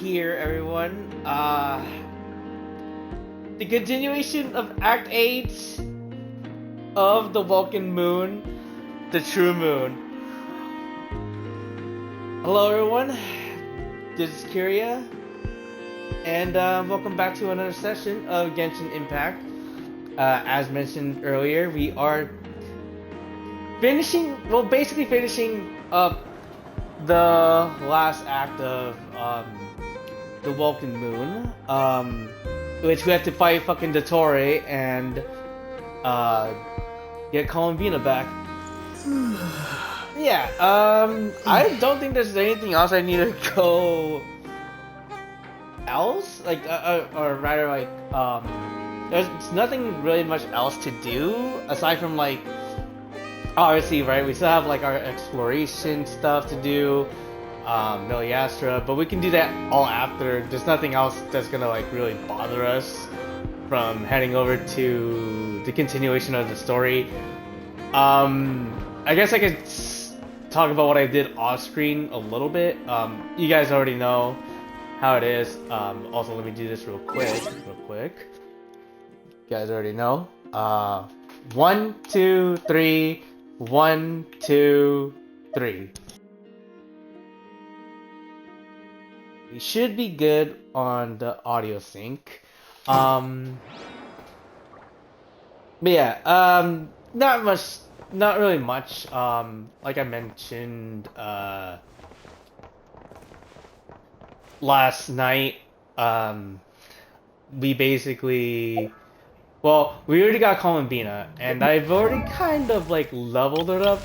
here, everyone. The continuation of Act 8 of the Welkin Moon, the True Moon. Hello, everyone. This is Kyria, and welcome back to another session of Genshin Impact. As mentioned earlier, we are basically finishing up the last act of the Welkin Moon, which we have to fight fucking Dottore and get Columbina back. Yeah, I don't think there's anything else I need to go else, or rather, there's nothing really much else to do aside from obviously, right, we still have our exploration stuff to do, Miliastra, but we can do that all after. There's nothing else that's gonna really bother us from heading over to the continuation of the story. I guess I could talk about what I did off screen a little bit. You guys already know how it is. Also, let me do this real quick. You guys already know. 1, 2, 3. 1, 2, 3. We should be good on the audio sync. But yeah, not really much. Like I mentioned last night, we basically, we already got Columbina, and I've already kind of leveled it up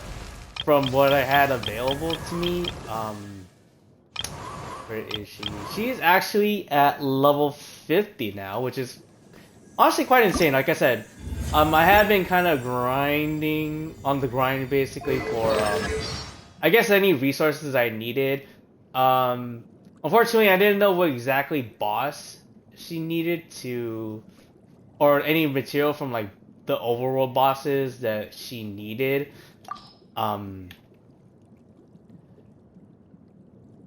from what I had available to me. Where is she? She's actually at level 50 now, which is honestly quite insane. Like I said, I have been kind of grinding on the grind basically for I guess any resources I needed. Unfortunately, I didn't know what exactly boss she needed to, or any material from the overworld bosses that she needed.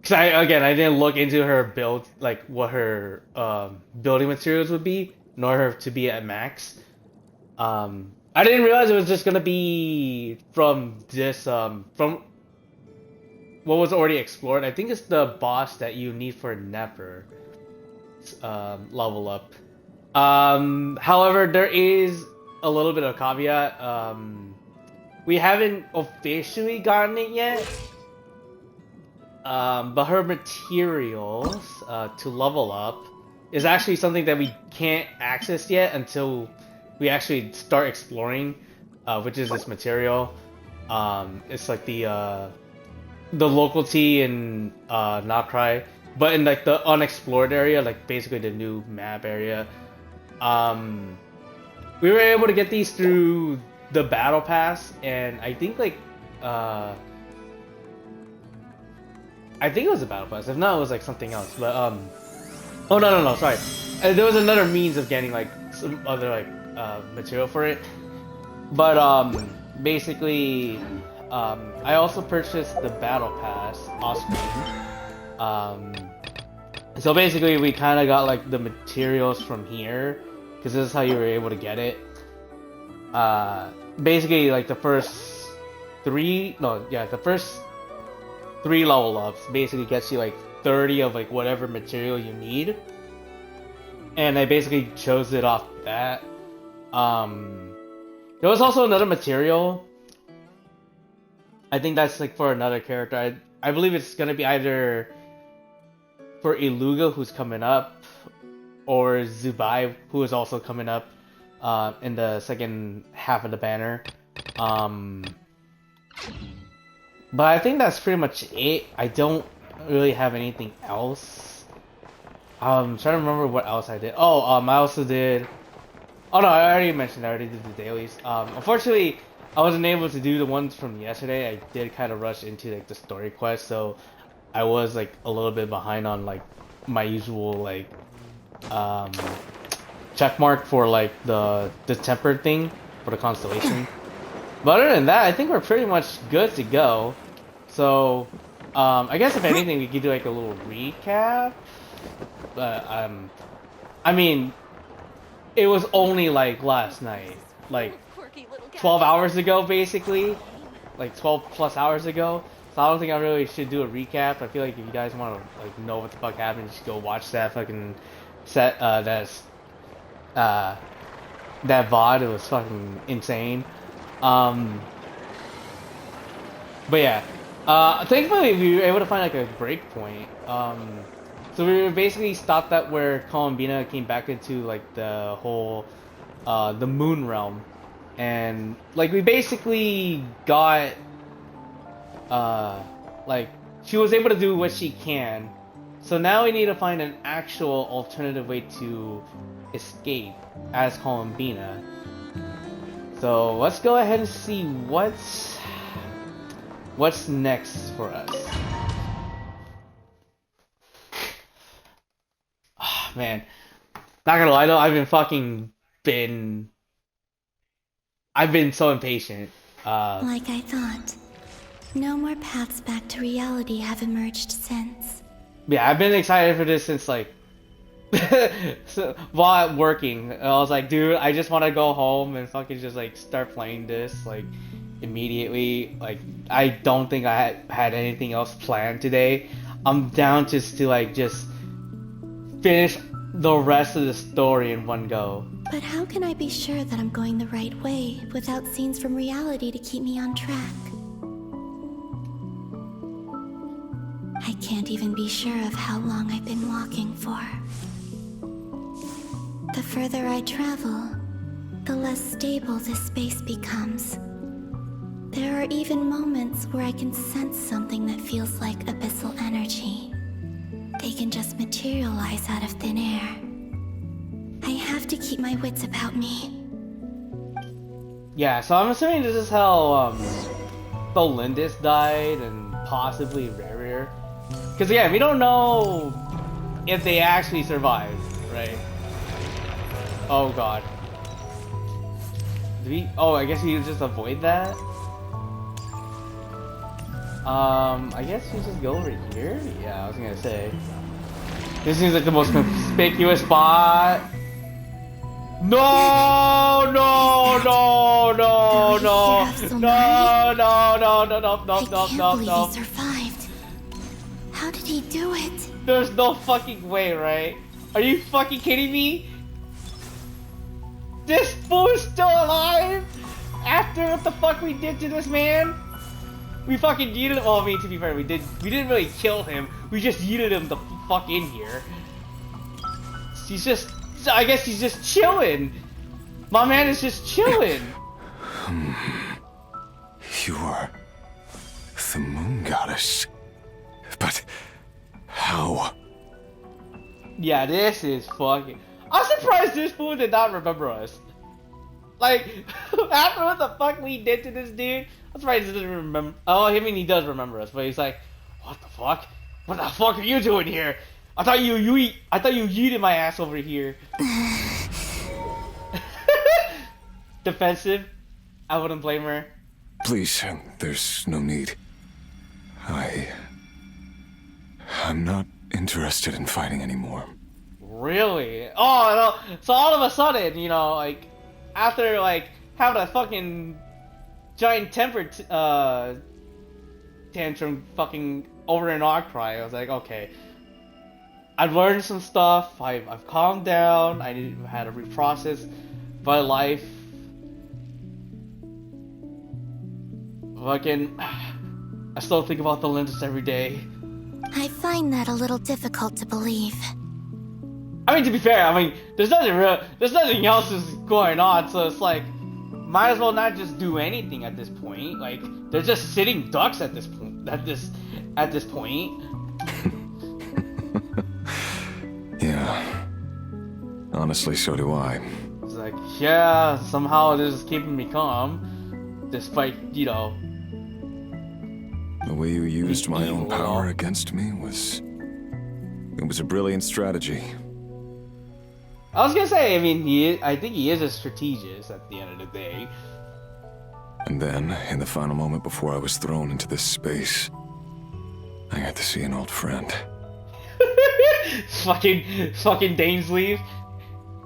Cause I didn't look into her build, what her building materials would be, nor her to be at max. I didn't realize it was just gonna be from this from what was already explored. I think it's the boss that you need for Nefer level up. However, there is a little bit of caveat. We haven't officially gotten it yet. But her materials to level up is actually something that we can't access yet until we actually start exploring, which is this material. It's the local tea in Nakrai, but in the unexplored area, basically the new map area. We were able to get these through the battle pass, and I think I think it was a battle pass. If not, it was something else. But oh no, sorry. There was another means of getting some other material for it. But basically, I also purchased the battle pass off screen. So basically, we kind of got the materials from here, because this is how you were able to get it. Basically, the first three level ups basically gets you 30 of whatever material you need, and I basically chose it off that. There was also another material. I think that's for another character. I believe it's gonna be either for Iluga, who's coming up, or Zubai, who is also coming up in the second half of the banner. But I think that's pretty much it. I don't really have anything else. I'm trying to remember what else I did. Oh, I also did... Oh no, I already mentioned I already did the dailies. Unfortunately, I wasn't able to do the ones from yesterday. I did kind of rush into the story quest, so I was a little bit behind on my usual check mark for the tempered thing for the constellation. But other than that, I think we're pretty much good to go. So, I guess if anything, we could do a little recap. I mean, it was only like last night, like 12 hours ago, basically, like 12 plus hours ago. So I don't think I really should do a recap. I feel like if you guys want to like know what the fuck happened, just go watch that fucking set. That VOD. It was fucking insane. But yeah, thankfully we were able to find like a break point. So we were basically stopped at where Columbina came back into like the whole, the moon realm, and like we basically got, like she was able to do what she can. So now we need to find an actual alternative way to escape as Columbina. So let's go ahead and see what's next for us. Oh, man, not gonna lie though, I've been so impatient. Like I thought, no more paths back to reality have emerged since. Yeah, I've been excited for this since like so, while working. I was like, dude, I just want to go home and fucking just like start playing this like immediately. Like, I don't think I had anything else planned today. I'm down just to like just finish the rest of the story in one go. But how can I be sure that I'm going the right way without scenes from reality to keep me on track? I can't even be sure of how long I've been walking for. The further I travel, the less stable this space becomes. There are even moments where I can sense something that feels like abyssal energy. They can just materialize out of thin air. I have to keep my wits about me. Yeah, so I'm assuming this is how Lindis died and possibly Rarier. Because again, we don't know if they actually survived, right? Oh god. Oh, I guess we just avoid that? I guess we just go over here? Yeah, I was gonna say. This seems like the most conspicuous spot. No, no, no, no, no, no, no, no, no, no, no, no, no, no. He survived. How did he do it? There's no fucking way, right? Are you fucking kidding me? This fool is still alive? After what the fuck we did to this man? We fucking yeeted him. Well, I mean, to be fair, we didn't really kill him. We just yeeted him the fuck in here. He's just, I guess he's just chilling. My man is just chilling. You are the moon goddess. But how? Yeah, this is fucking... I'm surprised this fool did not remember us. Like, after what the fuck we did to this dude, I'm surprised he doesn't remember. Oh, I mean, he does remember us, but he's like, what the fuck? What the fuck are you doing here? I thought you yeeted my ass over here. Defensive? I wouldn't blame her. Please, there's no need. I'm not interested in fighting anymore. Really? Oh, no. So all of a sudden, you know, like, after, like, having a fucking giant temper tantrum fucking over an outcry, I was like, okay. I've learned some stuff, I've calmed down, I had to reprocess my life. Fucking, I still think about the Lindis every day. I find that a little difficult to believe. I mean, to be fair, I mean, there's nothing else is going on, so it's like, might as well not just do anything at this point. Like, they're just sitting ducks at this point. At this point. Yeah. Honestly, so do I. It's like, yeah, somehow this is keeping me calm, despite, you know. The way you used my own power against me was a brilliant strategy. I was gonna say, I mean, I think he is a strategist at the end of the day. And then, in the final moment before I was thrown into this space, I got to see an old friend. fucking Dane's leave.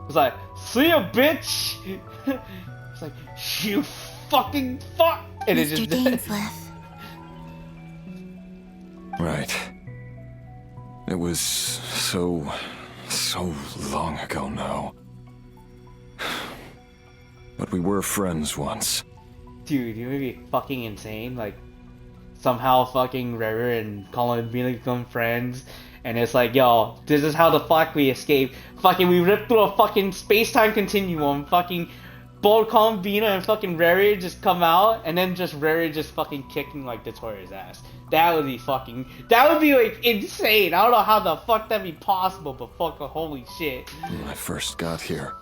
It's like, see ya, bitch. It's like, you fucking fuck. And it Mr. just Dainsleif. Right. It was so long ago now. But we were friends once. Dude, you would be fucking insane. Like, somehow fucking Rere and Columbina become friends. And it's like, yo, this is how the fuck we escaped. Fucking, we ripped through a fucking space-time continuum. Fucking, both Columbina and fucking Rere just come out. And then just Rere just fucking kicking, like, Dottore's ass. That would be fucking, that would be, like, insane. I don't know how the fuck that'd be possible, but fucking holy shit. When I first got here,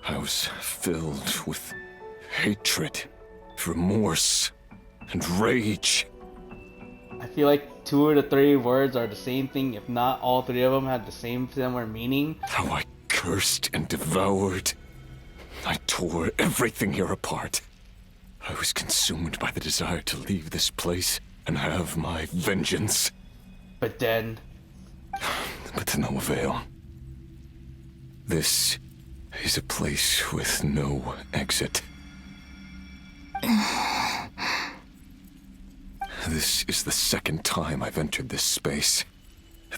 I was filled with hatred, remorse, and rage. I feel like 2 of the 3 words are the same thing, if not all 3 of them had the same similar meaning. How I cursed and devoured. I tore everything here apart. I was consumed by the desire to leave this place and have my vengeance. But then, But to no avail. This is a place with no exit. This is the second time I've entered this space.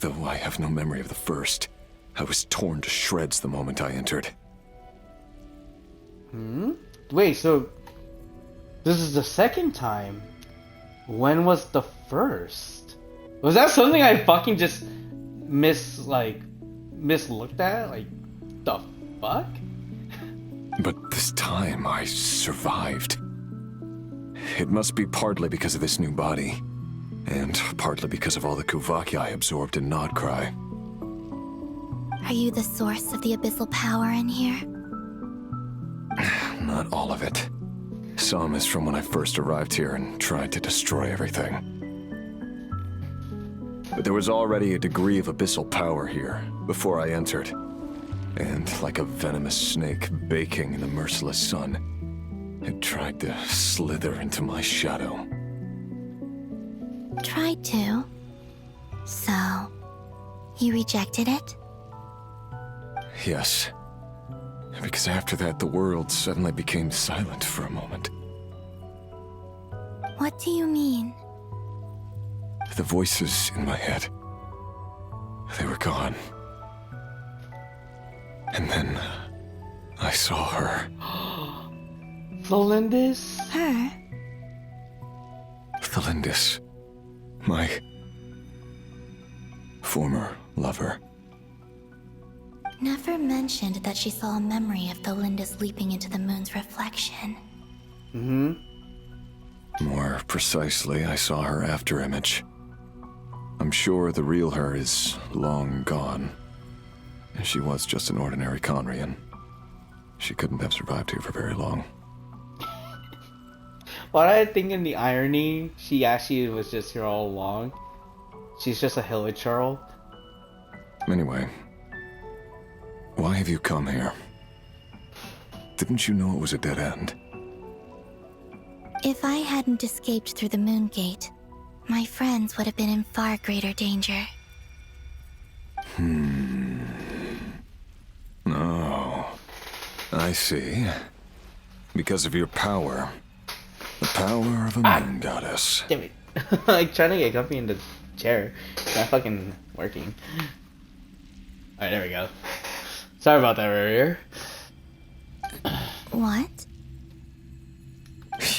Though I have no memory of the first. I was torn to shreds the moment I entered. wait, so this is the second time. When was the first? Was that something I fucking just mislooked at? Like, the fuck? But this time I survived. It must be partly because of this new body, and partly because of all the Kuvaki I absorbed in Nodcry. Are you the source of the abyssal power in here? Not all of it. Some is from when I first arrived here and tried to destroy everything. But there was already a degree of abyssal power here before I entered. And like a venomous snake baking in the merciless sun, it tried to slither into my shadow. Tried to. So, you rejected it? Yes. Because after that, the world suddenly became silent for a moment. What do you mean? The voices in my head, they were gone. And then I saw her. Valindis? Her? Thalindis, my former lover. Never mentioned that she saw a memory of the Lindis leaping into the moon's reflection. More precisely, I saw her afterimage. I'm sure the real her is long gone. She was just an ordinary Conrian. She couldn't have survived here for very long. What I think in the irony, she actually was just here all along. She's just a Hilichurl. Anyway, why have you come here? Didn't you know it was a dead end? If I hadn't escaped through the moon gate, my friends would have been in far greater danger. Oh, I see. Because of your power. The power of a moon goddess. Damn it. Like, trying to get comfy in the chair. It's not fucking working. Alright, there we go. Sorry about that earlier. What?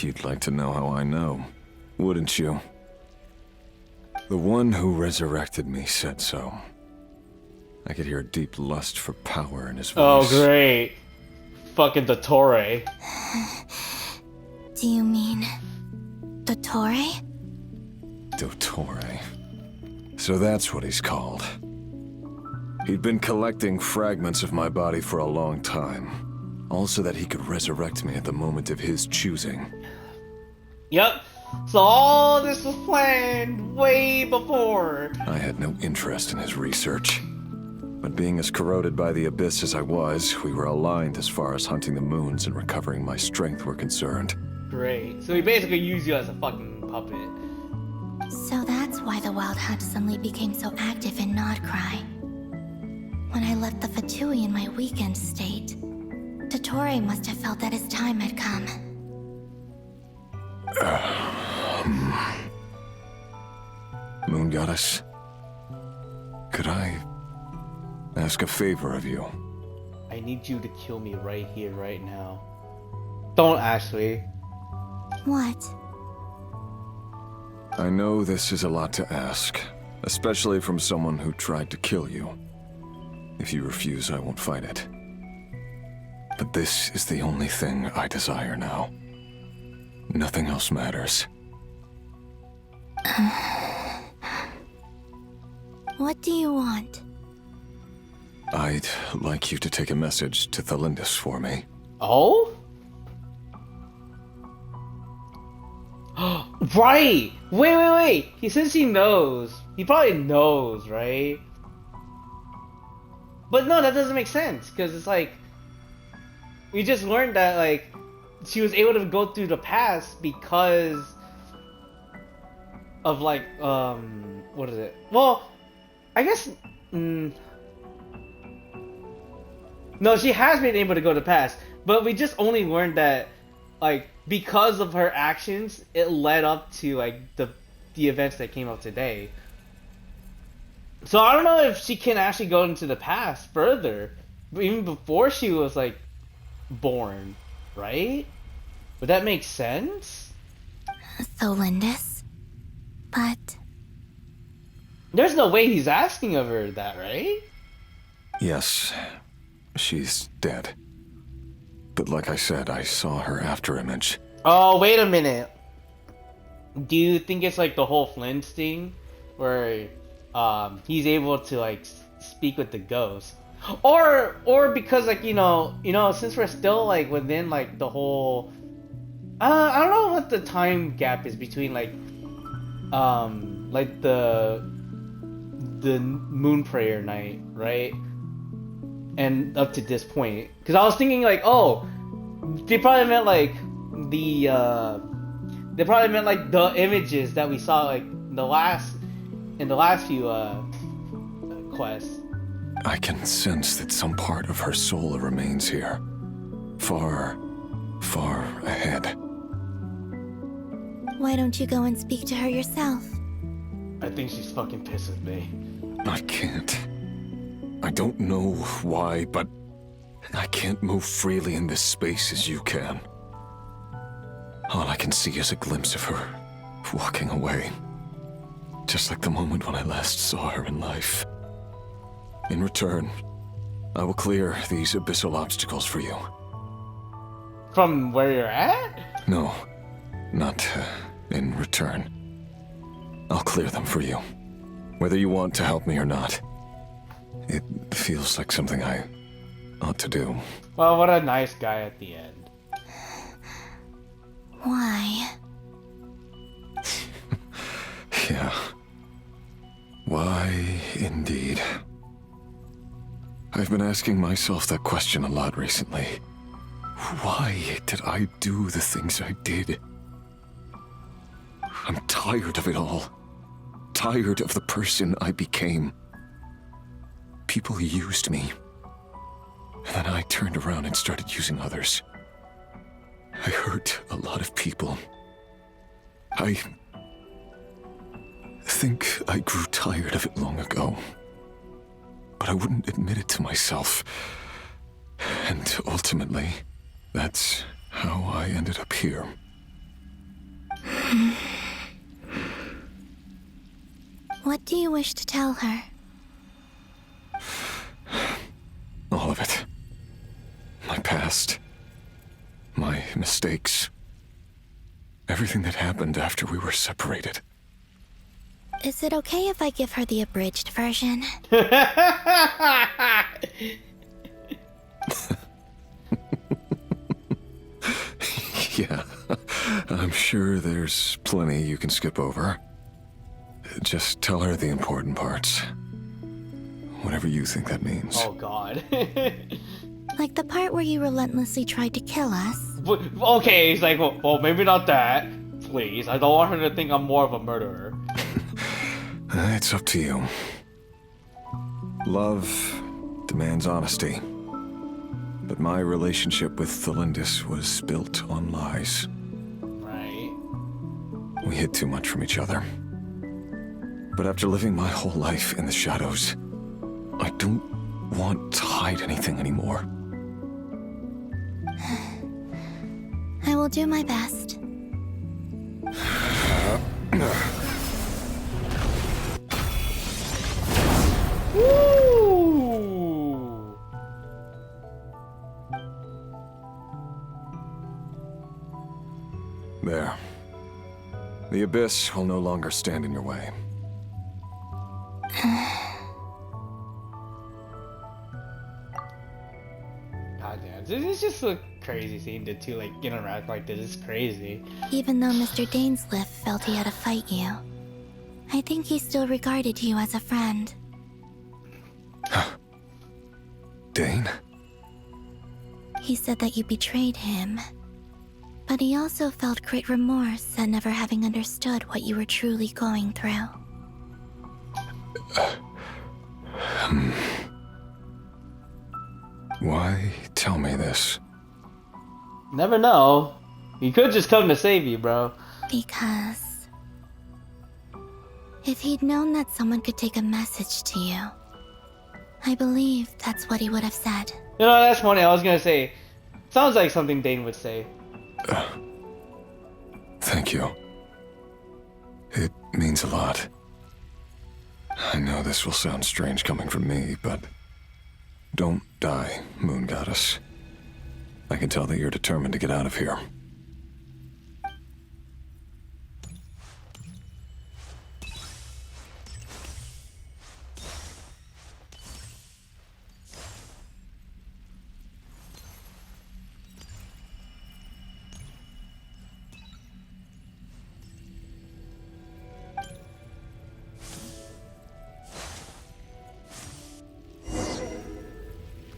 You'd like to know how I know, wouldn't you? The one who resurrected me said so. I could hear a deep lust for power in his Oh, voice. great. Fucking Dottore. Do you mean... Dottore? Dottore. So that's what he's called. He'd been collecting fragments of my body for a long time. All so that he could resurrect me at the moment of his choosing. Yep. So all this was planned way before. I had no interest in his research. But being as corroded by the abyss as I was, we were aligned as far as hunting the moons and recovering my strength were concerned. Great. So he basically used you as a fucking puppet. So that's why the Wild Hunt suddenly became so active in Nodcry. when I left the Fatui in my weakened state. Dottore must have felt that his time had come. Moon Goddess, could I ask a favor of you? I need you to kill me right here, right now. Don't actually. What? I know this is a lot to ask, especially from someone who tried to kill you. If you refuse, I won't fight it. But this is the only thing I desire now. Nothing else matters. What do you want? I'd like you to take a message to Thelindis for me. Oh? Right! Wait. He says he knows. He probably knows, right? But no, that doesn't make sense, because it's like... We just learned that, like, she was able to go through the past because... of, like, what is it? Well, I guess... No, she has been able to go to the past, but we just only learned that, like, because of her actions, it led up to, like, the events that came up today. So I don't know if she can actually go into the past further, even before she was, like, born, right? Would that make sense? Thelindis? But... There's no way he's asking of her that, right? Yes, she's dead. But like I said, I saw her after image. Oh, wait a minute. Do you think it's like the whole Flint thing? Where he's able to like speak with the ghost? Or because like, you know, since we're still like within like the whole I don't know what the time gap is between like the moon prayer night, right? And up to this point, because I was thinking like, oh, they probably meant like the images that we saw like in the last few quests. I can sense that some part of her soul remains here. Far, far ahead. Why don't you go and speak to her yourself? I think she's fucking pissed with me. I can't. I don't know why, but I can't move freely in this space as you can. All I can see is a glimpse of her walking away. Just like the moment when I last saw her in life. In return, I will clear these abyssal obstacles for you. From where you're at? No, not in return. I'll clear them for you. Whether you want to help me or not. It feels like something I ought to do. Well, what a nice guy at the end. Why? Yeah. Why, indeed. I've been asking myself that question a lot recently. Why did I do the things I did? I'm tired of it all. Tired of the person I became. People used me. And then I turned around and started using others. I hurt a lot of people. I think I grew tired of it long ago. But I wouldn't admit it to myself. And ultimately, that's how I ended up here. What do you wish to tell her? All of it. My past. My mistakes. Everything that happened after we were separated. Is it okay if I give her the abridged version? Yeah, I'm sure there's plenty you can skip over. Just tell her the important parts. Whatever you think that means. Oh god. Like the part where you relentlessly tried to kill us? Okay, he's like, well, maybe not that. Please, I don't want her to think I'm more of a murderer. It's up to you. Love, demands honesty. But my relationship with Thelindis was built on lies. Right. We hid too much from each other. But after living my whole life in the shadows, I don't want to hide anything anymore. I will do my best. Woo! There. The abyss will no longer stand in your way. God damn, this is just a crazy scene to two like interact like this. It's crazy. Even though Mr. Dainsliff felt he had to fight you, I think he still regarded you as a friend. Dane? He said that you betrayed him, but he also felt great remorse at never having understood what you were truly going through. Why tell me this? Never know. He could just come to save you, bro. Because if he'd known that someone could take a message to you, I believe that's what he would have said. You know, that's funny. I was gonna say, sounds like something Dane would say. Thank you. It means a lot. I know this will sound strange coming from me, but don't die, Moon Goddess. I can tell that you're determined to get out of here.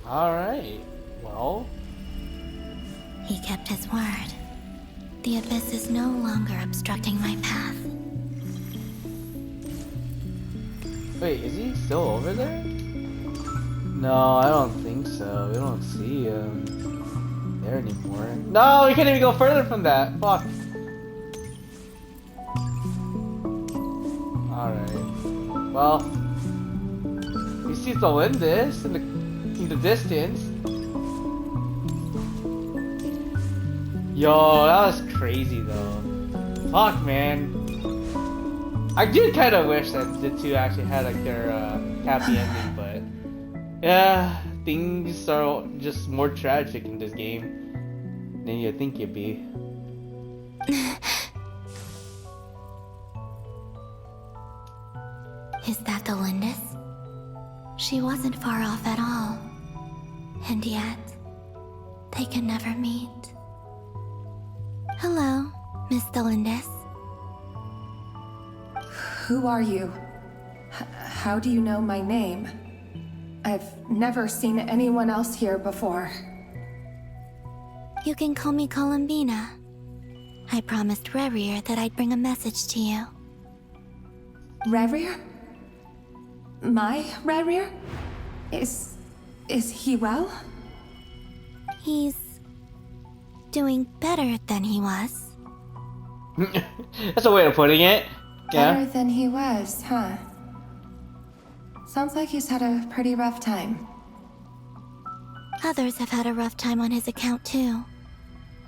Alright. Well. He kept his word. The abyss is no longer obstructing my path. Wait, is he still over there? No, I don't think so. We don't see him there anymore. No, we can't even go further from that. Fuck. Alright. Well. We see Thelindis in the distance. Yo, that was crazy though. Fuck, man. I do kind of wish that the two actually had like their happy ending, but yeah, things are just more tragic in this game than you think it'd be. Is that the Lindis? She wasn't far off at all. And yet, they can never meet. Hello, Miss Thelindis. Who are you? How do you know my name? I've never seen anyone else here before. You can call me Columbina. I promised Rerir that I'd bring a message to you. Rerir? My Rerir? Is he well? He's doing better than he was. That's a way of putting it. Yeah. Better than he was, huh? Sounds like he's had a pretty rough time. Others have had a rough time on his account too.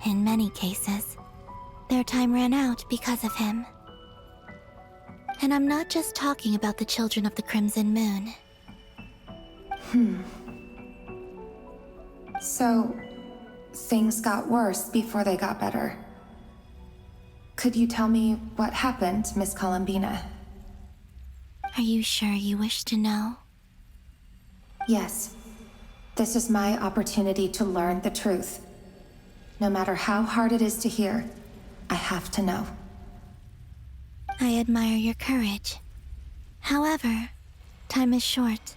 In many cases, their time ran out because of him. And I'm not just talking about the children of the Crimson Moon. So, things got worse before they got better. Could you tell me what happened, Miss Columbina? Are you sure you wish to know? Yes. This is my opportunity to learn the truth. No matter how hard it is to hear, I have to know. I admire your courage. However, time is short.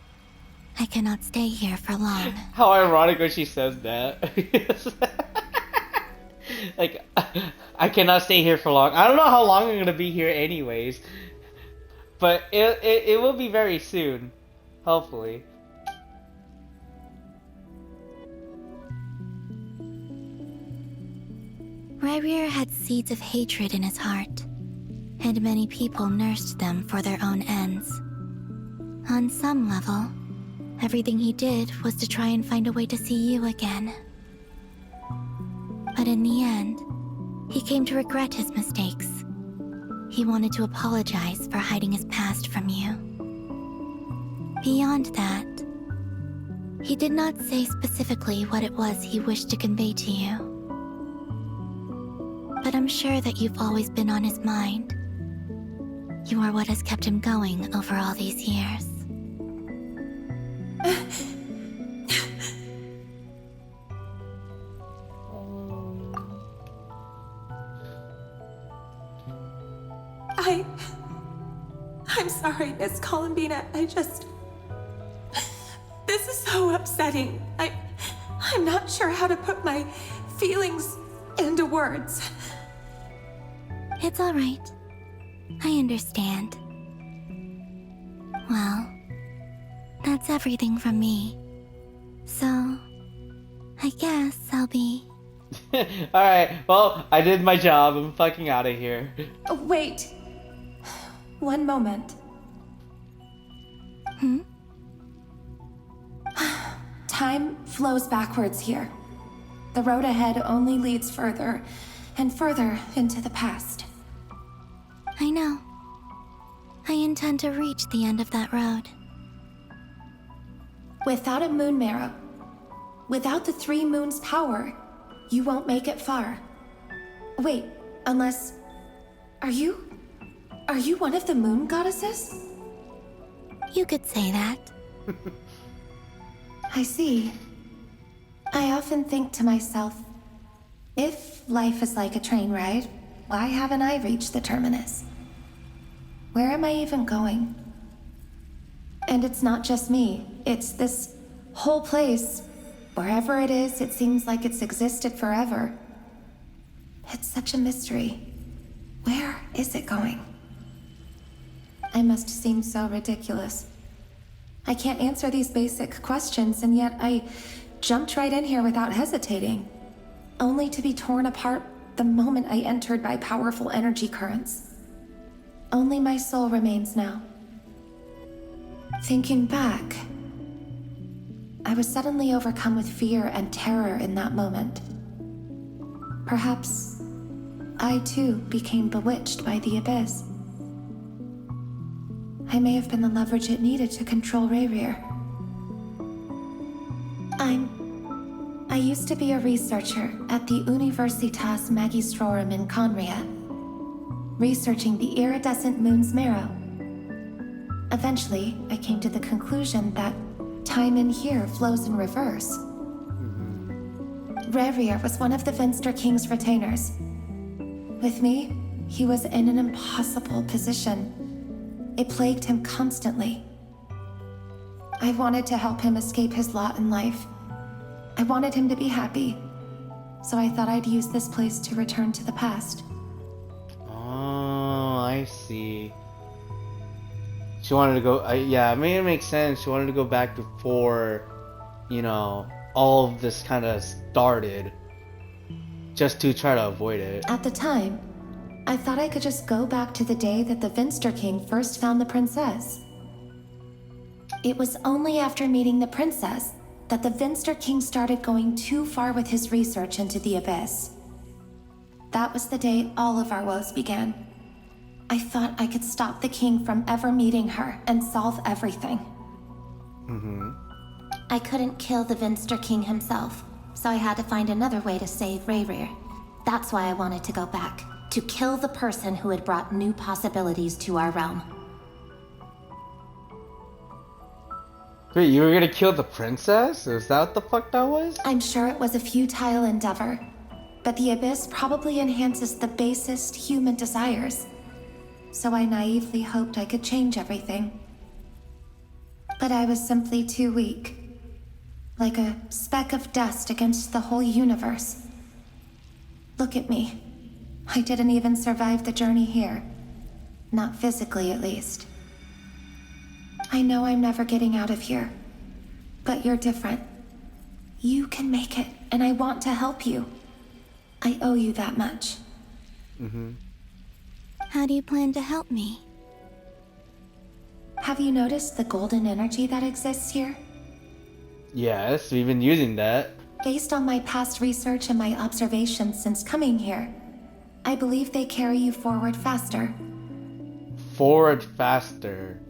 I cannot stay here for long. How ironic when she says that. Like, I cannot stay here for long. I don't know how long I'm gonna be here anyways. But it will be very soon. Hopefully. Ryrier had seeds of hatred in his heart, and many people nursed them for their own ends. On some level, everything he did was to try and find a way to see you again. But in the end, he came to regret his mistakes. He wanted to apologize for hiding his past from you. Beyond that, he did not say specifically what it was he wished to convey to you. But I'm sure that you've always been on his mind. You are what has kept him going over all these years. I'm sorry, Miss Columbina. This is so upsetting. I'm not sure how to put my feelings into words. It's all right. I understand. Well, that's everything from me. So, I guess I'll be... Alright, well, I did my job. I'm fucking out of here. Wait. One moment. Time flows backwards here. The road ahead only leads further and further into the past. I know. I intend to reach the end of that road. Without a moon marrow, without the 3 moons' power, you won't make it far. Wait, unless... Are you one of the moon goddesses? You could say that. I see. I often think to myself, if life is like a train ride, why haven't I reached the terminus? Where am I even going? And it's not just me, it's this whole place. Wherever it is, it seems like it's existed forever. It's such a mystery. Where is it going? I must seem so ridiculous. I can't answer these basic questions, and yet I jumped right in here without hesitating, only to be torn apart the moment I entered by powerful energy currents. Only my soul remains now. Thinking back, I was suddenly overcome with fear and terror in that moment. Perhaps I too became bewitched by the abyss. I may have been the leverage it needed to control Rayrir. I used to be a researcher at the Universitas Magistrorum in Conria, researching the iridescent moon's marrow. Eventually, I came to the conclusion that time in here flows in reverse. Rayrir was one of the Vinster King's retainers. With me, he was in an impossible position. It plagued him constantly. I wanted to help him escape his lot in life. I wanted him to be happy, so I thought I'd use this place to return to the past. Oh, I see. She wanted to go, yeah, I mean, it makes sense. She wanted to go back before, you know, all of this kind of started, just to try to avoid it. At the time, I thought I could just go back to the day that the Vinster King first found the princess. It was only after meeting the princess that the Vinster King started going too far with his research into the abyss. That was the day all of our woes began. I thought I could stop the king from ever meeting her and solve everything. I couldn't kill the Vinster King himself, so I had to find another way to save Rayrir. That's why I wanted to go back, to kill the person who had brought new possibilities to our realm. Wait, you were gonna kill the princess? Is that what the fuck that was? I'm sure it was a futile endeavor, but the abyss probably enhances the basest human desires. So I naively hoped I could change everything. But I was simply too weak. Like a speck of dust against the whole universe. Look at me. I didn't even survive the journey here. Not physically, at least. I know I'm never getting out of here. But you're different. You can make it, and I want to help you. I owe you that much. How do you plan to help me? Have you noticed the golden energy that exists here? Yes, we've been using that. Based on my past research and my observations since coming here, I believe they carry you forward faster. Forward faster.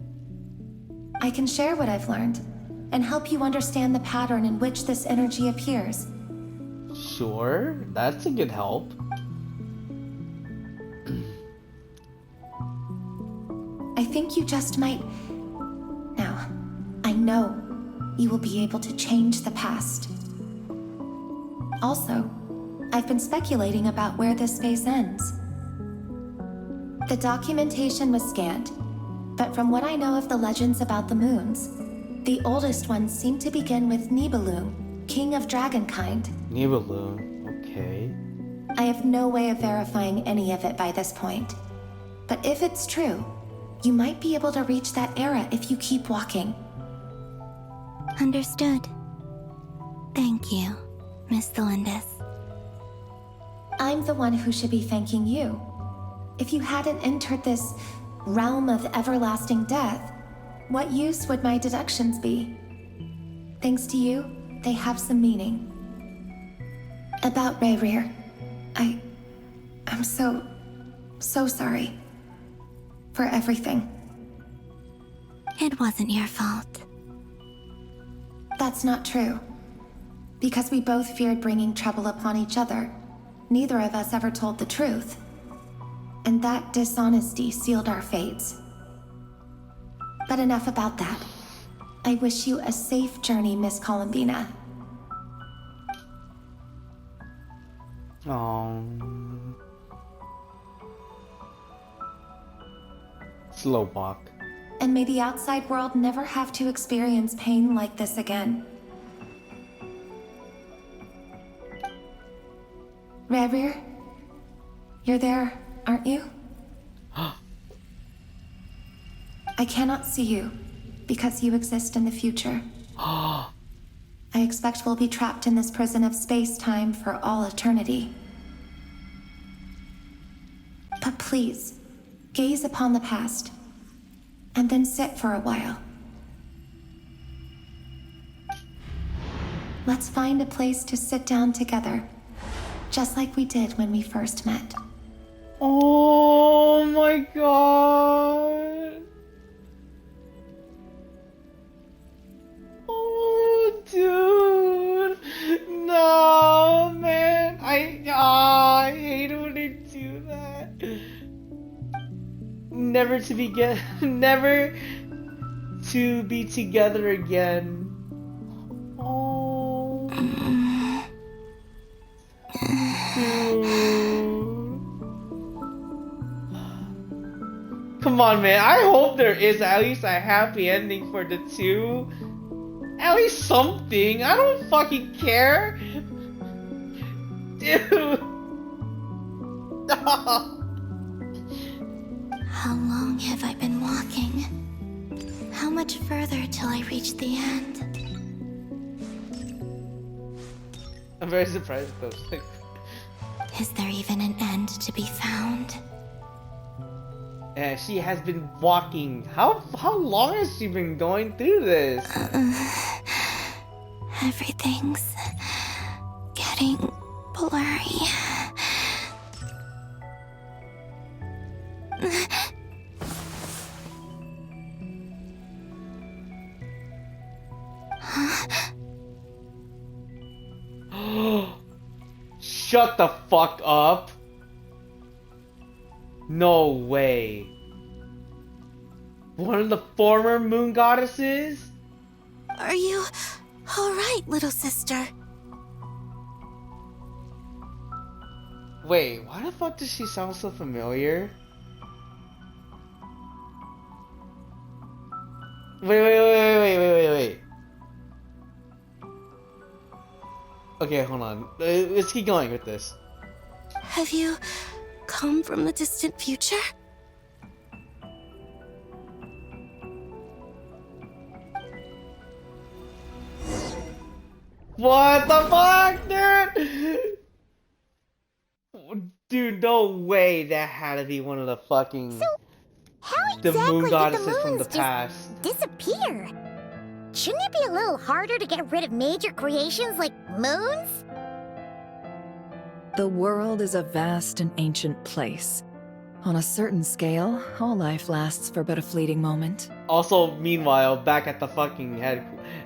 I can share what I've learned and help you understand the pattern in which this energy appears. Sure, that's a good help. I think you just might... Now, I know you will be able to change the past. Also, I've been speculating about where this space ends. The documentation was scant, but from what I know of the legends about the moons, the oldest ones seem to begin with Nibelung, king of dragonkind. Nibelung, okay. I have no way of verifying any of it by this point. But if it's true, you might be able to reach that era if you keep walking. Understood. Thank you, Miss Delindis. I'm the one who should be thanking you. If you hadn't entered this realm of everlasting death, what use would my deductions be? Thanks to you, they have some meaning. About Rayrir, I'm so sorry. For everything. It wasn't your fault. That's not true. Because we both feared bringing trouble upon each other, neither of us ever told the truth. And that dishonesty sealed our fates. But enough about that. I wish you a safe journey, Miss Columbina. Oh. Slow walk. And may the outside world never have to experience pain like this again. Rayrir, you're there, aren't you? I cannot see you, because you exist in the future. I expect we'll be trapped in this prison of space-time for all eternity. But please, gaze upon the past, and then sit for a while. Let's find a place to sit down together, just like we did when we first met. Oh my god. Oh, dude. No, man. I hate when they do that. Never to be together again. Oh. Dude. Come on, man. I hope there is at least a happy ending for the two. At least something. I don't fucking care. Dude. How long have I been walking? How much further till I reach the end? I'm very surprised though. Is there even an end to be found? Yeah, she has been walking. How long has she been going through this? Everything's getting blurry. Shut the fuck up. No way. One of the former moon goddesses? Are you alright, little sister? Wait, why the fuck does she sound so familiar? Wait. Okay, hold on. Let's keep going with this. Have you come from the distant future? What the fuck, dude? Dude, no way that had to be one of the fucking... How the moon exactly did the goddesses from the moons past. just disappear? Shouldn't it be a little harder to get rid of major creations like moons? The world is a vast and ancient place. On a certain scale, all life lasts for but a fleeting moment. Also, meanwhile, back at the fucking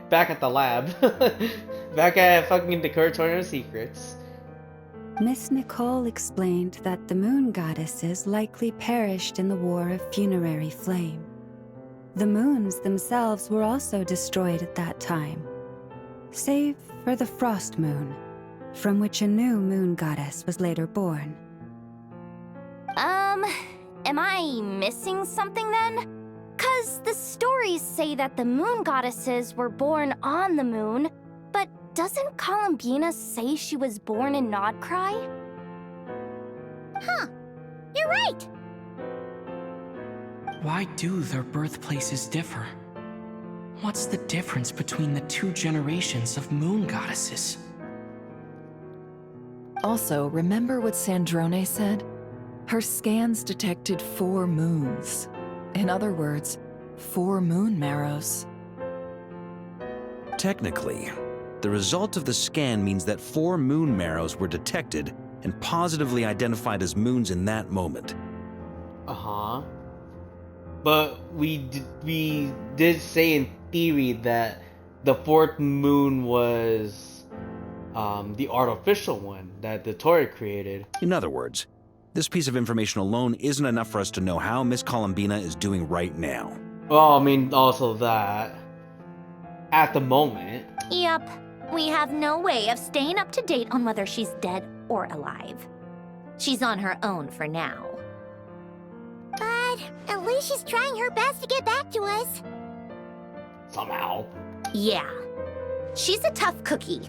back at the lab. Back at fucking the Curatorial Secrets. Miss Nicole explained that the moon goddesses likely perished in the War of Funerary Flame. The moons themselves were also destroyed at that time, save for the Frost Moon, from which a new moon goddess was later born. Am I missing something then? 'Cause the stories say that the moon goddesses were born on the moon, but doesn't Columbina say she was born in Nodcry? Huh, you're right! Why do their birthplaces differ? What's the difference between the two generations of moon goddesses? Also, remember what Sandrone said? Her scans detected 4 moons. In other words, 4 moon marrows. Technically, the result of the scan means that 4 moon marrows were detected and positively identified as moons in that moment. Uh-huh. But we did say in theory that the 4th moon was the artificial one that Dottore created. In other words, this piece of information alone isn't enough for us to know how Miss Columbina is doing right now. Well, I mean, also that at the moment. Yep, we have no way of staying up to date on whether she's dead or alive. She's on her own for now. But at least she's trying her best to get back to us. Somehow. Yeah, she's a tough cookie.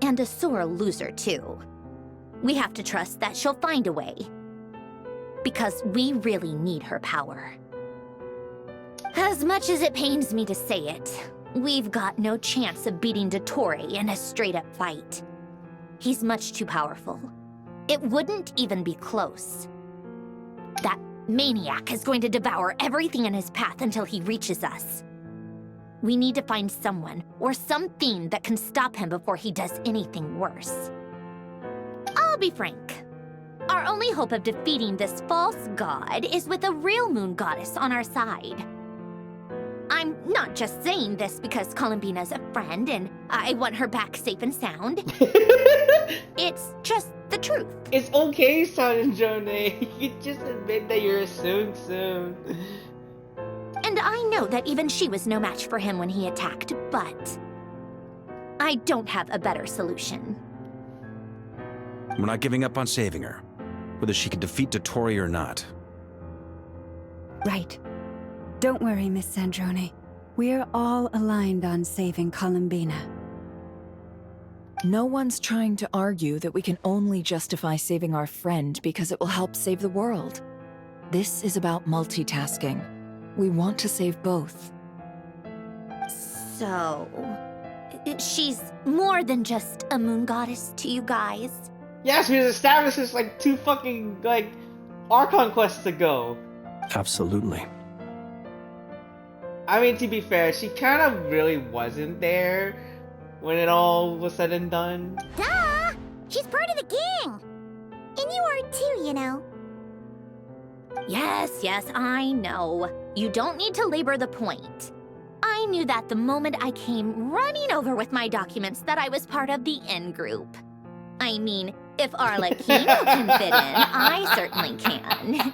And a sore loser, too. We have to trust that she'll find a way. Because we really need her power. As much as it pains me to say it, we've got no chance of beating Dottore in a straight-up fight. He's much too powerful. It wouldn't even be close. That maniac is going to devour everything in his path until he reaches us. We need to find someone or something that can stop him before he does anything worse. I'll be frank. Our only hope of defeating this false god is with a real moon goddess on our side. I'm not just saying this because Columbina's a friend and I want her back safe and sound. It's just the truth. It's okay, Sandrone. You just admit that you're soon. And I know that even she was no match for him when he attacked, but I don't have a better solution. We're not giving up on saving her, whether she can defeat Dottore or not. Right. Don't worry, Miss Sandrone. We're all aligned on saving Columbina. No one's trying to argue that we can only justify saving our friend because it will help save the world. This is about multitasking. We want to save both. So, she's more than just a moon goddess to you guys? Yes, we established this like 2 fucking Archon quests ago. Absolutely. I mean, to be fair, she kind of really wasn't there when it all was said and done. Duh! She's part of the gang! And you are too, you know. Yes, I know. You don't need to labor the point. I knew that the moment I came running over with my documents that I was part of the in-group. I mean, if Arlecchino can fit in, I certainly can.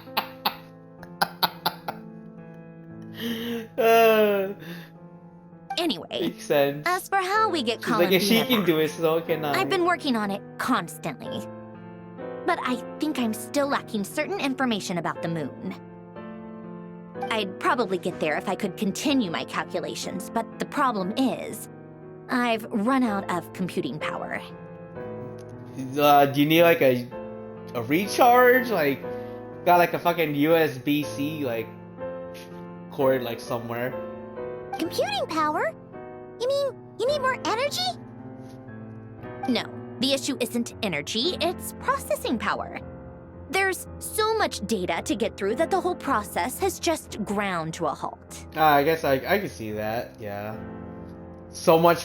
Anyway, Makes sense. as for how we get She's like, if she Columbina can do it, back, so can I. I've been working on it constantly. But I think I'm still lacking certain information about the moon. I'd probably get there if I could continue my calculations, but the problem is, I've run out of computing power. Do you need like a recharge? Like, got like a fucking USB-C cord somewhere? Computing power? You mean you need more energy? No, the issue isn't energy, it's processing power. There's so much data to get through that the whole process has just ground to a halt. I guess I can see that. Yeah. So much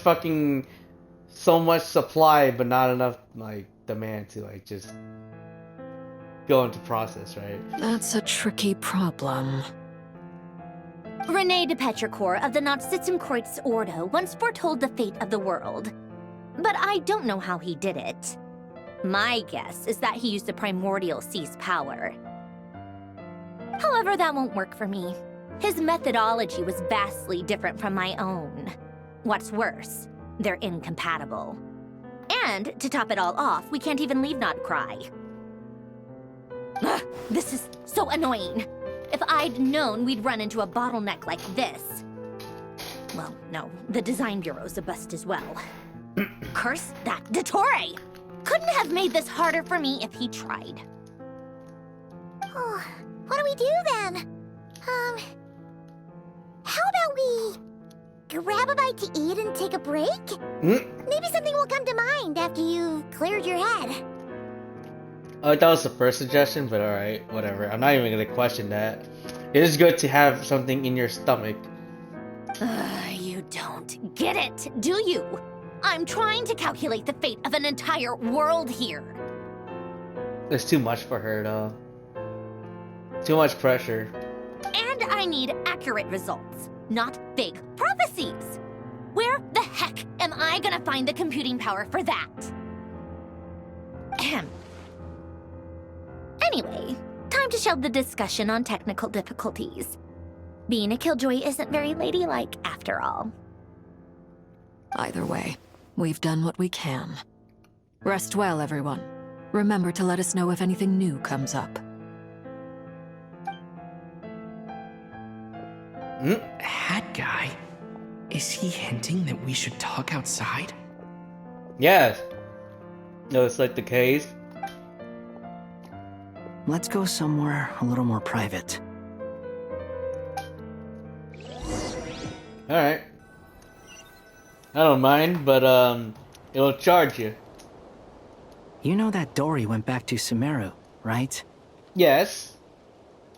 supply, but not enough like demand to like just go into process, right? That's a tricky problem. Rene de Petrichor of the Nazissenkreuz Ordo once foretold the fate of the world. But I don't know how he did it. My guess is that he used the primordial sea's power. However, that won't work for me. His methodology was vastly different from my own. What's worse, they're incompatible. And, to top it all off, we can't even leave Notcry. Ugh, this is so annoying. If I'd known we'd run into a bottleneck like this... Well, no, the design bureau's a bust as well. Curse that Dottore! Couldn't have made this harder for me if he tried. Oh, what do we do then? How about we grab a bite to eat and take a break? Maybe something will come to mind after you've cleared your head. Oh, that was the first suggestion, but alright, whatever. I'm not even gonna question that. It is good to have something in your stomach. You don't get it, do you? I'm trying to calculate the fate of an entire world here. It's too much for her, though. Too much pressure. And I need accurate results, not vague prophecies. Where the heck am I gonna find the computing power for that? Ahem. Anyway, time to shelve the discussion on technical difficulties. Being a killjoy isn't very ladylike, after all. Either way, we've done what we can. Rest well, everyone. Remember to let us know if anything new comes up. Hat guy? Is he hinting that we should talk outside? Yes. No, it's like the case. Let's go somewhere a little more private. Alright. I don't mind, but it'll charge you. You know that Dory went back to Sumeru, right? Yes.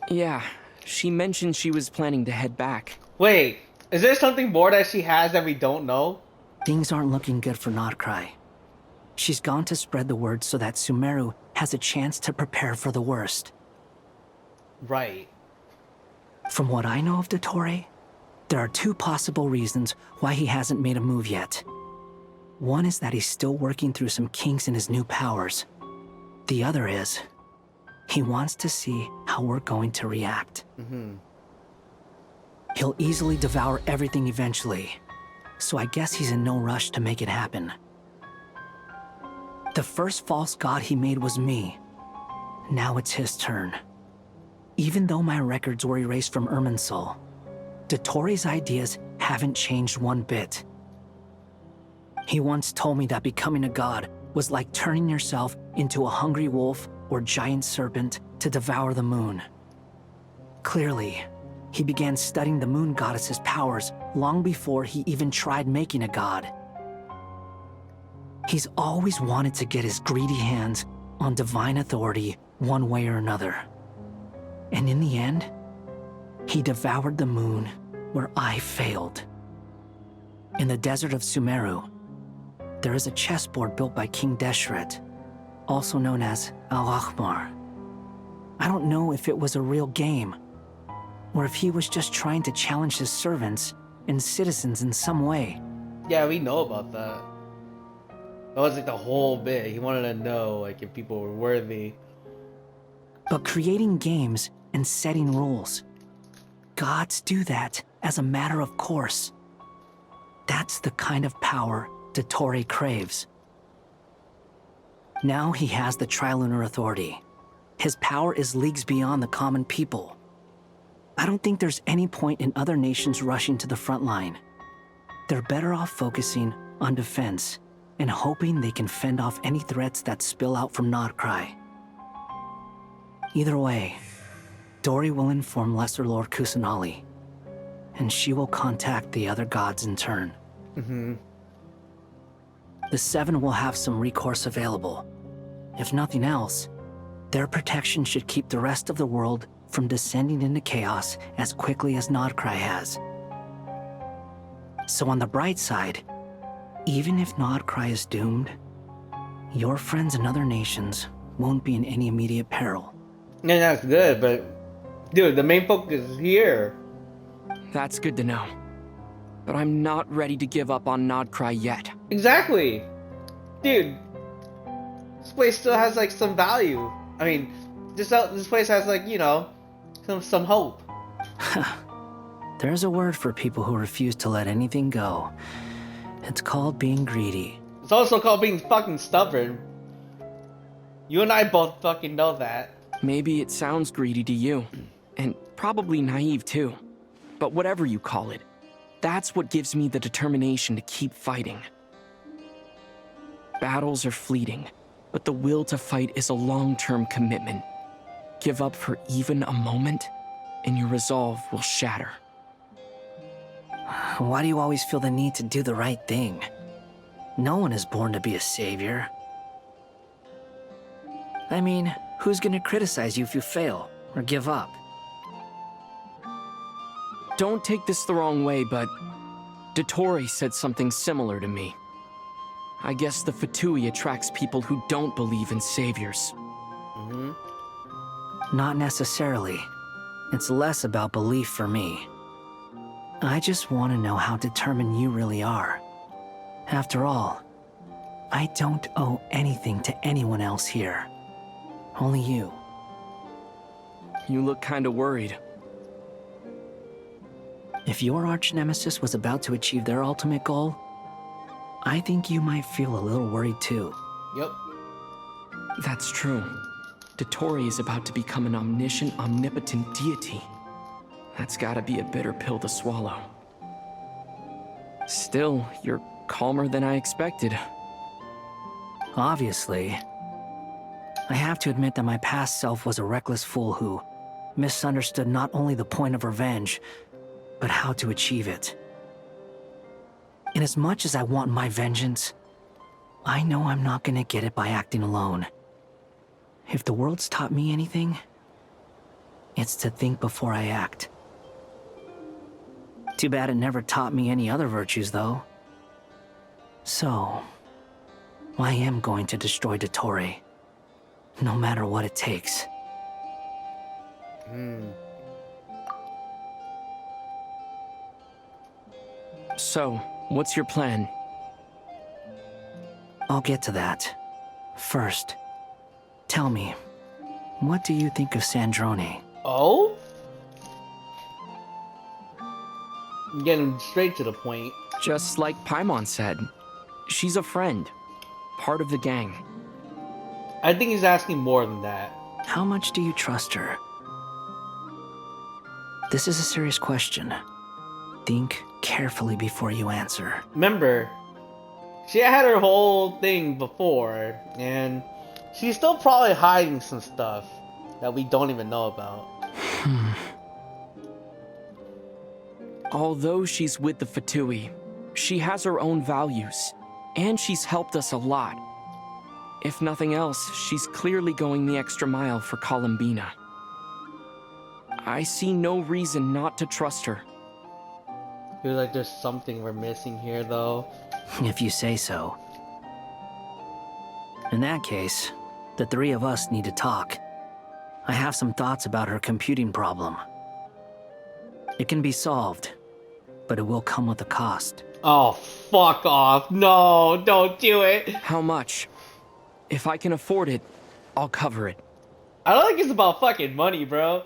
Yeah, she mentioned she was planning to head back. Wait, is there something more that she has that we don't know? Things aren't looking good for Notcry. She's gone to spread the word so that Sumeru has a chance to prepare for the worst. Right. From what I know of Dottore, there are two possible reasons why he hasn't made a move yet. One is that he's still working through some kinks in his new powers. The other is, he wants to see how we're going to react. He'll easily devour everything eventually, so I guess he's in no rush to make it happen. The first false god he made was me. Now it's his turn. Even though my records were erased from Irminsul, Dottore's ideas haven't changed one bit. He once told me that becoming a god was like turning yourself into a hungry wolf or giant serpent to devour the moon. Clearly, he began studying the moon goddess's powers long before he even tried making a god. He's always wanted to get his greedy hands on divine authority one way or another. And in the end, he devoured the moon where I failed. In the desert of Sumeru, there is a chessboard built by King Deshret, also known as Al-Ahmar. I don't know if it was a real game, or if he was just trying to challenge his servants and citizens in some way. Yeah, we know about that. That was like the whole bit. He wanted to know like if people were worthy. But creating games and setting rules, gods do that as a matter of course. That's the kind of power Dottore craves. Now he has the Trilunar Authority. His power is leagues beyond the common people. I don't think there's any point in other nations rushing to the front line. They're better off focusing on defense and hoping they can fend off any threats that spill out from Notcry. Either way, Dory will inform Lesser Lord Kusanali, and she will contact the other gods in turn. The Seven will have some recourse available. If nothing else, Their protection should keep the rest of the world from descending into chaos as quickly as Nodcry has. So on the bright side, even if Nodcry is doomed, your friends in other nations won't be in any immediate peril. Yeah, that's good, but dude, the main focus is here. That's good to know. But I'm not ready to give up on Nodcry yet. Exactly. Dude, this place still has like some value. I mean, this place has like, you know, some hope. There's a word for people who refuse to let anything go. It's called being greedy. It's also called being fucking stubborn. You and I both fucking know that. Maybe it sounds greedy to you, and probably naive too. But whatever you call it, that's what gives me the determination to keep fighting. Battles are fleeting, but the will to fight is a long-term commitment. Give up for even a moment, and your resolve will shatter. Why do you always feel the need to do the right thing? No one is born to be a savior. I mean, who's gonna criticize you if you fail or give up? Don't take this the wrong way, but Dottore said something similar to me. I guess the VIII attracts people who don't believe in saviors. Not necessarily. It's less about belief for me. I just want to know how determined you really are. After all, I don't owe anything to anyone else here. Only you. You look kinda worried. If your arch-nemesis was about to achieve their ultimate goal, I think you might feel a little worried too. Yep. That's true. Dottore is about to become an omniscient, omnipotent deity. That's gotta be a bitter pill to swallow. Still, you're calmer than I expected. Obviously. I have to admit that my past self was a reckless fool who misunderstood not only the point of revenge, but how to achieve it. And as much as I want my vengeance, I know I'm not gonna get it by acting alone. If the world's taught me anything, it's to think before I act. Too bad it never taught me any other virtues, though. So, I am going to destroy Dottore, no matter what it takes. So, what's your plan? I'll get to that. First, tell me, what do you think of Sandrone? Oh? Getting straight to the point. Just like Paimon said, she's a friend, part of the gang. I think he's asking more than that. How much do you trust her? This is a serious question. Think carefully before you answer. Remember, she had her whole thing before, and she's still probably hiding some stuff that we don't even know about. Although she's with the VIII, she has her own values, and she's helped us a lot. If nothing else, she's clearly going the extra mile for Columbina. I see no reason not to trust her. Feels like there's something we're missing here, though. If you say so. In that case, the three of us need to talk. I have some thoughts about her computing problem. It can be solved, but it will come with a cost. Oh, fuck off. No, don't do it. How much? If I can afford it, I'll cover it. I don't think it's about fucking money, bro.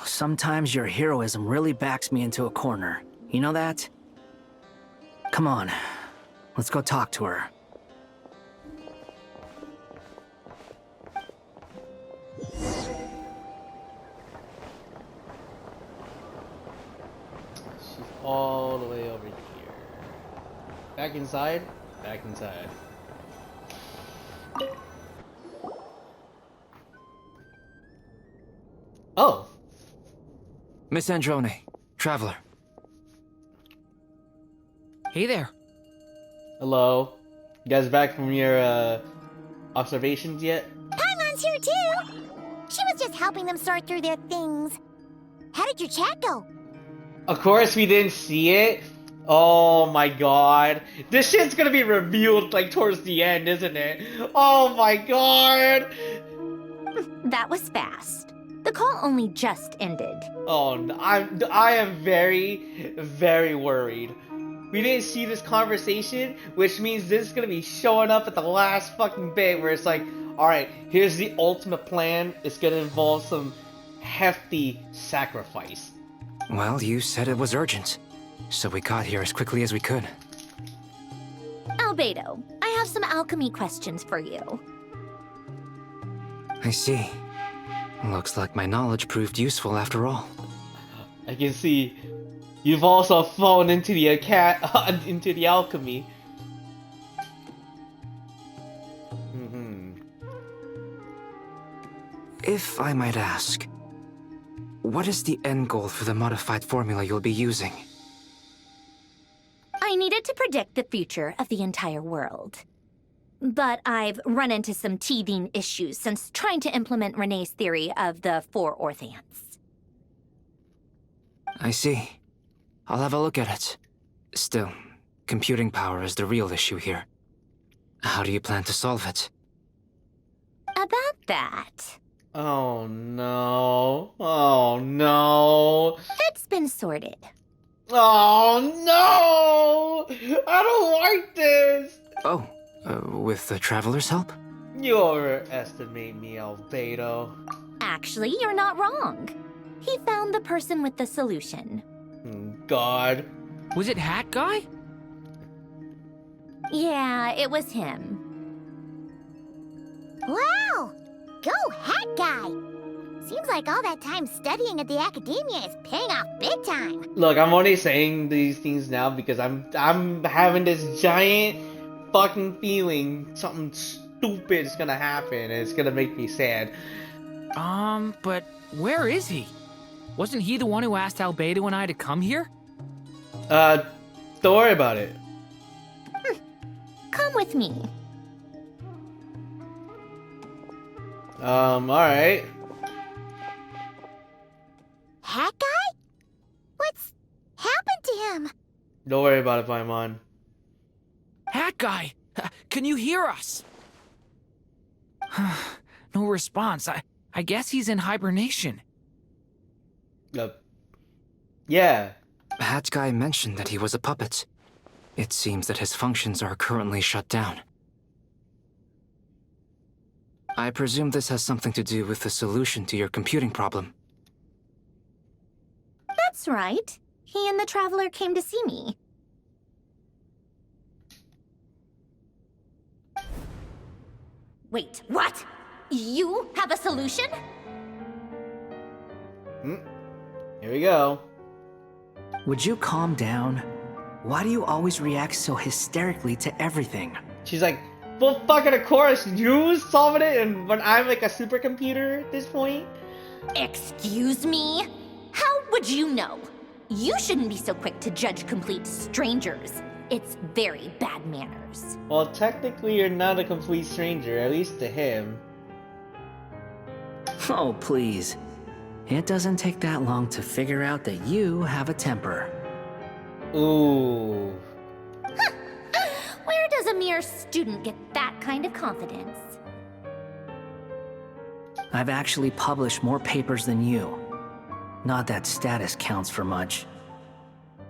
Sometimes your heroism really backs me into a corner. You know that? Come on, let's go talk to her. She's all the way over here. Back inside? Back inside. Oh! Miss Androne, Traveler. Hey there. Hello. You guys back from your observations yet? Paimon's She's here too. She was just helping them sort through their things. How did your chat go? Of course we didn't see it. Oh my god. This shit's gonna be revealed like towards the end, isn't it? Oh my god. That was fast. The call only just ended. Oh, I am very, very worried. We didn't see this conversation, which means this is gonna be showing up at the last fucking bit where it's like, alright, here's the ultimate plan. It's gonna involve some hefty sacrifice. Well, you said it was urgent, so we got here as quickly as we could. Albedo, I have some alchemy questions for you. I see. Looks like my knowledge proved useful after all. I can see you've also fallen into the into the alchemy. If I might ask, what is the end goal for the modified formula you'll be using? I needed to predict the future of the entire world. But I've run into some teething issues since trying to implement Renee's theory of the 4 orthants. I see. I'll have a look at it. Still, computing power is the real issue here. How do you plan to solve it? About that. Oh no. Oh no. It's been sorted. Oh no! I don't like this! Oh, with the Traveler's help? You overestimate me, Albedo. Actually, you're not wrong. He found the person with the solution. God. Was it Hat Guy? Yeah, it was him. Wow! Go Hat Guy! Seems like all that time studying at the academia is paying off big time. Look, I'm only saying these things now because I'm having this giant fucking feeling something stupid is gonna happen and it's gonna make me sad. But where is he? Wasn't he the one who asked Albedo and I to come here? Don't worry about it. Come with me. Alright. Hat Guy? What's happened to him? Don't worry about it, Paimon. Hat Guy! Can you hear us? No response. I guess he's in hibernation. Yeah. Hat Guy mentioned that he was a puppet. It seems that his functions are currently shut down. I presume this has something to do with the solution to your computing problem. That's right. He and the Traveler came to see me. Wait, what? You have a solution? Here we go. Would you calm down? Why do you always react so hysterically to everything? She's like, well, fucking of course, you solving it, and when I'm like a supercomputer at this point? Excuse me? How would you know? You shouldn't be so quick to judge complete strangers. It's very bad manners. Well, technically you're not a complete stranger, at least to him. Oh, please. It doesn't take that long to figure out that you have a temper. Ooh. Where does a mere student get that kind of confidence? I've actually published more papers than you. Not that status counts for much.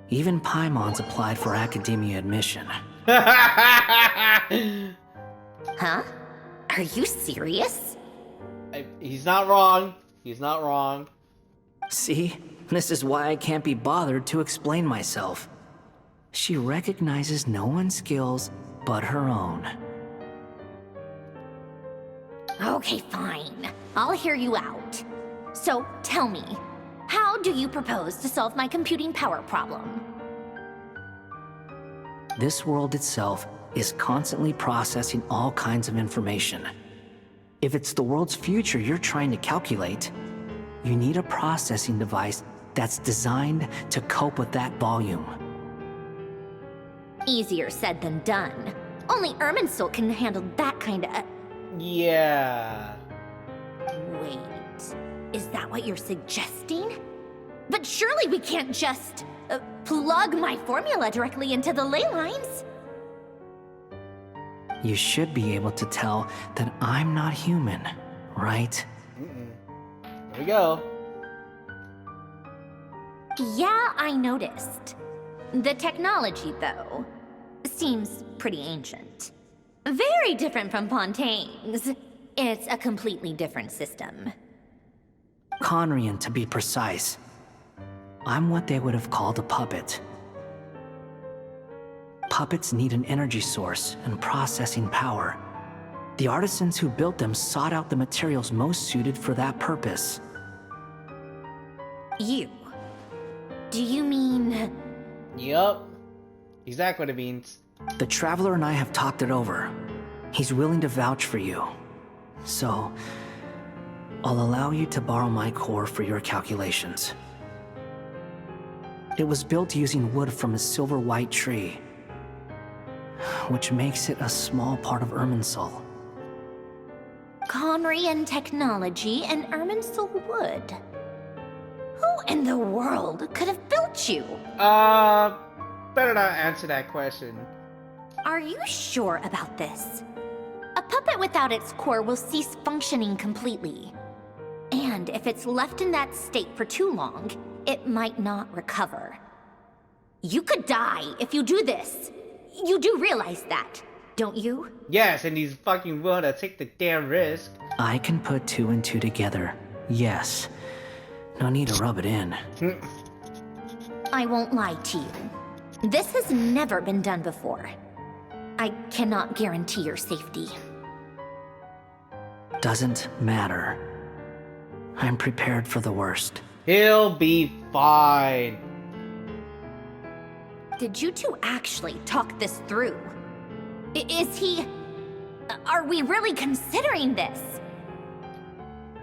Even Paimon's applied for academia admission. Huh? Are you serious? He's not wrong. He's not wrong. See? This is why I can't be bothered to explain myself. She recognizes no one's skills but her own. Okay, fine. I'll hear you out. So, tell me, how do you propose to solve my computing power problem? This world itself is constantly processing all kinds of information. If it's the world's future you're trying to calculate, you need a processing device that's designed to cope with that volume. Easier said than done. Only Irminsul can handle that kind of... Yeah. Wait, is that what you're suggesting? But surely we can't just plug my formula directly into the ley lines. You should be able to tell that I'm not human, right? There we go. Yeah, I noticed. The technology, though, seems pretty ancient. Very different from Fontaine's. It's a completely different system. Conrian, to be precise. I'm what they would have called a puppet. Puppets need an energy source and processing power. The artisans who built them sought out the materials most suited for that purpose. You? Do you mean... Yup. Exactly what it means. The Traveler and I have talked it over. He's willing to vouch for you. So, I'll allow you to borrow my core for your calculations. It was built using wood from a silver-white tree, which makes it a small part of Irminsul. Conrian technology and Irminsul wood. Who in the world could have built you? Better not answer that question. Are you sure about this? A puppet without its core will cease functioning completely. And if it's left in that state for too long, it might not recover. You could die if you do this. You do realize that, don't you? Yes, and he's fucking willing to take the damn risk. I can put 2 and 2 together, yes. No need to rub it in. I won't lie to you. This has never been done before. I cannot guarantee your safety. Doesn't matter. I'm prepared for the worst. He'll be fine. Did you two actually talk this through? Is he... Are we really considering this?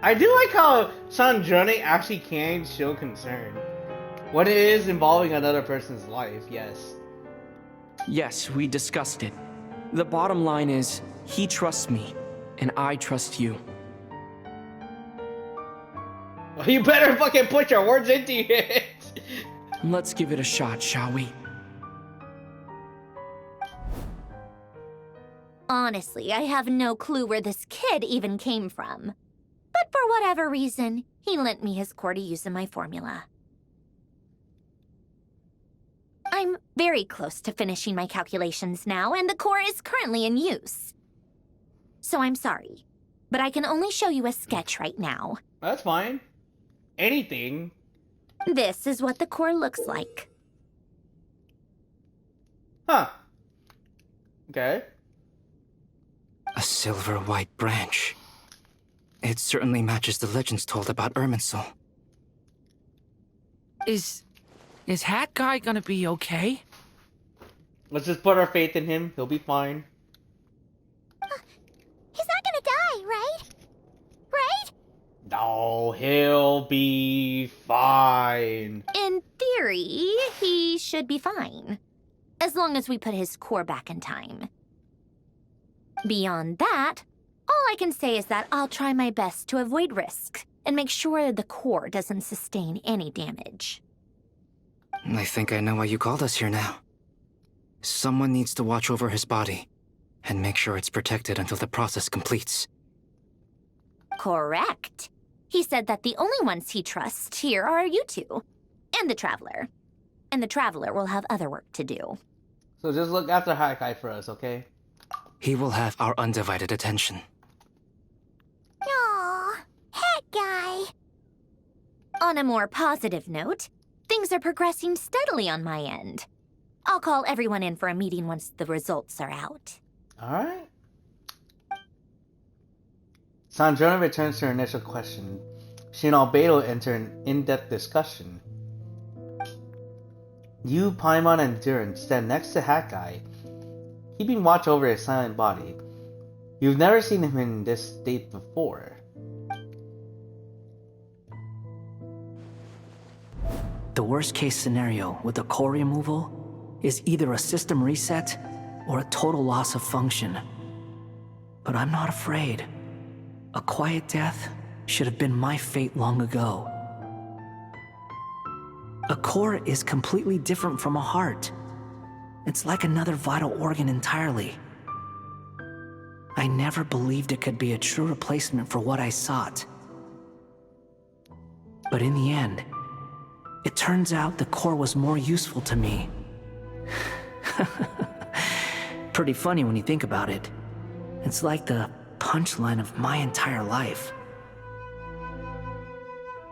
I do like how Sandrone actually can show concern. What it is involving another person's life, yes. Yes, we discussed it. The bottom line is, he trusts me, and I trust you. Well, you better fucking put your words into it. Let's give it a shot, shall we? Honestly, I have no clue where this kid even came from. But for whatever reason, he lent me his core to use in my formula. I'm very close to finishing my calculations now, and the core is currently in use. So I'm sorry, but I can only show you a sketch right now. That's fine. Anything. This is what the core looks like. Huh. Okay. A silver-white branch. It certainly matches the legends told about Irminsul. Is Hat Guy gonna be okay? Let's just put our faith in him. He'll be fine. He's not gonna die, right? Right? No, he'll be fine. In theory, he should be fine. As long as we put his core back in time. Beyond that, all I can say is that I'll try my best to avoid risk and make sure the core doesn't sustain any damage. I think I know why you called us here now. Someone needs to watch over his body and make sure it's protected until the process completes. Correct. He said that the only ones he trusts here are you two, and the Traveler. And the Traveler will have other work to do. So just look after Haikai for us, okay? He will have our undivided attention. Aw, Hat Guy. On a more positive note, things are progressing steadily on my end. I'll call everyone in for a meeting once the results are out. Alright. Sandrona returns to her initial question. She and Albedo enter an in-depth discussion. You, Paimon, and Durin stand next to Hat Guy, keeping watch over his silent body. You've never seen him in this state before. The worst case scenario with the core removal is either a system reset or a total loss of function. But I'm not afraid. A quiet death should have been my fate long ago. A core is completely different from a heart. It's like another vital organ entirely. I never believed it could be a true replacement for what I sought. But in the end, it turns out the core was more useful to me. Pretty funny when you think about it. It's like the punchline of my entire life.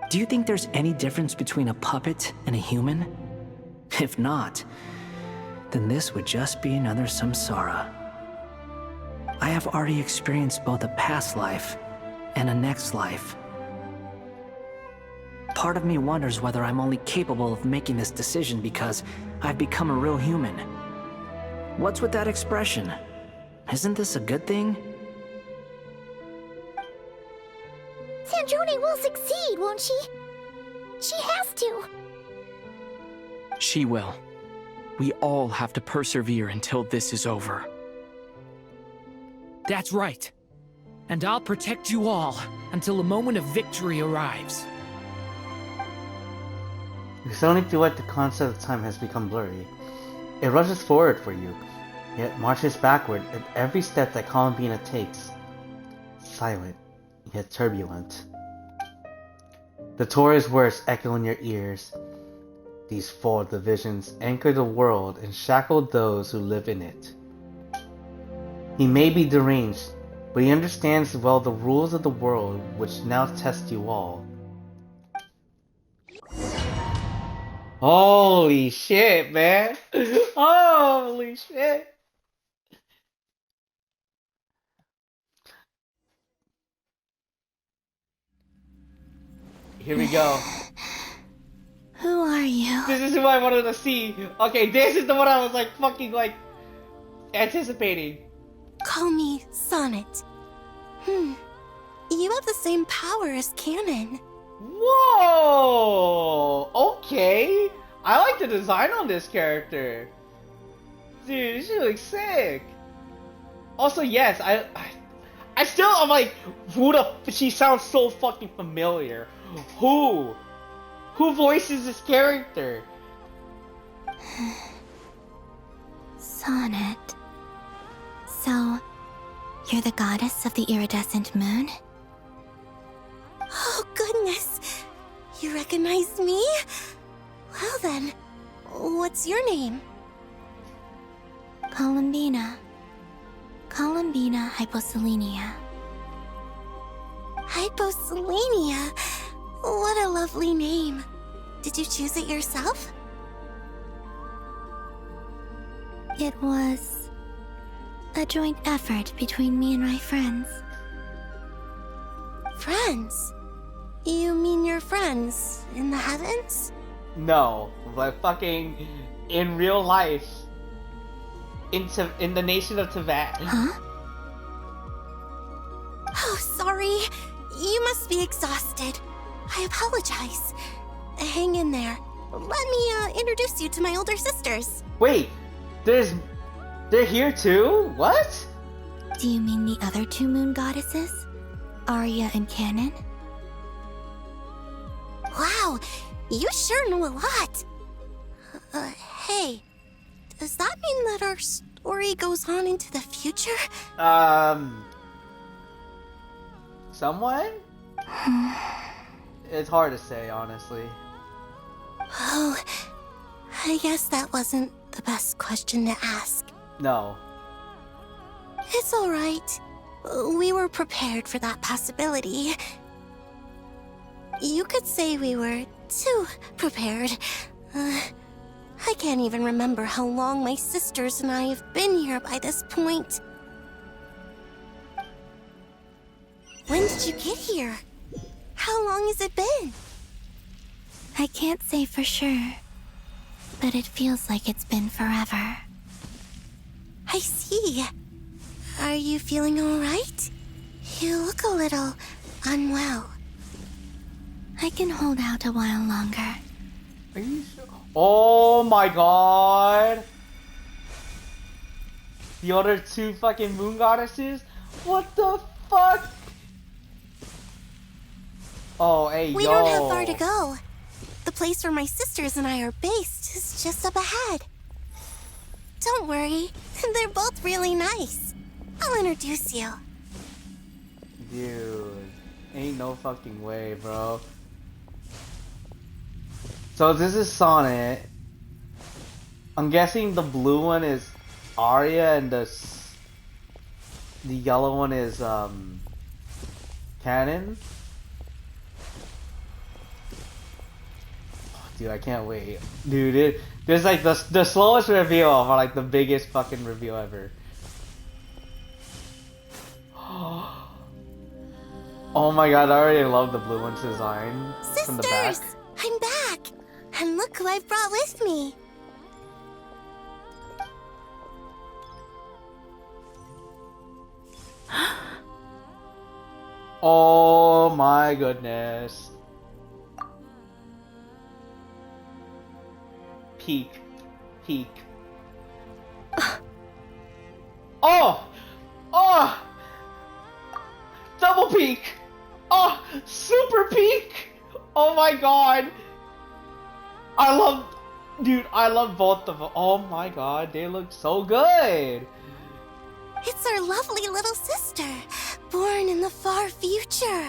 Do you think there's any difference between a puppet and a human? If not, then this would just be another samsara. I have already experienced both a past life and a next life. Part of me wonders whether I'm only capable of making this decision because I've become a real human. What's with that expression? Isn't this a good thing? Sandrone will succeed, won't she? She has to. She will. We all have to persevere until this is over. That's right. And I'll protect you all until a moment of victory arrives. It's only feel like the concept of time has become blurry. It rushes forward for you, yet marches backward at every step that Columbina takes. Silent, yet turbulent. Dottore's words echo in your ears. These four divisions anchor the world and shackle those who live in it. He may be deranged, but he understands well the rules of the world which now test you all. Holy shit, man! Holy shit! Here we go. Who are you? This is who I wanted to see. Okay, this is the one I was like fucking like anticipating. Call me Sonnet. You have the same power as Canon. Whoa! Okay. I like the design on this character. Dude, she looks sick. Also, yes, I still, I'm like, who the, she sounds so fucking familiar. Who voices this character? Sonnet. So, you're the goddess of the iridescent moon? Oh, goodness. You recognize me? Well then, what's your name? Columbina. Columbina Hyposelenia. Hyposelenia? What a lovely name. Did you choose it yourself? It was a joint effort between me and my friends. Friends? You mean your friends in the heavens? No, but fucking in real life. In the nation of Tibet. Huh? Oh, sorry. You must be exhausted. I apologize. Hang in there. Let me introduce you to my older sisters. Wait, they're here too? What? Do you mean the other two moon goddesses? Arya and Canon? Wow, you sure know a lot. Hey, does that mean that our story goes on into the future? Someone? It's hard to say, honestly. Oh, I guess that wasn't the best question to ask. No. It's alright. We were prepared for that possibility. You could say we were too prepared. I can't even remember how long my sisters and I have been here by this point. When did you get here? How long has it been? I can't say for sure, but it feels like it's been forever. I see. Are you feeling alright? You look a little unwell. I can hold out a while longer. Are you sure? Oh my god! The other two fucking moon goddesses? What the fuck? Oh, hey, We yo. don't have far to go. The place where my sisters and I are based is just up ahead. Don't worry, they're both really nice. I'll introduce you. Dude, ain't no fucking way, bro. So this is Sonnet. I'm guessing the blue one is Arya and the yellow one is Canon. Dude, I can't wait. Dude, there's like the slowest reveal of like the biggest fucking reveal ever. Oh my god, I already love the blue one's design from the back. Sisters, I'm back. And look who I brought with me. Oh my goodness. Peak. Peak. Oh! Oh! Double peak! Oh! Super peak! Oh my god! Dude, I love both of them. Oh my god, they look so good! It's our lovely little sister, born in the far future.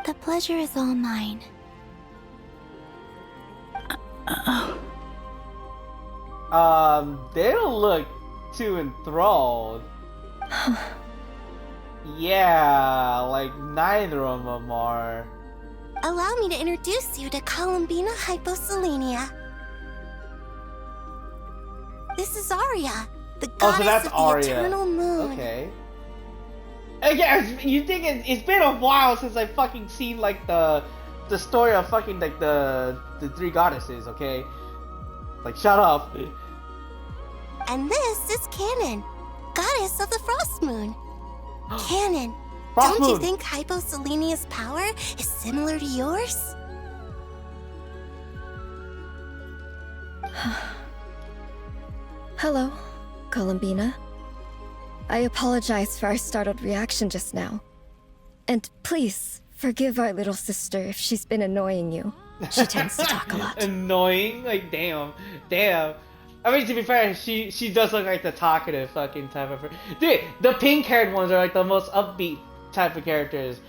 The pleasure is all mine. They don't look too enthralled. Yeah, like neither of them are. Allow me to introduce you to Columbina Hyposelenia. This is Arya, the goddess so that's of the Arya. eternal moon. Okay. Again, you think it's been a while since I fucking seen like the story of fucking like the three goddesses, okay? Like shut up. And this is Canon, goddess of the frost moon. Canon, Frost don't you moon. think Hyposelenia's power is similar to yours? Hello, Columbina. I apologize for our startled reaction just now. And please, forgive our little sister if she's been annoying you. She tends to talk a lot. Annoying? Like damn. I mean, to be fair, she does look like the talkative fucking type of dude. The pink-haired ones are like the most upbeat type of characters.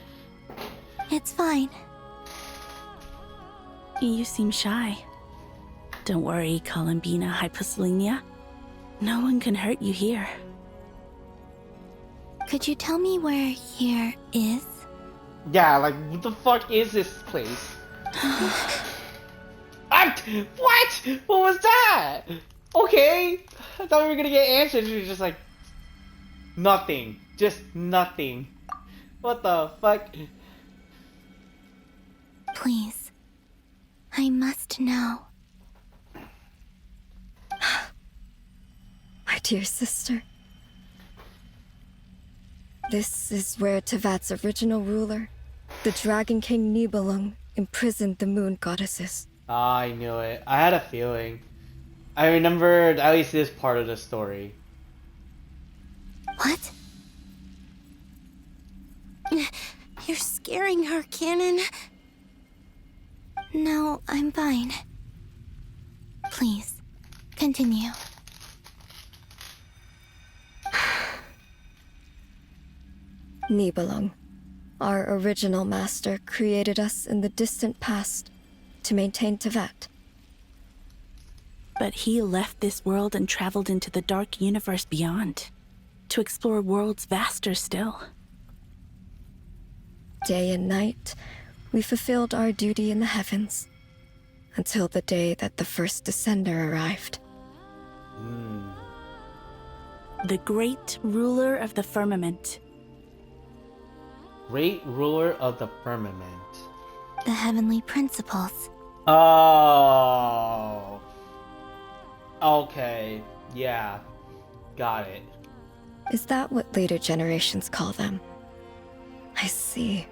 It's fine. You seem shy. Don't worry, Columbina Hyposelenia. No one can hurt you here. Could you tell me where here is? Yeah, like what the fuck is this place? What? What was that? Okay, I thought we were gonna get answers. She was just like nothing, just nothing. What the fuck? Please. I must know. My dear sister. This is where Tevat's original ruler, the Dragon King Nibelung, imprisoned the moon goddesses. Ah, I knew it. I had a feeling. I remembered at least this part of the story. What? You're scaring her, Canon. No, I'm fine. Please, continue. Nibelung, our original master, created us in the distant past to maintain Tevat. But he left this world and traveled into the dark universe beyond, to explore worlds vaster still. Day and night, we fulfilled our duty in the heavens, until the day that the first Descender arrived. The great ruler of the firmament. Great ruler of the firmament. The heavenly principles. Oh. Okay. Yeah. Got it. Is that what later generations call them? I see.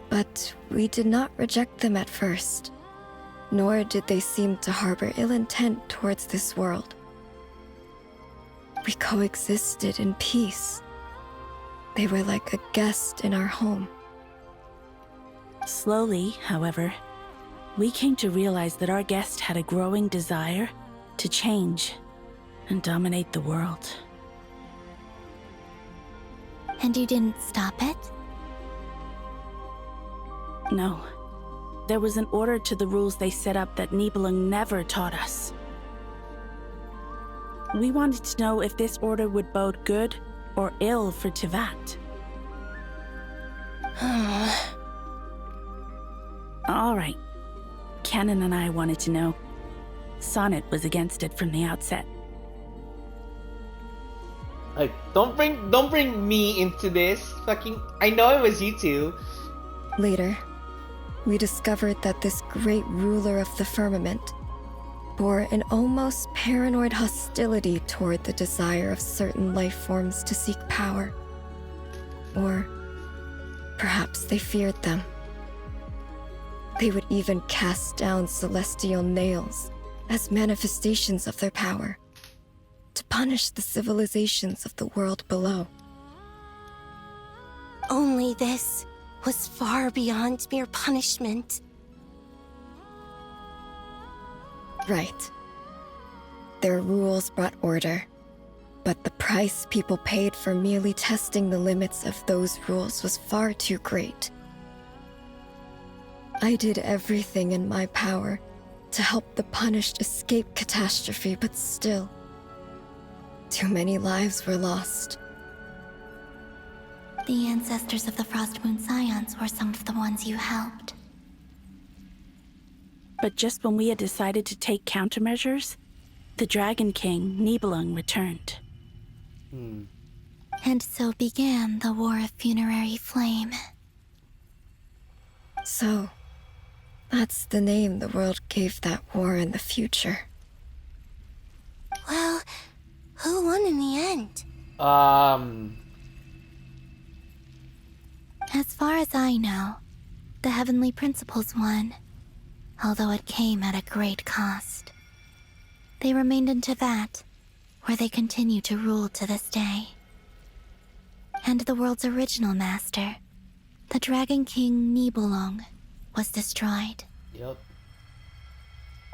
But we did not reject them at first, nor did they seem to harbor ill intent towards this world. We coexisted in peace. They were like a guest in our home. Slowly, however, we came to realize that our guest had a growing desire to change and dominate the world. And you didn't stop it? No. There was an order to the rules they set up that Nibelung never taught us. We wanted to know if this order would bode good or ill for Tivat. All right. Canon and I wanted to know. Sonnet was against it from the outset. Like, don't bring me into this. Fucking, I know it was you two. Later, we discovered that this great ruler of the firmament bore an almost paranoid hostility toward the desire of certain life forms to seek power. Or perhaps they feared them. They would even cast down celestial nails as manifestations of their power, to punish the civilizations of the world below. Only this was far beyond mere punishment. Right. Their rules brought order, but the price people paid for merely testing the limits of those rules was far too great. I did everything in my power to help the punished escape catastrophe, but still, too many lives were lost. The ancestors of the Frostmoon Scions were some of the ones you helped. But just when we had decided to take countermeasures, the Dragon King, Nibelung, returned. And so began the War of Funerary Flame. So, that's the name the world gave that war in the future. Well, who won in the end? As far as I know, the Heavenly Principles won, although it came at a great cost. They remained in Tivat, where they continue to rule to this day. And the world's original master, the Dragon King Nibelung, was destroyed. Yep.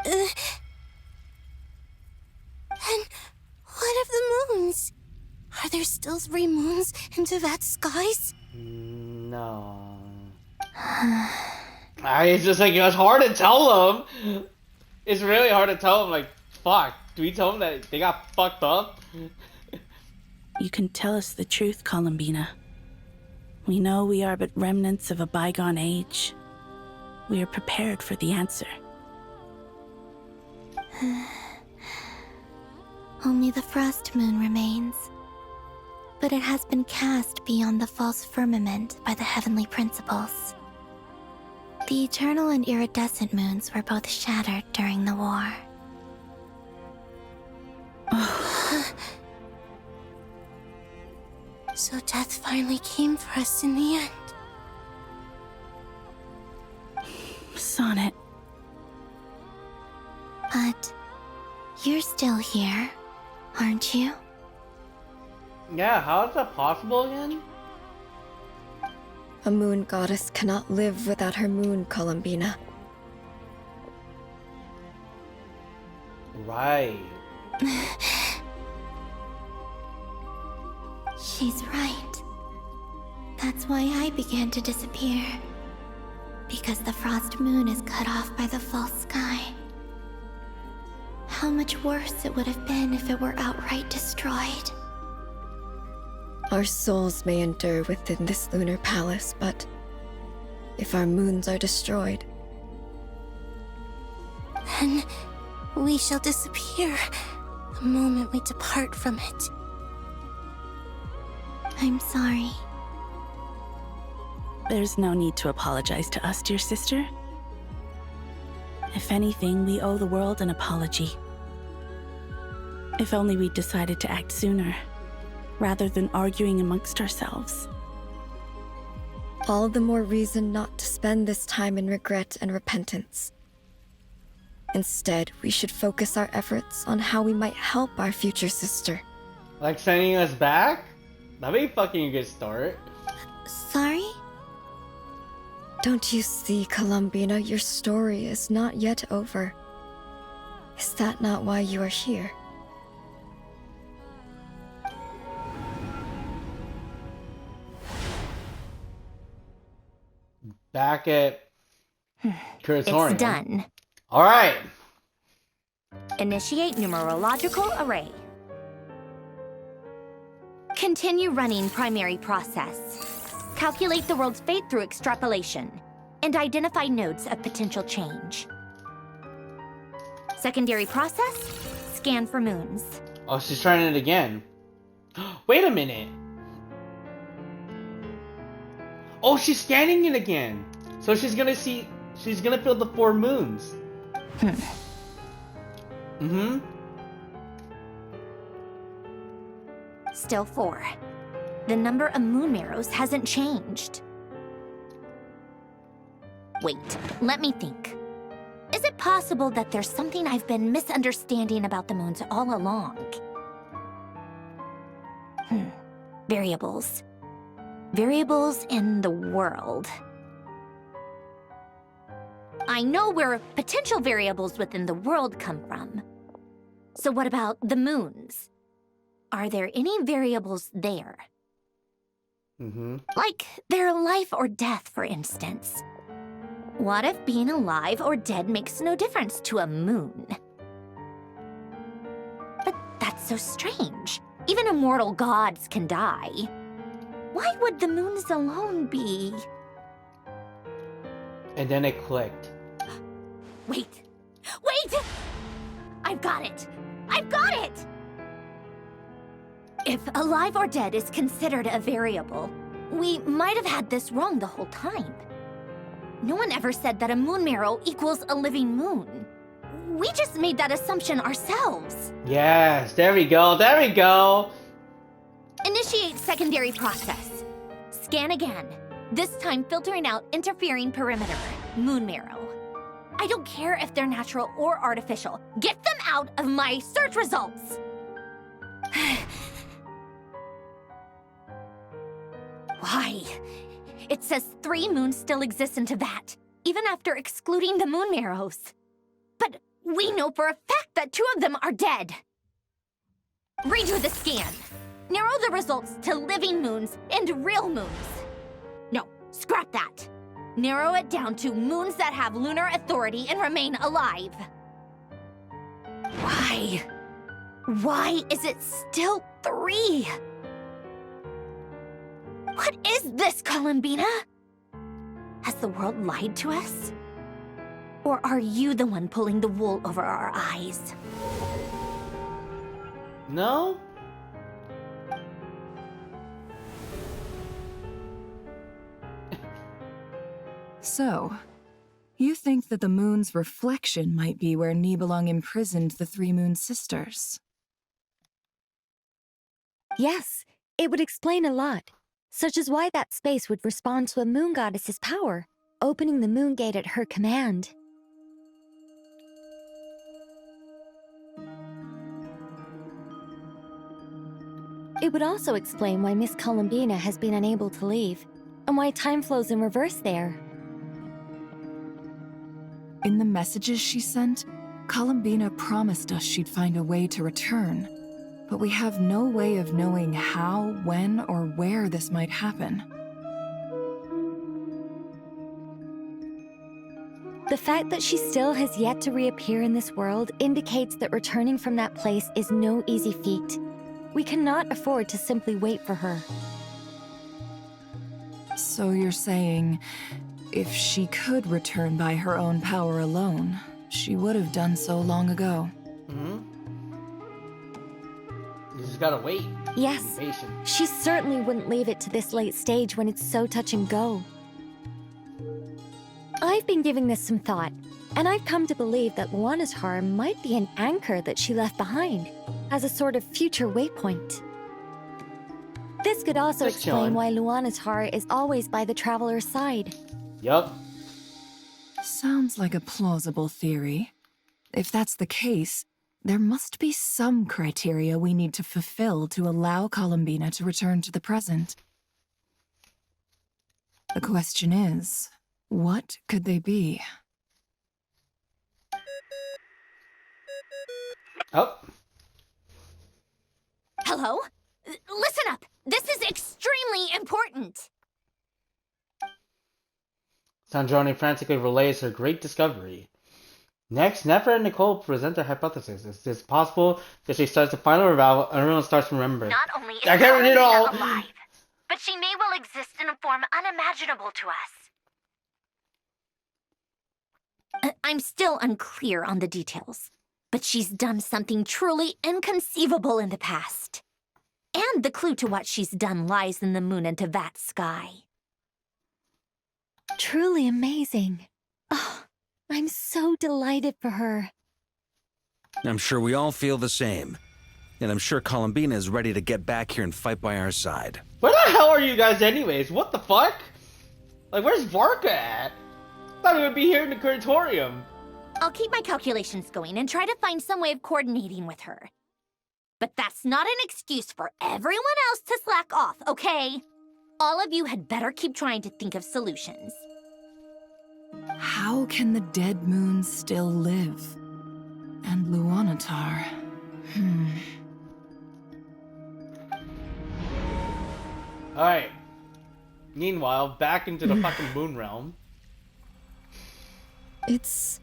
And what of the moons? Are there still 3 moons in Tivat's skies? No. It's just like, it's hard to tell them. It's really hard to tell them, like, fuck. Do we tell them that they got fucked up? You can tell us the truth, Columbina. We know we are but remnants of a bygone age. We are prepared for the answer. Only the Frost Moon remains. But it has been cast beyond the false firmament by the Heavenly Principles. The eternal and iridescent moons were both shattered during the war. So death finally came for us in the end. Sonnet. But you're still here, aren't you? Yeah, how is that possible again? A moon goddess cannot live without her moon, Columbina. Right. She's right. That's why I began to disappear. Because the Frost Moon is cut off by the false sky. How much worse it would have been if it were outright destroyed. Our souls may endure within this lunar palace, but if our moons are destroyed, then we shall disappear the moment we depart from it. I'm sorry. There's no need to apologize to us, dear sister. If anything, we owe the world an apology. If only we'd decided to act sooner, rather than arguing amongst ourselves. all the more reason not to spend this time in regret and repentance. Instead, we should focus our efforts on how we might help our future sister. Like sending us back? That'd be fucking a good start. Sorry? Don't you see, Columbina, your story is not yet over. Is that not why you are here? Back at Curatorium. It's done. Alright. Initiate numerological array. Continue running primary process. Calculate the world's fate through extrapolation, and identify nodes of potential change. Secondary process, scan for moons. Oh, she's trying it again. Wait a minute. Oh, she's scanning it again. So she's gonna feel the 4 moons. Still 4. The number of moon marrows hasn't changed. Wait, let me think. Is it possible that there's something I've been misunderstanding about the moons all along? Variables. Variables in the world. I know where potential variables within the world come from. So what about the moons? Are there any variables there? Like their life or death, for instance. What if being alive or dead makes no difference to a moon? But that's so strange. Even immortal gods can die. Why would the moons alone be? And then it clicked. Wait! Wait! I've got it! I've got it! If alive or dead is considered a variable, we might have had this wrong the whole time. No one ever said that a moon marrow equals a living moon. We just made that assumption ourselves. Yes, there we go, there we go. Initiate secondary process. Scan again. This time filtering out interfering perimeter, moon marrow. I don't care if they're natural or artificial. Get them out of my search results! Why? It says 3 moons still exist in Teyvat, even after excluding the moon marrows. But we know for a fact that 2 of them are dead. Redo the scan. Narrow the results to living moons and real moons. No, scrap that. Narrow it down to moons that have lunar authority and remain alive. Why? Why is it still 3? What is this, Columbina? Has the world lied to us? Or are you the one pulling the wool over our eyes? No? So, you think that the moon's reflection might be where Nibelung imprisoned the 3 moon sisters? Yes, it would explain a lot, such as why that space would respond to a moon goddess's power, opening the moon gate at her command. It would also explain why Miss Columbina has been unable to leave, and why time flows in reverse there. In the messages she sent, Columbina promised us she'd find a way to return. But we have no way of knowing how, when, or where this might happen. The fact that she still has yet to reappear in this world indicates that returning from that place is no easy feat. We cannot afford to simply wait for her. So you're saying, if she could return by her own power alone, she would have done so long ago. You just gotta wait. Yes, Be patient. she certainly wouldn't leave it to this late stage when it's so touch and go. I've been giving this some thought, and I've come to believe that Luanatar might be an anchor that she left behind, as a sort of future waypoint. This could also Just explain chillin'. why Luanatar is always by the traveler's side. Yup. Sounds like a plausible theory. If that's the case, There must be some criteria we need to fulfill to allow Columbina to return to the present. The question is, what could they be? Oh. Hello? Listen up! This is extremely important! Sandrone frantically relays her great discovery. Next, Nefer and Nicole present their hypothesis. Is it possible that she starts the final revival and everyone starts to remember? Not only is I can't read it all! Columbina alive, but she may well exist in a form unimaginable to us. I'm still unclear on the details, but she's done something truly inconceivable in the past. And the clue to what she's done lies in the moon and Tevat sky. Truly amazing. Oh, I'm so delighted for her. I'm sure we all feel the same. And I'm sure Columbina is ready to get back here and fight by our side. Where the hell are you guys anyways? What the fuck? Like, where's Varka at? Thought we would be here in the curatorium. I'll keep my calculations going and try to find some way of coordinating with her. But that's not an excuse for everyone else to slack off, okay? All of you had better keep trying to think of solutions. How can the dead moon still live? And Luanatar... Alright. Meanwhile, back into the fucking moon realm. It's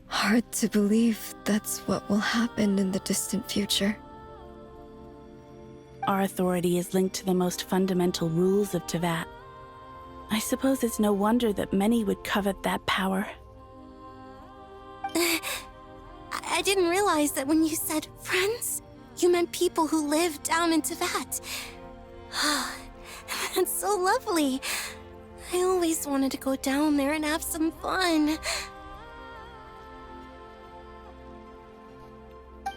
hard to believe that's what will happen in the distant future. Our authority is linked to the most fundamental rules of Tevat. I suppose it's no wonder that many would covet that power. I didn't realize that when you said friends, you meant people who live down in Tevat. That's so lovely. I always wanted to go down there and have some fun.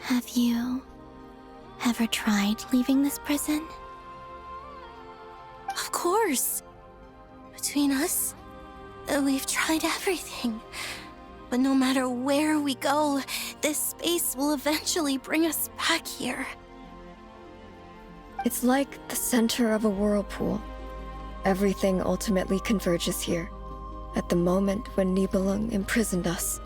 Have you ever tried leaving this prison? Of course. Between us, we've tried everything. But no matter where we go, this space will eventually bring us back here. It's like the center of a whirlpool. Everything ultimately converges here, at the moment when Nibelung imprisoned us.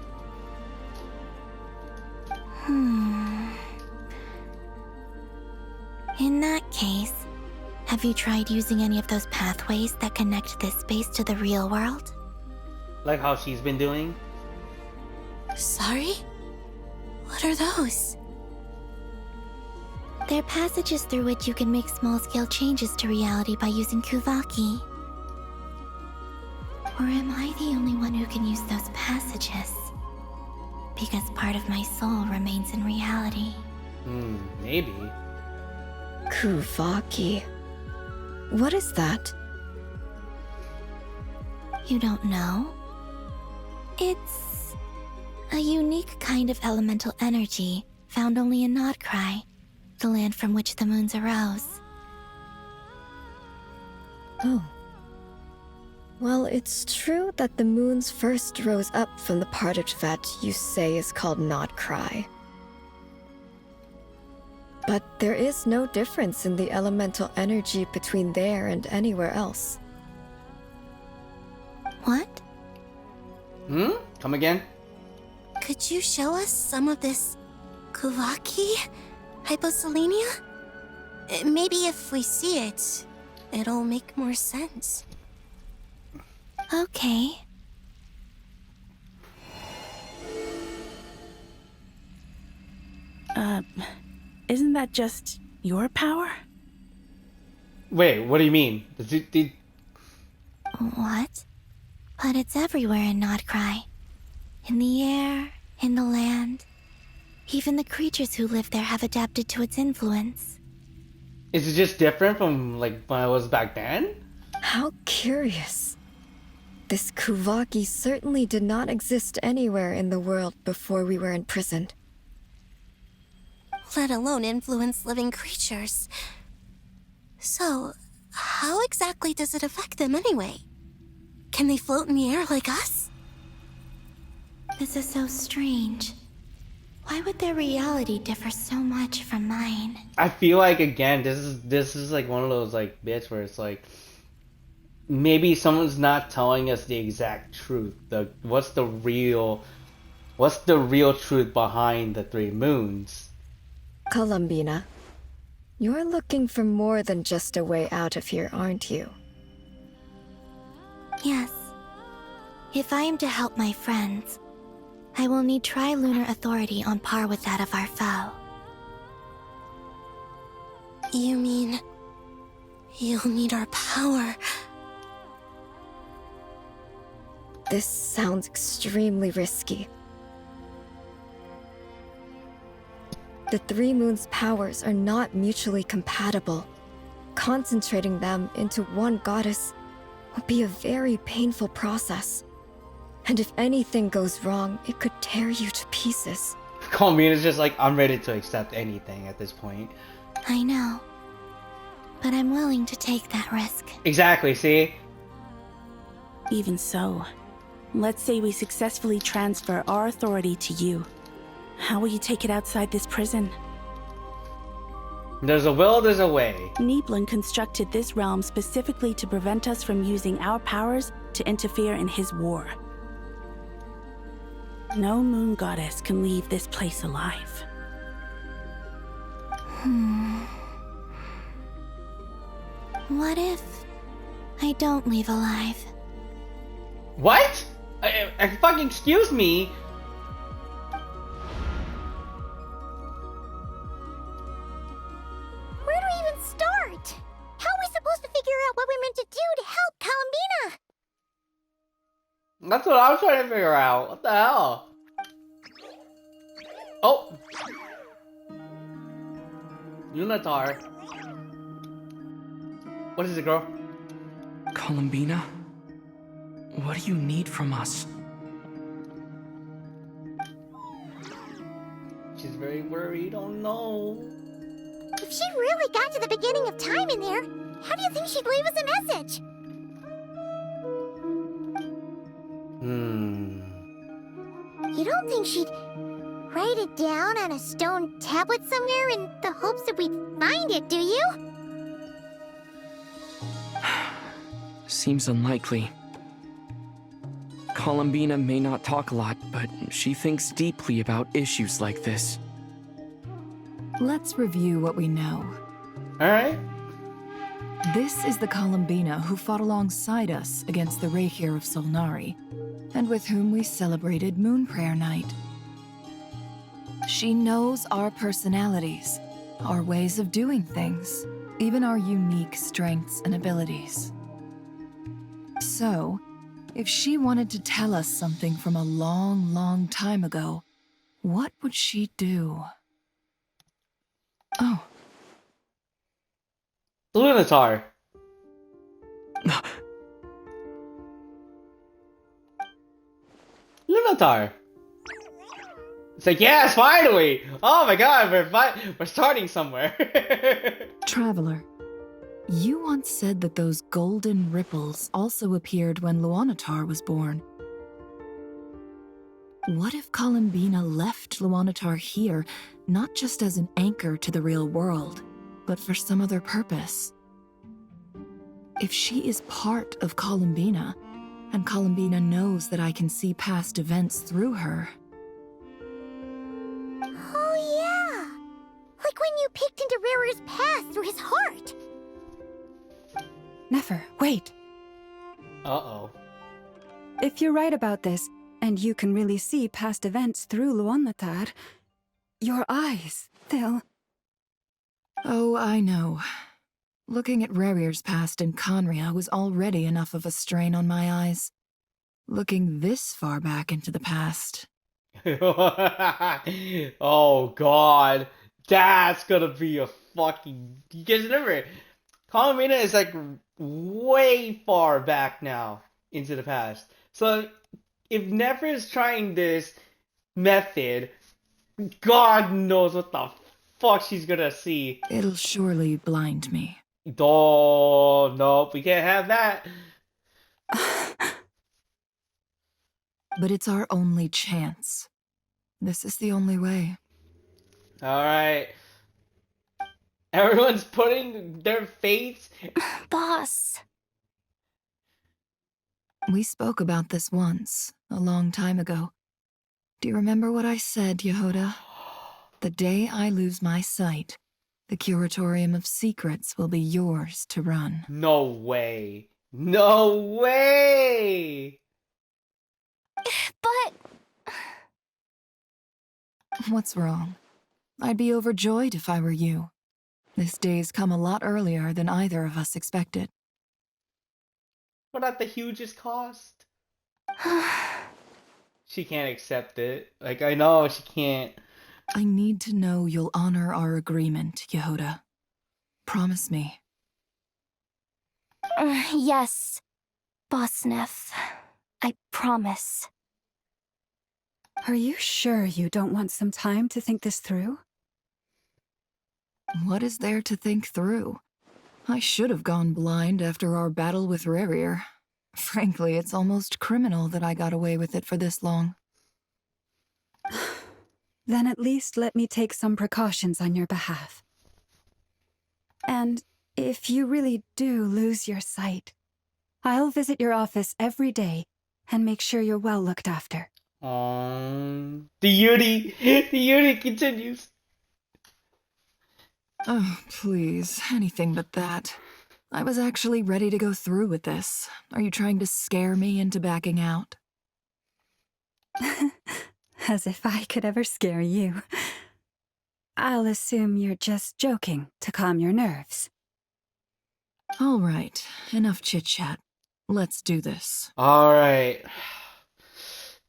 In that case, have you tried using any of those pathways that connect this space to the real world? Like how she's been doing? Sorry? What are those? They're passages through which you can make small-scale changes to reality by using Kuvaki. Or am I the only one who can use those passages? Because part of my soul remains in reality. Maybe. Kuvaki. What is that? You don't know? It's a unique kind of elemental energy found only in Nodcry, the land from which the moons arose. Oh. Well, it's true that the moons first rose up from the part of Tevat you say is called Nodcry. But there is no difference in the elemental energy between there and anywhere else. What? Come again? Could you show us some of this Kuvaki? Hyposelenia? Maybe if we see it, it'll make more sense. Okay. Isn't that just your power? Wait, what do you mean? What? But it's everywhere in Nodcry. In the air, in the land. Even the creatures who live there have adapted to its influence. Is it just different from like when I was back then? How curious. This Kuvaki certainly did not exist anywhere in the world before we were imprisoned. Let alone influence living creatures. So, how exactly does it affect them anyway? Can they float in the air like us? This is so strange. Why would their reality differ so much from mine? I feel like again, this is like one of those like bits where it's like maybe someone's not telling us the exact truth. What's the real truth behind the three moons? Columbina, you're looking for more than just a way out of here, aren't you? Yes. If I am to help my friends, I will need tri-lunar authority on par with that of our foe. You mean... you'll need our power? This sounds extremely risky. The three moons' powers are not mutually compatible. Concentrating them into one goddess would be a very painful process. And if anything goes wrong, it could tear you to pieces. Columbina's just like, I'm ready to accept anything at this point. I know. But I'm willing to take that risk. Exactly, see? Even so, let's say we successfully transfer our authority to you. How will you take it outside this prison? There's a will, there's a way. Niblin constructed this realm specifically to prevent us from using our powers to interfere in his war. No moon goddess can leave this place alive. What if I don't leave alive? What? Fucking excuse me. Where do we even start? How are we supposed to figure out what we're meant to do to help Columbina? That's what I was trying to figure out. What the hell? Oh! Lunatar. What is it, girl? Columbina? What do you need from us? She's very worried. Oh no. If she really got to the beginning of time in there, how do you think she'd leave us a message? You don't think she'd write it down on a stone tablet somewhere in the hopes that we'd find it, do you? Seems unlikely. Columbina may not talk a lot, but she thinks deeply about issues like this. Let's review what we know. Alright. This is the Columbina who fought alongside us against the Reykir of Solnari, and with whom we celebrated Moon Prayer Night. She knows our personalities, our ways of doing things, even our unique strengths and abilities. So, if she wanted to tell us something from a long, long time ago, what would she do? Oh. Lunatar. Lunatar. It's like, yes, finally! Oh my god, we're starting somewhere. Traveler, you once said that those golden ripples also appeared when Luanatar was born. What if Columbina left Luanatar here, not just as an anchor to the real world, but for some other purpose? If she is part of Columbina, and Columbina knows that I can see past events through her... Oh yeah! Like when you peeked into Rarer's past through his heart! Nefer, wait. Uh-oh. If you're right about this, and you can really see past events through Luanatar, your eyes, they'll... Oh, I know. Looking at Rerir's past in Conria was already enough of a strain on my eyes. Looking this far back into the past... Oh god. That's gonna be a fucking... Because remember, Columbina is like way far back now into the past. So if Nefer is trying this method, God knows what the fuck she's gonna see. It'll surely blind me. Oh, nope, we can't have that. But it's our only chance. This is the only way. Alright. Everyone's putting their faith. Boss. We spoke about this once, a long time ago. Do you remember what I said, Yehoda? The day I lose my sight, the Curatorium of Secrets will be yours to run. No way. No way! But... What's wrong? I'd be overjoyed if I were you. This day's come a lot earlier than either of us expected. But at the hugest cost. She can't accept it. Like, I know she can't. I need to know you'll honor our agreement, Yehoda. Promise me. Yes, Boss Neff. I promise. Are you sure you don't want some time to think this through? What is there to think through? I should have gone blind after our battle with Rerir. Frankly, it's almost criminal that I got away with it for this long. Then at least let me take some precautions on your behalf. And if you really do lose your sight, I'll visit your office every day and make sure you're well looked after. The Yuri continues. Oh, please, anything but that. I was actually ready to go through with this. Are you trying to scare me into backing out? As if I could ever scare you. I'll assume you're just joking to calm your nerves. All right, enough chit-chat. Let's do this. All right.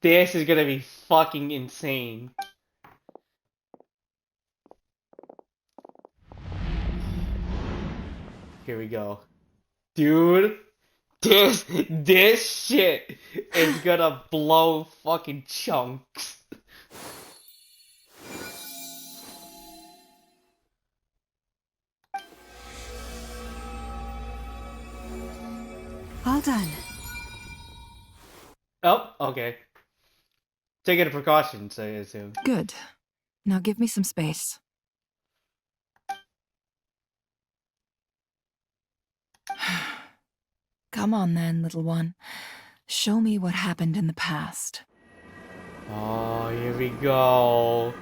This is gonna be fucking insane. Here we go. Dude, this shit is gonna blow fucking chunks. All done. Oh, okay. Taking a precautions, I assume. Good. Now give me some space. Come on then, little one. Show me what happened in the past. Oh, here we go.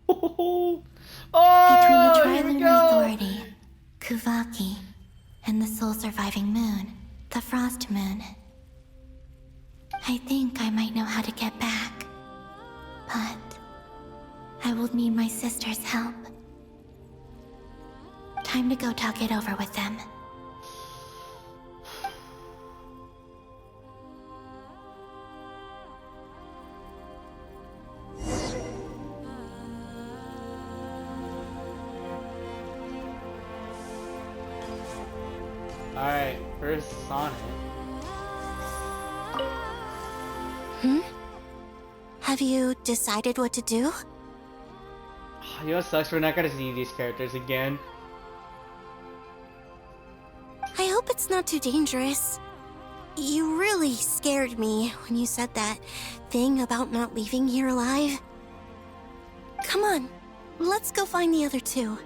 Between the Trilunar Authority, Kuvaki, and the sole surviving moon, the Frost Moon, I think I might know how to get back. But I will need my sister's help. Time to go talk it over with them. Alright, first Sonic. Have you decided what to do? You know what sucks? We're not gonna see these characters again. I hope it's not too dangerous. You really scared me when you said that thing about not leaving here alive. Come on, let's go find the other two.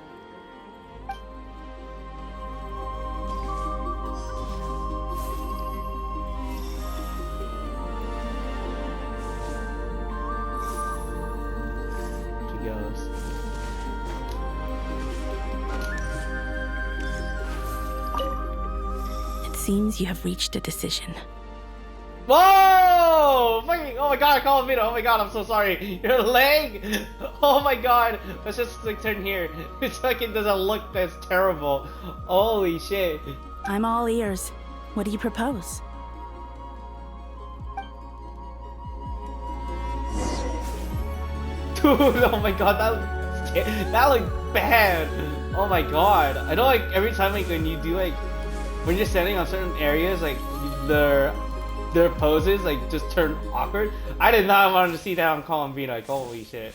She goes. It seems you have reached a decision. Whoa! Fucking, oh my god, Columbina! Oh my god, I'm so sorry. Your leg! Oh my god! Let's just like turn here. It fucking doesn't look as terrible. Holy shit. I'm all ears. What do you propose? Dude, oh my god, that looked bad. Oh my god. I know like every time like when you do like when you're standing on certain areas, like their poses like just turn awkward. I did not want to see that on Columbina, like holy shit.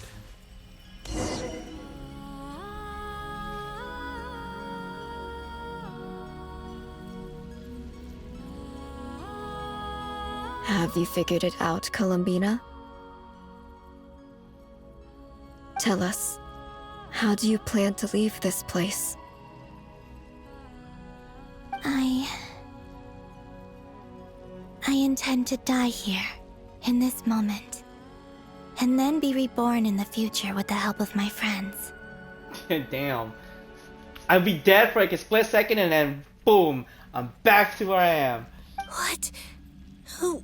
Have you figured it out, Columbina? Tell us, how do you plan to leave this place? I intend to die here, in this moment, and then be reborn in the future with the help of my friends. Damn. I'll be dead for like a split second and then boom, I'm back to where I am. What?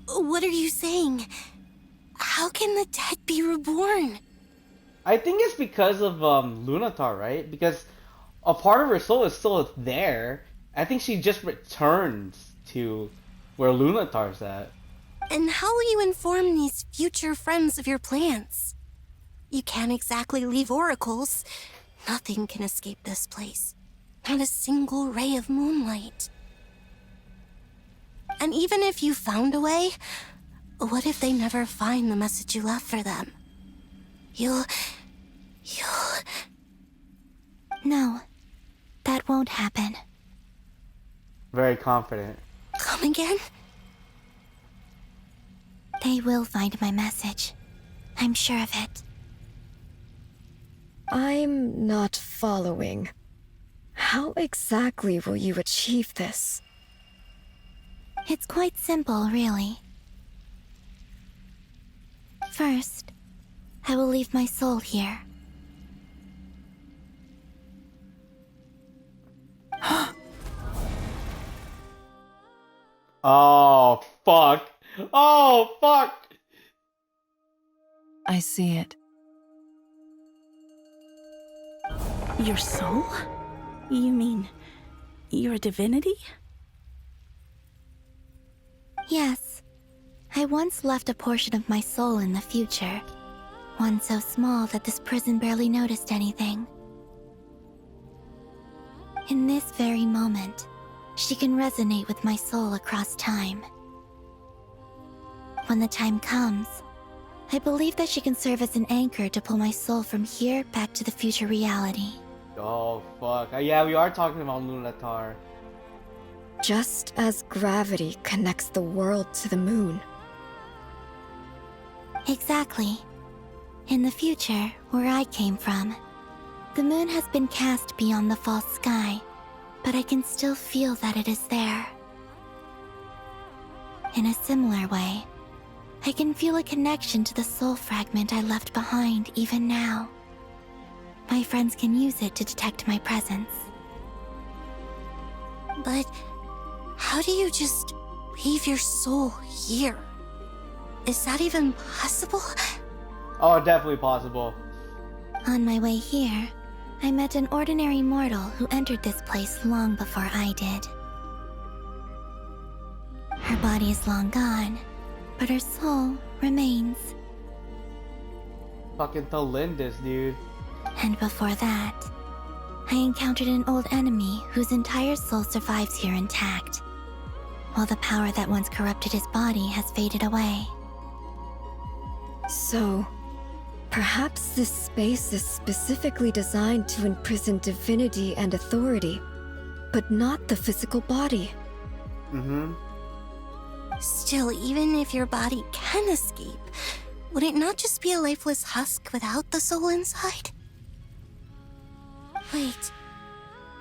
What are you saying? How can the dead be reborn? I think it's because of Lunatar, right? Because a part of her soul is still there. I think she just returns to where Lunatar's at. And how will you inform these future friends of your plans? You can't exactly leave oracles. Nothing can escape this place. Not a single ray of moonlight. And even if you found a way, what if they never find the message you left for them? You'll... No, that won't happen. Very confident. Come again? They will find my message. I'm sure of it. I'm not following. How exactly will you achieve this? It's quite simple, really. First, I will leave my soul here. Oh, fuck. Oh, fuck. I see it. Your soul? You mean you're a divinity? Yes. I once left a portion of my soul in the future. One so small that this prison barely noticed anything. In this very moment, she can resonate with my soul across time. When the time comes, I believe that she can serve as an anchor to pull my soul from here back to the future reality. Oh, fuck. Yeah, we are talking about Lunatar. Just as gravity connects the world to the moon. Exactly. In the future, where I came from, the moon has been cast beyond the false sky, but I can still feel that it is there. In a similar way, I can feel a connection to the soul fragment I left behind even now. My friends can use it to detect my presence. But how do you just leave your soul here? Is that even possible? Oh, definitely possible. On my way here, I met an ordinary mortal who entered this place long before I did. Her body is long gone, but her soul remains. Fucking tell Lindis, dude. And before that, I encountered an old enemy whose entire soul survives here intact, while the power that once corrupted his body has faded away. So, perhaps this space is specifically designed to imprison divinity and authority, but not the physical body. Mm-hmm. Still, even if your body can escape, would it not just be a lifeless husk without the soul inside? Wait,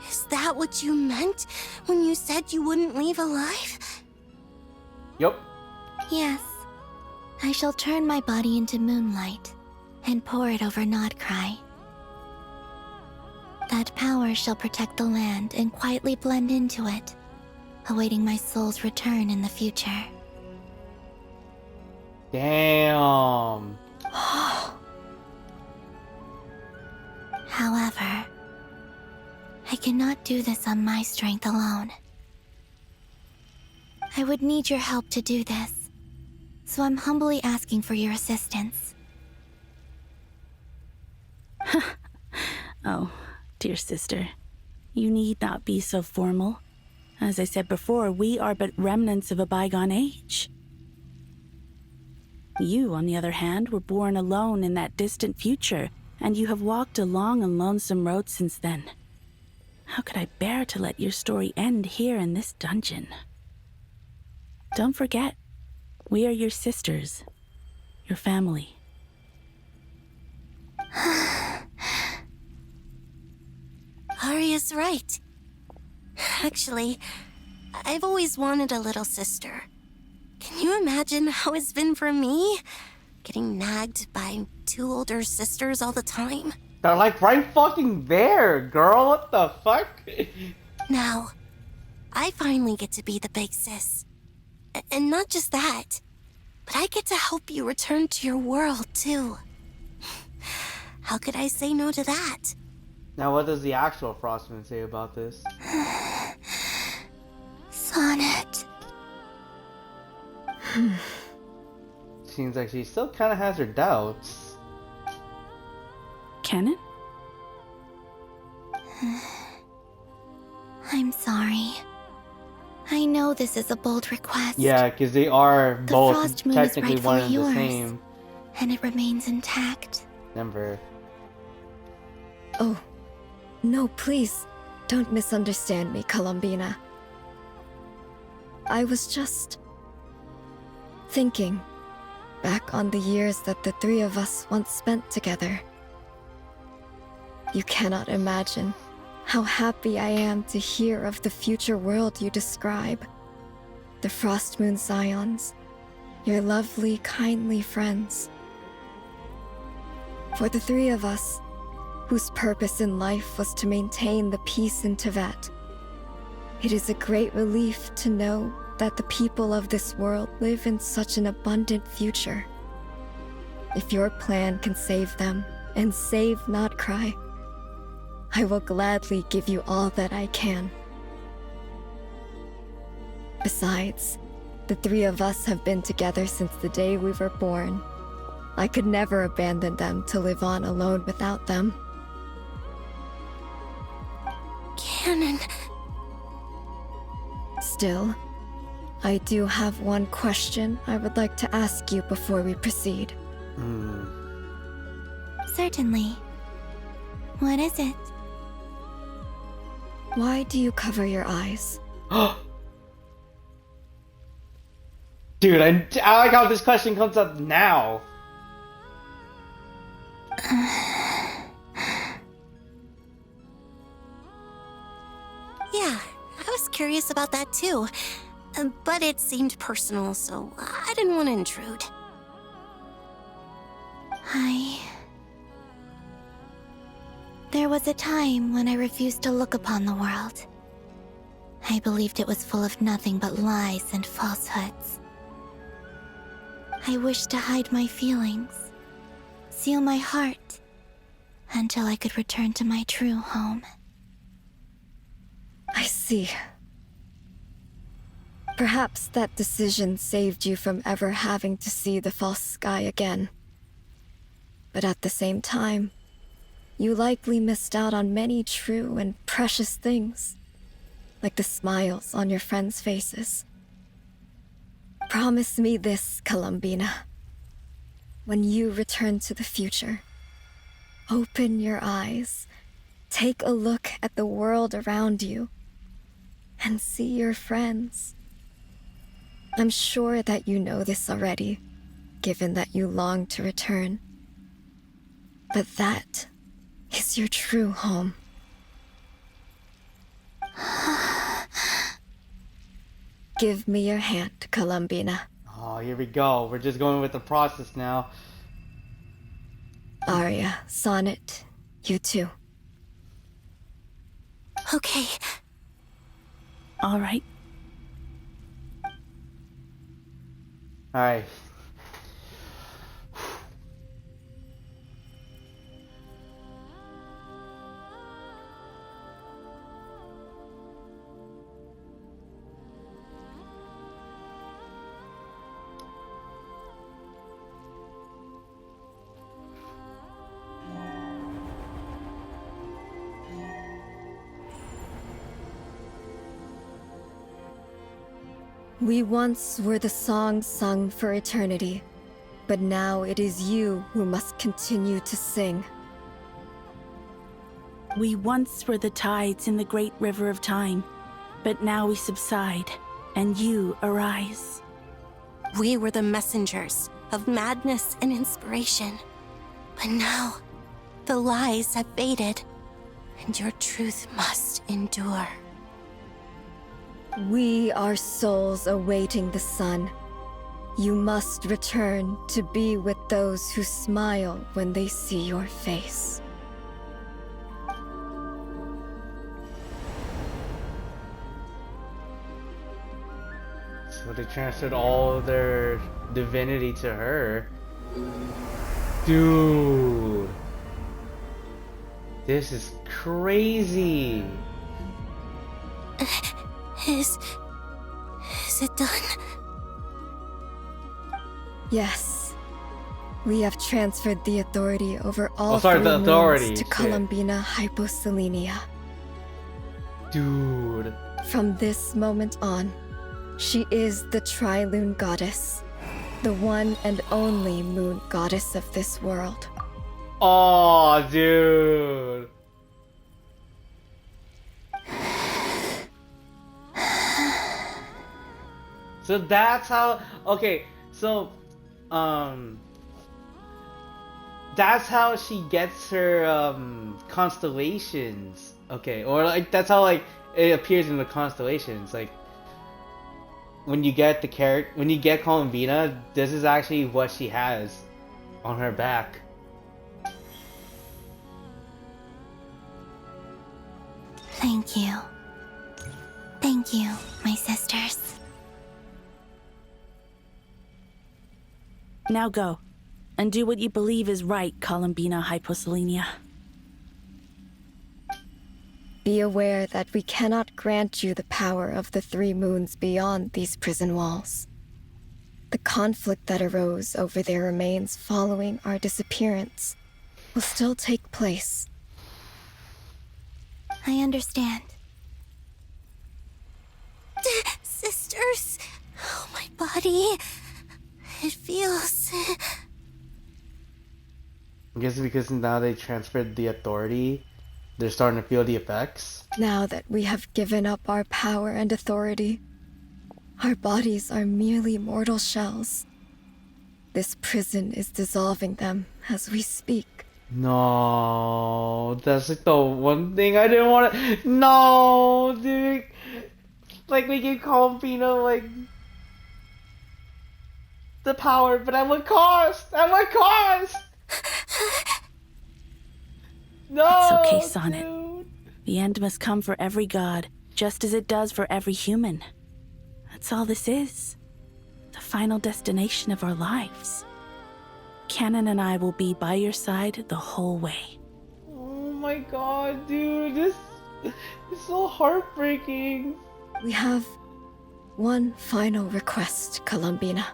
is that what you meant when you said you wouldn't leave alive? Yup. Yes. I shall turn my body into moonlight and pour it over Nodcry. That power shall protect the land and quietly blend into it, awaiting my soul's return in the future. Damn. However, I cannot do this on my strength alone. I would need your help to do this, so I'm humbly asking for your assistance. Oh, dear sister, you need not be so formal. As I said before, we are but remnants of a bygone age. You, on the other hand, were born alone in that distant future, and you have walked a long and lonesome road since then. How could I bear to let your story end here in this dungeon? Don't forget, We are your sisters, your family. Arya's right. Actually, I've always wanted a little sister. Can you imagine how it's been for me? Getting nagged by 2 older sisters all the time. They're like right fucking there, girl. What the fuck? Now, I finally get to be the big sis. And not just that, but I get to help you return to your world, too. How could I say no to that? Now, what does the actual Frostmoon say about this? Sonnet. Seems like she still kind of has her doubts. Canon? I'm sorry. I know this is a bold request. Yeah, because they are The both Frost Moon is technically one and rightfully the yours, same. and it remains intact. Number. Oh, no, please, don't misunderstand me, Columbina. I was just thinking back on the years that the 3 of us once spent together. You cannot imagine how happy I am to hear of the future world you describe. The Frostmoon Scions, your lovely, kindly friends. For the 3 of us, whose purpose in life was to maintain the peace in Tibet, it is a great relief to know that the people of this world live in such an abundant future. If your plan can save them, and save, not cry, I will gladly give you all that I can. Besides, the 3 of us have been together since the day we were born. I could never abandon them to live on alone without them. Canon. Still, I do have one question I would like to ask you before we proceed. Certainly. What is it? Why do you cover your eyes? Dude, I like how this question comes up now. Yeah, I was curious about that too. But it seemed personal, so I didn't want to intrude. There was a time when I refused to look upon the world. I believed it was full of nothing but lies and falsehoods. I wished to hide my feelings, seal my heart, until I could return to my true home. I see. Perhaps that decision saved you from ever having to see the false sky again. But at the same time, you likely missed out on many true and precious things, like the smiles on your friends' faces. Promise me this, Columbina. When you return to the future, open your eyes, take a look at the world around you, and see your friends. I'm sure that you know this already, given that you long to return. But that is your true home. Give me your hand, Columbina. Oh, here we go. We're just going with the process now. Arya, Sonnet, you too. Okay. All right. Alright. We once were the songs sung for eternity, but now it is you who must continue to sing. We once were the tides in the great river of time, but now we subside, and you arise. We were the messengers of madness and inspiration. But now, the lies have faded, and your truth must endure. We are souls awaiting the sun. You must return to be with those who smile when they see your face. So they transferred all of their divinity to her. Dude. This is crazy. Is it done? Yes. We have transferred the authority over all the three authority, moons to shit. Columbina Hyposelenia. Dude. From this moment on, she is the Tri-Lune Goddess, the one and only moon goddess of this world. Oh, dude. So that's how. Okay, so, that's how she gets her constellations. Okay, or like that's how like it appears in the constellations. Like when you get when you get Columbina, this is actually what she has on her back. Thank you. Thank you, my sisters. Now go, and do what you believe is right, Columbina Hyposelenia. Be aware that we cannot grant you the power of the three moons beyond these prison walls. The conflict that arose over their remains following our disappearance will still take place. I understand. Sisters, oh, my body. It feels... I guess because now they transferred the authority, they're starting to feel the effects. Now that we have given up our power and authority, our bodies are merely mortal shells. This prison is dissolving them as we speak. No, that's like the one thing I didn't want to. No, dude. Like we can Columbina like the power, but at what cost? At what cost? No. It's okay, Sonnet. The end must come for every god, just as it does for every human. That's all this is. The final destination of our lives. Canon and I will be by your side the whole way. Oh my god, dude, this is so heartbreaking. We have one final request, Columbina.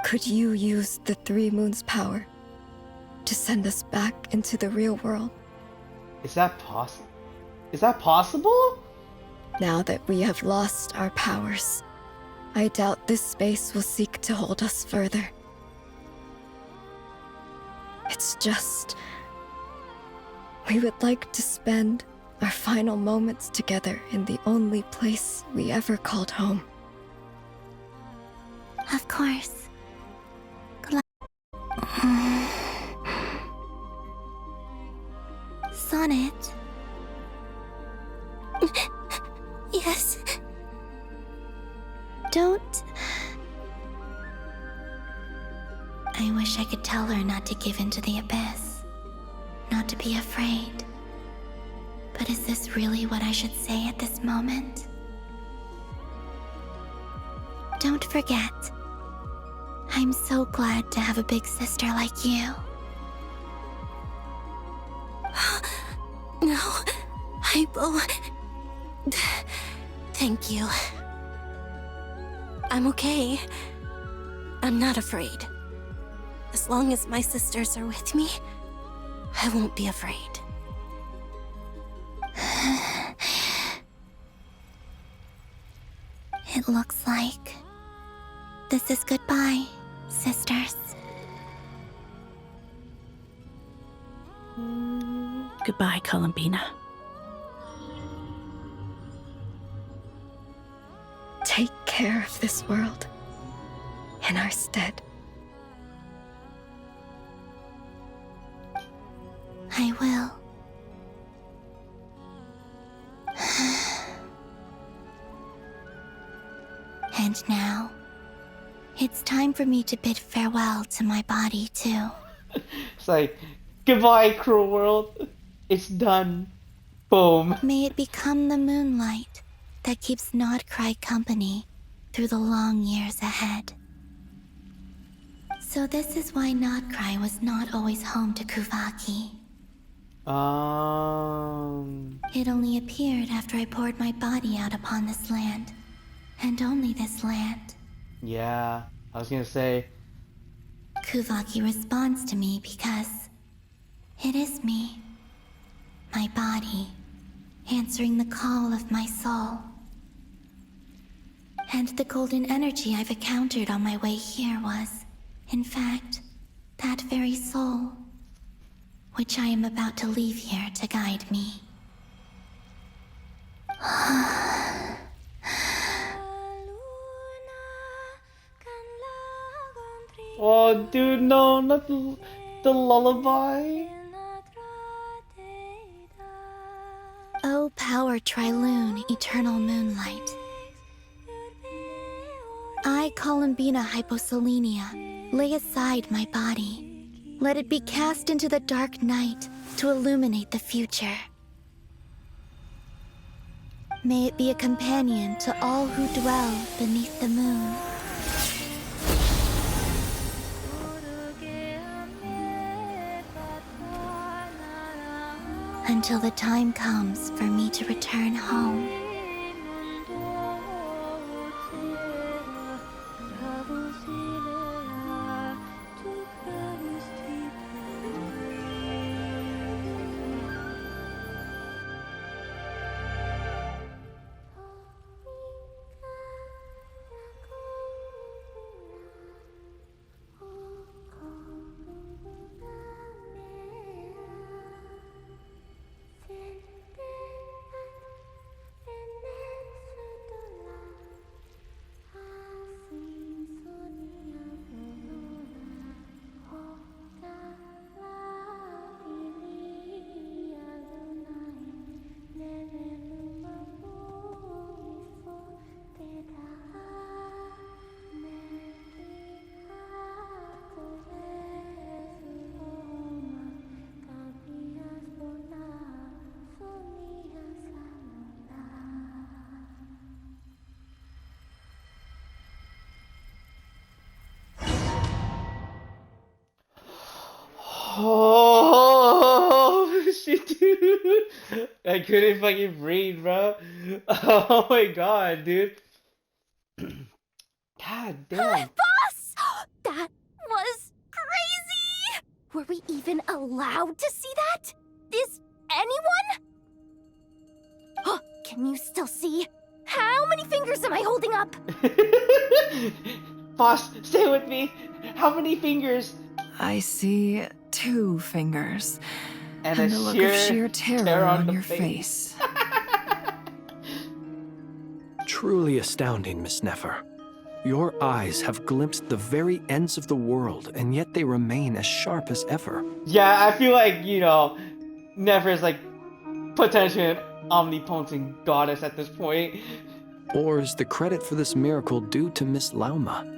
Could you use the three moons' power to send us back into the real world? Is that possible? Is that possible? Now that we have lost our powers, I doubt this space will seek to hold us further. It's just... we would like to spend our final moments together in the only place we ever called home. Of course. Sonnet? Yes? Don't... I wish I could tell her not to give in to the abyss. Not to be afraid. But is this really what I should say at this moment? Don't forget. I'm so glad to have a big sister like you. No, Hypo. Thank you. I'm okay. I'm not afraid. As long as my sisters are with me, I won't be afraid. It looks like this is goodbye, sisters. Goodbye, Columbina. Take care. care of this world in our stead. I will. And now, it's time for me to bid farewell to my body, too. It's like, goodbye, cruel world. It's done. Boom. May it become the moonlight that keeps Nodcry company through the long years ahead. So this is why Nodcry was not always home to Kuvaki. It only appeared after I poured my body out upon this land. And only this land. Yeah, I was gonna say. Kuvaki responds to me because it is me. My body, answering the call of my soul. And the golden energy I've encountered on my way here was, in fact, that very soul, which I am about to leave here to guide me. Oh, dude, no, not the lullaby. O power Trilune, eternal moonlight. I, Columbina Hyposelenia, lay aside my body. Let it be cast into the dark night to illuminate the future. May it be a companion to all who dwell beneath the moon. Until the time comes for me to return home. Oh shit, dude! I couldn't fucking breathe, bro. Oh my god, dude. God damn. Boss! That was crazy! Were we even allowed to see that? Is anyone? Oh, can you still see? How many fingers am I holding up? Boss, stay with me. How many fingers? I see 2 fingers. And a look of sheer terror on your face. Truly astounding, Miss Nefer. Your eyes have glimpsed the very ends of the world, and yet they remain as sharp as ever. Yeah, I feel like, you know, Nefer is like potentially an omnipotent goddess at this point. Or is the credit for this miracle due to Miss Lauma?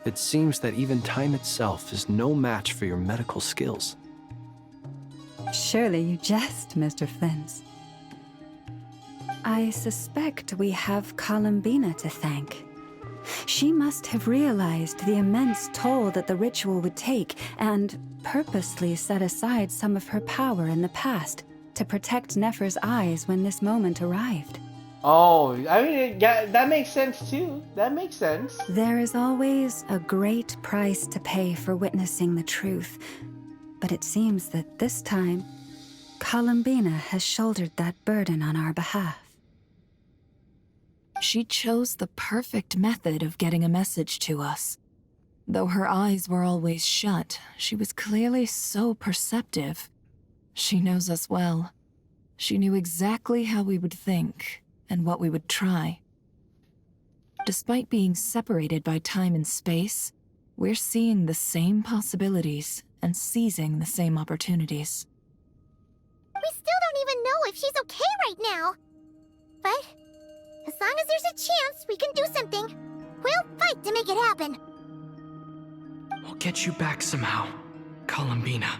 It seems that even time itself is no match for your medical skills. Surely you jest, Mr. Flins. I suspect we have Columbina to thank. She must have realized the immense toll that the ritual would take and purposely set aside some of her power in the past to protect Nefer's eyes when this moment arrived. Oh, I mean, yeah, that makes sense too. That makes sense. There is always a great price to pay for witnessing the truth, but it seems that this time, Columbina has shouldered that burden on our behalf. She chose the perfect method of getting a message to us. Though her eyes were always shut, she was clearly so perceptive. She knows us well. She knew exactly how we would think and what we would try. Despite being separated by time and space, we're seeing the same possibilities and seizing the same opportunities. We still don't even know if she's okay right now. But as long as there's a chance we can do something, we'll fight to make it happen. We'll get you back somehow, Columbina.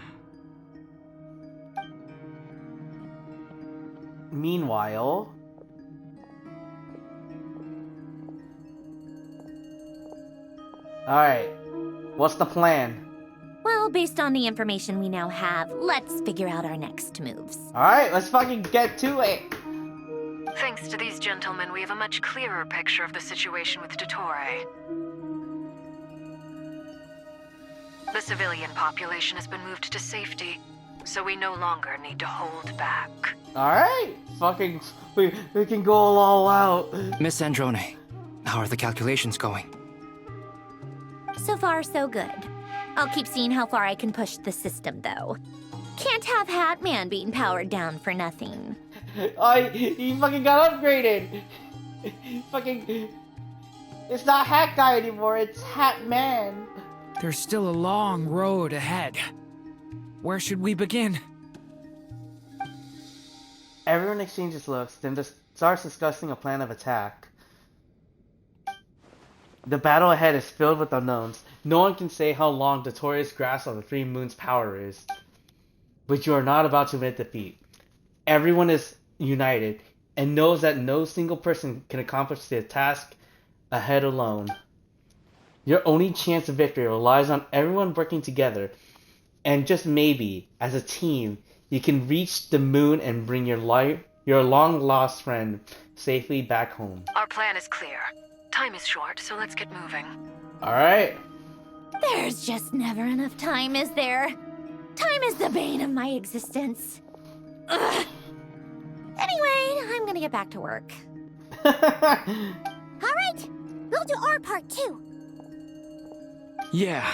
Meanwhile... Alright, what's the plan? Well, based on the information we now have, let's figure out our next moves. Alright, let's fucking get to it! Thanks to these gentlemen, we have a much clearer picture of the situation with Dottore. The civilian population has been moved to safety, so we no longer need to hold back. Alright, fucking, we can go all out. Miss Androne, how are the calculations going? So far, so good. I'll keep seeing how far I can push the system, though. Can't have Hat Man being powered down for nothing. He fucking got upgraded. Fucking, it's not Hat Guy anymore. It's Hat Man. There's still a long road ahead. Where should we begin? Everyone exchanges looks, then starts discussing a plan of attack. The battle ahead is filled with unknowns. No one can say how long Dottore's grasp on the Three Moons' power is. But you are not about to admit defeat. Everyone is united, and knows that no single person can accomplish the task ahead alone. Your only chance of victory relies on everyone working together, and just maybe, as a team, you can reach the moon and bring your long-lost friend safely back home. Our plan is clear. Time is short, so let's get moving. Alright. There's just never enough time, is there? Time is the bane of my existence. Ugh. Anyway, I'm gonna get back to work. Alright, we'll do our part too. Yeah.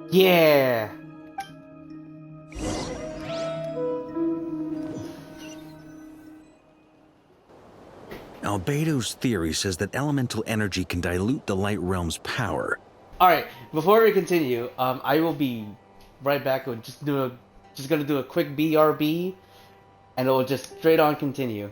Yeah. Albedo's theory says that elemental energy can dilute the light realm's power. Alright, before we continue, I will be right back. We're just gonna do a quick BRB, and it will just straight on continue.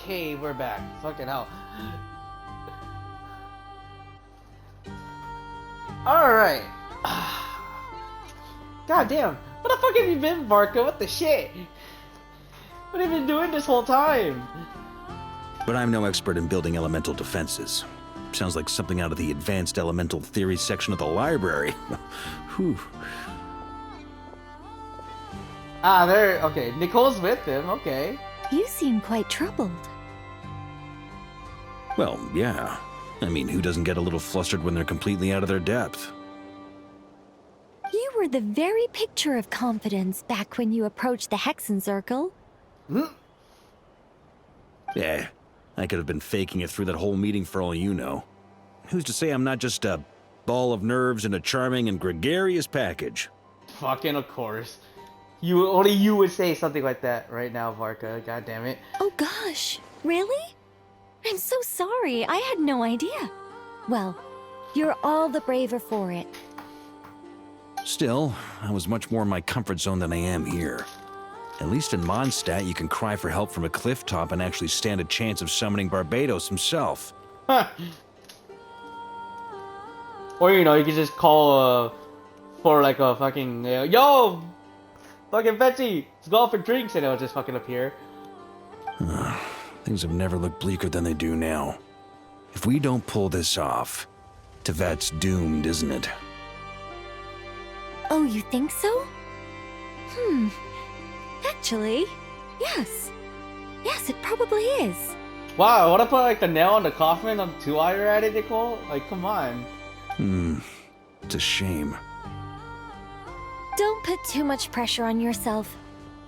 Okay, we're back. Fucking hell. Alright. God damn. What the fuck have you been, Barca? What the shit? What have you been doing this whole time? But I'm no expert in building elemental defenses. Sounds like something out of the advanced elemental theory section of the library. Whew. Ah, there. Okay, Nicole's with him. Okay. You seem quite troubled. Well, yeah. I mean, who doesn't get a little flustered when they're completely out of their depth? You were the very picture of confidence back when you approached the Hexen Circle. Yeah, I could have been faking it through that whole meeting for all you know. Who's to say I'm not just a ball of nerves in a charming and gregarious package? Fucking of course. Only you would say something like that right now, Varka. God damn it. Oh gosh, really? I'm so sorry. I had no idea. Well, you're all the braver for it. Still, I was much more in my comfort zone than I am here. At least in Mondstadt, you can cry for help from a cliff top and actually stand a chance of summoning Barbados himself. Or, you know, you could just call for like a fucking, yo! Fucking Betsy! Let's go out for drinks, and it'll just fucking appear. Things have never looked bleaker than they do now. If we don't pull this off, Tevet's doomed, isn't it? Oh, you think so? Actually, yes. Yes, it probably is. Wow, I want to put like the nail on the coffin on 2 while you're at it, Nicole? Like, come on. It's a shame. Don't put too much pressure on yourself.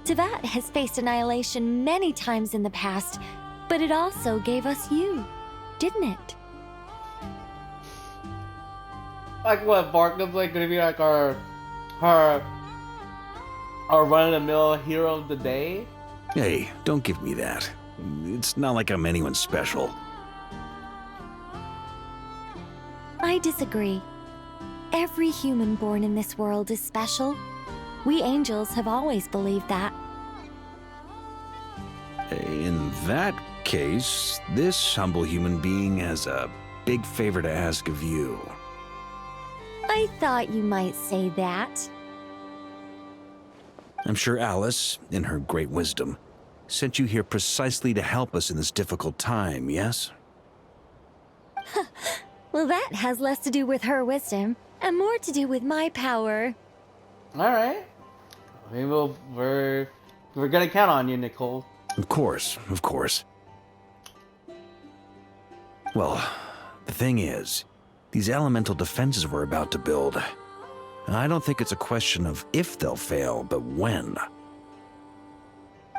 Tevat has faced annihilation many times in the past, but it also gave us you, didn't it? Like what, Barkham's like gonna be like our run-of-the-mill hero of the day? Hey, don't give me that. It's not like I'm anyone special. I disagree. Every human born in this world is special. We angels have always believed that. In that case, this humble human being has a big favor to ask of you. I thought you might say that. I'm sure Alice, in her great wisdom, sent you here precisely to help us in this difficult time, yes? Well, that has less to do with her wisdom and more to do with my power. Alright. I mean, we're gonna count on you, Nicole. Of course, of course. Well, the thing is, these elemental defenses we're about to build, I don't think it's a question of if they'll fail, but when.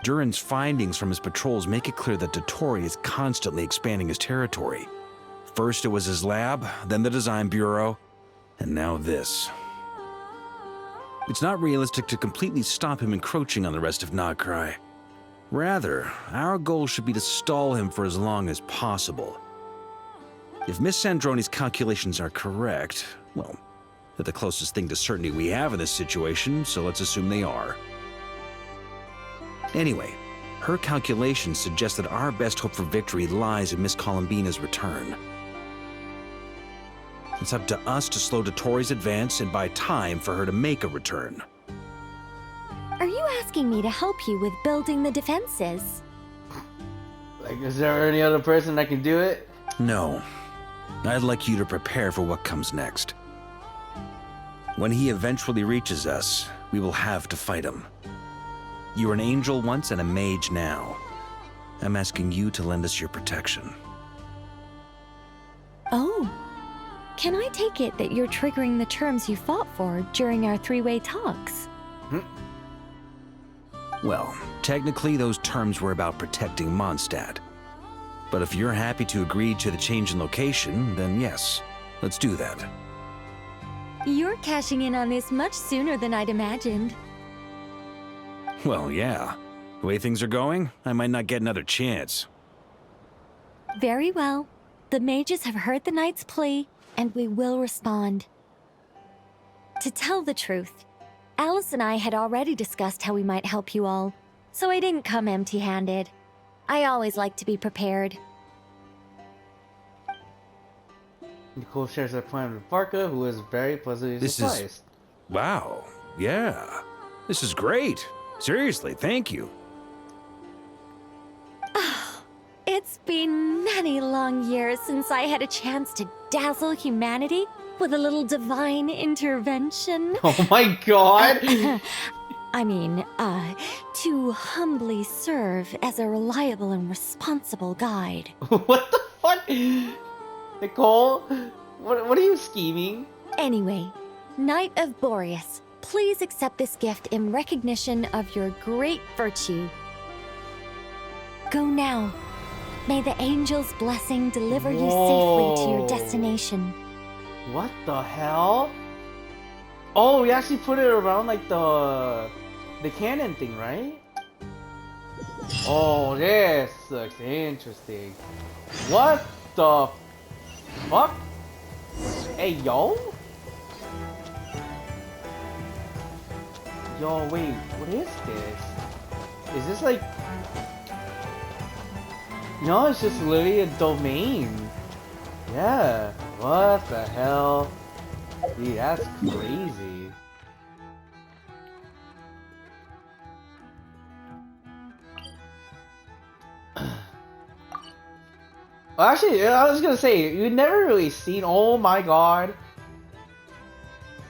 Durin's findings from his patrols make it clear that Dottore is constantly expanding his territory. First it was his lab, then the design bureau, and now this. It's not realistic to completely stop him encroaching on the rest of Nagcry. Rather, our goal should be to stall him for as long as possible. If Miss Sandroni's calculations are correct, well, they're the closest thing to certainty we have in this situation, so let's assume they are. Anyway, her calculations suggest that our best hope for victory lies in Miss Columbina's return. It's up to us to slow Dottore's advance and buy time for her to make a return. Are you asking me to help you with building the defenses? Like, is there any other person that can do it? No. I'd like you to prepare for what comes next. When he eventually reaches us, we will have to fight him. You were an angel once and a mage now. I'm asking you to lend us your protection. Oh. Can I take it that you're triggering the terms you fought for during our three-way talks? Well, technically those terms were about protecting Mondstadt. But if you're happy to agree to the change in location, then yes, let's do that. You're cashing in on this much sooner than I'd imagined. Well, yeah. The way things are going, I might not get another chance. Very well. The mages have heard the knight's plea, and we will respond. To tell the truth, Alice and I had already discussed how we might help you all, so I didn't come empty-handed. I always like to be prepared. Nicole shares her plan with Parka, who is very pleasantly surprised. Wow, yeah. This is great. Seriously, thank you. It's been many long years since I had a chance to dazzle humanity with a little divine intervention. Oh my god! I mean, to humbly serve as a reliable and responsible guide. What the fuck? Nicole? What are you scheming? Anyway, Knight of Boreas, please accept this gift in recognition of your great virtue. Go now. May the angel's blessing deliver you safely to your destination. What the hell? Oh, we actually put it around like the cannon thing, right? Oh, this looks interesting. What the fuck? Hey, yo? Yo, wait, what is this? Is this like... No, it's just literally a domain. Yeah. What the hell? Dude, that's crazy. Well, actually, I was gonna say, we never really seen... Oh my god.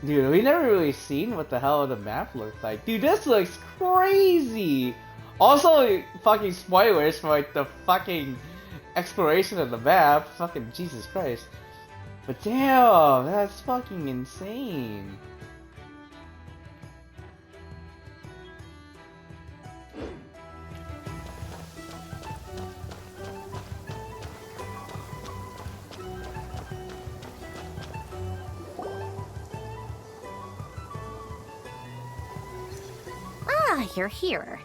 Dude, we never really seen what the hell the map looks like. Dude, this looks crazy! Also, fucking spoilers for like the fucking exploration of the map. Fucking Jesus Christ. But damn, that's fucking insane. Ah, you're here.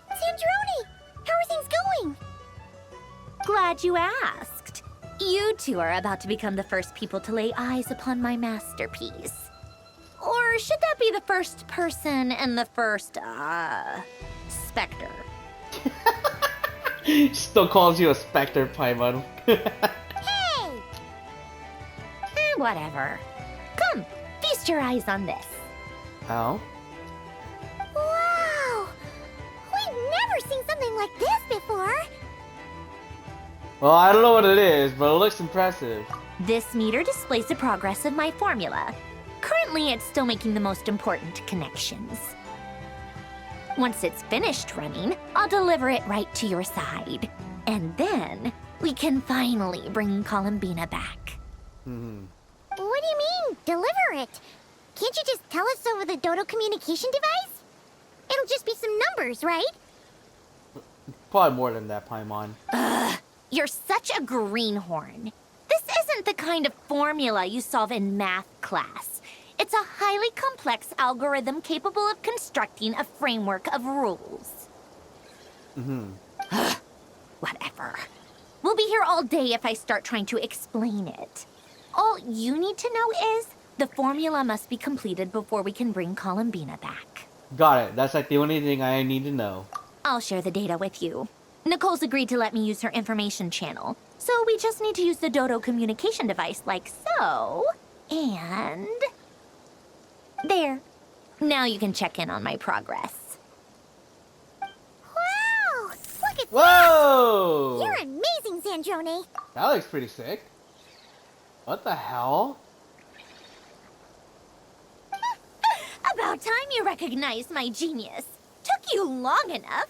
Sandrone! How are things going? Glad you asked. You two are about to become the first people to lay eyes upon my masterpiece. Or should that be the first person and the first, specter? Still calls you a specter, Paimon. Hey! Whatever. Come, feast your eyes on this. How? Wow! We've never seen something like this before. Well, I don't know what it is, but it looks impressive. This meter displays the progress of my formula. Currently, it's still making the most important connections. Once it's finished running, I'll deliver it right to your side. And then, we can finally bring Columbina back. What do you mean, deliver it? Can't you just tell us over the Dodo communication device? It'll just be some numbers, right? Probably more than that, Paimon. Ugh, you're such a greenhorn. This isn't the kind of formula you solve in math class. It's a highly complex algorithm capable of constructing a framework of rules. Whatever. We'll be here all day if I start trying to explain it. All you need to know is the formula must be completed before we can bring Columbina back. Got it. That's like the only thing I need to know. I'll share the data with you. Nicole's agreed to let me use her information channel, so we just need to use the Dodo communication device like so. And... there. Now you can check in on my progress. Wow! Look at Whoa! that! You're amazing, Sandrone. That looks pretty sick. What the hell? About time you recognized my genius. Took you long enough.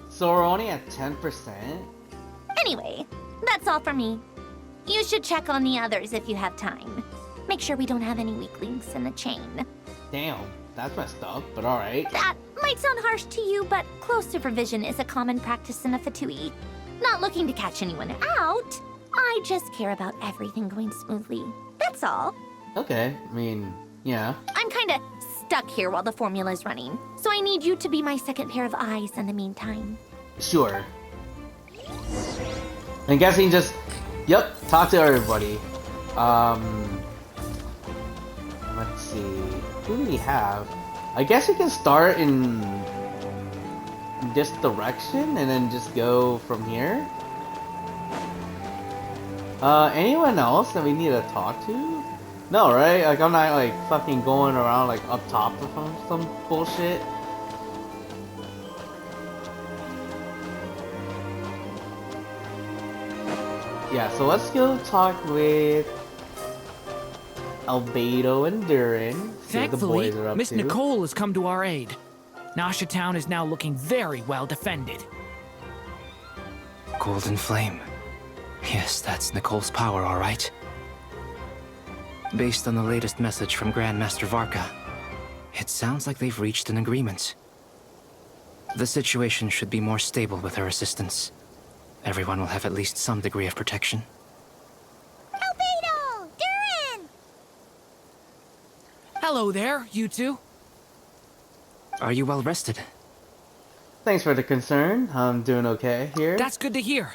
So we're only at 10%? Anyway, that's all for me. You should check on the others if you have time. Make sure we don't have any weak links in the chain. Damn, that's messed up, but alright. That might sound harsh to you, but close supervision is a common practice in a Fatui. Not looking to catch anyone out. I just care about everything going smoothly. That's all. Okay, I mean, yeah. I'm kinda stuck here while the formula's running, so I need you to be my second pair of eyes in the meantime. Sure. I'm guessing just, yep, talk to everybody. Let's see, who do we have? I guess we can start in this direction and then just go from here. Anyone else that we need to talk to? No, right? Like, I'm not, like, fucking going around, like, up top or some bullshit. Yeah, so let's go talk with Albedo and Durin. See what the Thankfully, boys are up Miss to. Nicole has come to our aid. Nasha Town is now looking very well defended. Golden Flame. Yes, that's Nicole's power, all right. Based on the latest message from Grandmaster Varka, it sounds like they've reached an agreement. The situation should be more stable with her assistance. Everyone will have at least some degree of protection. Albedo! Durin! Hello there, you two. Are you well rested? Thanks for the concern. I'm doing okay here. That's good to hear.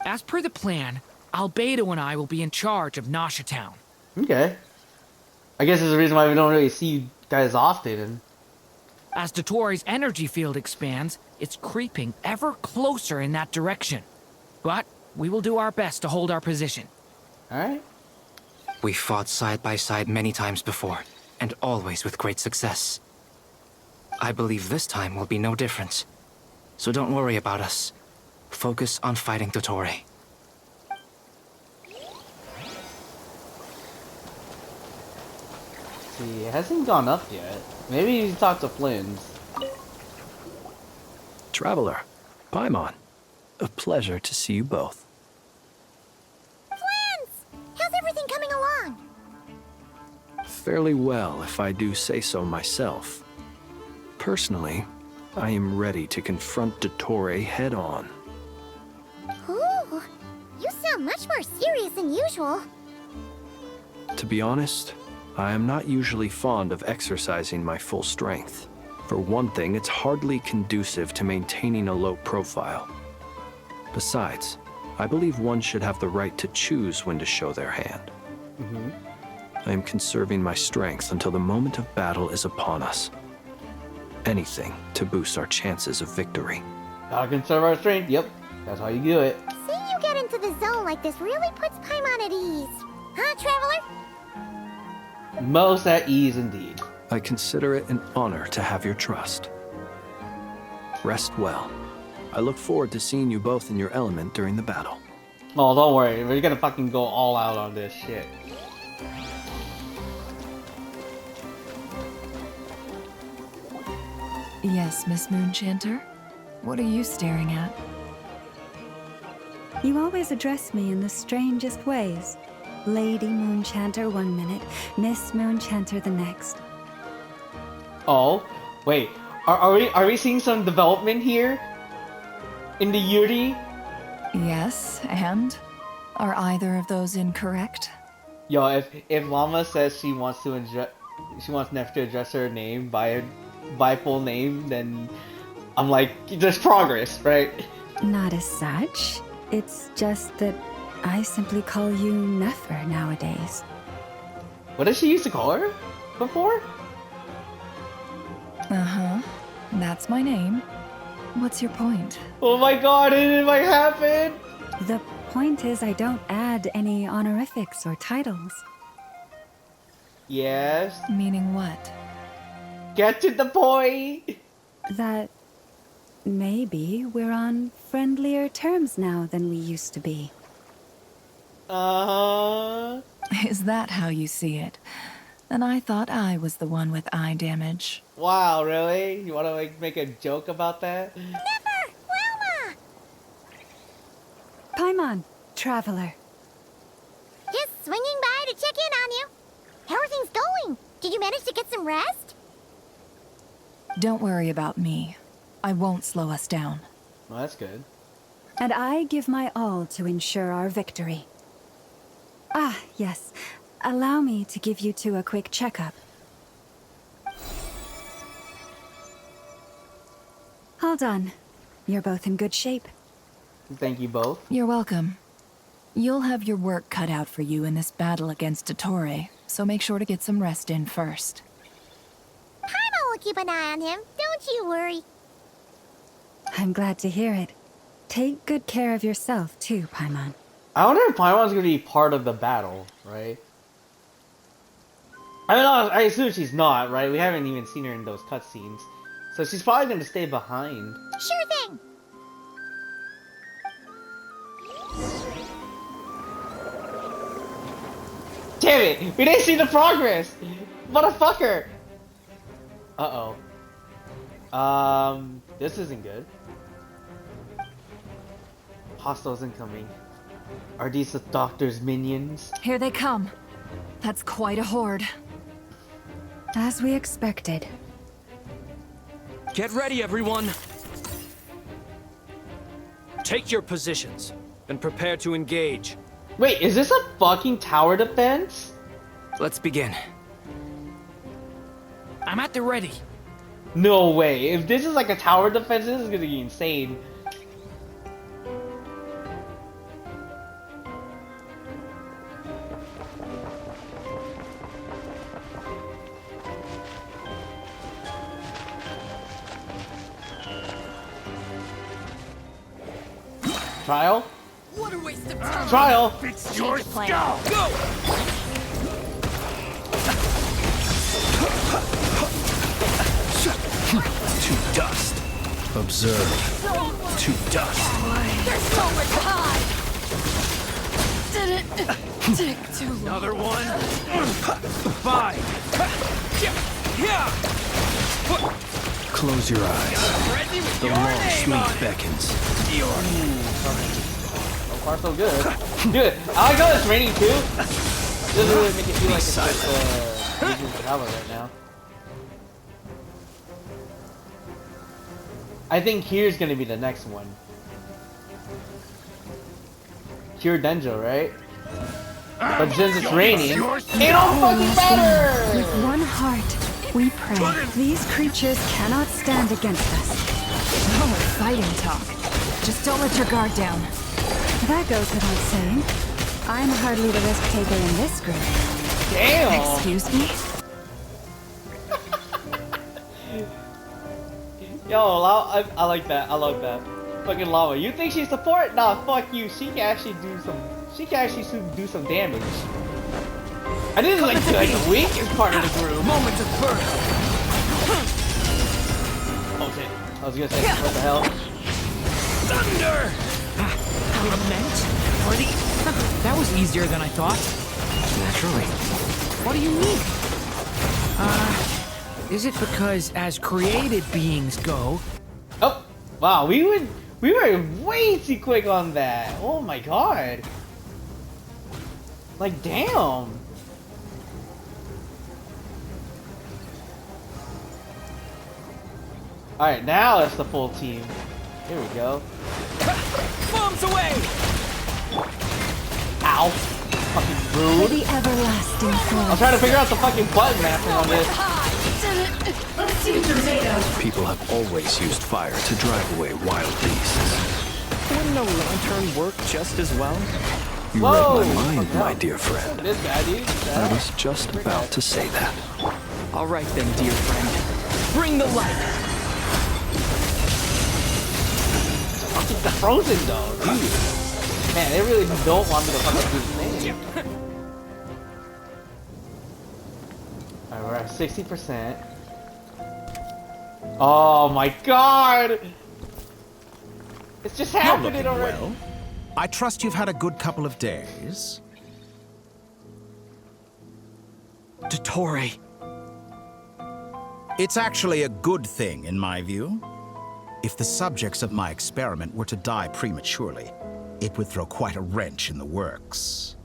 As per the plan, Albedo and I will be in charge of Nasha Town. Okay. I guess there's a reason why we don't really see you That is often. As Dottore's energy field expands, it's creeping ever closer in that direction. But we will do our best to hold our position. Alright. We fought side by side many times before, and always with great success. I believe this time will be no different. So don't worry about us. Focus on fighting Dottore. See, it hasn't gone up yet. Maybe you talk to Flynn's. Traveler, Paimon, a pleasure to see you both. How's everything coming along? Fairly well, if I do say so myself. Personally, I am ready to confront Dottore head-on. Ooh, you sound much more serious than usual. To be honest, I am not usually fond of exercising my full strength. For one thing, it's hardly conducive to maintaining a low profile. Besides, I believe one should have the right to choose when to show their hand. I am conserving my strength until the moment of battle is upon us. Anything to boost our chances of victory. Gotta conserve our strength, yep. That's how you do it. Seeing you get into the zone like this really puts Paimon at ease. Huh, Traveler? Most at ease indeed. I consider it an honor to have your trust. Rest well. I look forward to seeing you both in your element during the battle. Oh, don't worry. We're gonna fucking go all out on this shit. Yes, Miss Moonchanter? What are you staring at? You always address me in the strangest ways. Lady Moonchanter one minute, Miss Moonchanter the next. Oh, wait. Are we seeing some development here? In the Yuri? Yes, and? Are either of those incorrect? Yo, if Mama says she wants Neff to address her name by full name, then I'm like, there's progress, right? Not as such. It's just that I simply call you Nefer nowadays. What did she used to call her before? Uh-huh. That's my name. What's your point? Oh my god, it might happen! The point is I don't add any honorifics or titles. Yes? Meaning what? Get to the point! That maybe we're on friendlier terms now than we used to be. Is that how you see it? Then I thought I was the one with eye damage. Wow, really? You wanna make a joke about that? Never! Wilma! Paimon, Traveler. Just swinging by to check in on you. How are things going? Did you manage to get some rest? Don't worry about me. I won't slow us down. Well, that's good. And I give my all to ensure our victory. Ah, yes. Allow me to give you two a quick checkup. All done. You're both in good shape. Thank you both. You're welcome. You'll have your work cut out for you in this battle against Dottore, so make sure to get some rest in first. Paimon will keep an eye on him, don't you worry. I'm glad to hear it. Take good care of yourself, too, Paimon. I wonder if Paimon's gonna be part of the battle, right? I mean, I assume she's not, right? We haven't even seen her in those cutscenes. So she's probably gonna stay behind. Sure thing. Damn it! We didn't see the progress! Motherfucker! Uh-oh. This isn't good. Hostiles incoming. Are these the Doctor's minions? Here they come. That's quite a horde. As we expected. Get ready, everyone! Take your positions, and prepare to engage. Wait, is this a fucking tower defense? Let's begin. I'm at the ready. No way. If this is like a tower defense, this is gonna be insane. Trial? What a waste of time. Trial? Fix your skull. Go. To dust. Observe. To dust. There's so much hide. Didn't take too long. Another one. Fine. Close your eyes. The long sleep beckons. So far, so good. Dude, I like how it's raining too. It doesn't really make it feel like it's just Valor right now. I think here's gonna be the next one. Cure Denjo, right? But since it's raining, it don't fucking matter! With one heart, we pray. These creatures cannot stand against us. No more fighting talk. Just don't let your guard down. That goes without saying. I'm hardly the risk taker in this group. Damn! Excuse me? Yo, I like that. I love that. Fucking Lava. You think she's support? Nah, fuck you. She can actually do some. She can actually do some damage. I think it's like the weakest part of the group. Moment of birth. Oh shit! I was gonna say what the hell. Thunder. Lament for the. That was easier than I thought. Naturally. What do you mean? Is it because as created beings go? Oh, wow, we were way too quick on that. Oh my god. Like, damn. Alright, now it's the full team. Here we go. Bombs away! Ow. Fucking rude. For the everlasting I'm trying to figure out the fucking button mapping on this. People have always used fire to drive away wild beasts. Wouldn't a lantern work just as well? You Whoa. read my mind, my dear friend. This guy, dude. I was just about to say that. All right then, dear friend. Bring the light. Fucking the frozen dog, dude. Man, they really don't want me to fucking do the thing. Alright, we're at 60%. Oh my god! It's just happening already. Well. I trust you've had a good couple of days. Dottore. It's actually a good thing, in my view. If the subjects of my experiment were to die prematurely, it would throw quite a wrench in the works.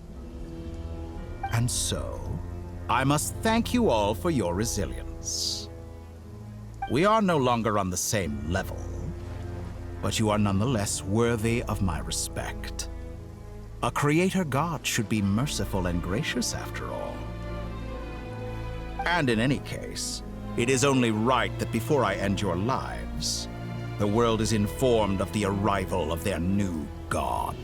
And so, I must thank you all for your resilience. We are no longer on the same level, but you are nonetheless worthy of my respect. A creator god should be merciful and gracious after all. And in any case, it is only right that before I end your lives, the world is informed of the arrival of their new god.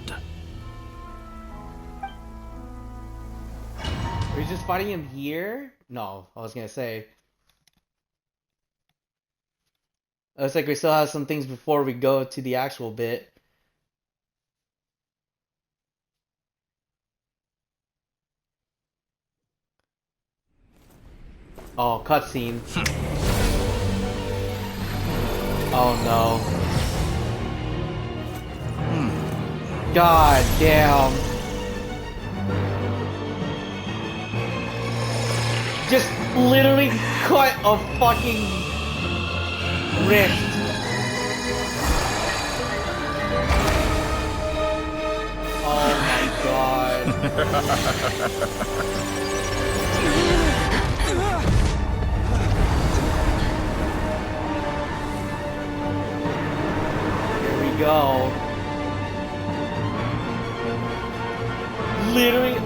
Are you just fighting him here? No, I was gonna say. Looks like we still have some things before we go to the actual bit. Oh, cutscene. Oh no. God damn. Just literally cut a fucking wrist. Oh my god. Here we go. Literally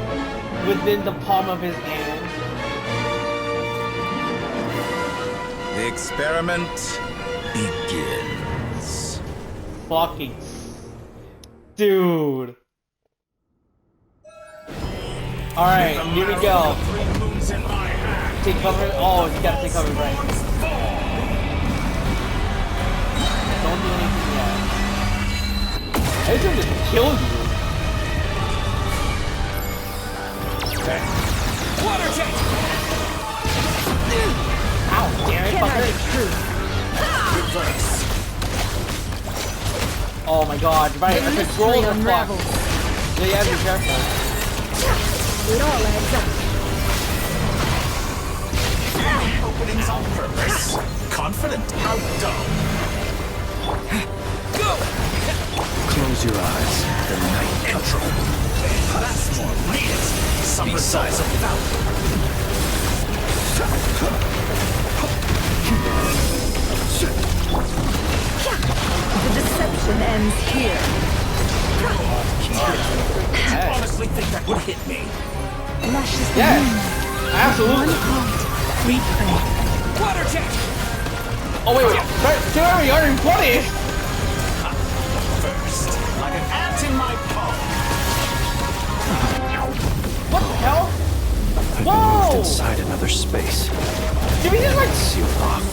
within the palm of his hand. The experiment begins. Fucking dude. Alright, here we go. Take cover. Oh, you gotta take cover, right? Don't do anything yet. It's gonna just kill you. Water jet! Ow, damn it, fucker. Reverse. Oh my god, right, our controls are fucked. Yeah, you have to be careful. It all adds up. Openings on purpose. Confident. How dumb. Go! Close your eyes. The night control. That's more needed. Some size of value. The deception ends here. Did you honestly think that would hit me? Lashes the Yeah, moon. absolutely. One heart, we pray. Water jet! Oh wait, sorry, we are in 20. First, like an ant in my palm. What the hell? I've Whoa! been moved inside another space. Did we just like Sealed off.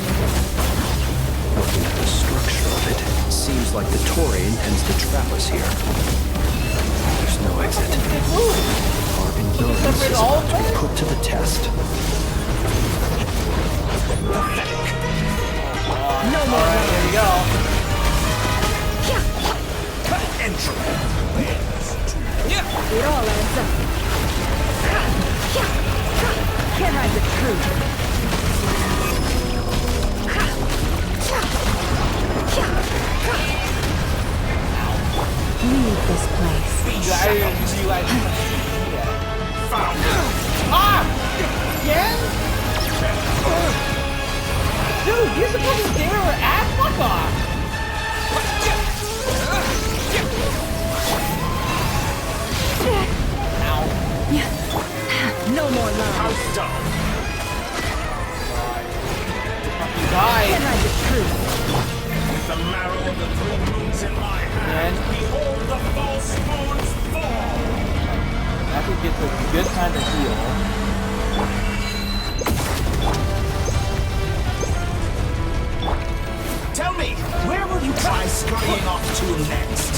Looking at the structure of it, seems like the Dottore intends to trap us here. There's no exit. Our endurance is about to be put to the test. no more? Alright, here we go. Entry. It all adds up. Can't hide the truth. Leave this place. Found. Ah! Again? Dude, you're supposed to stay where we're at? Fuck off! Ow. No more love. How dumb. You died. Can't hide the truth. With the marrow of the three moons in my hand, behold the false moons fall. I think it's a good time to heal. Tell me, where will you try scurrying off to next?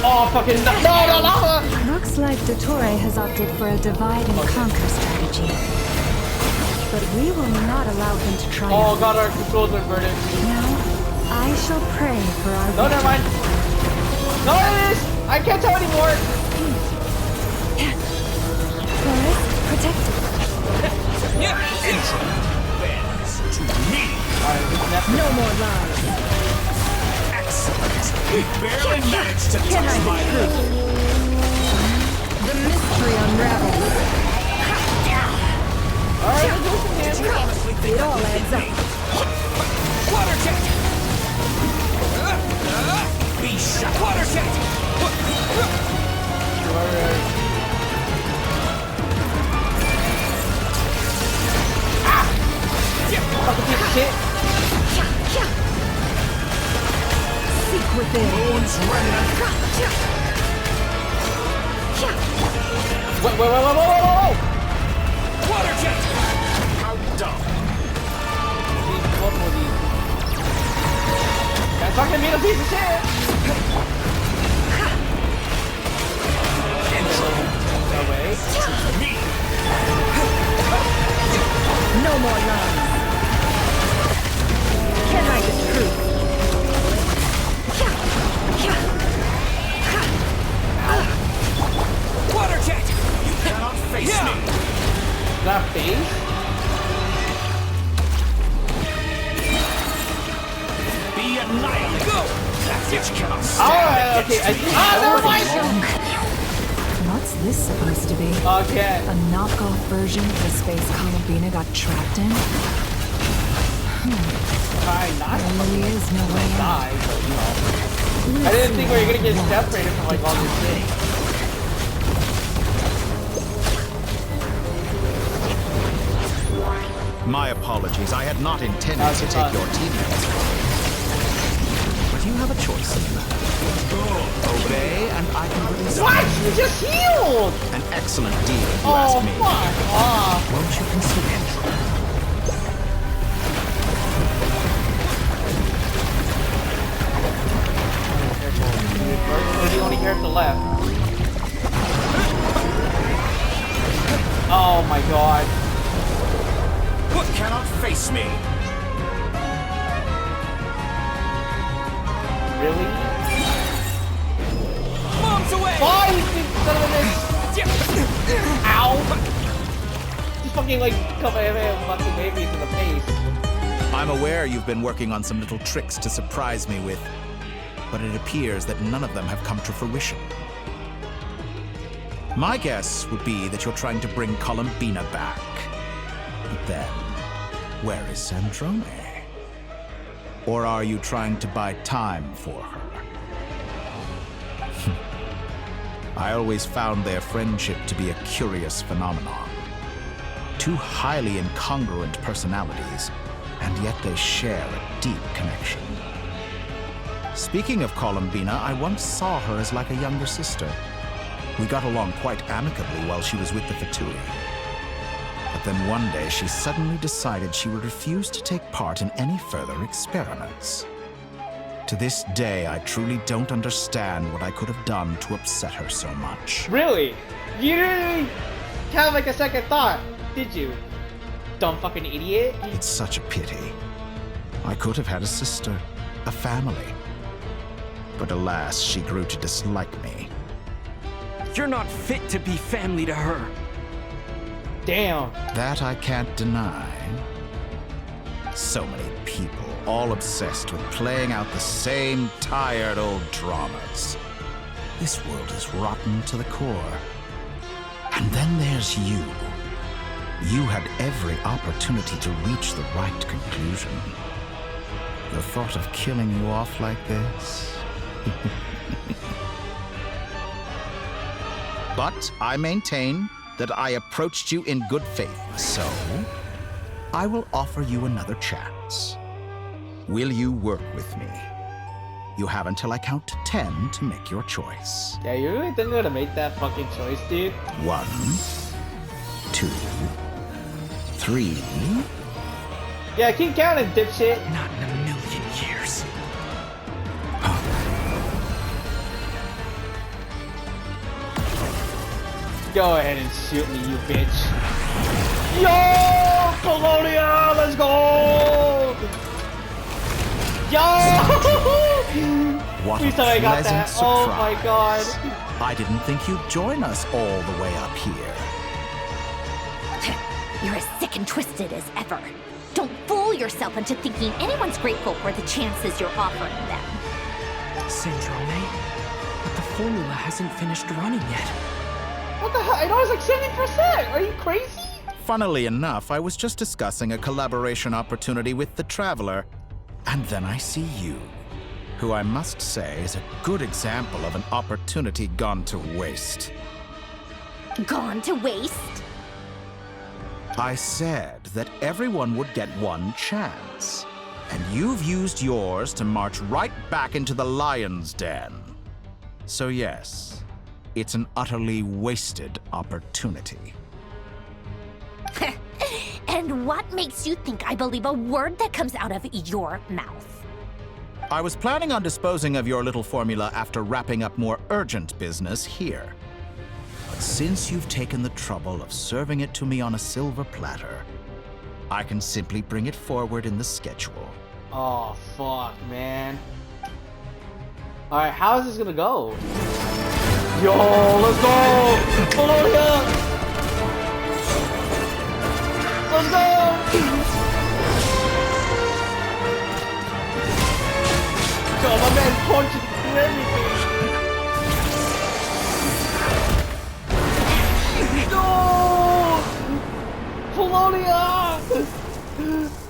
Oh, fucking no, no, no! Looks like Dottore has opted for a divide and conquer strategy. But we will not allow him to triumph. Oh god, our controls are inverted. Now, I shall pray for our No, never mind. No, it is! I can't tell anymore! Forest protected. Intro. Bends to me. No more lies. Excellent. We barely managed to Can touch I my be true? The mystery unravels. Alright, Did you honestly think It that all would hit adds up. me? Water jet! Be shot. Water jet! Fucking piece of shit. Seek within. Moon's remnant. Whoa! Water jet! How dumb. One more of these. That's fucking me a piece of shit! No way. Me. No more lies. Can't hide the truth. Water jet! You cannot face me. That face? Be annihilated. Go! That bitch cannot stand Alright, okay. Never mind! What's this supposed to be? Okay. A knockoff version of the space Columbina got trapped in? Try not to There really is no way out. die, but you know. I didn't think we were gonna get separated from like all this thing. My apologies. I had not intended to take your teammates. But you have a choice. Obey, and I can release you. What? You just healed! An excellent deal, if you Oh, ask me. fuck off. Won't you consider it? Or do you cannot face me. Really? Mom's away! Why you son of a bitch? Ow! Just fucking like come and fucking hit me to the face. I'm aware you've been working on some little tricks to surprise me with, but it appears that none of them have come to fruition. My guess would be that you're trying to bring Columbina back. But then, where is Sandrone? Or are you trying to buy time for her? I always found their friendship to be a curious phenomenon. Two highly incongruent personalities, and yet they share a deep connection. Speaking of Columbina, I once saw her as like a younger sister. We got along quite amicably while she was with the VIII. But then one day she suddenly decided she would refuse to take part in any further experiments. To this day, I truly don't understand what I could have done to upset her so much. Really? You didn't have like a second thought, did you? Dumb fucking idiot. It's such a pity. I could have had a sister, a family. But alas, she grew to dislike me. You're not fit to be family to her. Damn. That I can't deny. So many people, all obsessed with playing out the same tired old dramas. This world is rotten to the core. And then there's you. You had every opportunity to reach the right conclusion. The thought of killing you off like this? But I maintain that I approached you in good faith, so I will offer you another chance. Will you work with me? You have until I count to 10 to make your choice. Yeah, you really think I'm gonna make that fucking choice, dude? 1, 2, 3. Yeah, keep counting, dipshit. Not in a million years. Go ahead and shoot me, you bitch. Yo! Colonia! Let's go! Yo! What Please a tell me I got pleasant that. surprise. Oh my god. I didn't think you'd join us all the way up here. You're as sick and twisted as ever. Don't fool yourself into thinking anyone's grateful for the chances you're offering them. Sandrone, but the formula hasn't finished running yet. What the hell? I know it's like 70%. Are you crazy? Funnily enough, I was just discussing a collaboration opportunity with the Traveler, and then I see you, who I must say is a good example of an opportunity gone to waste. Gone to waste? I said that everyone would get one chance, and you've used yours to march right back into the lion's den. So yes, it's an utterly wasted opportunity. And what makes you think I believe a word that comes out of your mouth? I was planning on disposing of your little formula after wrapping up more urgent business here. But since you've taken the trouble of serving it to me on a silver platter, I can simply bring it forward in the schedule. Oh, fuck, man. Alright, how is this gonna go? Yo, let's go! Colonia! Let's go! Yo, my man punching through everything. No! Colonia!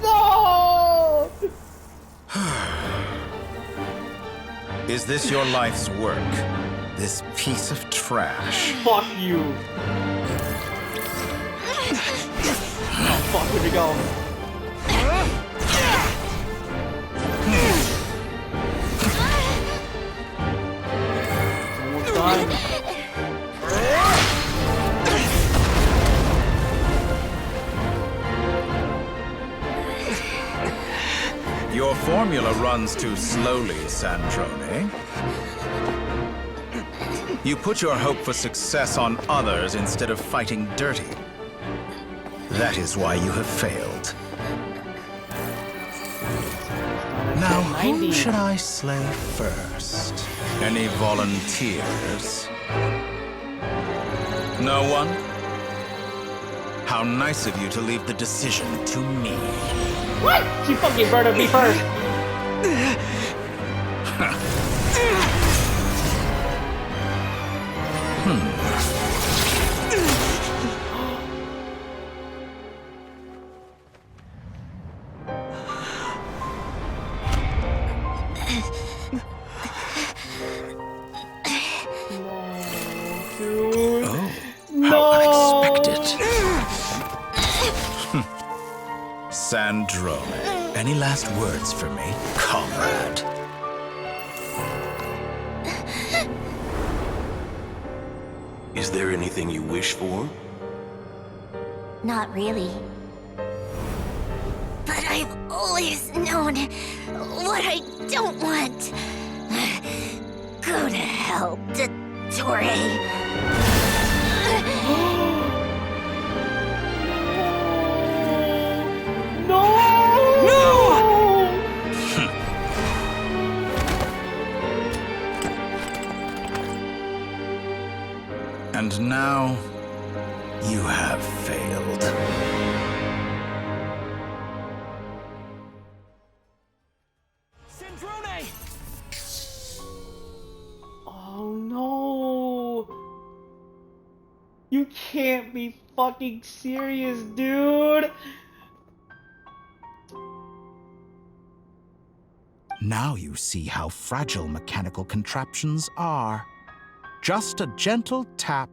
No! Is this your life's work? This piece of trash? Fuck you! Oh, fuck, here we go. Almost done. Your formula runs too slowly, Sandrone. You put your hope for success on others instead of fighting dirty. That is why you have failed. Now, the whom 90s. should I slay first? Any volunteers? No one? How nice of you to leave the decision to me. What? She fucking murdered me first. Oh, how unexpected. Sandrone, any last words for me, comrade? Is there anything you wish for? Not really. But I've always known what I don't want. Go to hell, Dottore. And now, you have failed. Sandrone! Oh no! You can't be fucking serious, dude! Now you see how fragile mechanical contraptions are. Just a gentle tap,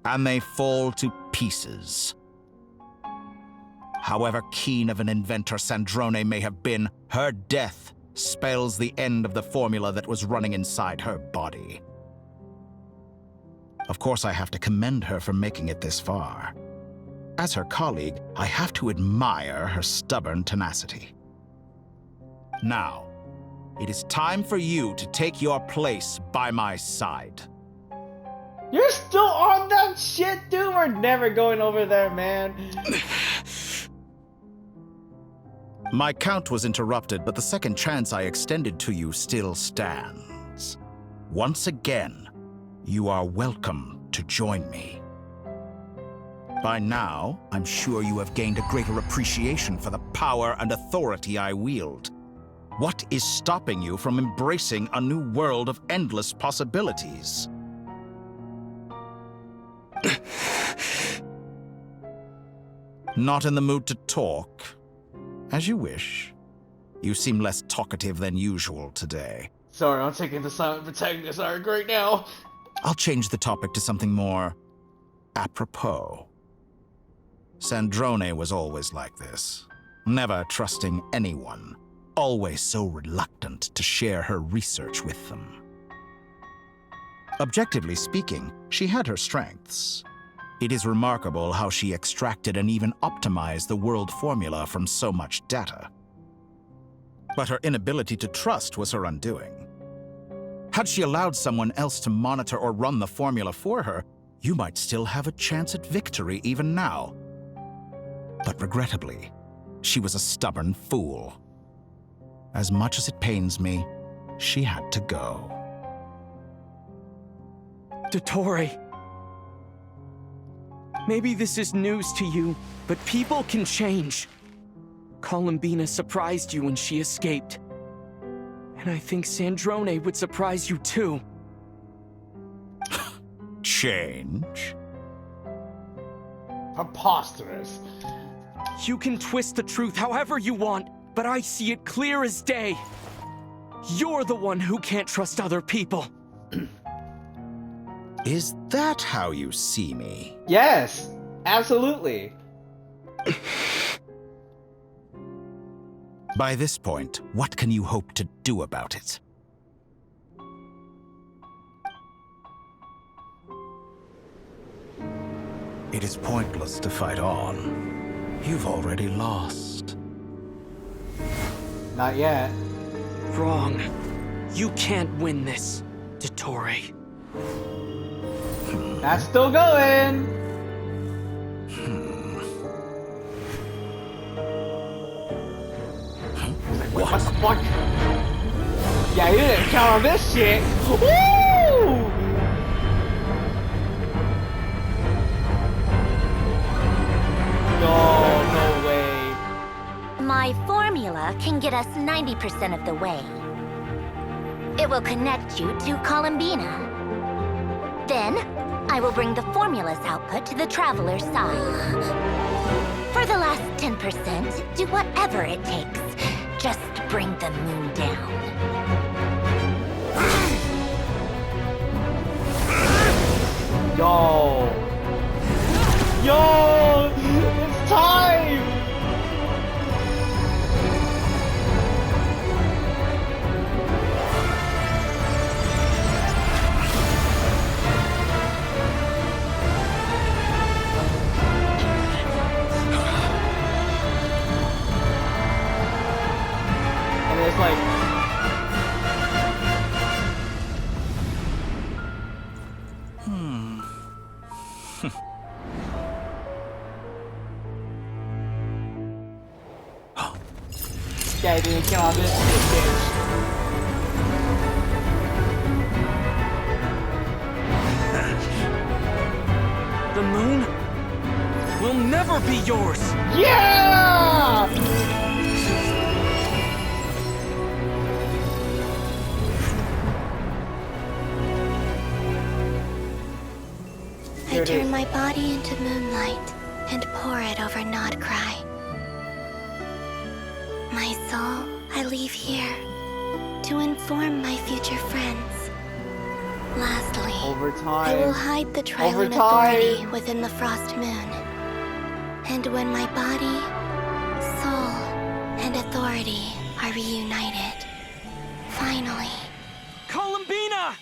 and they fall to pieces. However keen of an inventor Sandrone may have been, her death spells the end of the formula that was running inside her body. Of course, I have to commend her for making it this far. As her colleague, I have to admire her stubborn tenacity. Now, it is time for you to take your place by my side. You're still on that shit, dude! We're never going over there, man. My count was interrupted, but the second chance I extended to you still stands. Once again, you are welcome to join me. By now, I'm sure you have gained a greater appreciation for the power and authority I wield. What is stopping you from embracing a new world of endless possibilities? Not in the mood to talk? As you wish. You seem less talkative than usual today. Sorry, I'm taking the silent protagonist arc right now. I'll change the topic to something more apropos. Sandrone was always like this, never trusting anyone, always so reluctant to share her research with them. Objectively speaking, she had her strengths. It is remarkable how she extracted and even optimized the world formula from so much data. But her inability to trust was her undoing. Had she allowed someone else to monitor or run the formula for her, you might still have a chance at victory even now. But regrettably, she was a stubborn fool. As much as it pains me, she had to go. Dottore. Maybe this is news to you, but people can change. Columbina surprised you when she escaped. And I think Sandrone would surprise you too. Change? Preposterous. You can twist the truth however you want, but I see it clear as day. You're the one who can't trust other people. Is that how you see me? Yes, absolutely. By this point, what can you hope to do about it? It is pointless to fight on. You've already lost. Not yet. Wrong. You can't win this, Dottore. That's still going. What the fuck? Yeah, you didn't count on this shit. Woo! No way. My formula can get us 90% of the way. It will connect you to Columbina. Then, I will bring the formula's output to the Traveler's side. For the last 10%, do whatever it takes. Just bring the moon down. Yo! Yo! It's time! And it's like... Yeah, dude, get on this bitch. The moon will never be yours! Yeah! I turn my body into moonlight and pour it over Nodcry. My soul, I leave here to inform my future friends. Lastly, I will hide the Trilon authority within the Frost Moon. And when my body, soul, and authority are reunited, finally... Columbina!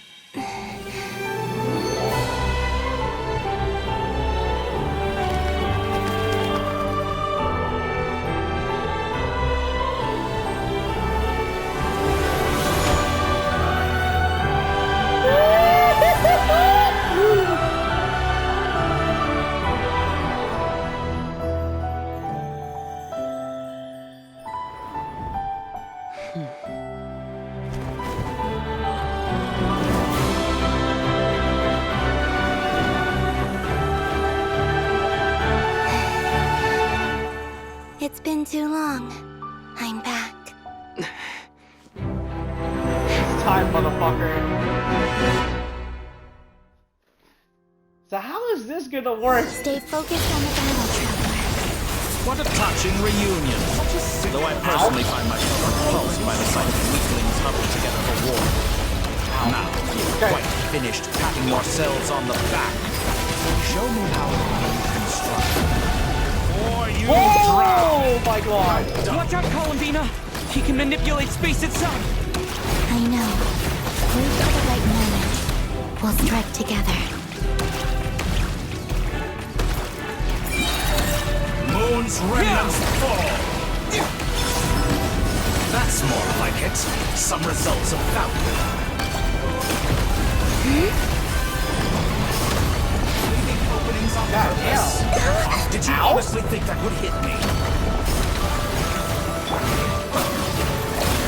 It's been too long. I'm back. It's time, motherfucker. So how is this gonna work? Stay focused on the battle, Traveler. What a touching reunion. Though I personally find myself repulsed by the sight of weaklings huddled together for war. Now, quite finished patting yourselves on the back. Show me how you can strike. Or you drown. Oh my god! Watch out, Columbina! He can manipulate space itself! I know. Wait for the right moment. We'll strike together. Moon's remnants fall. That's more like it. Some results of value. Leaving openings on purpose. Did you honestly think that would hit me?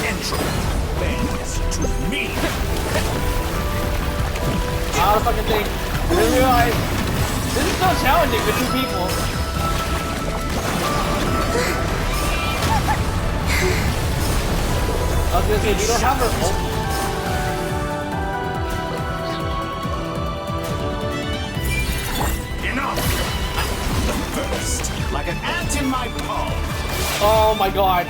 Entry bends to me. I don't fucking think. I didn't realize this is so challenging for two people. I was gonna say, we don't have her ult. First, like an ant in my palm. Oh my god.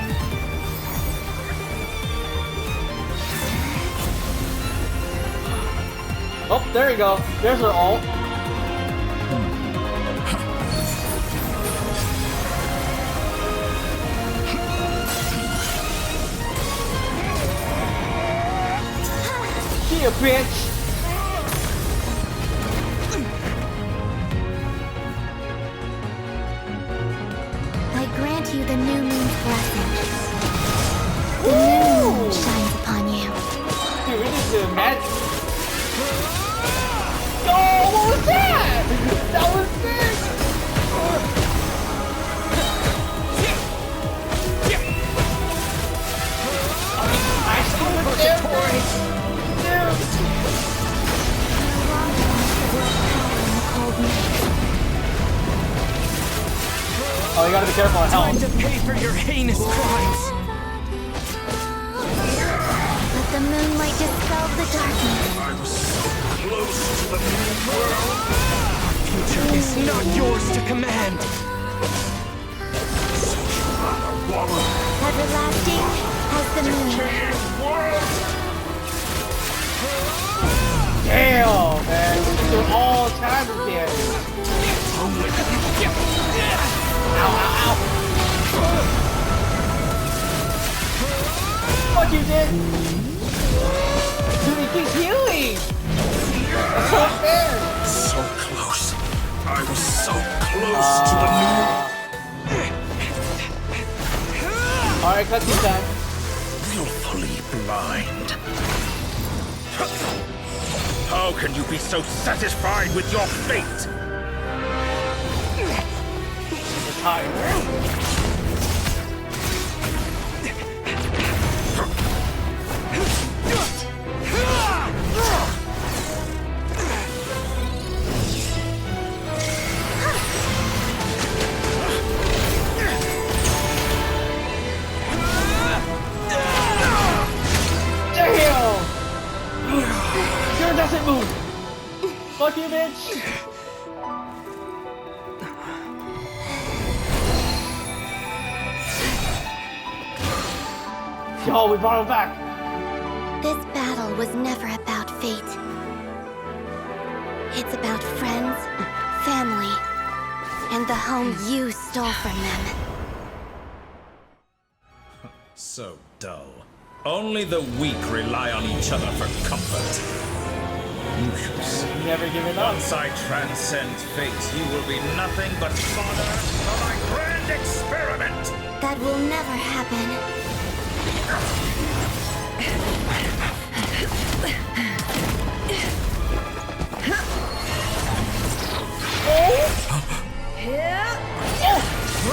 Oh, there you go. There's her ult. See ya, bitch. I grant you the new moon's blessing. The new moon shines upon you. Dude, we just did magic. Oh, what was that? That was sick. careful on Time health. to pay for your heinous crimes. Let the moonlight dispel the darkness. I'm so close to the new world. Future is not yours to command. Everlasting as the moon. Damn, man. We're doing all time again. Ow, ow, ow. Fuck you, dude. Dude, he keeps healing. That's not fair. So close. I was so close to the new. Alright, cut this time. Willfully blind. How can you be so satisfied with your fate? It's high. Doesn't move. Fuck you, bitch. Yo, we brought him back. This battle was never about fate. It's about friends, family, and the home you stole from them. So dull. Only the weak rely on each other for comfort. Never give it up. Once I transcend fate, you will be nothing but fodder for my grand experiment. That will never happen.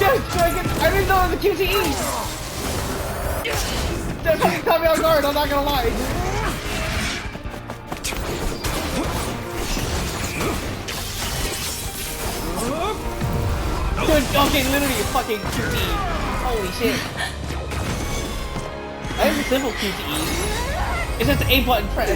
Yes, I didn't know it was a QTE. That fucking caught me off guard, I'm not gonna lie. Dude, okay, literally a fucking QTE. Holy shit. That is a simple QTE. It's just an A button press.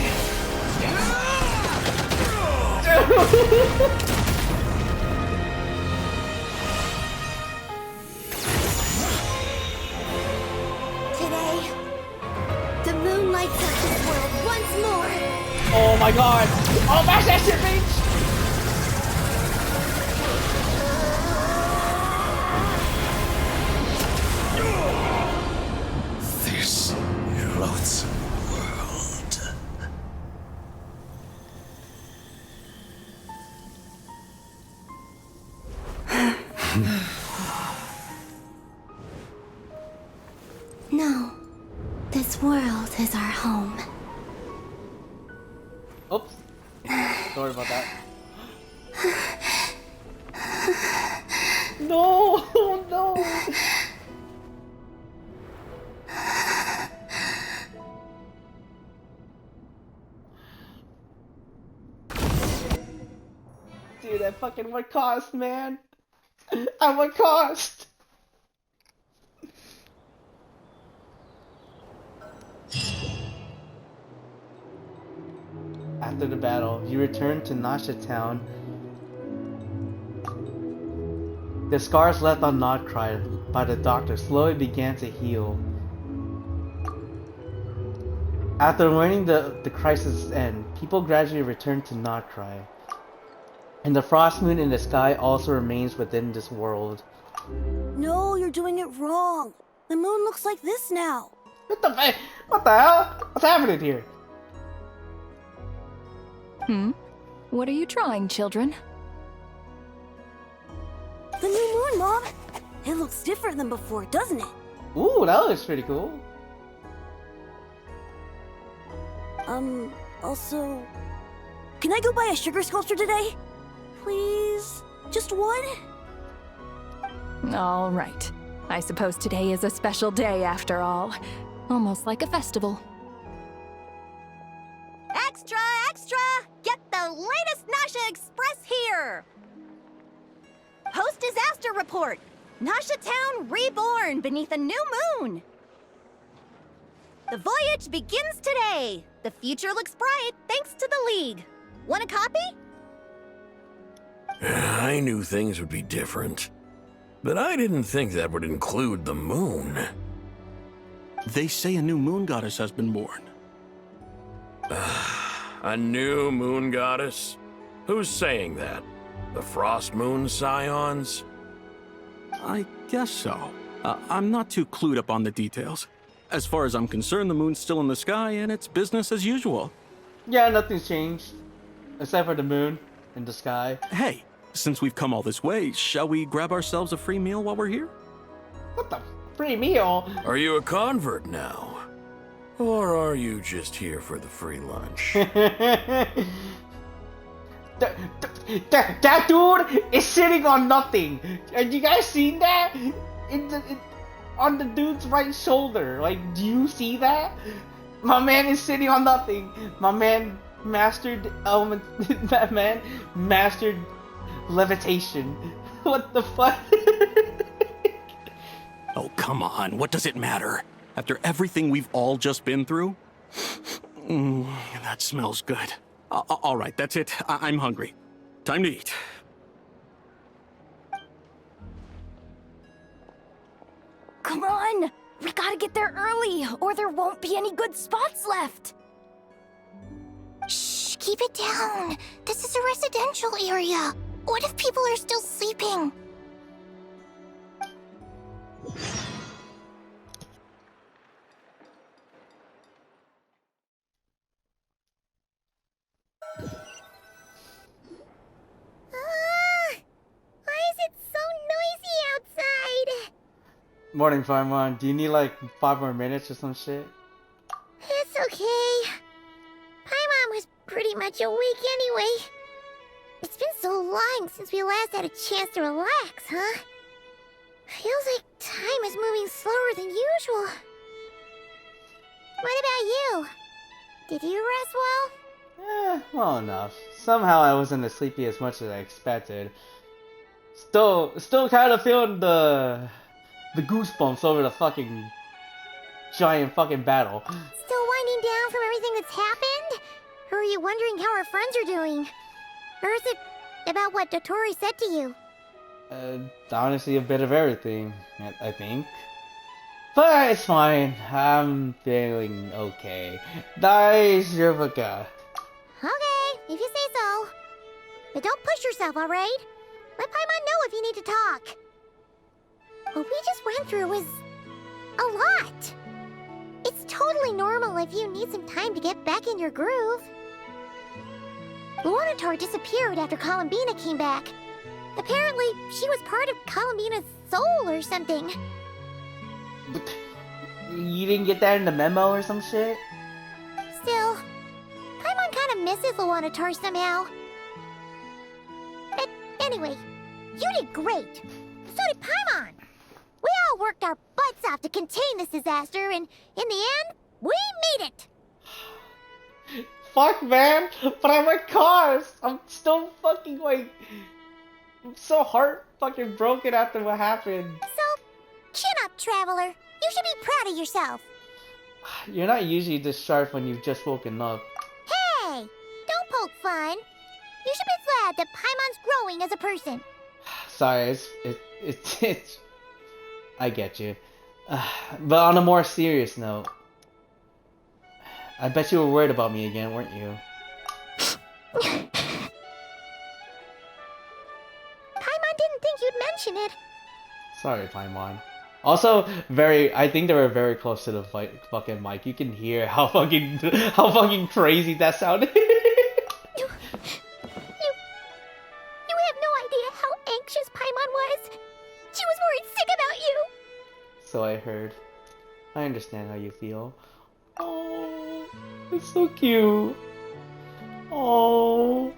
Today, the moon lights up this world once more. Oh my god. Oh, mash that shit, bitch. This loathsome world. No, this world is our home. Oops. Sorry about that. No, no. Dude, that fucking what cost, man? At what cost? After the battle, you return to Nasha Town. The scars left on Notcry by the doctor slowly began to heal. After learning the crisis' end, people gradually return to Notcry. And the frost moon in the sky also remains within this world. No, you're doing it wrong. The moon looks like this now. What the hell? What's happening here? What are you drawing, children? The new moon, Mom. It looks different than before, doesn't it? Ooh, that looks pretty cool. Also... Can I go buy a sugar sculpture today? Please? Just one? All right. I suppose today is a special day after all. Almost like a festival. Extra, extra! Get the latest Nasha Express here! Post disaster report! Nasha Town reborn beneath a new moon. The voyage begins today. The future looks bright thanks to the League. Want a copy? I knew things would be different, but I didn't think that would include the moon. They say a new moon goddess has been born. A new moon goddess? Who's saying that? The Frost Moon Scions? I guess so. I'm not too clued up on the details. As far as I'm concerned, the moon's still in the sky and it's business as usual. Yeah, nothing's changed. Except for the moon in the sky. Hey, since we've come all this way, shall we grab ourselves a free meal while we're here? What the free meal? Are you a convert now? Or are you just here for the free lunch? That dude is sitting on nothing. Have you guys seen that? On the dude's right shoulder. Like, do you see that? My man is sitting on nothing. My man mastered element. That man mastered levitation. What the fuck? Oh, come on. What does it matter? After everything we've all just been through? That smells good. All right, that's it. I'm hungry. Time to eat. Come on! We gotta get there early, or there won't be any good spots left. Shh, keep it down. This is a residential area. What if people are still sleeping? Why is it so noisy outside? Morning, Paimon. Do you need like 5 more minutes or some shit? It's okay. Paimon was pretty much awake anyway. It's been so long since we last had a chance to relax, huh? Feels like time is moving slower than usual. What about you? Did you rest well? Well enough. Somehow I wasn't as sleepy as much as I expected. Still kind of feeling the goosebumps over the fucking giant fucking battle. Still winding down from everything that's happened? Or are you wondering how our friends are doing? Or is it about what Dottore said to you? Honestly, a bit of everything, I think. But it's fine. I'm feeling okay. Daijoubuka. Okay, if you say so. But don't push yourself, alright? Let Paimon know if you need to talk. What we just went through was a lot. It's totally normal if you need some time to get back in your groove. Dottore disappeared after Columbina came back. Apparently, she was part of Columbina's soul or something. You didn't get that in the memo or some shit? Still, Paimon kind of misses Dottore somehow. But anyway, you did great. So did Paimon. We all worked our butts off to contain this disaster, and in the end, we made it. Fuck, man. But I like cars. I'm still fucking like... I'm so heart fucking broken after what happened. So, chin up, Traveler. You should be proud of yourself. You're not usually this sharp when you've just woken up. Hey, don't poke fun. You should be glad that Paimon's growing as a person. Sorry, it's I get you. But on a more serious note, I bet you were worried about me again, weren't you? Paimon didn't think you'd mention it. Sorry, Paimon. Also, I think they were very close to the fucking mic. You can hear how fucking crazy that sounded. You have no idea how anxious Paimon was. She was worried sick about you. So I heard. I understand how you feel. Oh, it's so cute. Oh.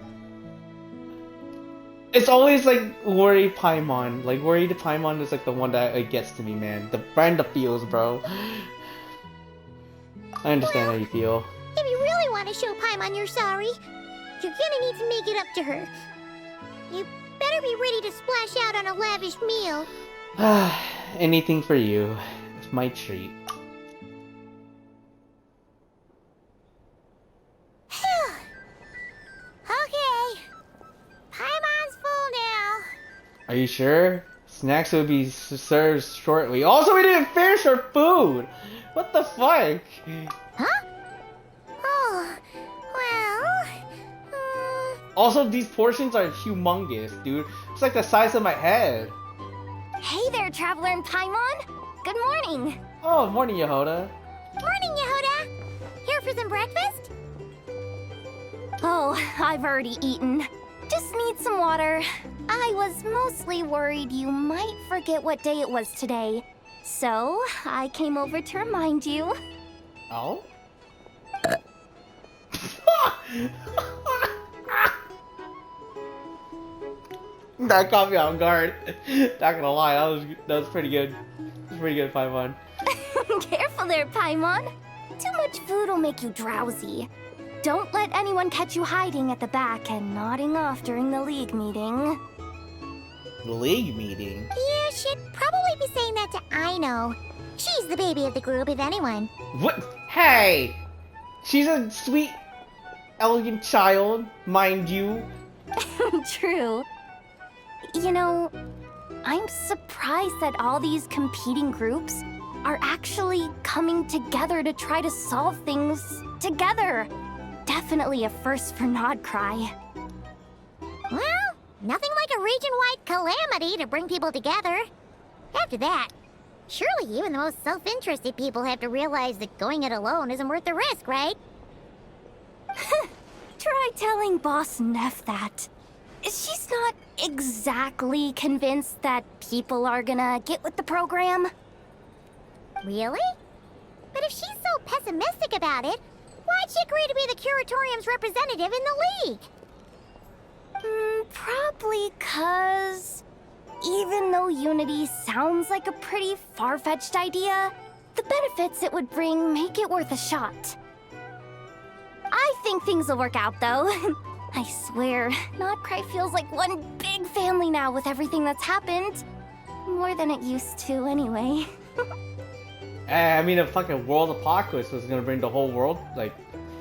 It's always like worry Paimon. Like worried Paimon is like the one that gets to me, man. The brand of feels, bro. I understand how you feel. If you really want to show Paimon you're sorry, you're gonna need to make it up to her. You better be ready to splash out on a lavish meal. Anything for you. It's my treat. Okay. Paimon's full now. Are you sure? Snacks will be served shortly. Also, we didn't finish our food! What the fuck? Huh? Oh, well... Also, these portions are humongous, dude. It's like the size of my head. Hey there, Traveler and Paimon! Good morning! Oh, morning, Yehoda. Morning, Yehoda! Here for some breakfast? Oh, I've already eaten. Just need some water. I was mostly worried you might forget what day it was today. So, I came over to remind you. Oh? That caught me off guard. Not gonna lie, that was pretty good. It was pretty good, Paimon. Careful there, Paimon. Too much food will make you drowsy. Don't let anyone catch you hiding at the back and nodding off during the League meeting. The League meeting? You should probably be saying that to Aino. She's the baby of the group, if anyone. What? Hey! She's a sweet, elegant child, mind you. True. You know, I'm surprised that all these competing groups are actually coming together to try to solve things together. Definitely a first for Nodcry. Well, nothing like a region-wide calamity to bring people together. After that, surely even the most self-interested people have to realize that going it alone isn't worth the risk, right? Try telling Boss Neff that. She's not exactly convinced that people are gonna get with the program. Really? But if she's so pessimistic about it, why'd she agree to be the Curatorium's representative in the League? Probably 'cause even though Unity sounds like a pretty far-fetched idea, the benefits it would bring make it worth a shot. I think things will work out, though. I swear, Nodcry feels like one big family now with everything that's happened. More than it used to, anyway. I mean, a fucking world apocalypse was gonna bring the whole world, like,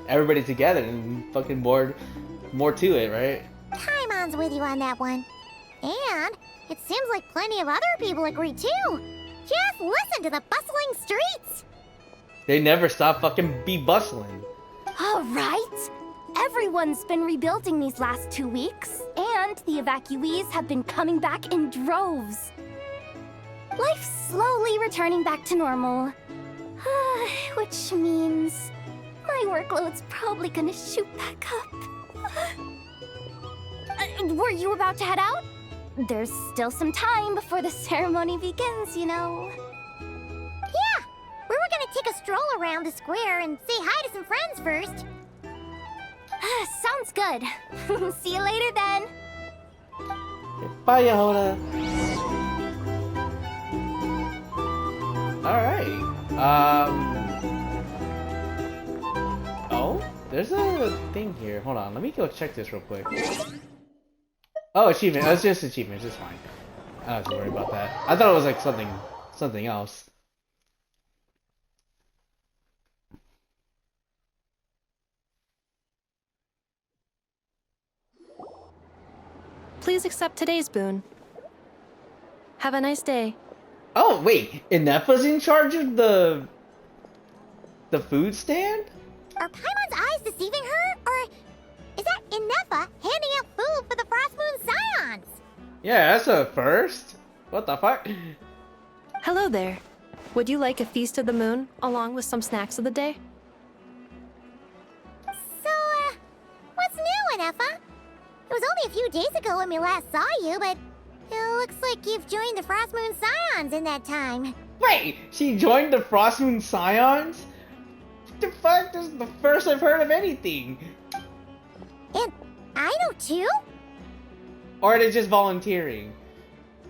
everybody together and fucking more to it, right? Paimon's with you on that one. And it seems like plenty of other people agree too. Just listen to the bustling streets. They never stop fucking be bustling. All right. Everyone's been rebuilding these last 2 weeks, and the evacuees have been coming back in droves. Life's slowly returning back to normal. Which means my workload's probably gonna shoot back up. Were you about to head out? There's still some time before the ceremony begins, you know. Yeah, we were gonna take a stroll around the square and say hi to some friends first. Sounds good. See you later then. Bye, Yehoda. Alright. Oh, there's a thing here. Hold on, let me go check this real quick. Oh, achievement. That's just achievements. It's fine. I don't have to worry about that. I thought it was like something else. Please accept today's boon. Have a nice day. Oh, wait. Inepa's in charge of the food stand? Are Paimon's eyes deceiving her? Or is that Inepa handing out food for the Frost Moon Scions? Yeah, that's a first. What the fuck? Hello there. Would you like a feast of the moon along with some snacks of the day? So, what's new, Inepa? It was only a few days ago when we last saw you, but it looks like you've joined the Frost Moon Scions in that time. Wait, she joined the Frost Moon Scions? What the fuck? This is the first I've heard of anything. And I know too? Or are they just volunteering?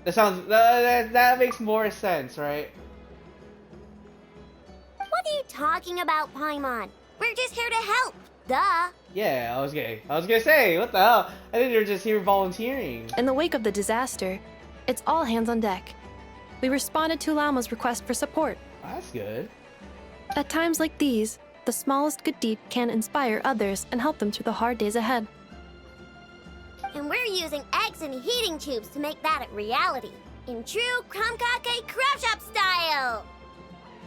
That sounds, that makes more sense, right? What are you talking about, Paimon? We're just here to help. Duh. Yeah, I was gonna say, what the hell? I think they're just here volunteering. In the wake of the disaster, it's all hands on deck. We responded to Llama's request for support. That's good. At times like these, the smallest good deed can inspire others and help them through the hard days ahead. And we're using eggs and heating tubes to make that a reality. In true Krumkake Craft Shop style!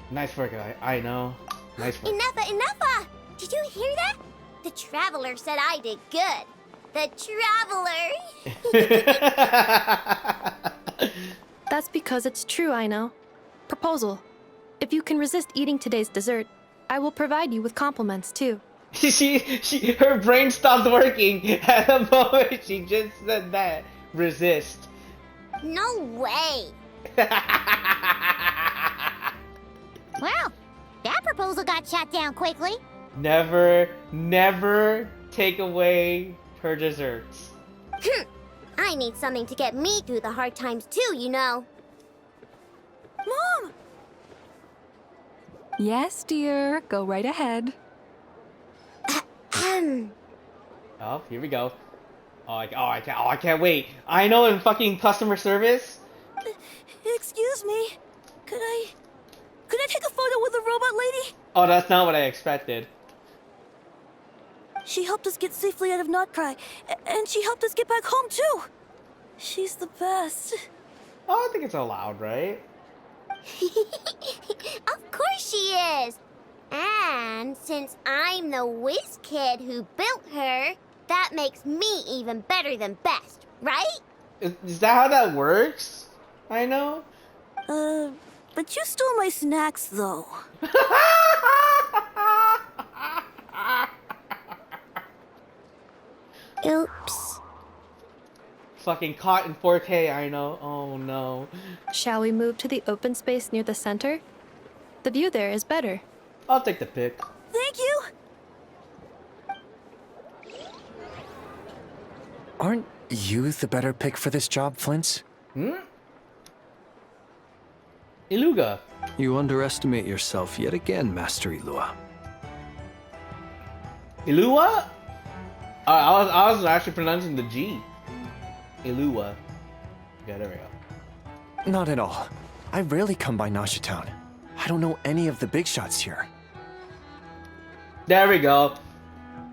Nice work, I know. Nice work. Enough! Did you hear that? The Traveler said I did good. The Traveler! That's because it's true, I know. Proposal. If you can resist eating today's dessert, I will provide you with compliments, too. Her brain stopped working at the moment she just said that. Resist. No way! Well, that proposal got shot down quickly. Never take away her desserts. I need something to get me through the hard times too, you know. Mom! Yes, dear. Go right ahead. Oh, here we go. I can't wait. I know in fucking customer service. Excuse me. Could I take a photo with the robot lady? Oh, that's not what I expected. She helped us get safely out of Notcry, and she helped us get back home too. She's the best. Oh, I think it's allowed, right? Of course she is! And since I'm the whiz kid who built her, that makes me even better than best, right? Is that how that works? I know. But you stole my snacks, though. Oops. Fucking caught in 4K, I know. Oh no. Shall we move to the open space near the center? The view there is better. I'll take the pic. Thank you! Aren't you the better pick for this job, Flint? Iluga. You underestimate yourself yet again, Master Ilua. Ilua? I was actually pronouncing the G. Ilua. Yeah, there we go. Not at all. I rarely come by Nasha Town. I don't know any of the big shots here. There we go.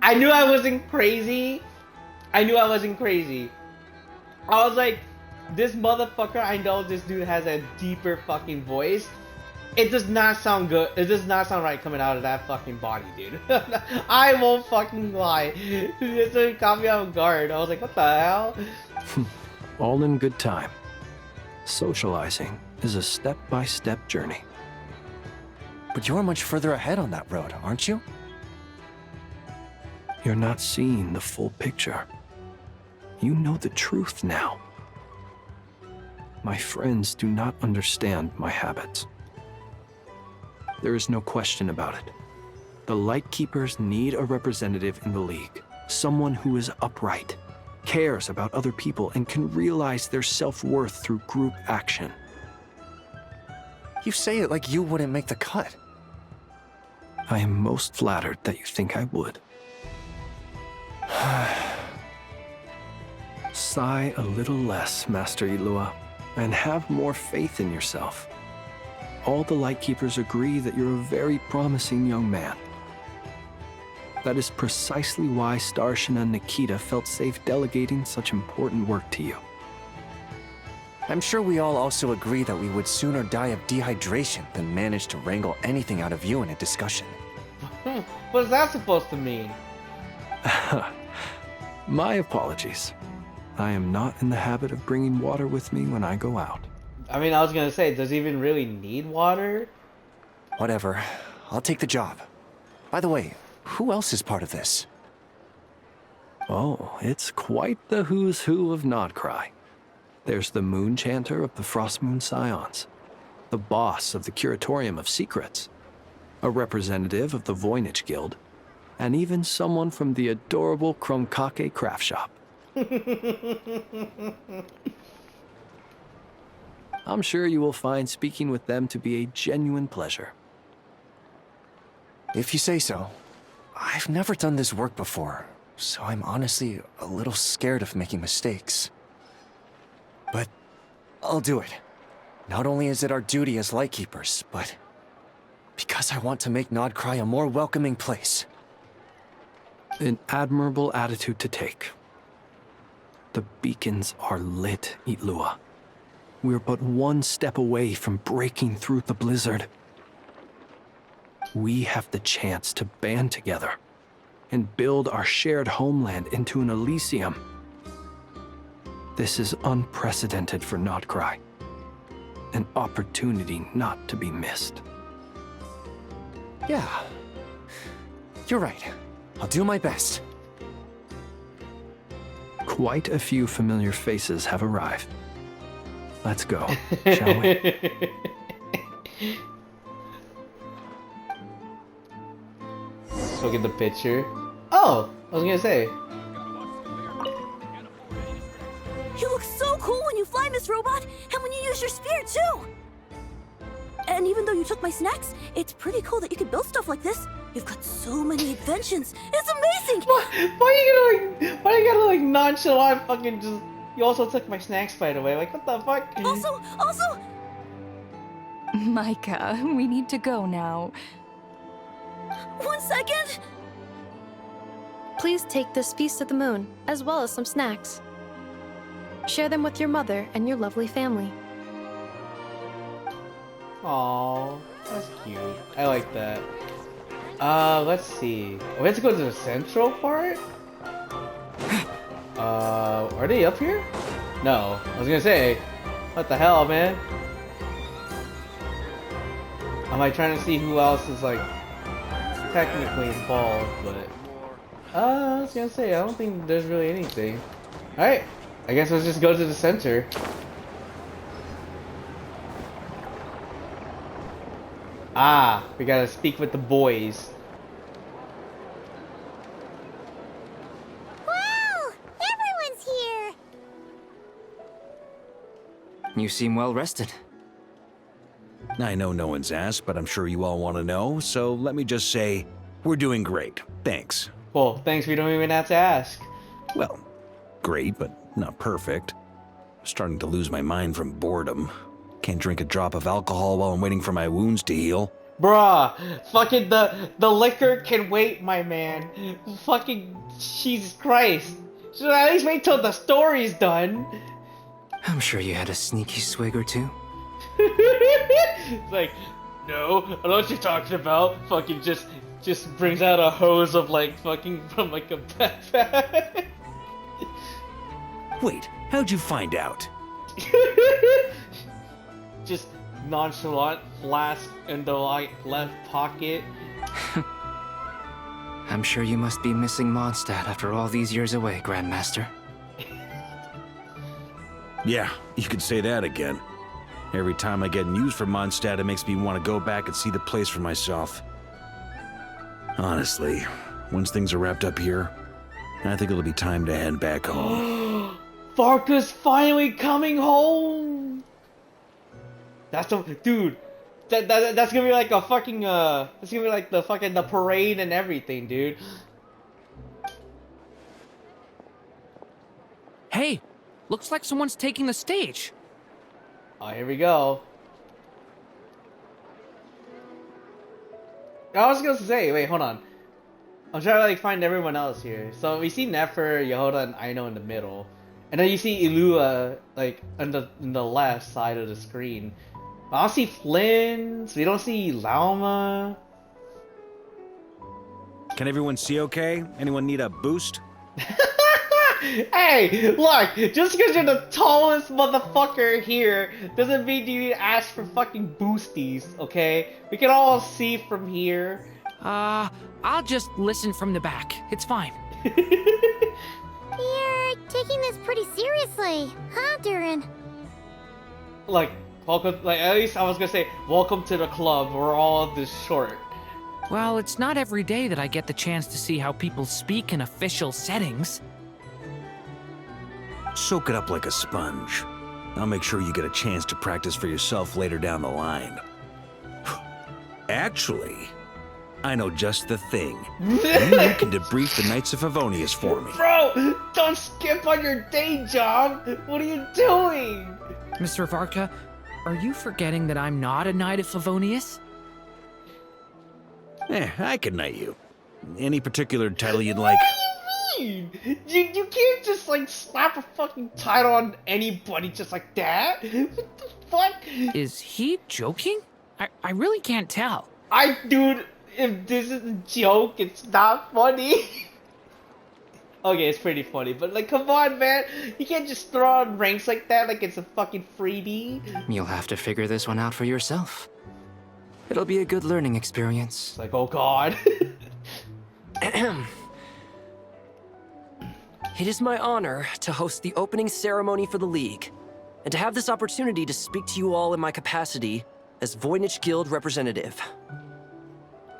I knew I wasn't crazy. I was like, this motherfucker, I know this dude has a deeper fucking voice. It does not sound good. It does not sound right coming out of that fucking body, dude. I won't fucking lie. It caught me off guard. I was like, what the hell? All in good time. Socializing is a step-by-step journey. But you're much further ahead on that road, aren't you? You're not seeing the full picture. You know the truth now. My friends do not understand my habits. There is no question about it. The Lightkeepers need a representative in the League. Someone who is upright, cares about other people, and can realize their self-worth through group action. You say it like you wouldn't make the cut. I am most flattered that you think I would. Sigh a little less, Master Ilua, and have more faith in yourself. All the Lightkeepers agree that you're a very promising young man. That is precisely why Starshin and Nikita felt safe delegating such important work to you. I'm sure we all also agree that we would sooner die of dehydration than manage to wrangle anything out of you in a discussion. What's that supposed to mean? My apologies. I am not in the habit of bringing water with me when I go out. I mean, I was gonna say, does he even really need water? Whatever. I'll take the job. By the way, who else is part of this? Oh, it's quite the who's who of Notcry. There's the Moon Chanter of the Frost Moon Scions, the boss of the Curatorium of Secrets, a representative of the Voynich Guild, and even someone from the adorable Krumkake Craft Shop. I'm sure you will find speaking with them to be a genuine pleasure. If you say so. I've never done this work before, so I'm honestly a little scared of making mistakes. But I'll do it. Not only is it our duty as Lightkeepers, but because I want to make Nodcry a more welcoming place. An admirable attitude to take. The beacons are lit, Itlua. We're but one step away from breaking through the blizzard. We have the chance to band together and build our shared homeland into an Elysium. This is unprecedented for Nodcry. An opportunity not to be missed. Yeah. You're right. I'll do my best. Quite a few familiar faces have arrived. Let's go, shall we? Look at the picture. Oh, I was gonna say. You look so cool when you fly, Miss Robot, and when you use your spear, too! And even though you took my snacks, it's pretty cool that you can build stuff like this. You've got so many inventions. It's amazing! Why you gotta like nonchalant fucking just... You also took my snacks, by the way. Like, what the fuck? Also... Micah, we need to go now. 1 second! Please take this Feast of the Moon, as well as some snacks. Share them with your mother and your lovely family. Aww, that's cute. I like that. Let's see. We have to go to the central part? Are they up here? No. I was gonna say, what the hell, man? I'm like trying to see who else is like technically involved, but I was gonna say, I don't think there's really anything. Alright, I guess let's just go to the center. Ah, we gotta speak with the boys. Wow! Everyone's here! You seem well rested. I know no one's asked, but I'm sure you all want to know, so let me just say, we're doing great. Thanks. Well, thanks, we don't even have to ask. Well, great, but not perfect. I'm starting to lose my mind from boredom. Can't drink a drop of alcohol while I'm waiting for my wounds to heal. Bruh, fucking the liquor can wait, my man. Fucking Jesus Christ. Should I at least wait till the story's done? I'm sure you had a sneaky swig or two. It's like, no, I know what you're talking about. Fucking just brings out a hose of like fucking from like a backpack. Wait, how'd you find out? Just nonchalant flask in the like left pocket. I'm sure you must be missing Mondstadt after all these years away, Grandmaster. Yeah, you could say that again. Every time I get news from Mondstadt, it makes me want to go back and see the place for myself. Honestly, once things are wrapped up here, I think it'll be time to head back home. Varka's finally coming home! That's the dude. That's gonna be like a fucking That's gonna be like the fucking the parade and everything, dude. Hey, looks like someone's taking the stage. Oh, here we go. I was gonna say, wait, hold on. I'm trying to like find everyone else here. So we see Nefer, Yehoda, and Aino in the middle, and then you see Ilua like on the left side of the screen. I don't see Flynn. We don't see Lauma. Can everyone see okay? Anyone need a boost? Hey, look! Just because you're the tallest motherfucker here doesn't mean you need to ask for fucking boosties, okay? We can all see from here. I'll just listen from the back. It's fine. You're taking this pretty seriously, huh, Durin? Like, welcome, like, at least I was gonna say, welcome to the club, we're all this short. Well, it's not every day that I get the chance to see how people speak in official settings. Soak it up like a sponge. I'll make sure you get a chance to practice for yourself later down the line. Actually, I know just the thing. You can debrief the Knights of Favonius for me. Bro, don't skip on your day job! What are you doing? Mr. Varka, Are you forgetting that I'm not a Knight of Favonius? I can knight you. Any particular title you'd like? What do you mean? You can't just like slap a fucking title on anybody just like that. What the fuck? Is he joking? I really can't tell. Dude, if this is a joke, it's not funny. Okay, it's pretty funny, but like, come on, man. You can't just throw on ranks like that like it's a fucking freebie. You'll have to figure this one out for yourself. It'll be a good learning experience. It's like, oh god. It is my honor to host the opening ceremony for the League, and to have this opportunity to speak to you all in my capacity as Voynich Guild representative.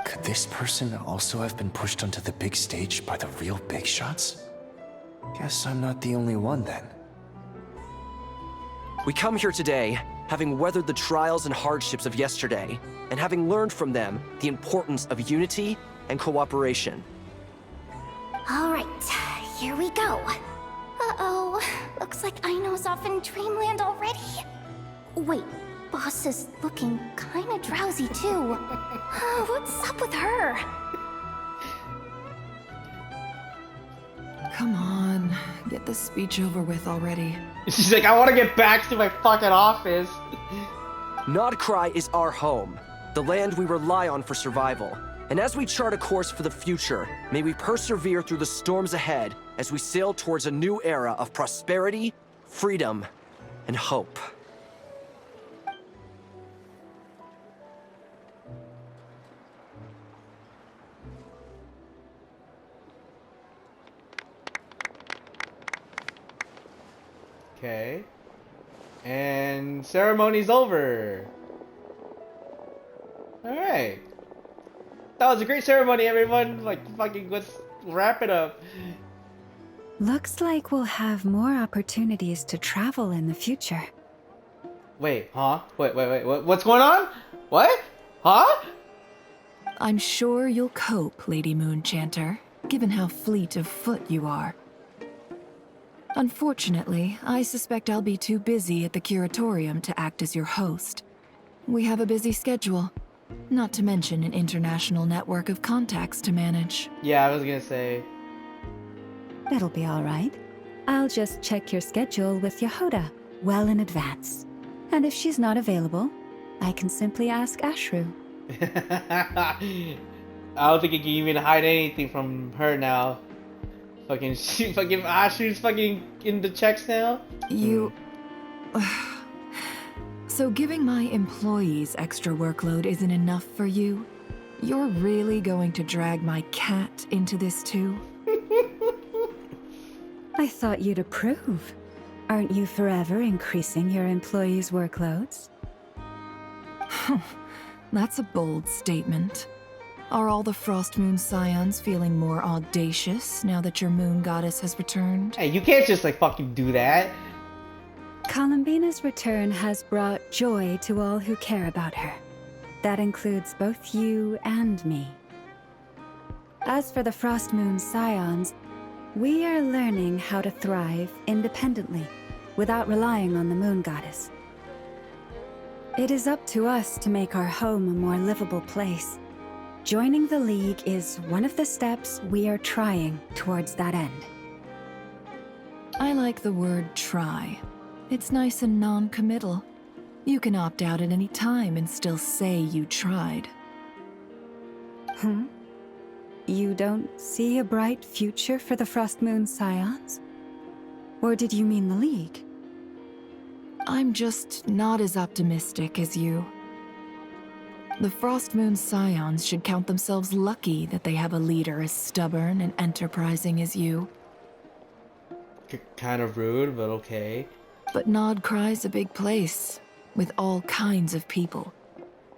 Could this person also have been pushed onto the big stage by the real big shots? Guess I'm not the only one then. We come here today, having weathered the trials and hardships of yesterday, and having learned from them the importance of unity and cooperation. All right, here we go. Uh-oh, looks like Aino's off in Dreamland already. Wait, Boss is looking kinda drowsy too. What's up with her? Come on, get the speech over with already. She's like, I want to get back to my fucking office. Nodcry is our home, the land we rely on for survival. And as we chart a course for the future, may we persevere through the storms ahead as we sail towards a new era of prosperity, freedom, and hope. Okay. And ceremony's over. Alright. That was a great ceremony, everyone. Like, fucking, let's wrap it up. Looks like we'll have more opportunities to travel in the future. Wait, huh? Wait, what's going on? What? Huh? I'm sure you'll cope, Lady Moonchanter, given how fleet of foot you are. Unfortunately, I suspect I'll be too busy at the curatorium to act as your host. We have a busy schedule, not to mention an international network of contacts to manage. Yeah, I was gonna say. That'll be all right. I'll just check your schedule with Yehoda well in advance. And if she's not available, I can simply ask Ashru. I don't think you can even hide anything from her now. Fucking Ashru's fucking in the checks now. You... So giving my employees extra workload isn't enough for you? You're really going to drag my cat into this too? I thought you'd approve. Aren't you forever increasing your employees' workloads? That's a bold statement. Are all the Frost Moon Scions feeling more audacious now that your moon goddess has returned? Hey, you can't just like fucking do that. Columbina's return has brought joy to all who care about her. That includes both you and me. As for the Frost Moon Scions, we are learning how to thrive independently, without relying on the moon goddess. It is up to us to make our home a more livable place. Joining the League is one of the steps we are trying towards that end. I like the word try. It's nice and non-committal. You can opt out at any time and still say you tried. You don't see a bright future for the Frost Moon Scions? Or did you mean the League? I'm just not as optimistic as you. The Frost Moon Scions should count themselves lucky that they have a leader as stubborn and enterprising as you. Kind of rude, but okay. But Nodcry's a big place, with all kinds of people.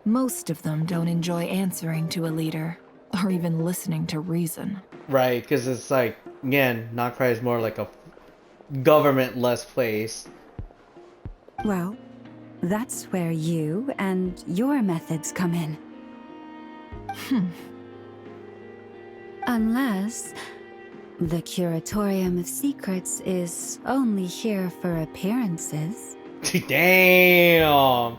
Most of them don't enjoy answering to a leader, or even listening to reason. Right, because it's like, again, Nodcry is more like a government-less place. Well, that's where you and your methods come in. Unless the Curatorium of Secrets is only here for appearances. Damn.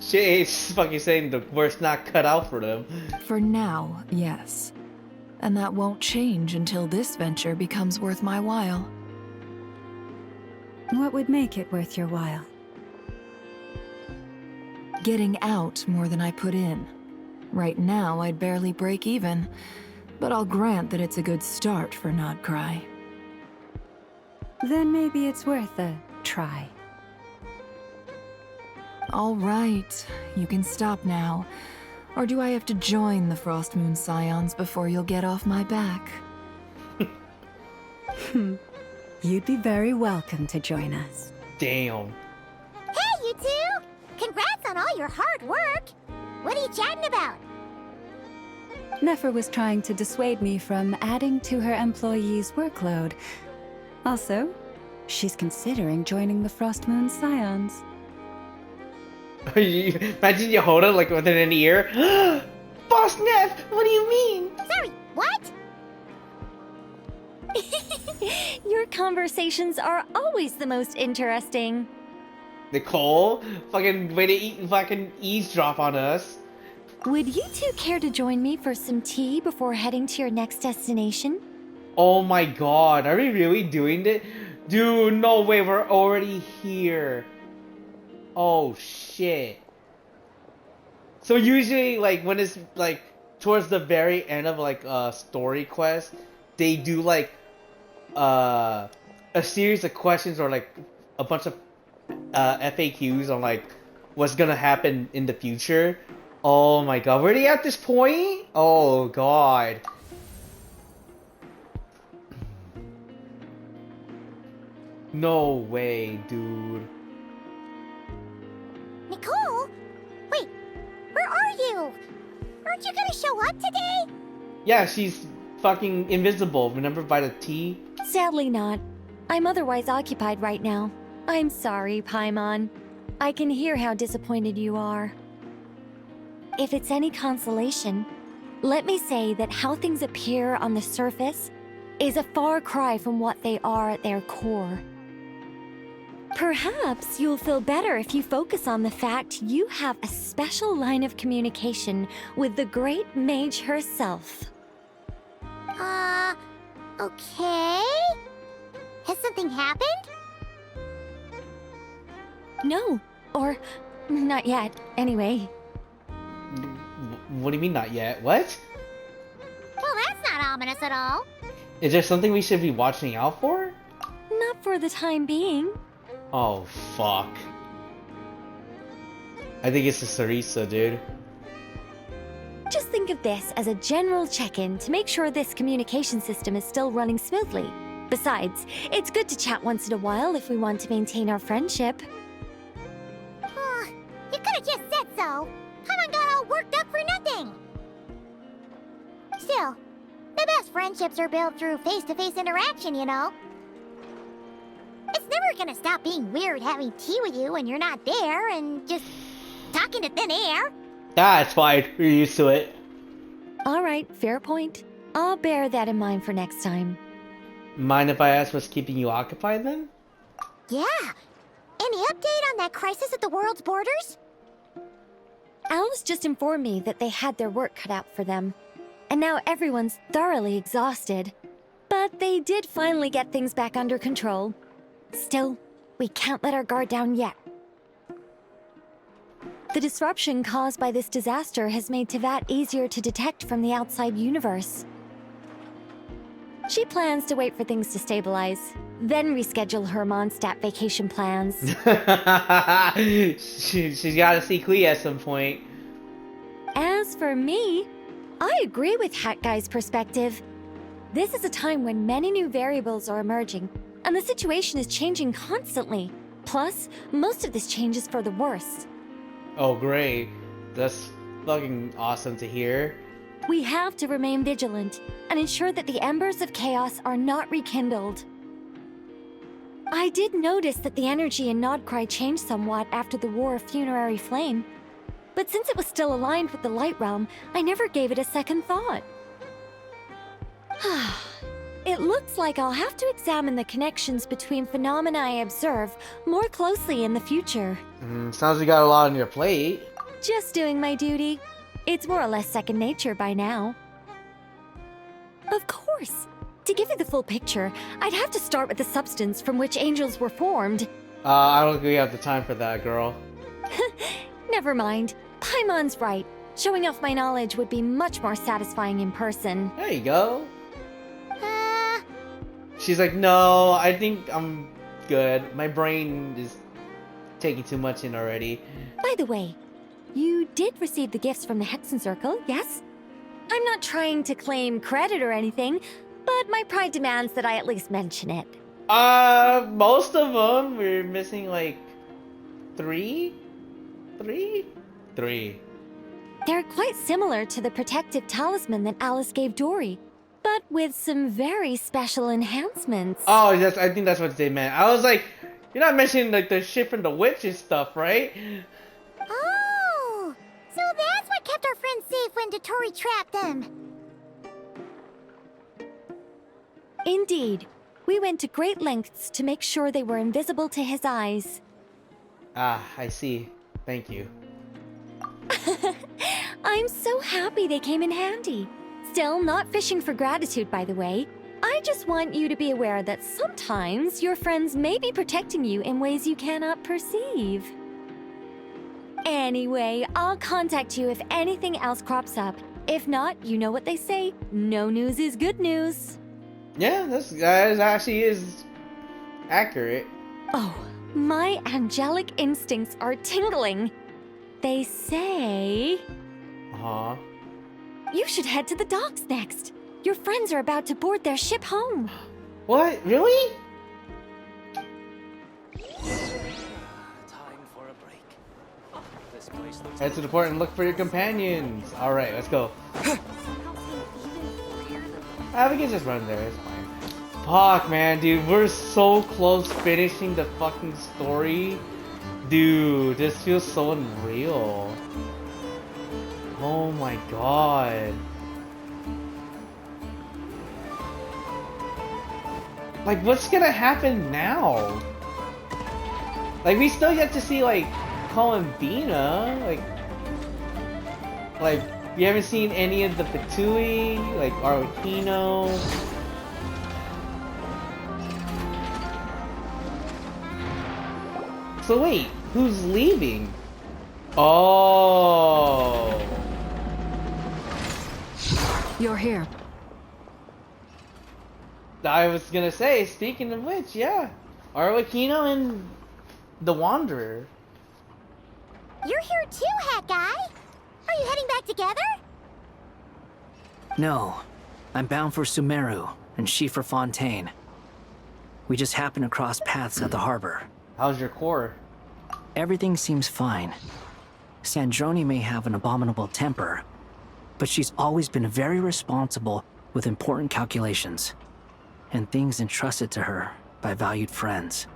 Shit, it's fucking saying the work's not cut out for them. For now, yes. And that won't change until this venture becomes worth my while. What would make it worth your while? Getting out more than I put in. Right now, I'd barely break even, but I'll grant that it's a good start for Nodcry. Then maybe it's worth a try. All right, you can stop now. Or do I have to join the Frost Moon Scions before you'll get off my back? You'd be very welcome to join us. Damn. Hey, you two! Congrats on all your hard work! What are you chatting about? Nefer was trying to dissuade me from adding to her employees' workload. Also, she's considering joining the Frost Moon Scions. Imagine you hold it like within an ear. Boss Neff, what do you mean? Sorry, what? Your conversations are always the most interesting. Nicole, fucking way to fucking eavesdrop on us. Would you two care to join me for some tea before heading to your next destination? Oh my god, are we really doing it? Dude, no way, we're already here. Oh shit. So usually like when it's like towards the very end of like a story quest, they do like a series of questions or like a bunch of FAQs on like what's gonna happen in the future. Oh my god, we're already at this point? Oh god. No way, dude. Nicole? Wait, where are you? Aren't you gonna show up today? Yeah, she's fucking invisible, remember by the T? Sadly not. I'm otherwise occupied right now. I'm sorry, Paimon. I can hear how disappointed you are. If it's any consolation, let me say that how things appear on the surface is a far cry from what they are at their core. Perhaps you'll feel better if you focus on the fact you have a special line of communication with the great mage herself. Okay? Has something happened? No, or not yet, anyway. What do you mean not yet? What? Well, that's not ominous at all. Is there something we should be watching out for? Not for the time being. Oh, fuck. I think it's a Sarisa, dude. Just think of this as a general check-in to make sure this communication system is still running smoothly. Besides, it's good to chat once in a while if we want to maintain our friendship. You could have just said so. Paimon got all worked up for nothing. Still, the best friendships are built through face-to-face interaction, you know. It's never gonna stop being weird having tea with you when you're not there and just talking to thin air. That's fine. We're used to it. All right, fair point. I'll bear that in mind for next time. Mind if I ask what's keeping you occupied then? Yeah. Any update on that crisis at the world's borders? Alice just informed me that they had their work cut out for them. And now everyone's thoroughly exhausted. But they did finally get things back under control. Still, we can't let our guard down yet. The disruption caused by this disaster has made Teyvat easier to detect from the outside universe. She plans to wait for things to stabilize, then reschedule her Mondstadt vacation plans. She's gotta see Clea at some point. As for me, I agree with Hat Guy's perspective. This is a time when many new variables are emerging, and the situation is changing constantly. Plus, most of this change is for the worse. Oh, great. That's fucking awesome to hear. We have to remain vigilant and ensure that the embers of chaos are not rekindled. I did notice that the energy in Nodcry changed somewhat after the War of Funerary Flame, but since it was still aligned with the Light Realm, I never gave it a second thought. It looks like I'll have to examine the connections between phenomena I observe more closely in the future. Sounds like you got a lot on your plate. Just doing my duty. It's more or less second nature by now. Of course. To give you the full picture, I'd have to start with the substance from which angels were formed. I don't think we have the time for that, girl. Never mind. Paimon's right. Showing off my knowledge would be much more satisfying in person. There you go. She's like, no, I think I'm good. My brain is taking too much in already. By the way, you did receive the gifts from the Hexen Circle, yes? I'm not trying to claim credit or anything, but my pride demands that I at least mention it. Most of them. We're missing like three. They're quite similar to the protective talisman that Alice gave Dory, but with some very special enhancements. Oh, yes, I think that's what they meant. I was like, you're not mentioning like the shit from the witches stuff, right? Oh, so that's what kept our friends safe when Dottore trapped them. Indeed. We went to great lengths to make sure they were invisible to his eyes. Ah, I see. Thank you. I'm so happy they came in handy. Still, not fishing for gratitude, by the way. I just want you to be aware that sometimes your friends may be protecting you in ways you cannot perceive. Anyway, I'll contact you if anything else crops up. If not, you know what they say, no news is good news. Yeah, that actually is accurate. Oh, my angelic instincts are tingling. They say... Uh-huh. You should head to the docks next. Your friends are about to board their ship home. What? Really? Time for a break. This place looks Head to the port and look for your companions. Alright, let's go. We can just run there, it's fine. Fuck, man, dude, we're so close finishing the fucking story. Dude, this feels so unreal. Oh my god. Like, what's gonna happen now? Like, we still get to see, like, Columbina, like, we haven't seen any of the Fatui, like, Arlecchino. So wait, who's leaving? Oh. You're here. I was gonna say, speaking of which, yeah. Arlecchino and the Wanderer. You're here too, Hat Guy. Are you heading back together? No. I'm bound for Sumeru, and she for Fontaine. We just happened to cross paths at the harbor. How's your core? Everything seems fine. Sandrone may have an abominable temper, but she's always been very responsible with important calculations, and things entrusted to her by valued friends.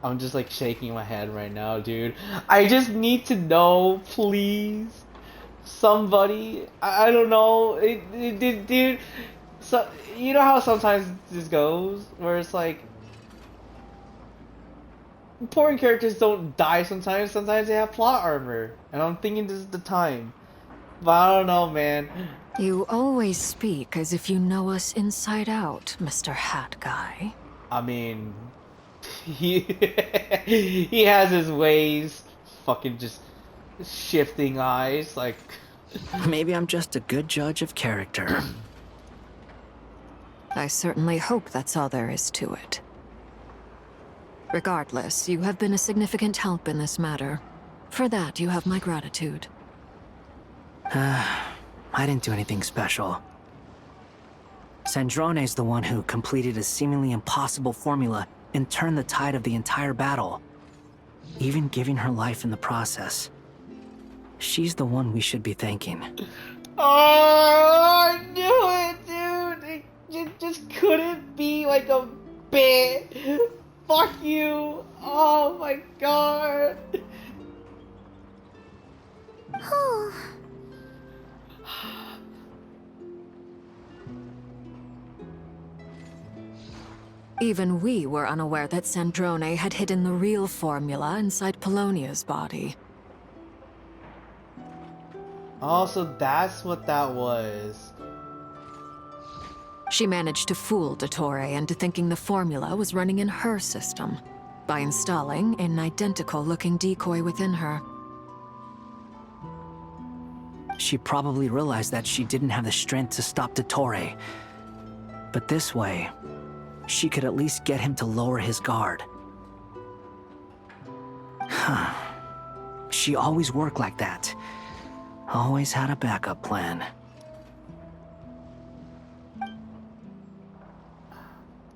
I'm just like shaking my head right now, dude. I just need to know, please. Somebody. I don't know. Dude. So, you know how sometimes this goes? Where it's like, important characters don't die sometimes. Sometimes they have plot armor. And I'm thinking this is the time. But I don't know, man. You always speak as if you know us inside out, Mr. Hat Guy. I mean, he has his ways. Fucking just shifting eyes, like. Maybe I'm just a good judge of character. I certainly hope that's all there is to it. Regardless, you have been a significant help in this matter. For that, you have my gratitude. I didn't do anything special. Sandrone's the one who completed a seemingly impossible formula and turned the tide of the entire battle, even giving her life in the process. She's the one we should be thanking. Oh, I knew it, dude! It just couldn't be like a bit. Fuck you! Oh my god! Even we were unaware that Sandrone had hidden the real formula inside Polonia's body. Oh, so that's what that was. She managed to fool Dottore into thinking the formula was running in her system by installing an identical-looking decoy within her. She probably realized that she didn't have the strength to stop Dottore. But this way, she could at least get him to lower his guard. She always worked like that. Always had a backup plan.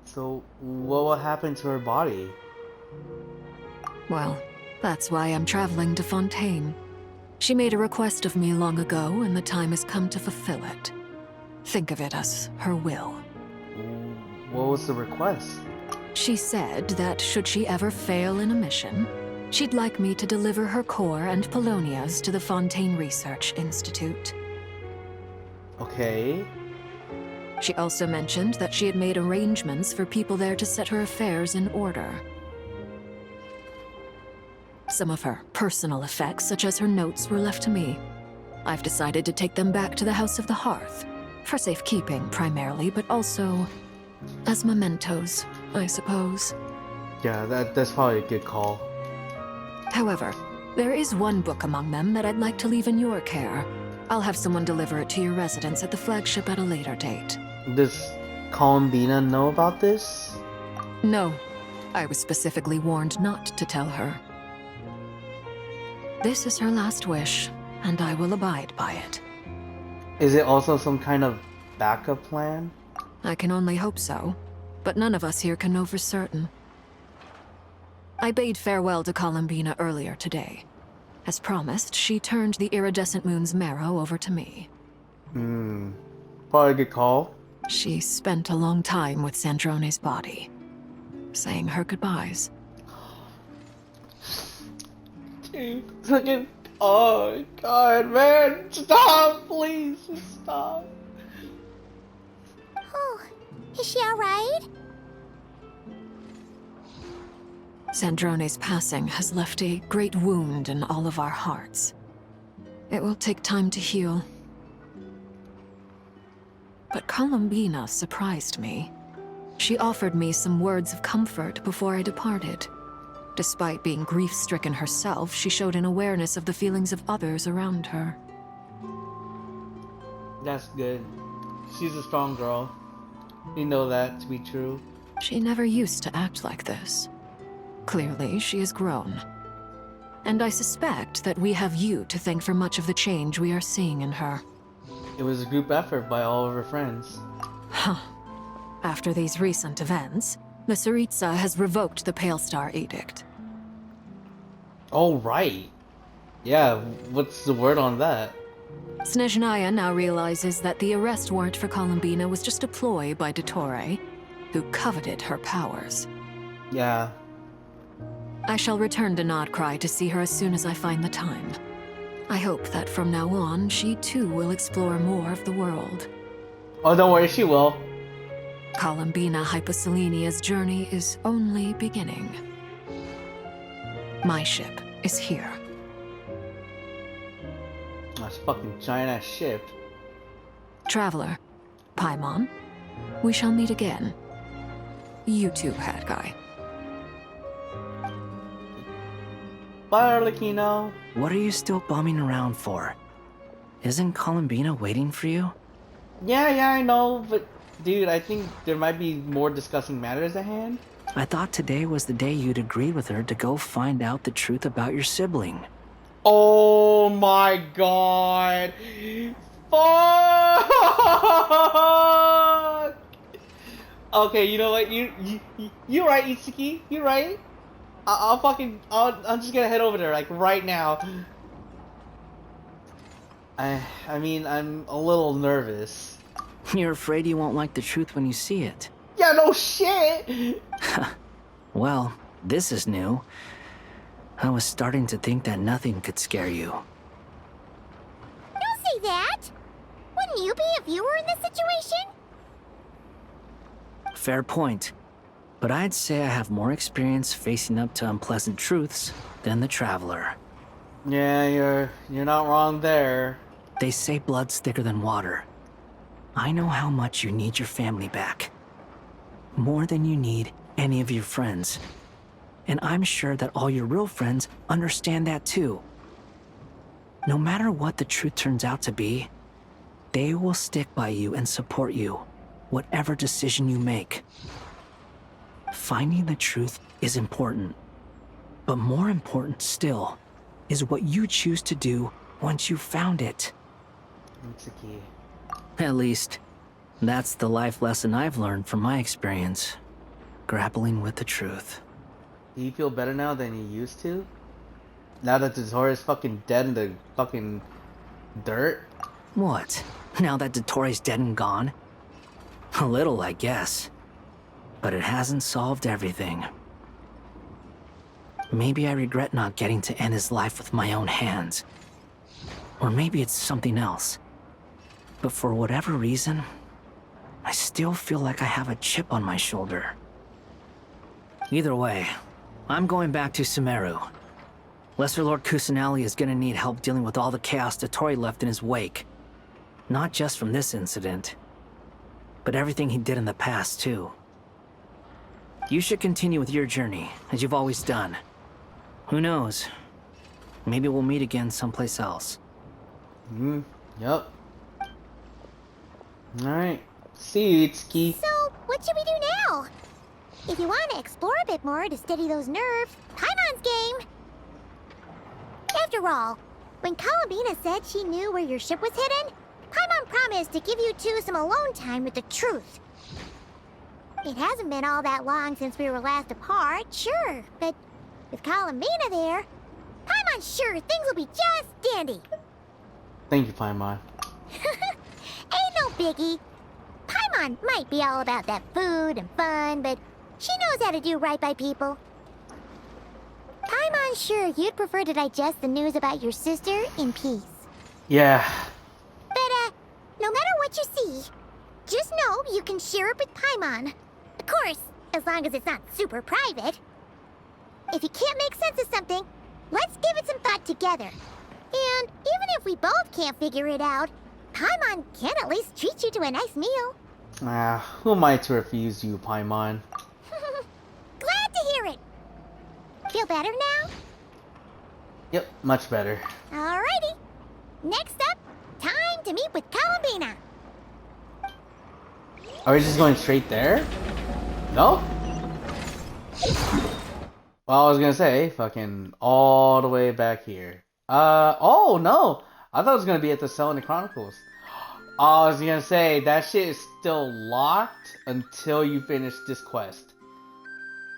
So, what will happen to her body? Well, that's why I'm traveling to Fontaine. She made a request of me long ago, and the time has come to fulfill it. Think of it as her will. What was the request? She said that should she ever fail in a mission, she'd like me to deliver her core and Polonia's to the Fontaine Research Institute. Okay. She also mentioned that she had made arrangements for people there to set her affairs in order. Some of her personal effects, such as her notes, were left to me. I've decided to take them back to the House of the Hearth, for safekeeping primarily, but also as mementos, I suppose. Yeah, that's probably a good call. However, there is one book among them that I'd like to leave in your care. I'll have someone deliver it to your residence at the flagship at a later date. Does Columbina know about this? No. I was specifically warned not to tell her. This is her last wish, and I will abide by it. Is it also some kind of backup plan? I can only hope so, but none of us here can know for certain. I bade farewell to Columbina earlier today. As promised, she turned the iridescent moon's marrow over to me. Probably a good call. She spent a long time with Sandrone's body, saying her goodbyes. Dude, fucking... Oh, God, man. Stop, please. Just stop. Oh, is she alright? Sandrone's passing has left a great wound in all of our hearts. It will take time to heal. But Columbina surprised me. She offered me some words of comfort before I departed. Despite being grief-stricken herself, she showed an awareness of the feelings of others around her. That's good. She's a strong girl. You know that to be true. She never used to act like this. Clearly, she has grown. And I suspect that we have you to thank for much of the change we are seeing in her. It was a group effort by all of her friends. Huh. After these recent events, the Tsaritsa has revoked the Pale Star Edict. Oh, right. Yeah, what's the word on that? Snezhnaya now realizes that the arrest warrant for Columbina was just a ploy by Dottore, who coveted her powers. Yeah. I shall return to Nodcry to see her as soon as I find the time. I hope that from now on, she too will explore more of the world. Oh, don't worry, she will. Columbina Hyposelenia's journey is only beginning. My ship is here. That's fucking giant-ass ship. Traveler, Paimon, we shall meet again. You too, Hat Guy. Bye, Arlecchino. What are you still bumming around for? Isn't Columbina waiting for you? Yeah, I know, but dude, I think there might be more discussing matters at hand. I thought today was the day you'd agreed with her to go find out the truth about your sibling. Oh my god. Fuck! Okay, you know what? You're right, Itsuki. You're right. I'm just gonna head over there, like, right now. I mean, I'm a little nervous. You're afraid you won't like the truth when you see it. Yeah, no shit! Well, this is new. I was starting to think that nothing could scare you. Don't say that! Wouldn't you be if you were in this situation? Fair point. But I'd say I have more experience facing up to unpleasant truths than the Traveler. Yeah, you're not wrong there. They say blood's thicker than water. I know how much you need your family back. More than you need any of your friends. And I'm sure that all your real friends understand that too. No matter what the truth turns out to be, they will stick by you and support you, whatever decision you make. Finding the truth is important, but more important still is what you choose to do once you've found it. That's the key. At least, that's the life lesson I've learned from my experience, grappling with the truth. Do you feel better now than you used to? Now that Dottore is fucking dead in the fucking dirt? What? Now that Dottore's dead and gone? A little, I guess. But it hasn't solved everything. Maybe I regret not getting to end his life with my own hands. Or maybe it's something else. But for whatever reason, I still feel like I have a chip on my shoulder. Either way, I'm going back to Sumeru. Lesser Lord Kusanali is gonna need help dealing with all the chaos Dottore left in his wake. Not just from this incident, but everything he did in the past, too. You should continue with your journey, as you've always done. Who knows? Maybe we'll meet again someplace else. Yup. Alright. See you, Itsuki. So, what should we do now? If you want to explore a bit more to steady those nerves, Paimon's game! After all, when Columbina said she knew where your ship was hidden, Paimon promised to give you two some alone time with the truth. It hasn't been all that long since we were last apart, sure, but with Columbina there, Paimon's sure things will be just dandy. Thank you, Paimon. Ain't no biggie. Paimon might be all about that food and fun, but she knows how to do right by people. Paimon's sure you'd prefer to digest the news about your sister in peace. Yeah. But, no matter what you see, just know you can share it with Paimon. Of course, as long as it's not super private. If you can't make sense of something, let's give it some thought together. And even if we both can't figure it out, Paimon can at least treat you to a nice meal. Who am I to refuse you, Paimon? Glad to hear it. Feel better now? Yep, much better. Alrighty. Next up, time to meet with Columbina. Are we just going straight there? No? Well, I was gonna say, fucking all the way back here. Oh no! I thought it was gonna be at the Selene Chronicles. I was gonna say, that shit is still locked until you finish this quest.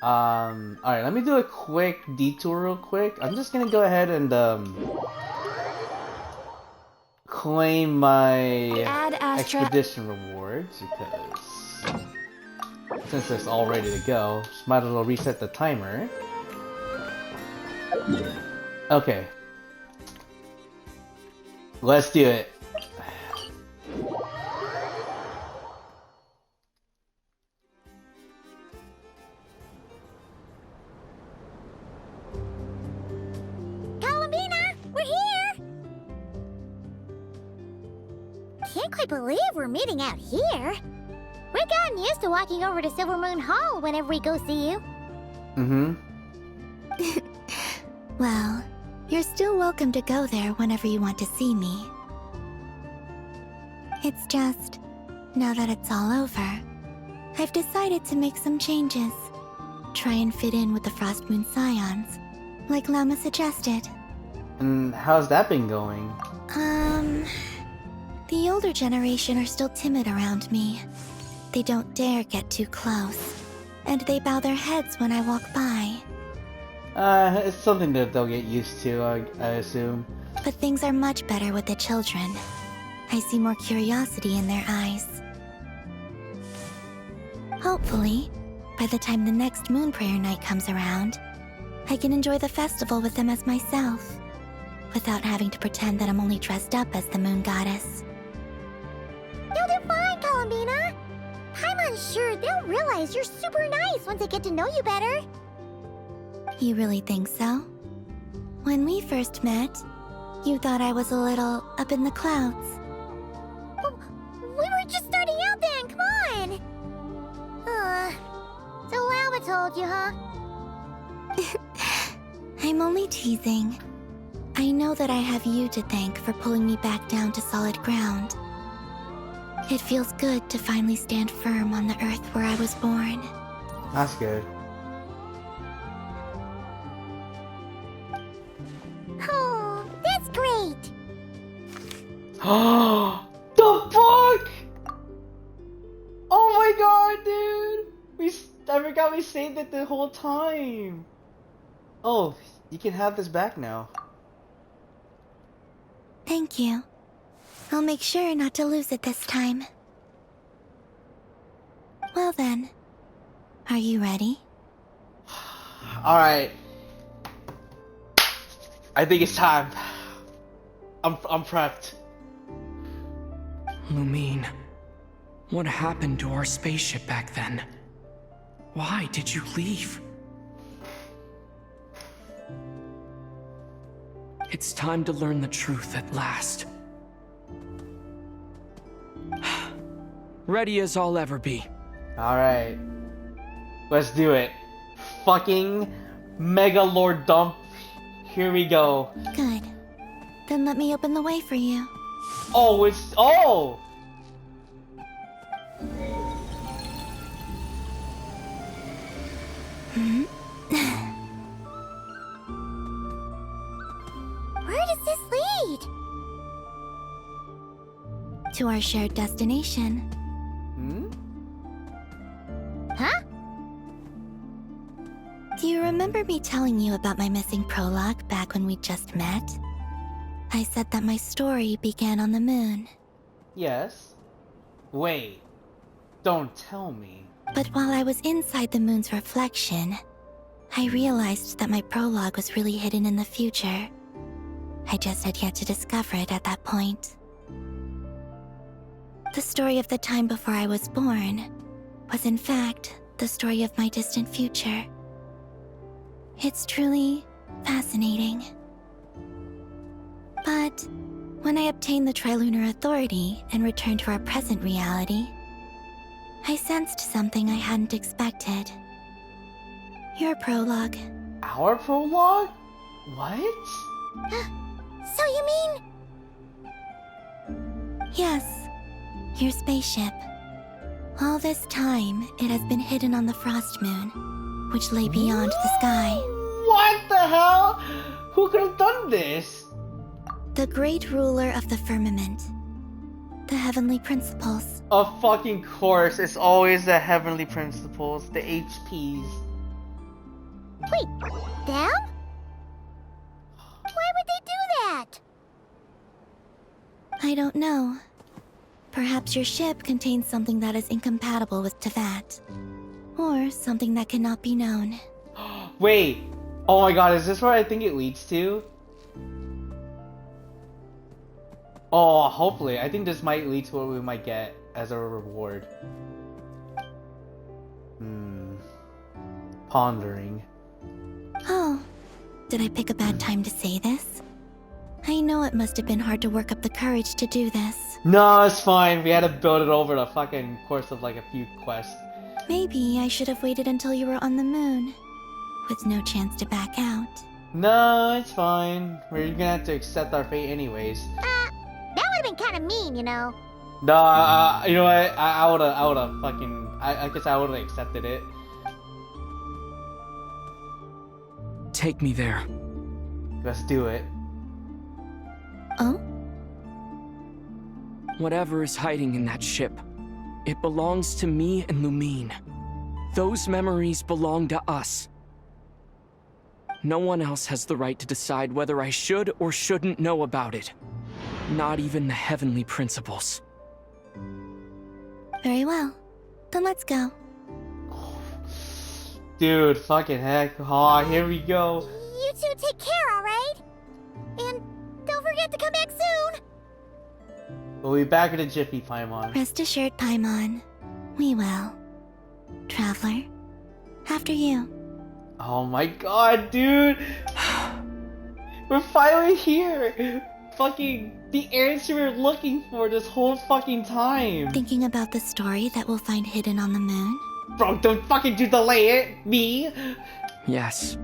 Alright, let me do a quick detour real quick. I'm just gonna go ahead and, claim my expedition rewards, because since it's all ready to go, just might as well reset the timer. Okay. Let's do it. Columbina, we're here! Can't quite believe we're meeting out here. We've gotten used to walking over to Silver Moon Hall whenever we go see you. Well, you're still welcome to go there whenever you want to see me. It's just, now that it's all over, I've decided to make some changes. Try and fit in with the Frost Moon Scions, like Lama suggested. And how's that been going? The older generation are still timid around me. They don't dare get too close, and they bow their heads when I walk by. It's something that they'll get used to, I assume. But things are much better with the children. I see more curiosity in their eyes. Hopefully, by the time the next Moon Prayer Night comes around, I can enjoy the festival with them as myself, without having to pretend that I'm only dressed up as the Moon Goddess. You'll do fine, Columbina. Paimon's sure But they'll realize you're super nice once they get to know you better. You really think so? When we first met, you thought I was a little up in the clouds. We were just starting out then, come on! So Lava told you, huh? I'm only teasing. I know that I have you to thank for pulling me back down to solid ground. It feels good to finally stand firm on the earth where I was born. That's good. Oh, that's great! The fuck! Oh my god, dude! I forgot we saved it the whole time. Oh, you can have this back now. Thank you. I'll make sure not to lose it this time. Well then, are you ready? Alright. I think it's time. I'm prepped. Lumine, what happened to our spaceship back then? Why did you leave? It's time to learn the truth at last. Ready as I'll ever be. Alright. Let's do it. Fucking Mega Lord Dump. Here we go. Good. Then let me open the way for you. Oh, it's... Oh! Where does this lead? To our shared destination. Huh? Do you remember me telling you about my missing prologue back when we just met? I said that my story began on the moon. Yes. Wait. Don't tell me. But while I was inside the moon's reflection, I realized that my prologue was really hidden in the future. I just had yet to discover it at that point. The story of the time before I was born was in fact the story of my distant future. It's truly fascinating. But when I obtained the Trilunar Authority and returned to our present reality, I sensed something I hadn't expected. Your prologue. Our prologue? What? So you mean... Yes, your spaceship. All this time, it has been hidden on the Frost Moon, which lay beyond the sky. What the hell? Who could have done this? The great ruler of the firmament. The heavenly principles. Of fucking course, it's always the heavenly principles, the HPs. Wait, them? Why would they do that? I don't know. Perhaps your ship contains something that is incompatible with Teyvat. Or something that cannot be known. Wait! Oh my god, is this where I think it leads to? Oh, hopefully. I think this might lead to what we might get as a reward. Pondering. Oh, did I pick a bad time to say this? I know it must have been hard to work up the courage to do this. No, it's fine. We had to build it over the fucking course of like a few quests. Maybe I should have waited until you were on the moon, with no chance to back out. No, it's fine. We're gonna have to accept our fate anyways. That would have been kind of mean, you know. No, you know what? I would've fucking... I guess I would've accepted it. Take me there. Let's do it. Oh? Whatever is hiding in that ship, it belongs to me and Lumine. Those memories belong to us. No one else has the right to decide whether I should or shouldn't know about it. Not even the heavenly principles. Very well. Then let's go. Dude, fucking heck. Oh, here we go. You two take care, alright? And don't forget to come back soon! We'll be back in a jiffy, Paimon. Rest assured, Paimon. We will. Traveler. After you. Oh my god, dude! We're finally here! Fucking the answer we're looking for this whole fucking time! Thinking about the story that we'll find hidden on the moon? Bro, don't fucking delay it! Me! Yes.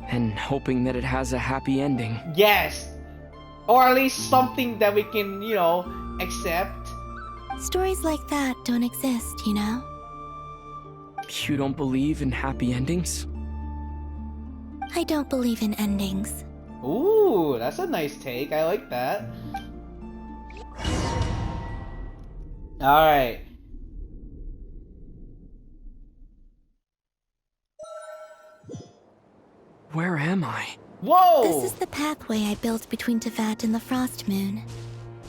And hoping that it has a happy ending. Yes! Or at least something that we can, you know, accept. Stories like that don't exist, you know? You don't believe in happy endings? I don't believe in endings. Ooh, that's a nice take. I like that. Alright. Where am I? Whoa! This is the pathway I built between Teyvat and the Frost Moon.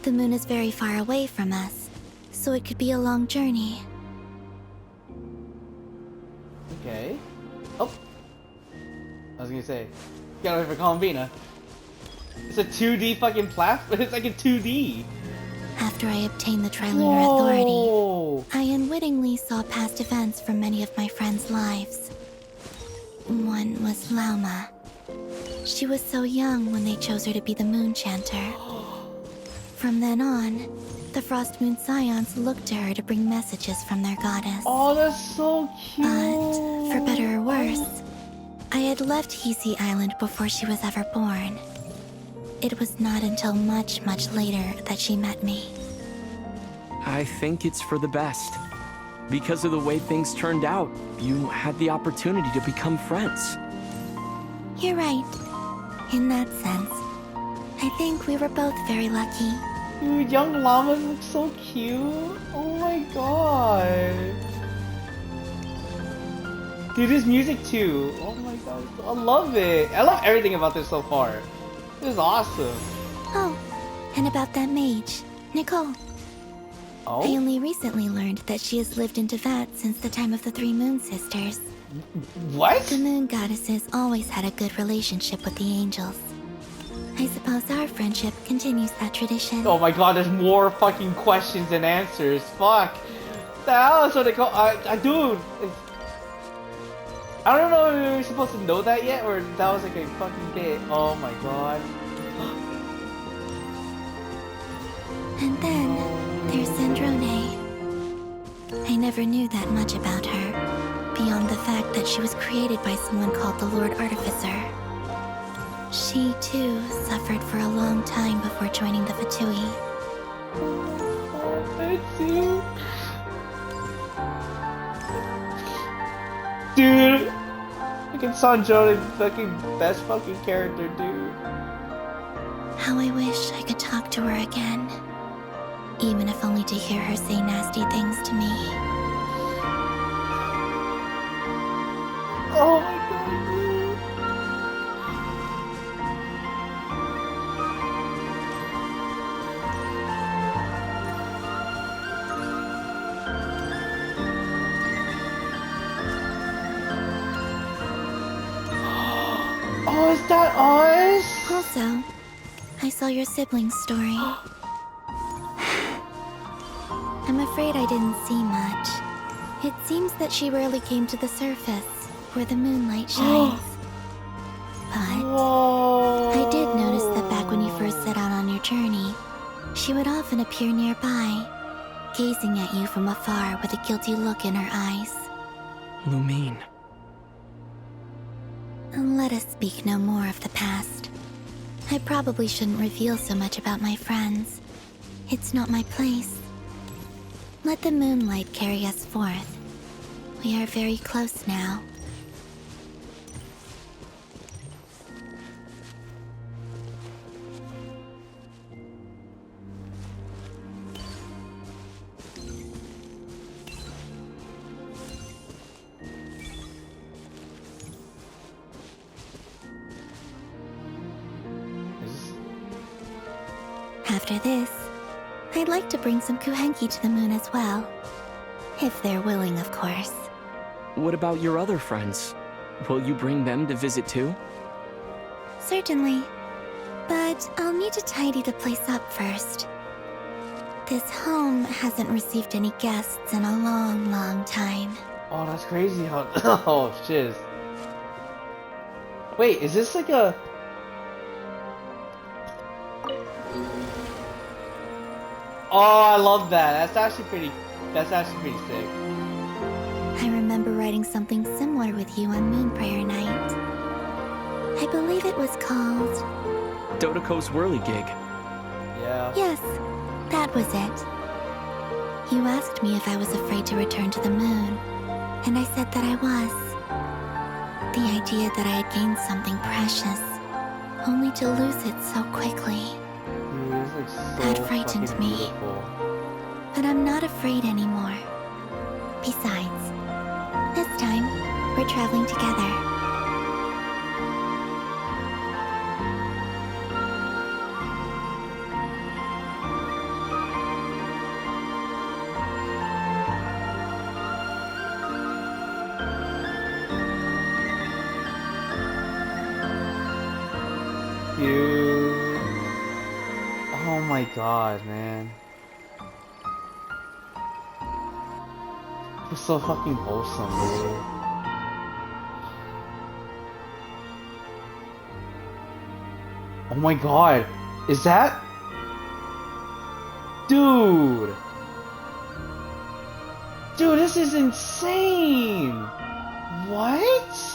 The moon is very far away from us, so it could be a long journey. Okay. Oh. I was gonna say, gotta wait for Columbina. It's a 2D fucking platform. It's like a 2D. After I obtained the Trilunar Authority, I unwittingly saw past events from many of my friends' lives. One was Lauma. She was so young when they chose her to be the Moon Chanter. From then on, the Frost Moon Scions looked to her to bring messages from their goddess. Oh, that's so cute! But, for better or worse, I had left Hisi Island before she was ever born. It was not until much, much later that she met me. I think it's for the best. Because of the way things turned out, you had the opportunity to become friends. You're right. In that sense, I think we were both very lucky. Dude, young llamas look so cute. Oh my god. Dude, this music too. Oh my god, I love it. I love everything about this so far. This is awesome. Oh, and about that mage, Nicole. Oh? I only recently learned that she has lived in Teyvat since the time of the Three Moon Sisters. What? The moon goddesses always had a good relationship with the angels. I suppose our friendship continues that tradition. Oh my god, there's more fucking questions than answers. Fuck. The hell is what they call. Dude. I don't know if we were supposed to know that yet, or that was like a fucking bit. Oh my god. And then there's Sandrone. I never knew that much about her, beyond the fact that she was created by someone called the Lord Artificer. She, too, suffered for a long time before joining the Fatui. Dude! Fucking Sanjoni, fucking best fucking character, dude. How I wish I could talk to her again. Even if only to hear her say nasty things to me. Oh my god, dude. Oh, is that us? Also, I saw your sibling's story. I'm afraid I didn't see much. It seems that she rarely came to the surface, where the moonlight shines. But I did notice that back when you first set out on your journey, she would often appear nearby, gazing at you from afar with a guilty look in her eyes. Lumine. Let us speak no more of the past. I probably shouldn't reveal so much about my friends. It's not my place. Let the moonlight carry us forth. We are very close now. After this, I'd like to bring some Kuhenki to the moon as well. If they're willing, of course. What about your other friends? Will you bring them to visit too? Certainly. But I'll need to tidy the place up first. This home hasn't received any guests in a long, long time. Oh, that's crazy how. Oh, shiz. Wait, is this like a. Oh, I love that. That's actually pretty sick. I remember writing something similar with you on Moon Prayer Night. I believe it was called... Dodoko's Whirly Gig. Yeah. Yes, that was it. You asked me if I was afraid to return to the moon, and I said that I was. The idea that I had gained something precious, only to lose it so quickly. Dude, this looks so That frightened fucking me. beautiful. But I'm not afraid anymore. Besides, this time, we're traveling together. Dude. Oh my god, man. It's so fucking wholesome, dude. Oh my god. Is that? Dude. Dude, this is insane. What?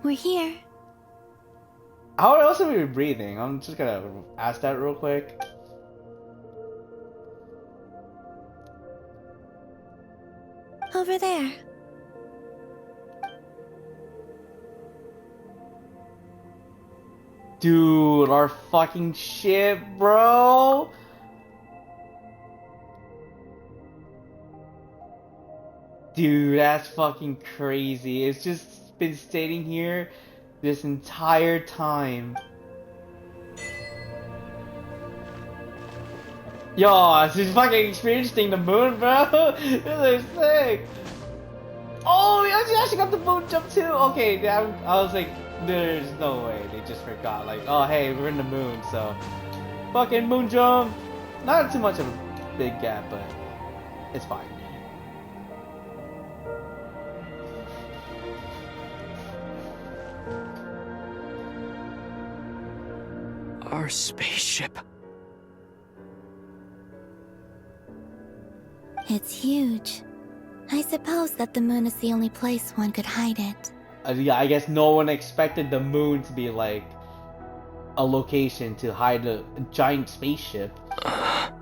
We're here. How else are we breathing? I'm just gonna ask that real quick. Over there. Dude, our fucking ship, bro. Dude, that's fucking crazy. It's just been staying here this entire time. Yo, this is fucking experiencing the moon, bro. This is sick. Oh, we actually got the moon jump too. Okay, I was like, there's no way they just forgot. Like, oh hey, we're in the moon, so fucking moon jump. Not too much of a big gap, but it's fine. Our spaceship. It's huge. I suppose that the moon is the only place one could hide it. Yeah, I guess no one expected the moon to be like a location to hide a giant spaceship. Come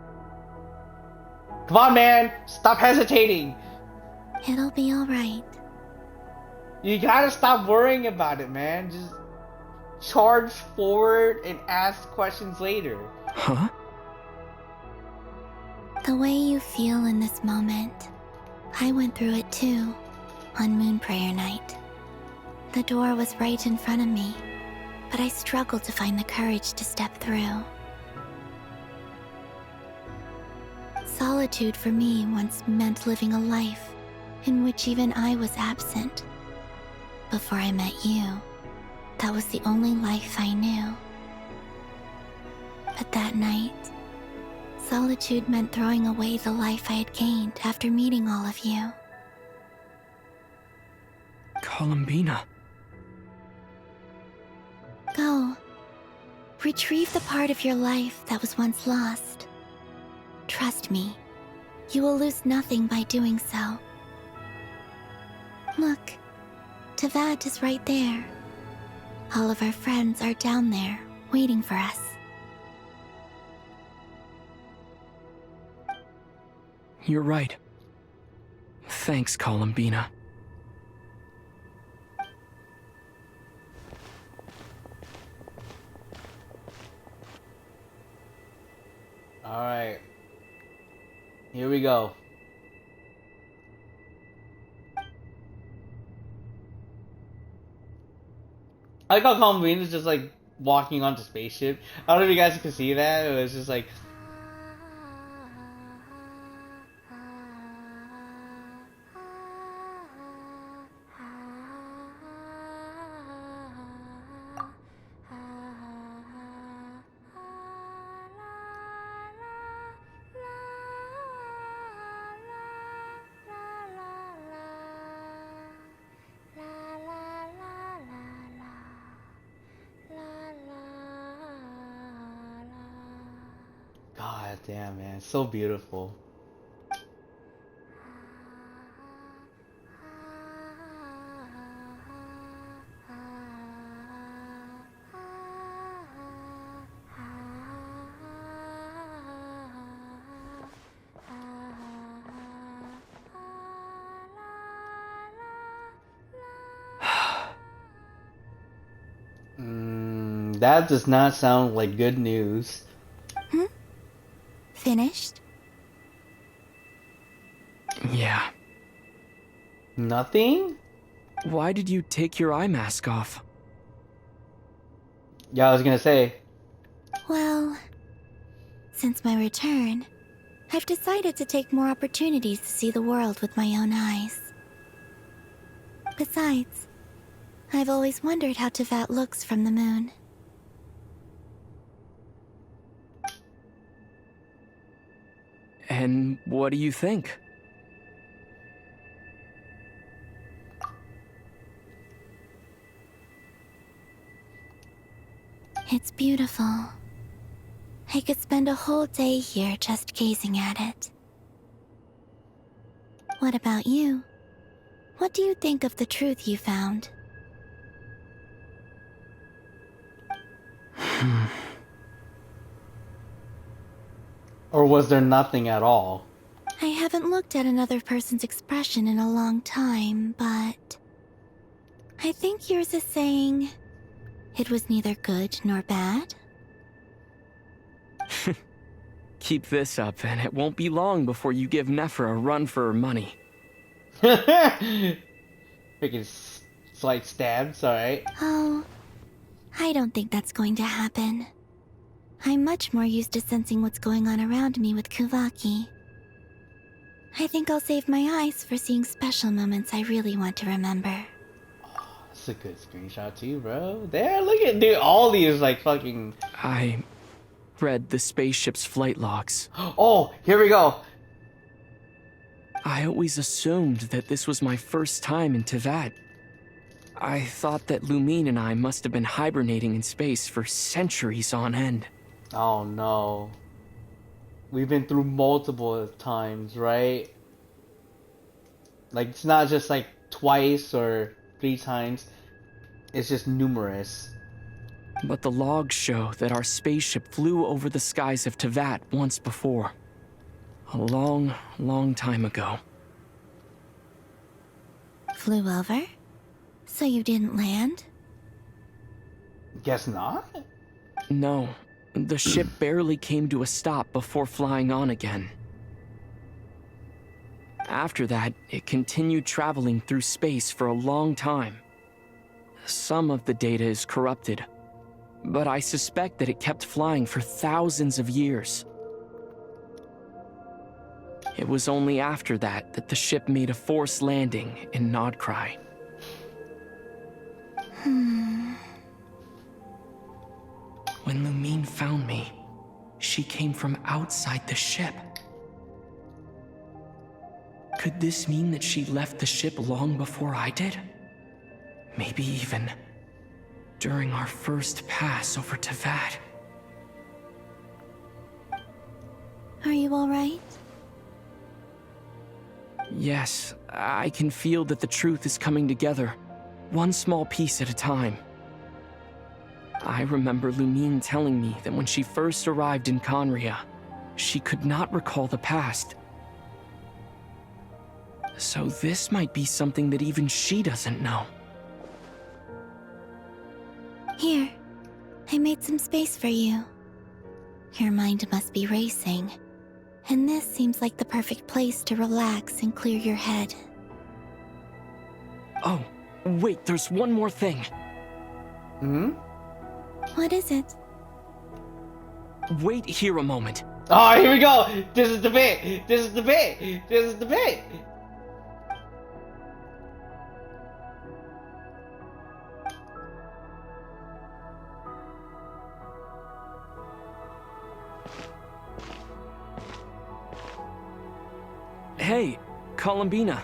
on, man! Stop hesitating! It'll be alright. You gotta stop worrying about it, man. Just charge forward and ask questions later. Huh? The way you feel in this moment, I went through it too, on Moon Prayer Night. The door was right in front of me, but I struggled to find the courage to step through. Solitude for me once meant living a life in which even I was absent. Before I met you, that was the only life I knew. But that night, solitude meant throwing away the life I had gained after meeting all of you. Columbina. Go. Retrieve the part of your life that was once lost. Trust me, you will lose nothing by doing so. Look, Tavad is right there. All of our friends are down there, waiting for us. You're right. Thanks, Columbina. Alright. Here we go. I like how Columbine is just like walking onto spaceship. I don't know if you guys can see that. It was just like Damn, man, so beautiful. That does not sound like good news. Finished? Yeah. Nothing? Why did you take your eye mask off? Yeah, I was gonna say. Well, since my return, I've decided to take more opportunities to see the world with my own eyes. Besides, I've always wondered how Tevat looks from the moon. And what do you think? It's beautiful. I could spend a whole day here just gazing at it. What about you? What do you think of the truth you found? Or was there nothing at all? I haven't looked at another person's expression in a long time, but I think yours is saying it was neither good nor bad. Keep this up, and it won't be long before you give Nephra a run for her money. Freaking slight stabs, alright. Oh, I don't think that's going to happen. I'm much more used to sensing what's going on around me with Kuvaki. I think I'll save my eyes for seeing special moments I really want to remember. That's a good screenshot too, bro. There, look at dude, all these like fucking. I read the spaceship's flight logs. Oh, here we go. I always assumed that this was my first time in Tevat. I thought that Lumine and I must have been hibernating in space for centuries on end. Oh no. We've been through multiple times, right? Like, it's not just like twice or 3 times. It's just numerous. But the logs show that our spaceship flew over the skies of Tevat once before. A long, long time ago. Flew over? So you didn't land? Guess not? No. The ship barely came to a stop before flying on again. After that, it continued traveling through space for a long time. Some of the data is corrupted, but I suspect that it kept flying for thousands of years. It was only after that that the ship made a forced landing in Nodcry. When Lumine found me, she came from outside the ship. Could this mean that she left the ship long before I did? Maybe even during our first pass over Tevat. Are you alright? Yes, I can feel that the truth is coming together, one small piece at a time. I remember Lumine telling me that when she first arrived in Conria, she could not recall the past. So this might be something that even she doesn't know. Here, I made some space for you. Your mind must be racing, and this seems like the perfect place to relax and clear your head. Oh, wait, there's one more thing. What is it? Wait here a moment. Oh, here we go! This is the bit! This is the bit! This is the bit! Hey, Columbina.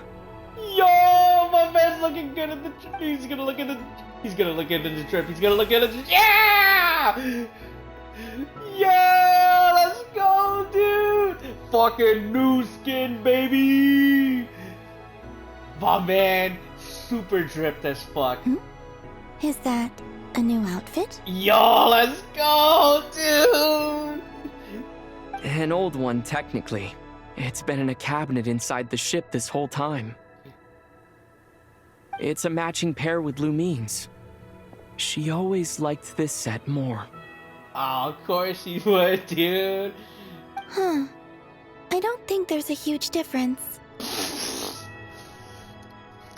Yo, my man's looking good at the trip. He's gonna look at the. He's gonna look at the trip. He's gonna look at it. Yeah! Yeah! Let's go, dude! fucking new skin, baby! My man, super dripped as fuck. Is that a new outfit? Yo, let's go, dude! An old one, technically. It's been in a cabinet inside the ship this whole time. It's a matching pair with Lumine's. She always liked this set more. Oh, of course you would, dude. Huh. I don't think there's a huge difference.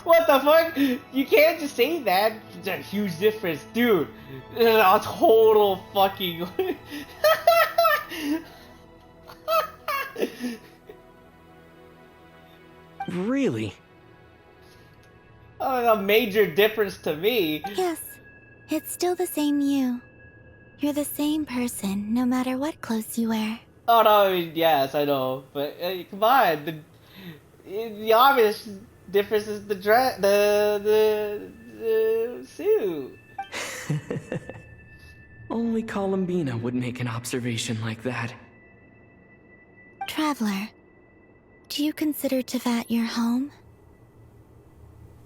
What the fuck? You can't just say that. It's a huge difference, dude. A total fucking... Really? A major difference to me. Yes, it's still the same you. You're the same person, no matter what clothes you wear. Oh no, I mean, yes, I know, but come on, the obvious difference is the dress, the suit. Only Columbina would make an observation like that. Traveler, do you consider Tevat your home?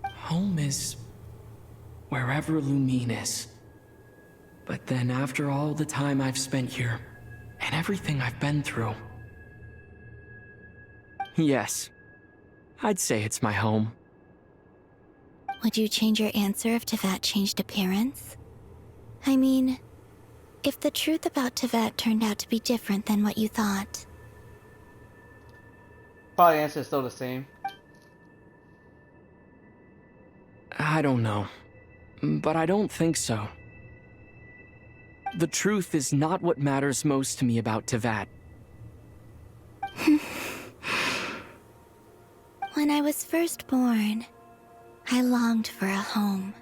Home is wherever Lumine is. But then after all the time I've spent here, and everything I've been through... Yes, I'd say it's my home. Would you change your answer if Tevat changed appearance? I mean, if the truth about Tevat turned out to be different than what you thought. Probably answer is still the same. I don't know, but I don't think so. The truth is not what matters most to me about Tevat. When I was first born, I longed for a home.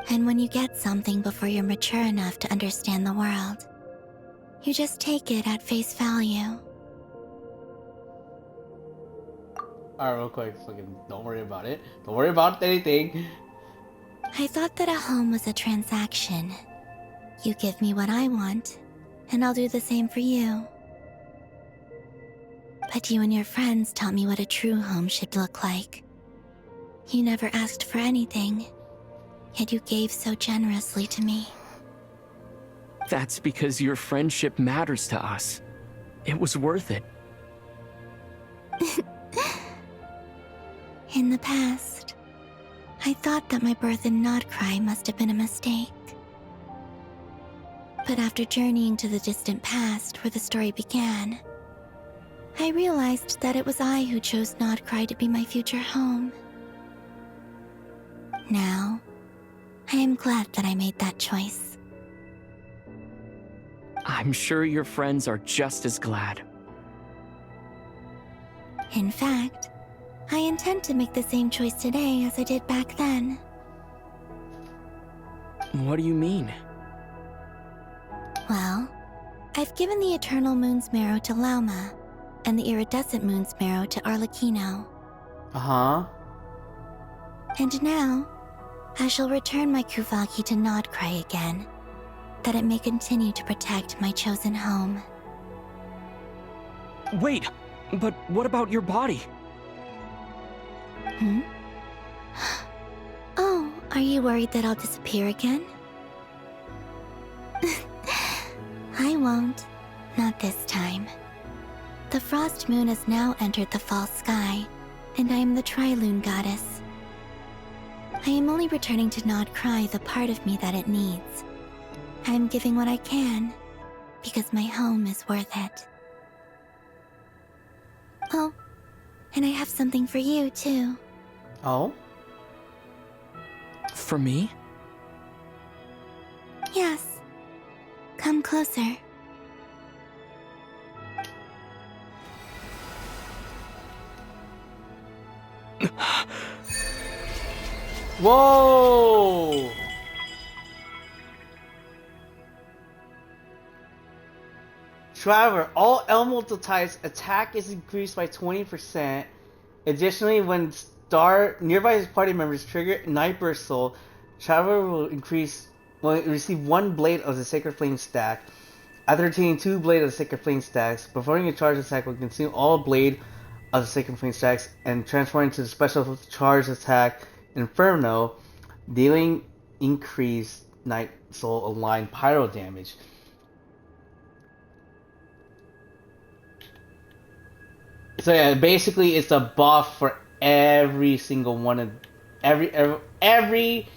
And when you get something before you're mature enough to understand the world, you just take it at face value. Alright, real quick, fucking don't worry about it. Don't worry about anything. I thought that a home was a transaction. You give me what I want, and I'll do the same for you. But you and your friends taught me what a true home should look like. You never asked for anything, yet you gave so generously to me. That's because your friendship matters to us. It was worth it. In the past, I thought that my birth in Nodcry must have been a mistake. But after journeying to the distant past where the story began, I realized that it was I who chose Nodcry to be my future home. Now, I am glad that I made that choice. I'm sure your friends are just as glad. In fact, I intend to make the same choice today as I did back then. What do you mean? Well, I've given the Eternal Moon's Marrow to Lauma, and the Iridescent Moon's Marrow to Arlecchino. Uh-huh. And now, I shall return my Kuvagi to Nodcry again, that it may continue to protect my chosen home. Wait, but what about your body? Hmm? Oh, are you worried that I'll disappear again? I won't. Not this time. The Frost Moon has now entered the fall sky, and I am the Trilune Goddess. I am only returning to Nodcry the part of me that it needs. I am giving what I can, because my home is worth it. Oh, and I have something for you, too. Oh? For me? Yes. Come closer. Whoa! Traveler, all elemental types attack is increased by 20%. Additionally, when nearby party members trigger Night Burst Soul, Traveler will receive one blade of the Sacred Flame stack. After retaining 2 blades of the Sacred Flame stacks, performing a charge attack will consume all blade of the Sacred Flame stacks and transform into the special charge attack Inferno, dealing increased Night Soul aligned pyro damage. So yeah, basically it's a buff for every single one of every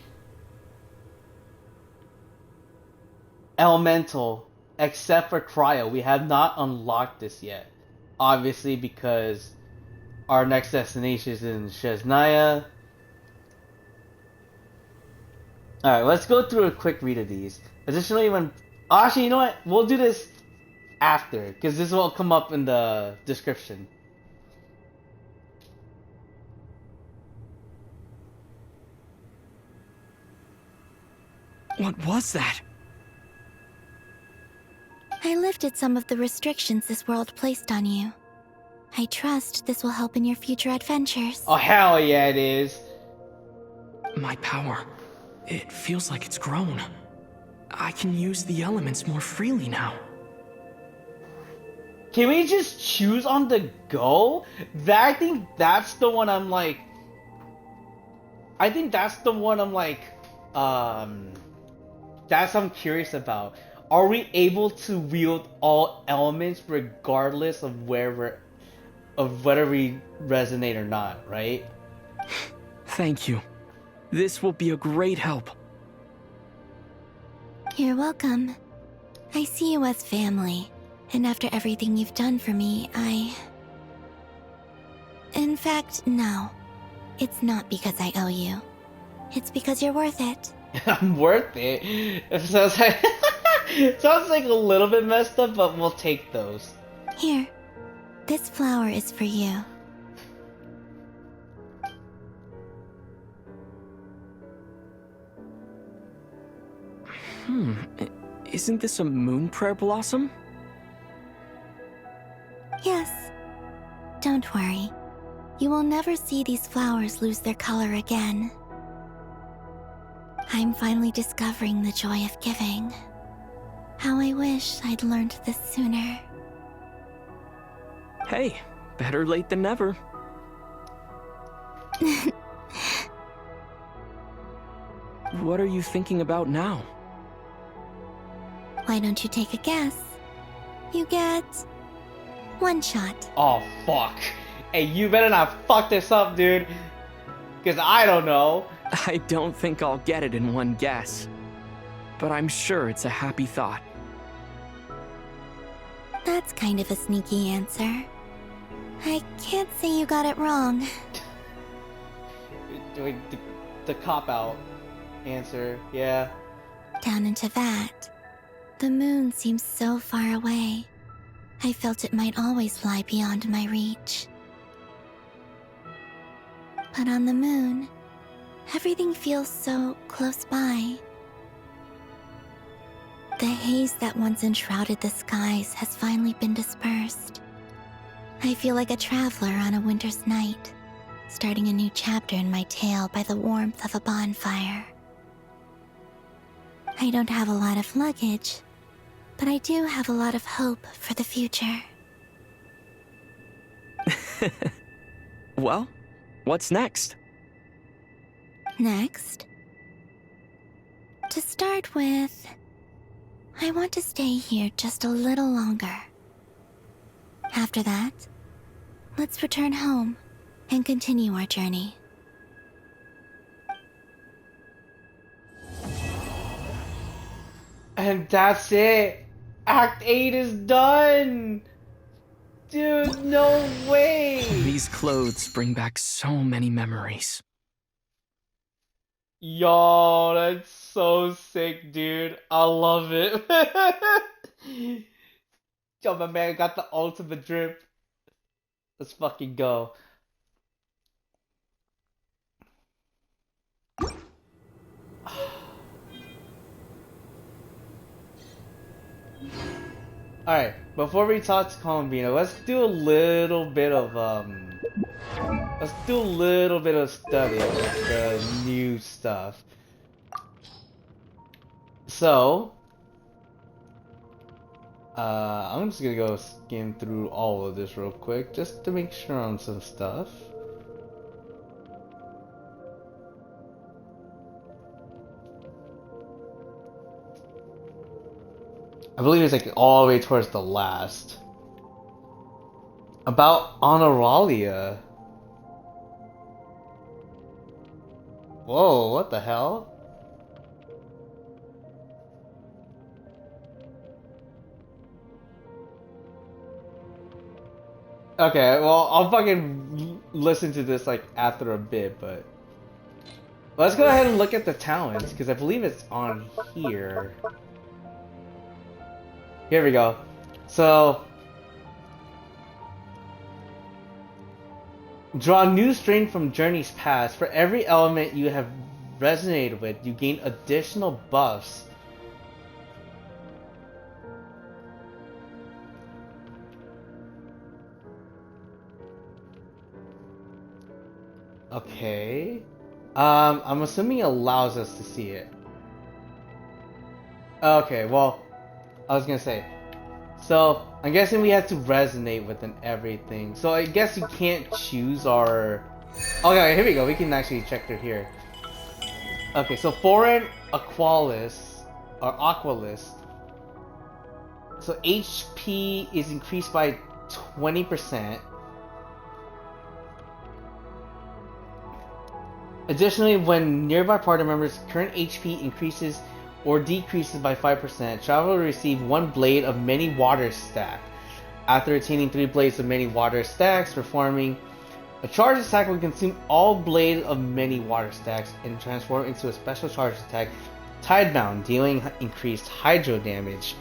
elemental except for Cryo. We have not unlocked this yet. Obviously because our next destination is in Shesnaya. Alright, let's go through a quick read of these. Additionally, actually, you know what? We'll do this after, because this will come up in the description. What was that? I lifted some of the restrictions this world placed on you. I trust this will help in your future adventures. Oh, hell yeah, it is. My power. It feels like it's grown. I can use the elements more freely now. Can we just choose on the go? I think that's the one I'm like... that's I'm curious about. Are we able to wield all elements regardless of whether we resonate or not, right? Thank you. This will be a great help. You're welcome. I see you as family, and after everything you've done for me, In fact, no. It's not because I owe you. It's because you're worth it. I'm worth it? It sounds like a little bit messed up, but we'll take those. Here. This flower is for you. Isn't this a moon prayer blossom? Yes. Don't worry. You will never see these flowers lose their color again. I'm finally discovering the joy of giving. How I wish I'd learned this sooner. Hey, better late than never. What are you thinking about now? Why don't you take a guess? You get... 1 shot. Oh, fuck. Hey, you better not fuck this up, dude. Because I don't know. I don't think I'll get it in 1 guess. But I'm sure it's a happy thought. That's kind of a sneaky answer. I can't say you got it wrong. Doing the cop-out answer, yeah. Down into that. The moon seems so far away. I felt it might always lie beyond my reach. But on the moon, everything feels so close by. The haze that once enshrouded the skies has finally been dispersed. I feel like a traveler on a winter's night, starting a new chapter in my tale by the warmth of a bonfire. I don't have a lot of luggage, but I do have a lot of hope for the future. Well, what's next? Next? To start with, I want to stay here just a little longer. After that, let's return home and continue our journey. And that's it. Act 8 is done. Dude, no way. These clothes bring back so many memories. Yo, that's so sick, dude. I love it. Yo, my man got the ultimate drip. Let's fucking go. Alright, before we talk to Columbina, let's do a little bit of study of the new stuff. So I'm just gonna go skim through all of this real quick just to make sure on some stuff. I believe it's like all the way towards the last. About Honoralia. Whoa, what the hell? Okay, well, I'll fucking listen to this like after a bit, but let's go ahead and look at the talents because I believe it's on here. Here we go. So, draw new strength from journeys past. For every element you have resonated with, you gain additional buffs. Okay. I'm assuming it allows us to see it. Okay, well, I was gonna say. So, I'm guessing we have to resonate with everything. So, I guess you can't choose our... Okay, here we go. We can actually check through here. Okay, so foreign Aqualis, or Aqualist. So, HP is increased by 20%. Additionally, when nearby party members' current HP increases or decreases by 5%, traveler will receive one blade of many water stack. After attaining 3 blades of many water stacks, performing a charge attack will consume all blades of many water stacks and transform into a special charge attack, Tidebound, dealing increased hydro damage.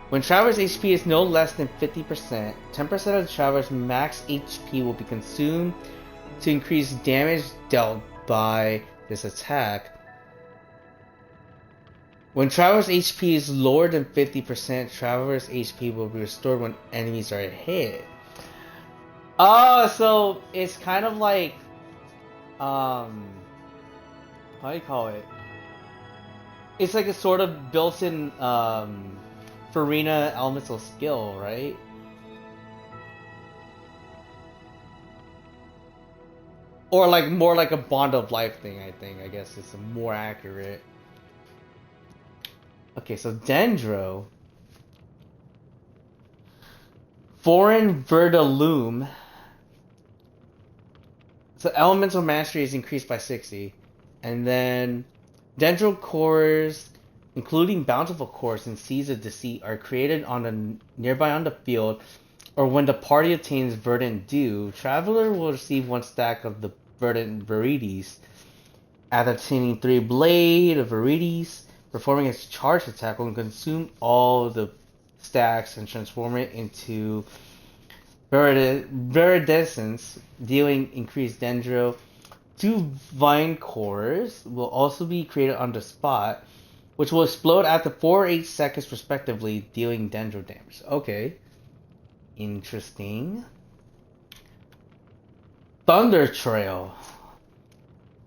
When traveler's HP is no less than 50%, 10% of the traveler's max HP will be consumed to increase damage dealt by this attack. When Traveler's HP is lower than 50%, Traveler's HP will be restored when enemies are hit. Oh, so it's kind of like, how do you call it? It's like a sort of built-in, Farina elemental skill, right? Or like more like a Bond of Life thing, I think. I guess it's more accurate. Okay, so Dendro. Foreign Verdalume. So Elemental Mastery is increased by 60. And then Dendro cores, including Bountiful cores and Seeds of Deceit, are created on nearby on the field, or when the party obtains Verdant Dew, Traveler will receive 1 stack of the Verdant Virides. After obtaining 3 blade of Virides, performing its charge attack will consume all the stacks and transform it into Viridescence, dealing increased Dendro. 2 Vine cores will also be created on the spot, which will explode after 4 or 8 seconds respectively, dealing Dendro damage. Okay. Interesting. Thunder Trail.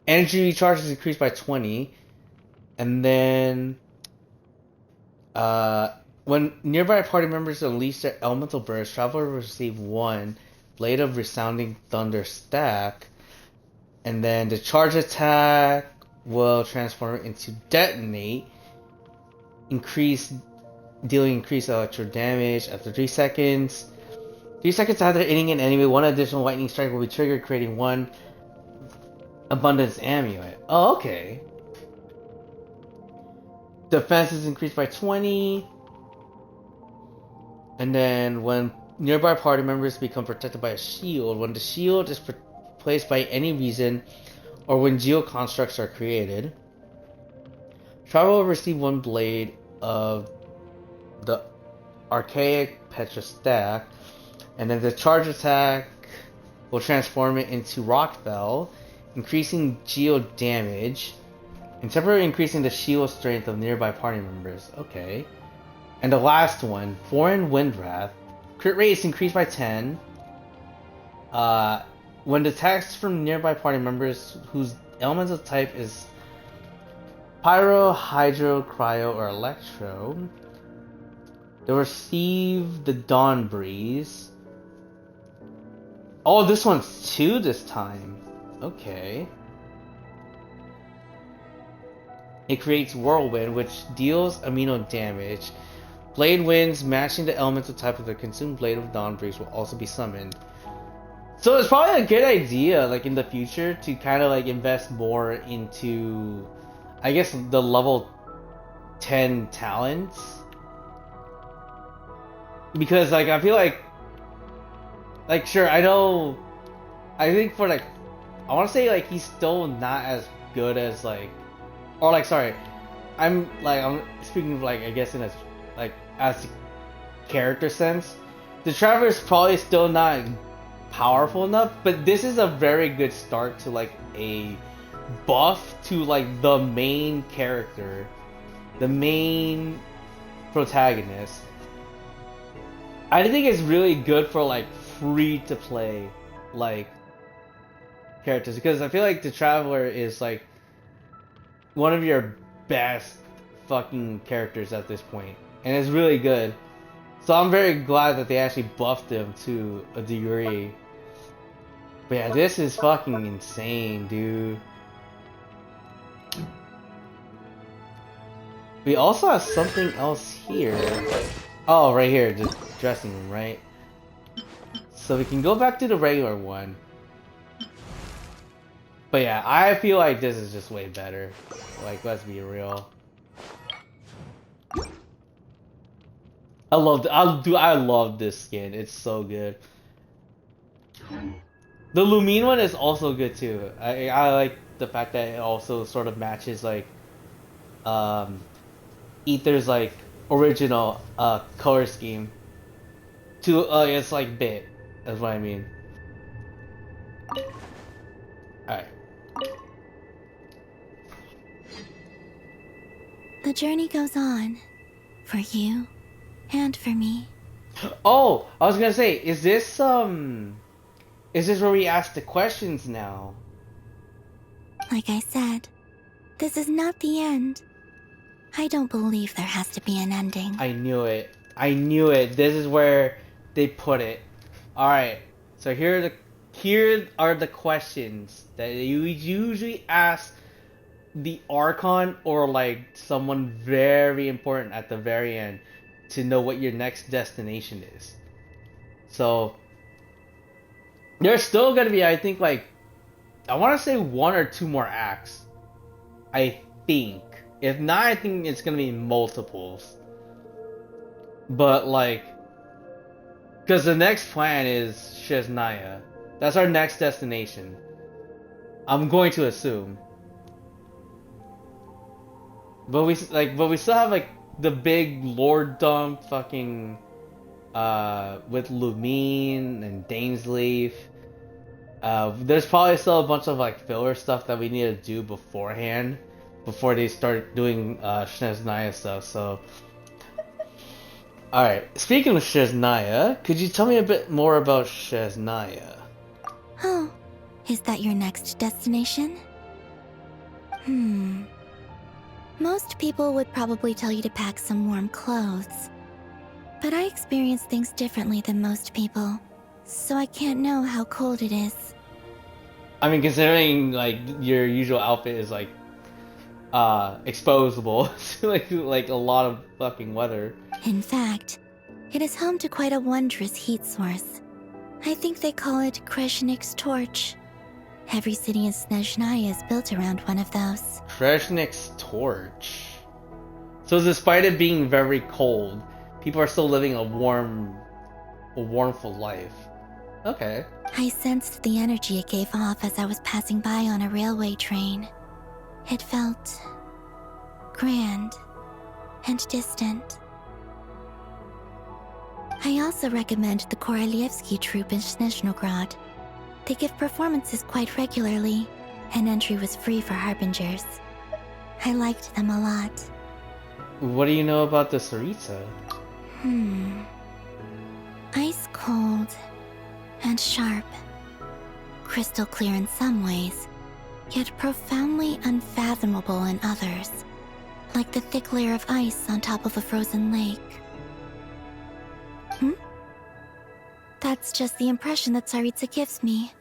Energy recharge is increased by 20. And then, when nearby party members unleash their elemental burst, Traveler will receive 1 Blade of Resounding Thunder stack. And then the charge attack will transform into Detonate, dealing increased electro damage after 3 seconds. 3 seconds after hitting an enemy, 1 additional lightning strike will be triggered, creating 1 abundance amulet. Oh, okay. Defense is increased by 20. And then when nearby party members become protected by a shield, when the shield is placed by any reason, or when geo constructs are created, Traveler will receive 1 blade of the Archaic Petra stack, and then the charge attack will transform it into Rockfell, increasing geo damage, and temporarily increasing the shield strength of nearby party members. Okay. And the last one, Foreign Windwrath. Crit rate is increased by 10. When the attacks from nearby party members whose elemental type is Pyro, Hydro, Cryo, or Electro, They'll receive the Dawn Breeze. Oh, this one's 2 this time. Okay. It creates Whirlwind, which deals amino damage. Blade winds matching the elemental type of the consumed blade of Dawn Breeze will also be summoned. So it's probably a good idea, like in the future, to kind of like invest more into, I guess, the level 10 talents. Because like I feel like sure, I know, I think for like, I want to say like he's still not as good as like, or like sorry, I'm speaking of like I guess in a like as a character sense, the Traveler's probably still not powerful enough, but this is a very good start to like a buff to like the main character, the main protagonist. I think it's really good for like free to play like characters, because I feel like the Traveler is like one of your best fucking characters at this point, and it's really good. So I'm very glad that they actually buffed him to a degree. But yeah, this is fucking insane, dude. We also have something else here. Oh, right here, the dressing room, right? So we can go back to the regular one. But yeah, I feel like this is just way better. Like, let's be real. I love this skin. It's so good. The Lumine one is also good too. I like the fact that it also sort of matches like Ether's like original color scheme to it's like bit. That's what I mean. Alright. The journey goes on. For you. And for me. Oh! I was gonna say, is this where we ask the questions now? Like I said, this is not the end. I don't believe there has to be an ending. I knew it. I knew it. This is where they put it. Alright. So here are the questions that you usually ask the Archon or like someone very important at the very end to know what your next destination is. So there's still gonna be, I think, like, I want to say 1 or 2 more acts. I think. If not, I think it's gonna be multiples. But like, because the next plan is Shesnaya. That's our next destination. I'm going to assume. But we still have like the big Lord Dump fucking with Lumine and Dainsleif. There's probably still a bunch of like filler stuff that we need to do beforehand before they start doing Shesnaya stuff. So alright, speaking of Shesnaya, could you tell me a bit more about Shesnaya? Oh, is that your next destination? Most people would probably tell you to pack some warm clothes. But I experience things differently than most people, so I can't know how cold it is. I mean, considering like your usual outfit is like exposable to like a lot of fucking weather. In fact, it is home to quite a wondrous heat source. I think they call it Kreshnik's torch. Every city in Snezhnaya is built around one of those. Kreshnik's torch. So despite it being very cold, people are still living a warmful life. Okay. I sensed the energy it gave off as I was passing by on a railway train. It felt grand and distant. I also recommend the Korolievsky troupe in Snezhnograd. They give performances quite regularly, and entry was free for Harbingers. I liked them a lot. What do you know about the Sarita? Ice cold and sharp. Crystal clear in some ways, yet profoundly unfathomable in others. Like the thick layer of ice on top of a frozen lake. That's just the impression that Tsaritsa gives me.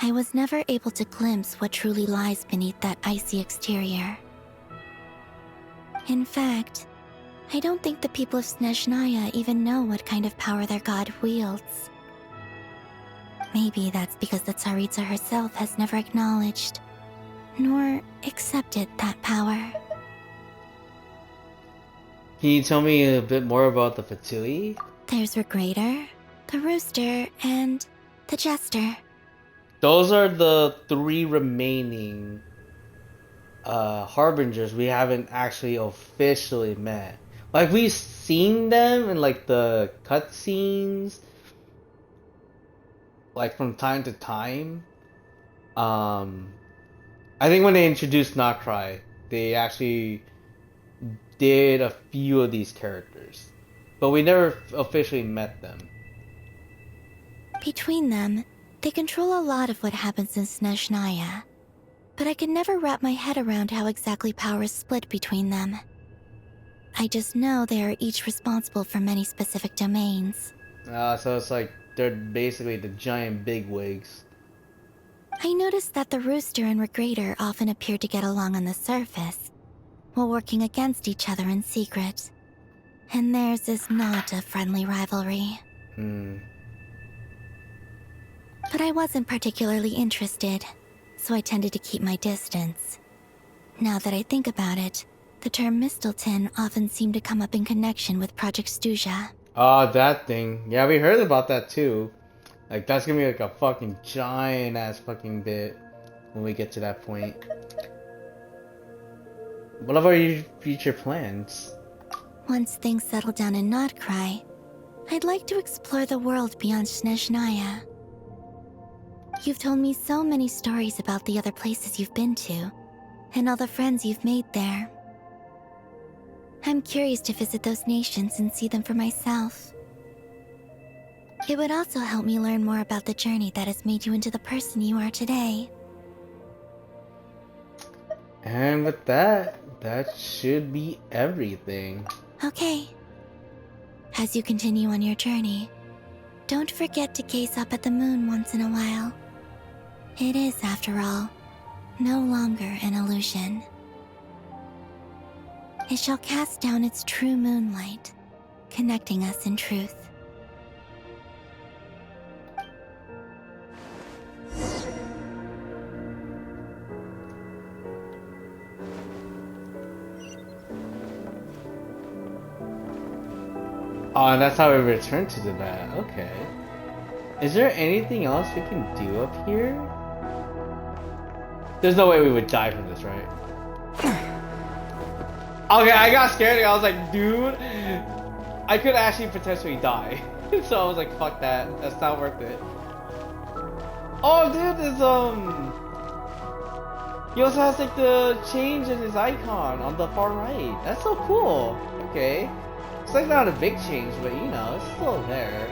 I was never able to glimpse what truly lies beneath that icy exterior. In fact, I don't think the people of Snezhnaya even know what kind of power their god wields. Maybe that's because the Tsaritsa herself has never acknowledged, nor accepted that power. Can you tell me a bit more about the Fatui? There's Regrator, the Rooster, and the Jester. Those are the 3 remaining harbingers we haven't actually officially met. Like, we've seen them in like the cutscenes, like from time to time. I think when they introduced Noctri, they actually did a few of these characters, but we never officially met them. Between them, they control a lot of what happens in Snezhnaya, but I can never wrap my head around how exactly power is split between them. I just know they are each responsible for many specific domains. So it's like they're basically the giant bigwigs. I noticed that the Rooster and Regrator often appear to get along on the surface, while working against each other in secret. And theirs is not a friendly rivalry. But I wasn't particularly interested, so I tended to keep my distance. Now that I think about it, the term Mistelton often seemed to come up in connection with Project Stuja. Oh, that thing. Yeah, we heard about that too. Like, that's gonna be like a fucking giant ass fucking bit when we get to that point. What about your future plans? Once things settle down in Notcry, I'd like to explore the world beyond Snezhnaya. You've told me so many stories about the other places you've been to, and all the friends you've made there. I'm curious to visit those nations and see them for myself. It would also help me learn more about the journey that has made you into the person you are today. And with that, that should be everything. Okay. As you continue on your journey, don't forget to gaze up at the moon once in a while. It is, after all, no longer an illusion. It shall cast down its true moonlight, connecting us in truth. Oh, and that's how we return to the bat. Okay. Is there anything else we can do up here? There's no way we would die from this, right? Okay, I got scared. I was like, dude, I could actually potentially die. So I was like, fuck that. That's not worth it. Oh, dude, there's he also has like the change in his icon on the far right. That's so cool. Okay. It's like not a big change, but you know, it's still there.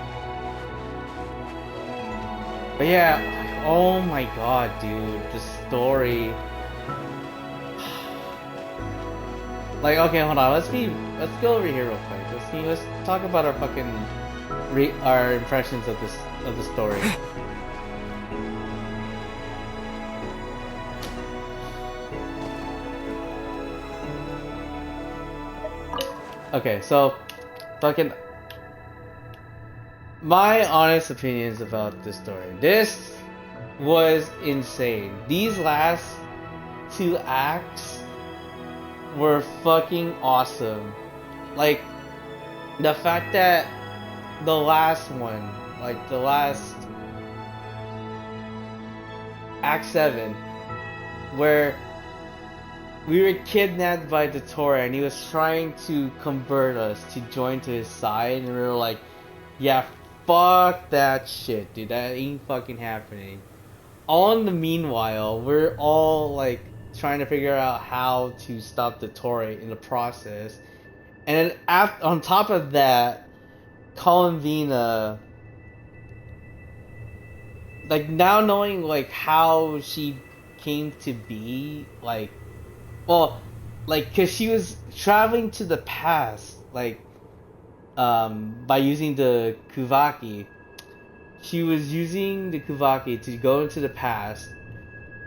But yeah, oh my god, dude, the story. Like, okay, hold on, let's go over here real quick. Let's talk about our fucking our impressions of the story. Okay, so fucking my honest opinions about this story. This was insane. These last 2 acts were fucking awesome. Like, the fact that the last one, like the last Act 7, where we were kidnapped by Dottore and he was trying to convert us to join to his side, and we were like, yeah, fuck that shit, dude, that ain't fucking happening. All in the meanwhile, we're all like trying to figure out how to stop Dottore in the process. And then on top of that, Columbina, like, now knowing like how she came to be, like, well, like, cause she was traveling to the past, like, by using the Kuvaki. She was using the Kuvaki to go into the past,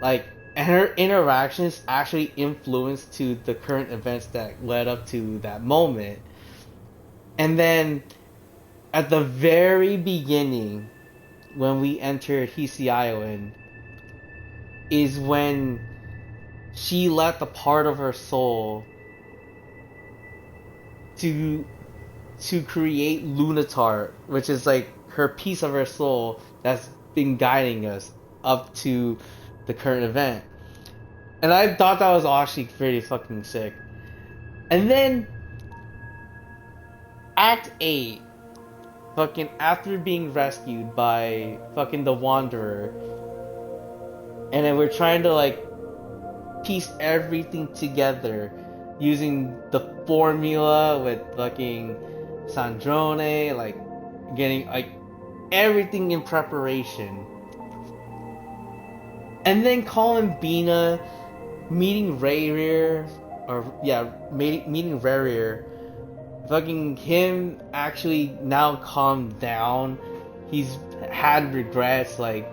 like, and her interactions actually influenced to the current events that led up to that moment. And then at the very beginning, when we entered Hisei Island, is when she let the part of her soul to create Lunatar, which is like her piece of her soul that's been guiding us up to the current event. And I thought that was actually pretty fucking sick. And then Act 8, fucking after being rescued by fucking the Wanderer, and then we're trying to like piece everything together using the formula with fucking Sandrone, like getting like everything in preparation. And then Columbina meeting Rayrir, meeting Rayrir, fucking him actually now calmed down. He's had regrets, like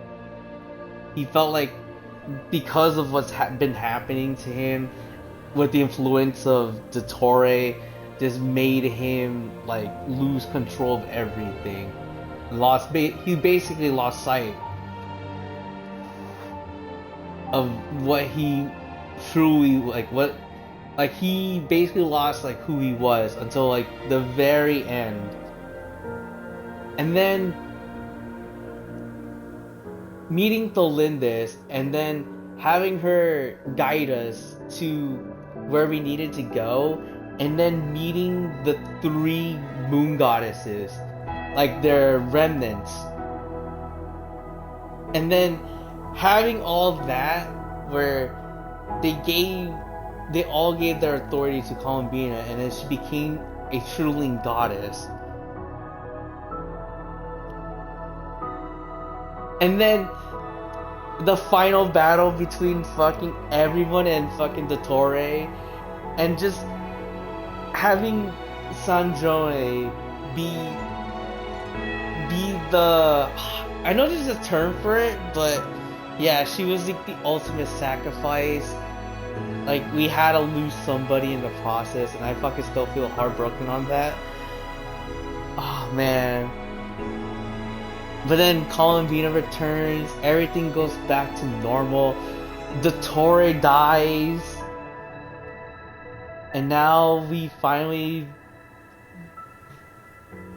he felt like because of what's been happening to him with the influence of Dottore, just made him like lose control of everything. He basically lost sight of what he truly he basically lost like who he was until like the very end. And then meeting Tholindis and then having her guide us to where we needed to go, and then meeting the 3 moon goddesses, like their remnants, and then having all that where they all gave their authority to Columbina, and then she became a truling goddess. And then the final battle between fucking everyone and fucking Dottore, and just having Sandrone be the, I know there's a term for it, but yeah, she was like the ultimate sacrifice. Like, we had to lose somebody in the process, and I fucking still feel heartbroken on that. Oh man. But then Columbina returns, everything goes back to normal, Dottore dies, and now we finally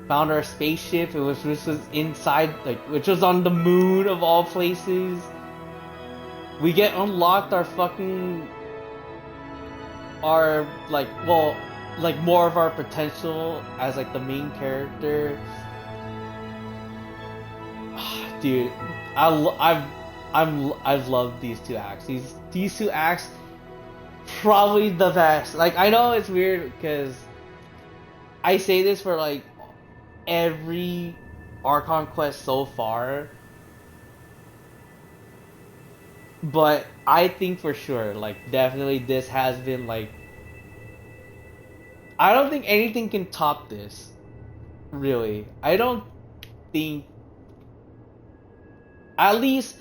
found our spaceship, which was inside, which was on the moon of all places. We get unlocked our more of our potential as like the main character. Dude, I've loved these 2 acts. These 2 acts, probably the best. Like, I know it's weird because I say this for like every Archon quest so far, but I think for sure, like, definitely this has been like, I don't think anything can top this. Really, I don't think. At least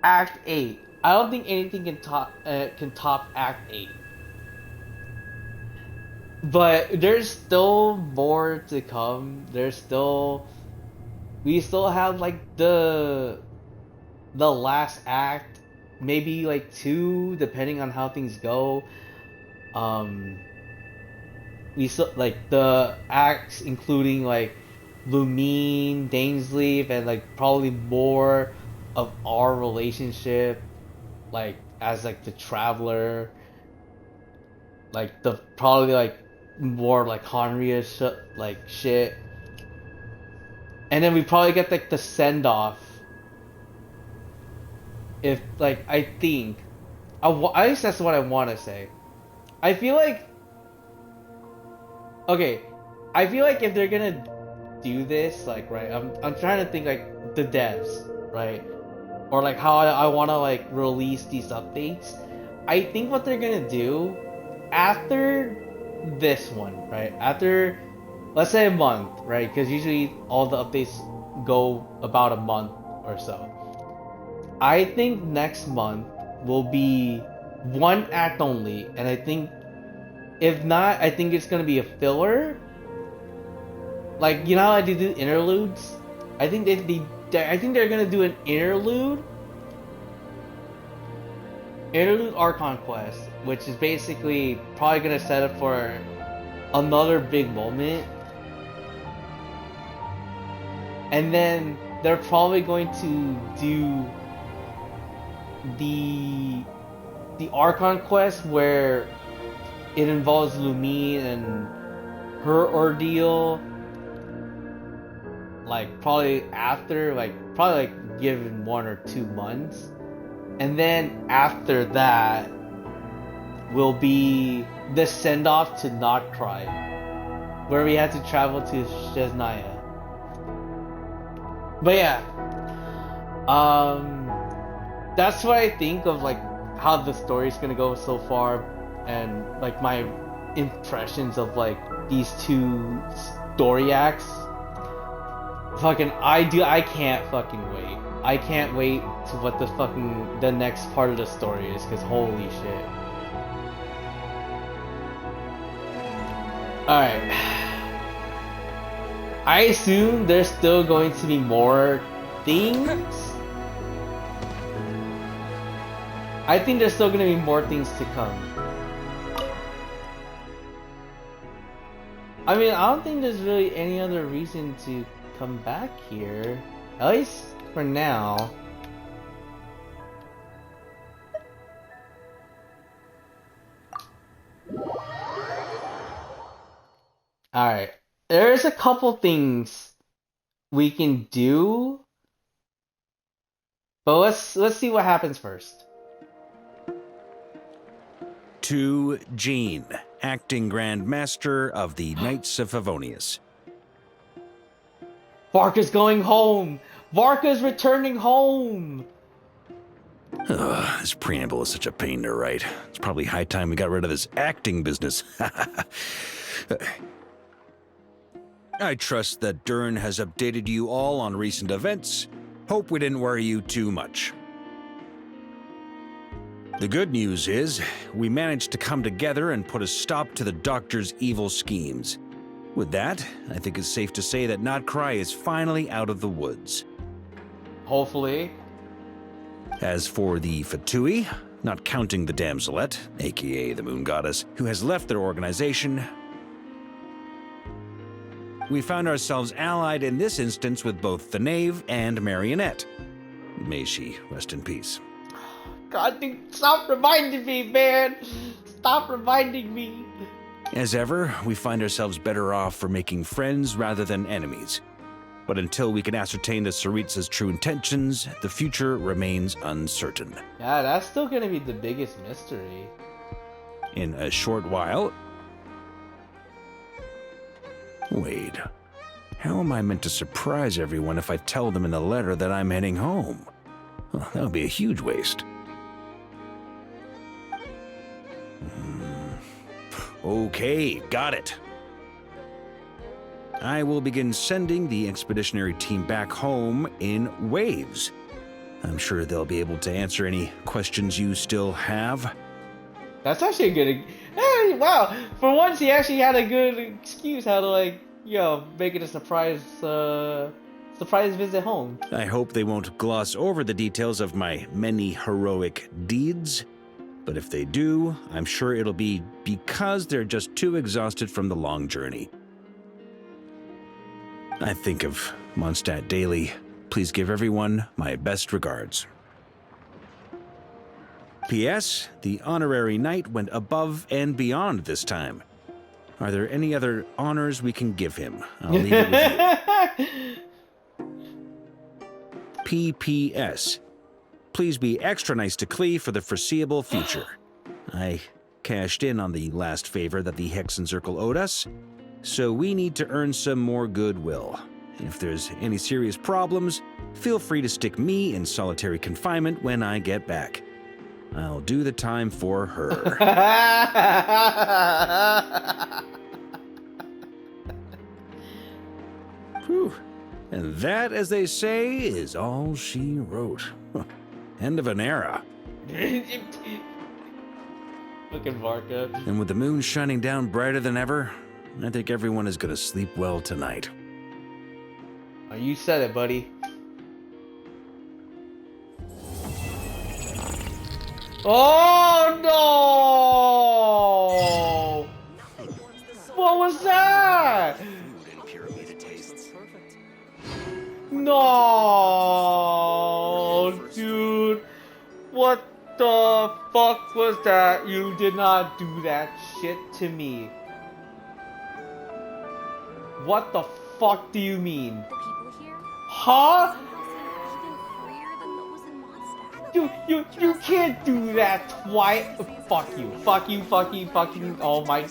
Act 8. I don't think anything can top Act 8. But there's still more to come. We still have like the last act, maybe like 2, depending on how things go. We still like the acts including like Lumine, Dainsleif, and like probably more of our relationship, like as like the traveler, like the probably like more like Hanria shit, and then we probably get like the send off. If like I think, at least that's what I want to say. I feel like if they're gonna do this, like, right, I'm trying to think like the devs, right, or like how I want to like release these updates. I think what they're gonna do after this one, right, after let's say a month, right? Because usually all the updates go about a month or so. I think next month will be one act only, and I think if not, I think it's gonna be a filler. Like, you know how they do interludes? I think they're gonna do an interlude Archon quest, which is basically probably gonna set up for another big moment. And then they're probably going to do the Archon quest where it involves Lumine and her ordeal, like probably given 1 or 2 months. And then after that will be the send-off to Not Cry, where we had to travel to Shesnaya. But yeah, that's what I think of, like, how the story's gonna go so far, and like my impressions of like these 2 story acts. I can't fucking wait. I can't wait to what the next part of the story is, because holy shit. Alright. I assume there's still going to be more things. I think there's still going to be more things to come. I mean, I don't think there's really any other reason to come back here. At least for now. Alright. There's a couple things we can do. But let's see what happens first. To Jean, acting Grand Master of the Knights of Favonius. Varka's going home! Varka's returning home! This preamble is such a pain to write. It's probably high time we got rid of this acting business. I trust that Dern has updated you all on recent events. Hope we didn't worry you too much. The good news is, we managed to come together and put a stop to the Doctor's evil schemes. With that, I think it's safe to say that Not Cry is finally out of the woods. Hopefully. As for the Fatui, not counting the Damselette, aka the Moon Goddess, who has left their organization, we found ourselves allied in this instance with both the Knave and Marionette. May she rest in peace. God, stop reminding me, man! Stop reminding me! As ever, we find ourselves better off for making friends rather than enemies. But until we can ascertain the Tsaritsa's true intentions, the future remains uncertain. Yeah, that's still gonna be the biggest mystery. In a short while... Wait, how am I meant to surprise everyone if I tell them in the letter that I'm heading home? Well, that would be a huge waste. Okay, got it. I will begin sending the expeditionary team back home in waves. I'm sure they'll be able to answer any questions you still have. That's actually a good... Hey, wow! For once, he actually had a good excuse how to, like, you know, make it a surprise visit home. I hope they won't gloss over the details of my many heroic deeds. But if they do, I'm sure it'll be because they're just too exhausted from the long journey. I think of Mondstadt daily. Please give everyone my best regards. P.S. The honorary knight went above and beyond this time. Are there any other honors we can give him? I'll leave it with you. P.P.S. Please be extra nice to Klee for the foreseeable future. I cashed in on the last favor that the Hexen Circle owed us, so we need to earn some more goodwill. If there's any serious problems, feel free to stick me in solitary confinement when I get back. I'll do the time for her. Whew. And that, as they say, is all she wrote. End of an era. Fucking Varka. And with the moon shining down brighter than ever, I think everyone is gonna sleep well tonight. Oh, you said it, buddy. Oh no! What was that? No, dude. What the fuck was that? You did not do that shit to me. What the fuck do you mean? Huh? You can't do that twice. Fuck you. Fuck you. Fuck you. Fucking. Oh my.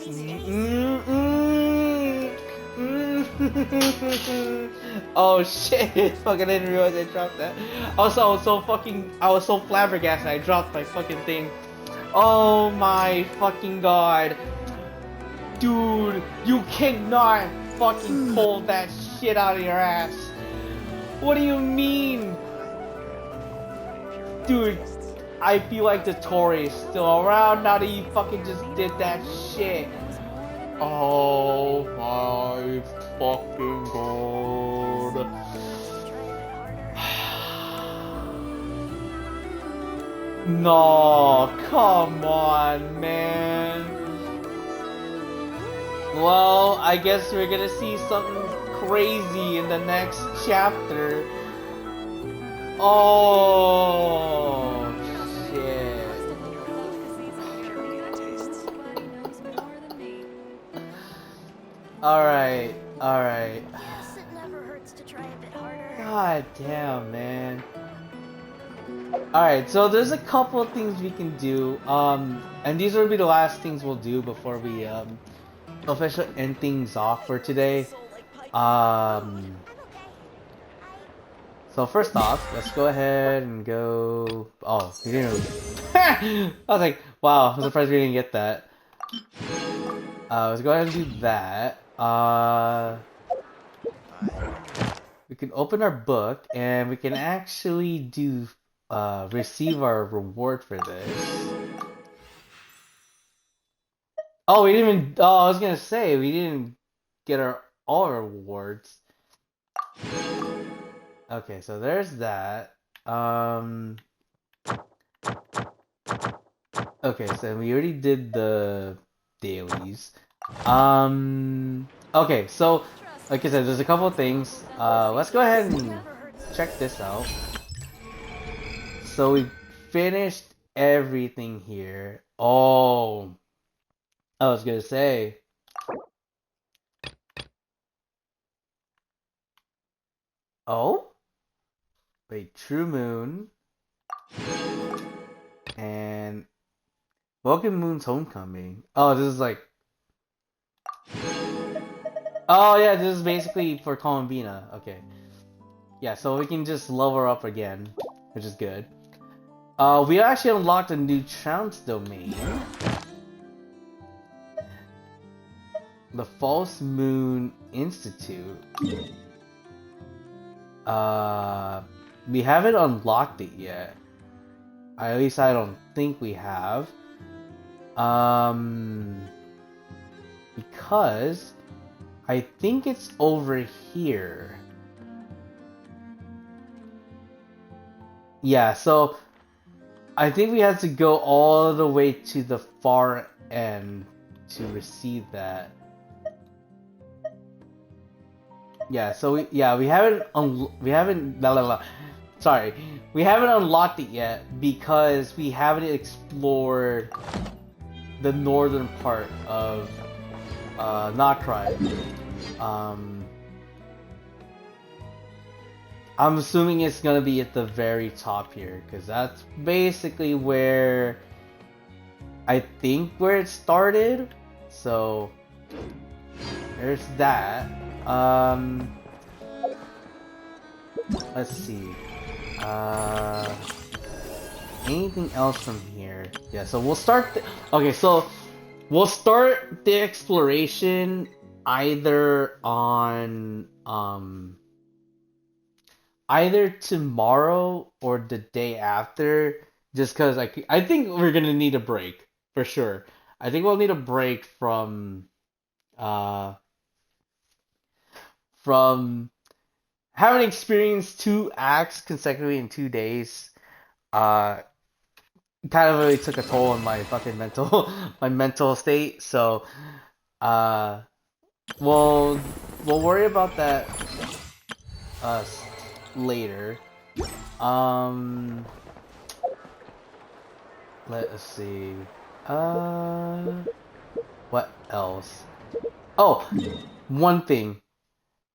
Oh shit. Fucking didn't realize I dropped that. Also, I was so flabbergasted I dropped my fucking thing. Oh my fucking god. Dude, you cannot fucking pull that shit out of your ass. What do you mean? Dude, I feel like Dottore is still around now that you fucking just did that shit. Oh my fucking god. No, come on, man. Well, I guess we're gonna see something crazy in the next chapter. Oh, shit. Alright. God damn, man. Alright, so there's a couple of things we can do. And these will be the last things we'll do before we, officially end things off for today. So first off, let's go ahead and go. Oh, we didn't. I was like, wow, I'm surprised we didn't get that. Let's go ahead and do that. We can open our book and we can actually do receive our reward for this. Oh, we didn't even. Oh, I was gonna say we didn't get all our rewards. Okay, so there's that. Okay, so we already did the dailies. Okay, so like I said, there's a couple of things. Let's go ahead and check this out. So we finished everything here. Oh, I was gonna say. Oh? Wait, True Moon. And Welkin Moon's Homecoming. Oh, this is like... Oh yeah, this is basically for Columbina. Okay. Yeah, so we can just level her up again, which is good. We actually unlocked a new Trounce domain. The False Moon Institute. We haven't unlocked it yet. At least I don't think we have. Because I think it's over here. Yeah, so I think we have to go all the way to the far end to receive that. Yeah, so we haven't sorry, we haven't unlocked it yet because we haven't explored the northern part of Dottore. I'm assuming it's gonna be at the very top here because that's basically where I think where it started. So there's that. Let's see. Anything else from here? Yeah, so we'll start. Okay, so we'll start the exploration either on either tomorrow or the day after, just because I think we're gonna need a break for sure. I think we'll need a break from having experienced 2 acts consecutively in 2 days. Kind of really took a toll on my fucking mental my mental state. So uh we'll worry about that later. Um let's see. What else? Oh, one thing.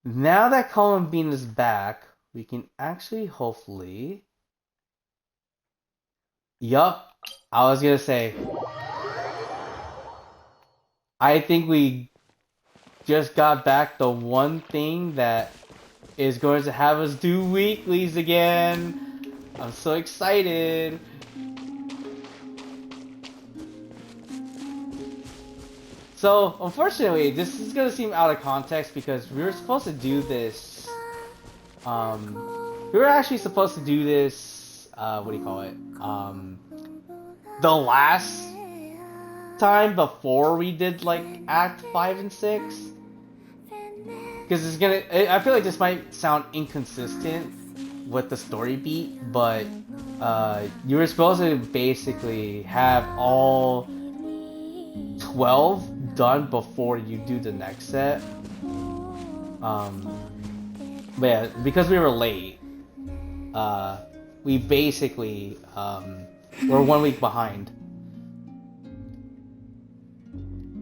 Now that Columbine is back, we can actually hopefully. Yup, I was gonna say. I think we just got back the one thing that is going to have us do weeklies again. I'm so excited. So, unfortunately, this is gonna seem out of context because we were supposed to do this. We were actually supposed to do this. What do you call it? The last time before we did like Act 5 and 6. Because it's gonna. I feel like this might sound inconsistent with the story beat, but you were supposed to basically have all 12 done before you do the next set. But yeah, because we were late, we basically we're 1 week behind.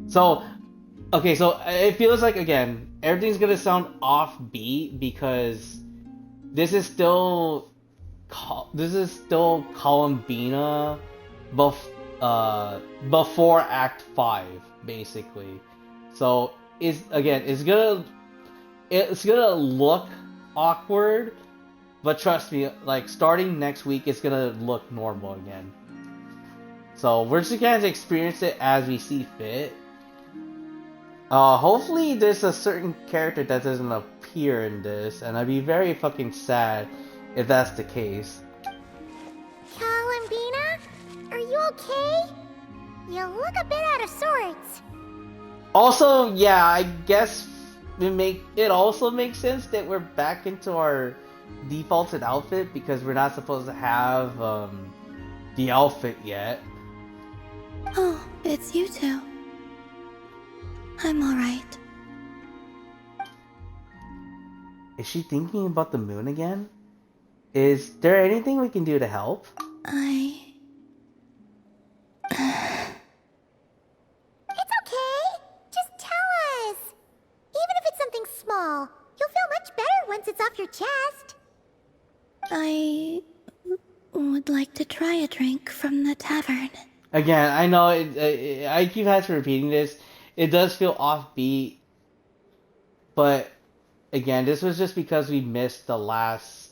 So, okay, so it feels like again everything's gonna sound offbeat because this is still Columbina before Act 5, basically. So it's gonna look awkward, but trust me, like starting next week, it's gonna look normal again. So we're just gonna experience it as we see fit. Hopefully there's a certain character that doesn't appear in this, and I'd be very fucking sad if that's the case. Columbina? Are you okay? You look a bit out of sorts. Also, yeah, I guess it also makes sense that we're back into our defaulted outfit because we're not supposed to have the outfit yet. Oh, it's you two. I'm alright. Is she thinking about the moon again? Is there anything we can do to help? It's okay. Just tell us. Even if it's something small, you'll feel much better once it's off your chest. I would like to try a drink from the tavern. Again, I know I keep having repeating this. It does feel offbeat, but again, this was just because we missed the last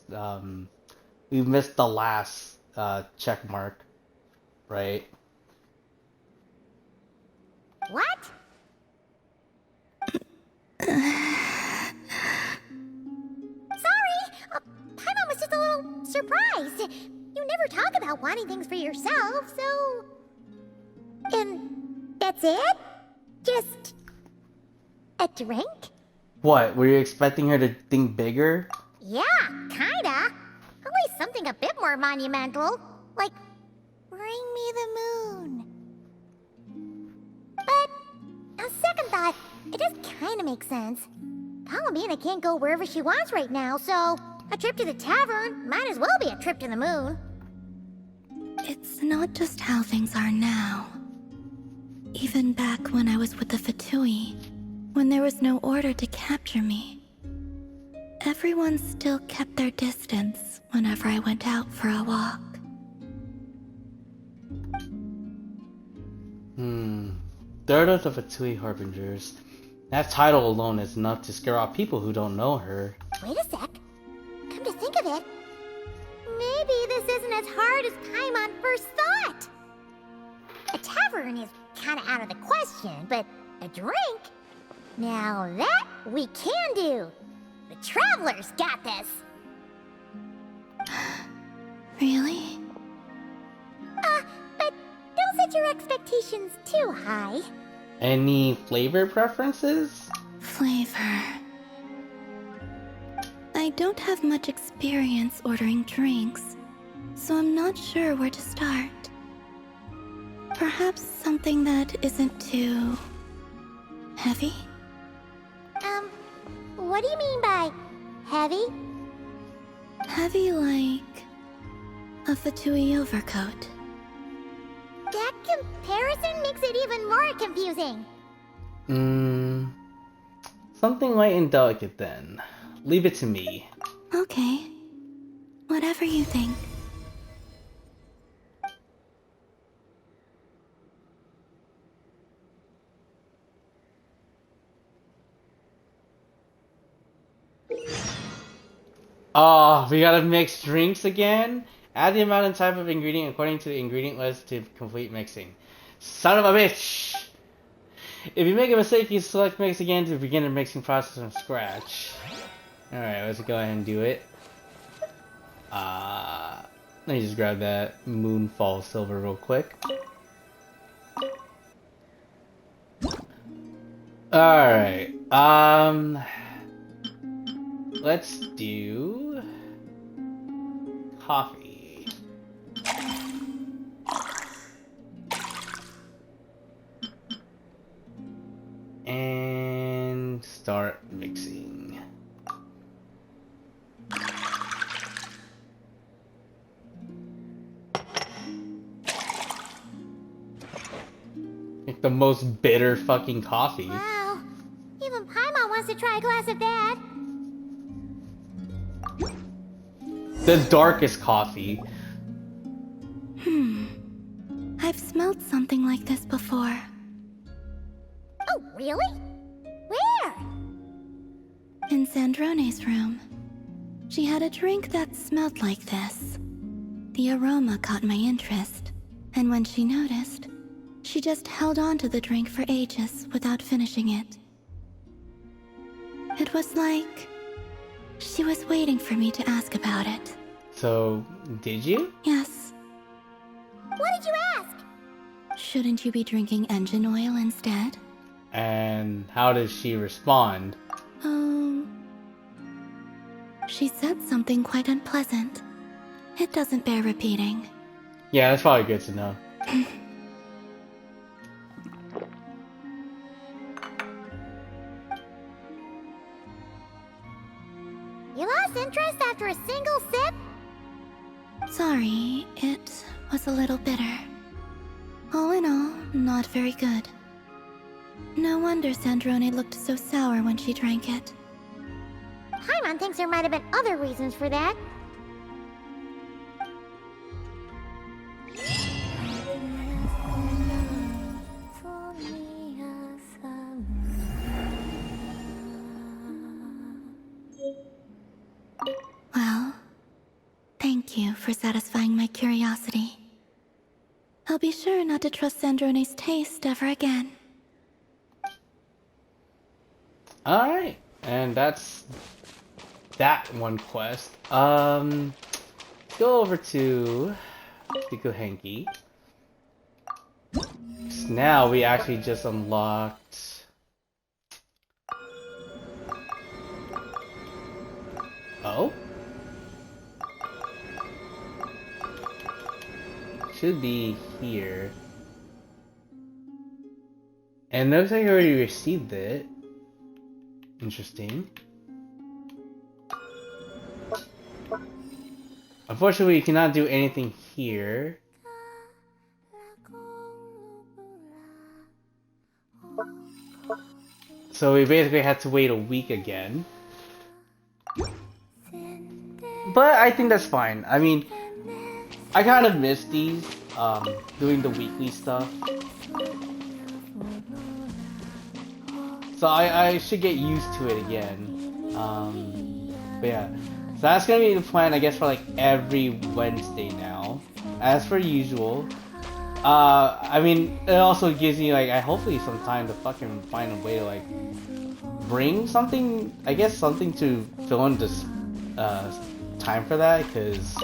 check mark, right? What? Sorry! Paimon was just a little surprised. You never talk about wanting things for yourself, so... And that's it? Just... a drink? What, were you expecting her to think bigger? Yeah, kinda. At least something a bit more monumental. Like, bring me the moon. But, on second thought, it does kinda make sense. Columbina can't go wherever she wants right now, so a trip to the tavern might as well be a trip to the moon. It's not just how things are now. Even back when I was with the VIII, when there was no order to capture me, everyone still kept their distance whenever I went out for a walk. Third of the VIII Harbingers. That title alone is enough to scare off people who don't know her. Wait a sec. Come to think of it, maybe this isn't as hard as Paimon first thought. A tavern is kinda out of the question, but a drink? Now that we can do. The Travelers got this. Really? But don't set your expectations too high. Any flavor preferences? Flavor. I don't have much experience ordering drinks, so I'm not sure where to start. Perhaps something that isn't too heavy? What do you mean by heavy? Heavy like a Fatui overcoat. That comparison makes it even more confusing. Something light and delicate then. Leave it to me. Okay. Whatever you think. Oh, we gotta mix drinks again? Add the amount and type of ingredient according to the ingredient list to complete mixing. Son of a bitch! If you make a mistake, you select mix again to begin the mixing process from scratch. Alright, let's go ahead and do it. Let me just grab that Moonfall Silver real quick. Alright, let's do coffee. And start mixing. Like the most bitter fucking coffee. Wow. Even Paimon wants to try a glass of that. The darkest coffee. I've smelled something like this before. Oh, really? Where? In Sandrone's room. She had a drink that smelled like this. The aroma caught my interest, and when she noticed, she just held on to the drink for ages without finishing it. It was like she was waiting for me to ask about it. So, did you? Yes. What did you ask? Shouldn't you be drinking engine oil instead? And how did she respond? She said something quite unpleasant. It doesn't bear repeating. Yeah, that's probably good to know. You lost interest after a single sip? Sorry, it was a little bitter. All in all, not very good. No wonder Sandrone looked so sour when she drank it. Paimon thinks there might have been other reasons for that. Well, thank you for satisfying my curiosity. I'll be sure not to trust Sandrone's taste ever again. Alright, and that's that one quest. Let's go over to Kikuhenki. Now we actually just unlocked... Oh? Should be here. And it looks like I already received it. Interesting. Unfortunately, we cannot do anything here. So we basically had to wait a week again. But I think that's fine. I mean, I kind of miss these, doing the weekly stuff. So I should get used to it again. But yeah. So that's gonna be the plan, I guess, for like every Wednesday now. As per usual. I mean, it also gives me like, hopefully some time to fucking find a way to like bring something, I guess something to fill in this time for that, because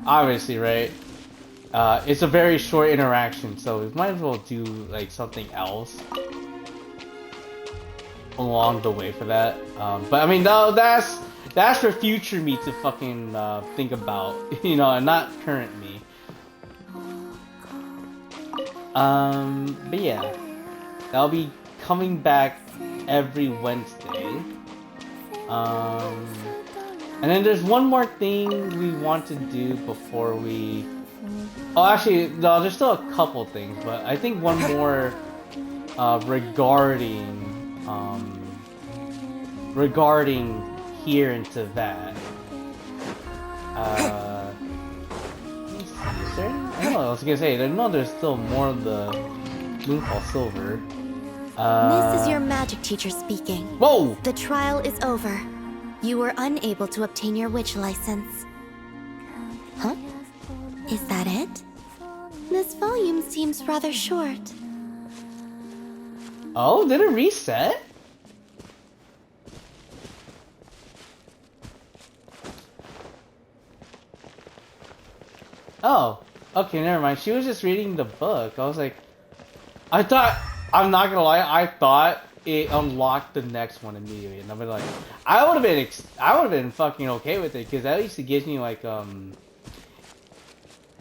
obviously, right? It's a very short interaction, so we might as well do like something else along the way for that. But I mean, no, that's for future me to fucking think about, you know, and not current me. But yeah, that'll be coming back every Wednesday. And then there's one more thing we want to do before we... Oh, actually, no, there's still a couple things, but I think one more regarding here into that. Let me see, is there any... I don't know, I was gonna say, I know there's still more of the Moonfall Silver. This is your magic teacher speaking. Whoa! The trial is over. You were unable to obtain your witch license. Huh? Is that it? This volume seems rather short. Oh, did it reset? Oh, okay, never mind. She was just reading the book. I was like, I'm not gonna lie, I thought it unlocked the next one immediately, and I've been like, I would have been fucking okay with it, because at least it gives me like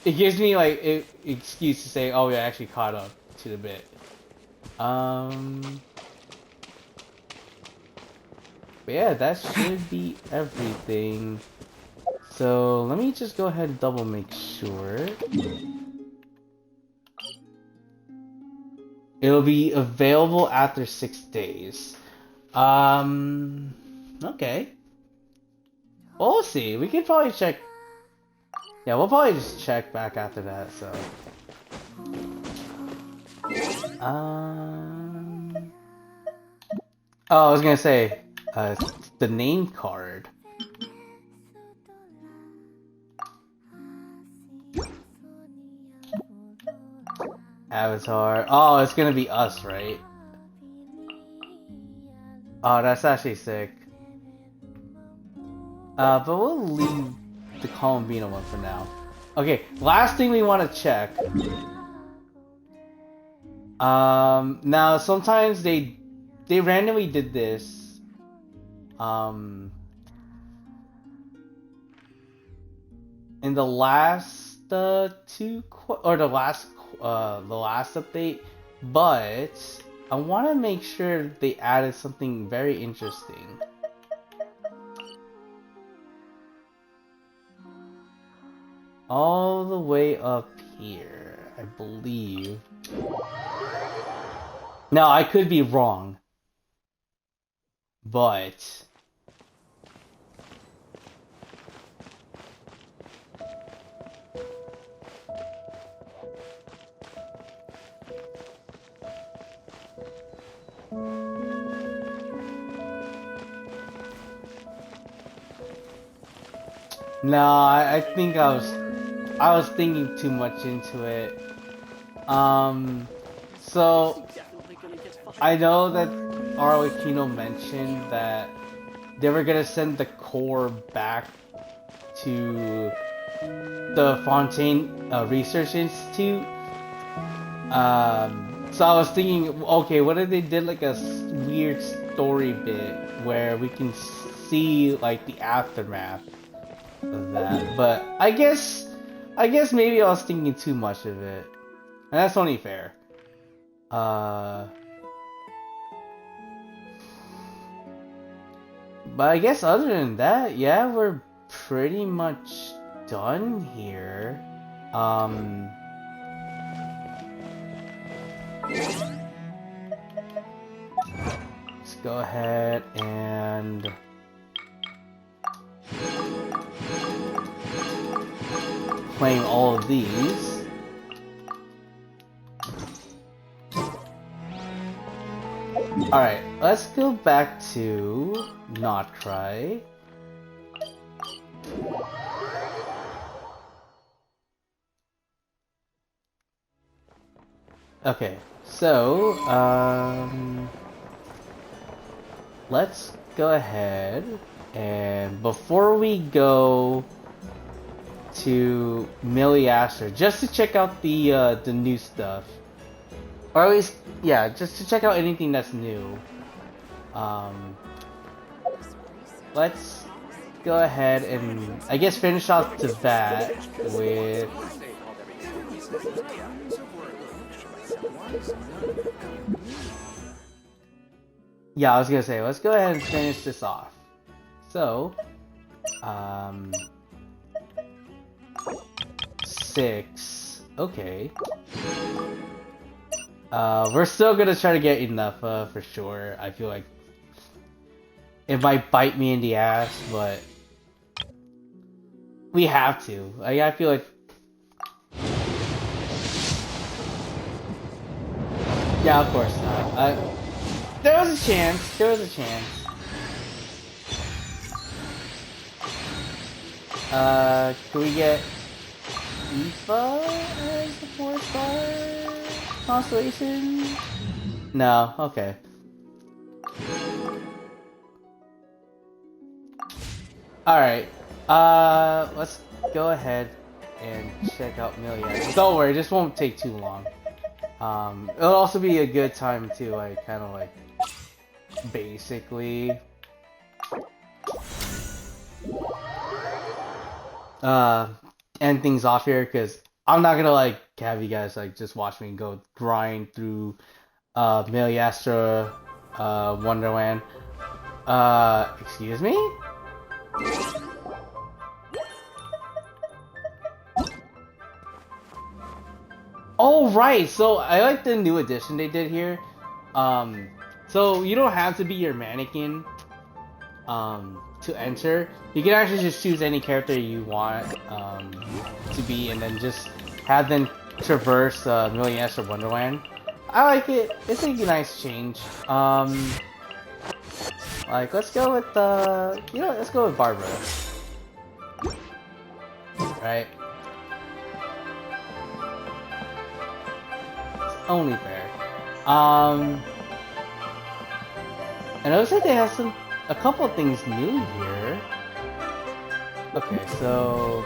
it gives me like an excuse to say, oh yeah, I actually caught up to the bit. But yeah, that should be everything. So let me just go ahead and double make sure. It'll be available after 6 days. Okay. Well, we'll see. We could probably check. Yeah, we'll probably just check back after that, so. Oh, I was gonna say, the name card. Avatar. Oh, it's gonna be us, right? Oh, that's actually sick. But we'll leave the Columbina one for now. Okay, last thing we want to check. Now sometimes they randomly did this. In the last the last update, but I want to make sure they added something very interesting. All the way up here, I believe. Now, I could be wrong, but... No, I think I was thinking too much into it. So I know that Arlecchino mentioned that they were gonna send the core back to the Fontaine Research Institute. So I was thinking, okay, what if they did like a weird story bit where we can see like the aftermath of that? But I guess maybe I was thinking too much of it, and that's only fair. But I guess other than that, yeah, we're pretty much done here. Let's go ahead and claim all of these. Alright, let's go back to Not Cry. Okay, so, let's go ahead and before we go to Miliaster, just to check out the new stuff, or at least yeah, just to check out anything that's new. Let's go ahead and I guess finish off the VAT with. Yeah, I was gonna say, let's go ahead and finish this off. So, 6. Okay. We're still gonna try to get enough for sure. I feel like it might bite me in the ass, but we have to. I feel like. Yeah, of course not. There was a chance. There was a chance. Can we get Aoife as the 4-star constellation? No. Okay. All right. Let's go ahead and check out Milia. Don't worry, this won't take too long. It'll also be a good time to like kind of like basically end things off here because I'm not gonna like have you guys like just watch me go grind through Miliastra Wonderland. Excuse me? Oh right, so I like the new addition they did here. So you don't have to be your mannequin to enter. You can actually just choose any character you want to be, and then just have them traverse Miliastra Wonderland. I like it. It's a nice change. Like let's go with let's go with Barbara. Right. Only fair. And it looks like they have a couple of things new here. Okay, so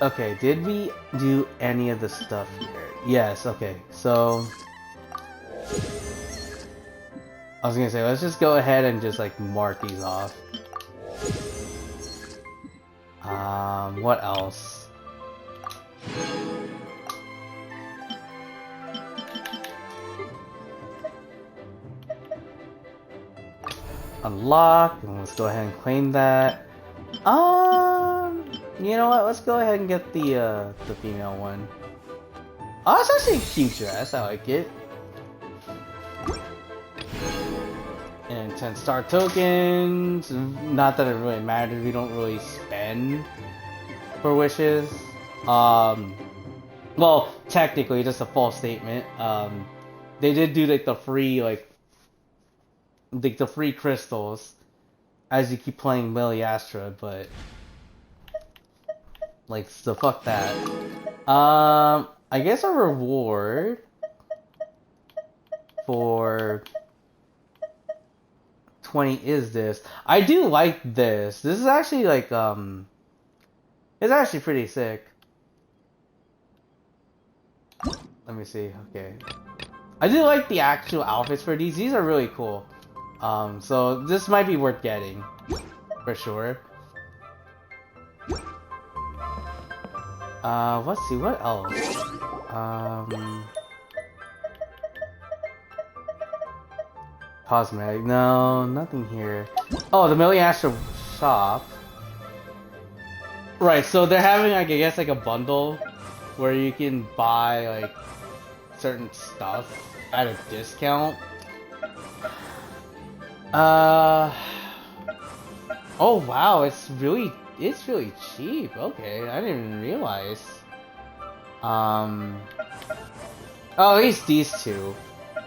okay, did we do any of the stuff here? Yes, okay, so I was gonna say, let's just go ahead and just like mark these off. What else? Unlock, and let's go ahead and claim that. You know what? Let's go ahead and get the female one. Oh, it's actually a cute dress. I like it. And 10-star tokens. Not that it really matters. We don't really spend for wishes. Well, technically, just a false statement. They did do like the free the free crystals as you keep playing Miliastra, but like so fuck that. I guess a reward for 20 is this. I do like this. This is actually like it's actually pretty sick. Let me see. Okay. I do like the actual outfits for these. These are really cool. So this might be worth getting for sure. Let's see what else. Cosmetic. No, nothing here. Oh, the Miliastra shop. Right, so they're having like I guess like a bundle where you can buy like certain stuff at a discount. Oh wow, it's really cheap. Okay, I didn't even realize. Oh, at least these two.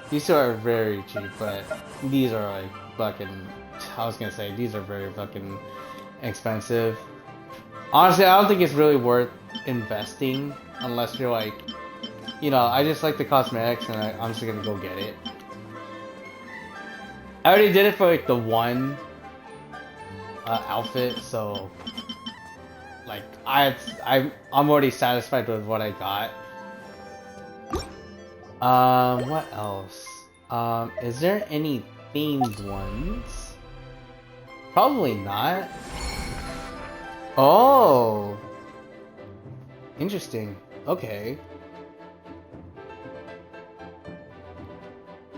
These two are very cheap, but these are like fucking. I was gonna say these are very fucking expensive. Honestly, I don't think it's really worth investing unless you're like, you know, I just like the cosmetics and I'm just gonna go get it. I already did it for like the one outfit, so like I'm already satisfied with what I got. What else? Is there any themed ones? Probably not. Oh, interesting. Okay.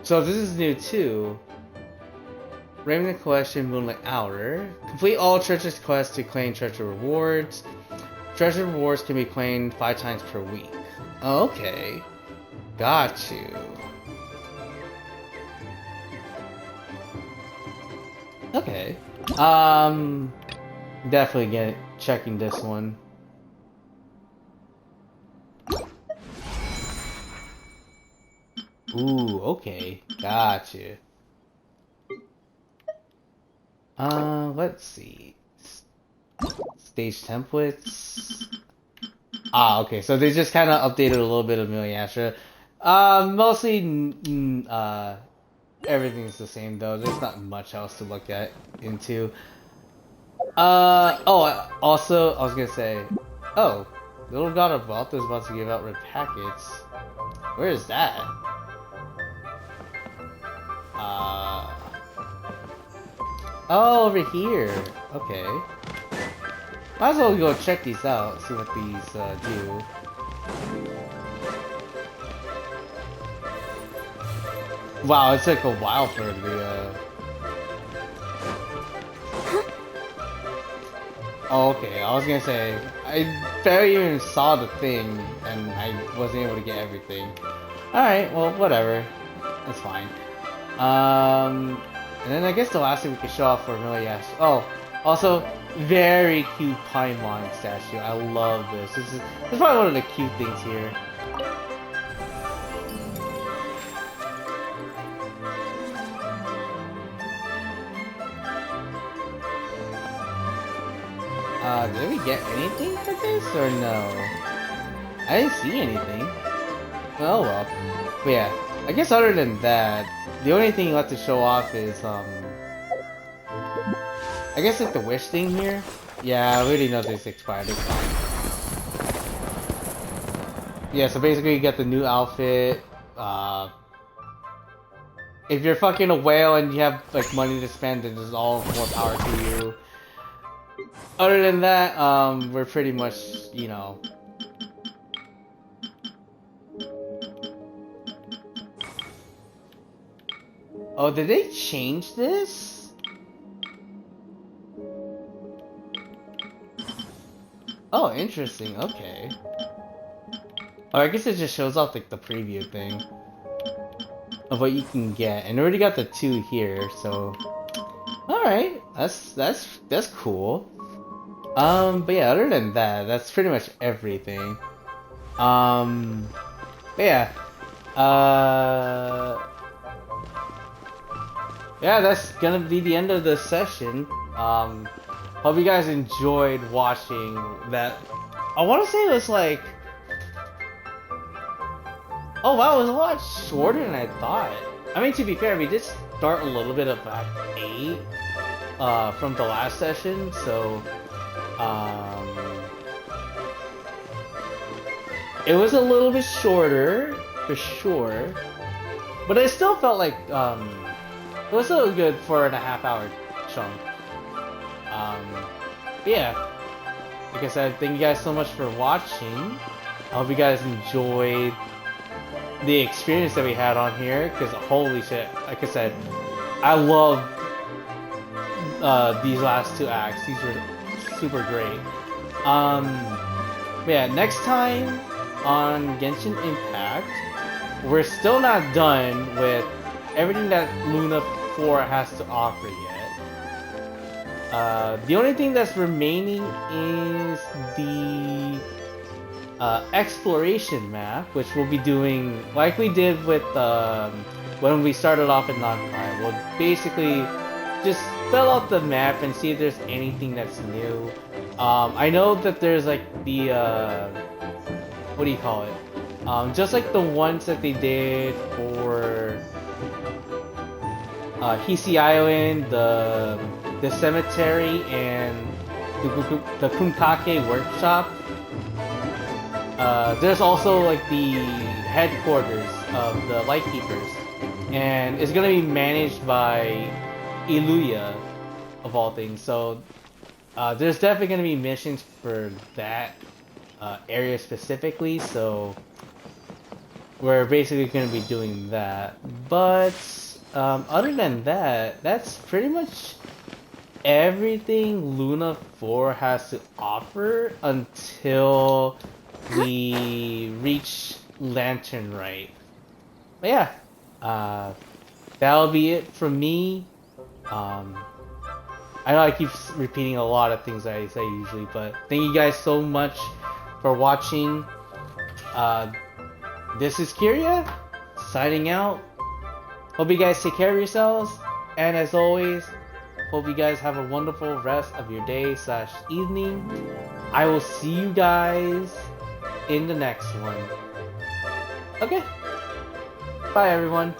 So this is new too. Raven Collection Moonlight Hour. Complete all treasures quests to claim treasure rewards. Treasure rewards can be claimed 5 times per week. Oh, okay. Got you. Okay. Definitely checking this one. Ooh, okay. Gotcha. Let's see. Stage templates. Ah, okay. So they just kind of updated a little bit of Miliastra. Mostly, everything's the same though. There's not much else to look into. Oh, also, I was gonna say, oh, Little God of Wealth is about to give out red packets. Where is that? Oh, over here. Okay. Might as well go check these out, see what these do. Wow, it took a while for the Oh, okay, I was gonna say, I barely even saw the thing, and I wasn't able to get everything. Alright, well, whatever. That's fine. And then I guess the last thing we could show off for Milias. Oh, also, very cute Paimon statue. I love this. This is probably one of the cute things here. Did we get anything for this or no? I didn't see anything. Oh well. But yeah, I guess other than that, the only thing left to show off is I guess like the wish thing here. Yeah, I already know this expired. It's fine. Yeah, so basically you get the new outfit. If you're fucking a whale and you have like money to spend, then it's all more power to you. Other than that, we're pretty much, you know. Oh, did they change this? Oh, interesting. Okay. Oh, I guess it just shows off like the preview thing of what you can get, and I already got the 2 here, so. All right, that's cool. But yeah, other than that, that's pretty much everything. But yeah, yeah, that's gonna be the end of the session. Hope you guys enjoyed watching that. I want to say it was like, oh wow, it was a lot shorter than I thought. I mean, to be fair, we did start a little bit of Act 8 from the last session, so it was a little bit shorter for sure, but it still felt like it was still a good 4.5 hour chunk. Yeah, like I said, thank you guys so much for watching. I hope you guys enjoyed the experience that we had on here, because holy shit, like I said, I love these last 2 acts. These were super great. But yeah, next time on Genshin Impact, we're still not done with everything that Luna 4 has to offer yet. The only thing that's remaining is the exploration map, which we'll be doing like we did with when we started off in Non-Prime. We'll basically just fill out the map and see if there's anything that's new. I know that there's like the what do you call it? Just like the ones that they did for Hisi Island, the cemetery, and the Kunkake workshop. There's also like the headquarters of the Lightkeepers, and it's gonna be managed by Iluya, of all things. So there's definitely gonna be missions for that area specifically. So we're basically gonna be doing that. But other than that, that's pretty much everything Luna 4 has to offer until we reach Lantern Right. But yeah, that'll be it from me. I know I keep repeating a lot of things I say usually, but thank you guys so much for watching. This is Kiria, signing out. Hope you guys take care of yourselves, and as always, hope you guys have a wonderful rest of your day / evening. I will see you guys in the next one. Okay. Bye everyone.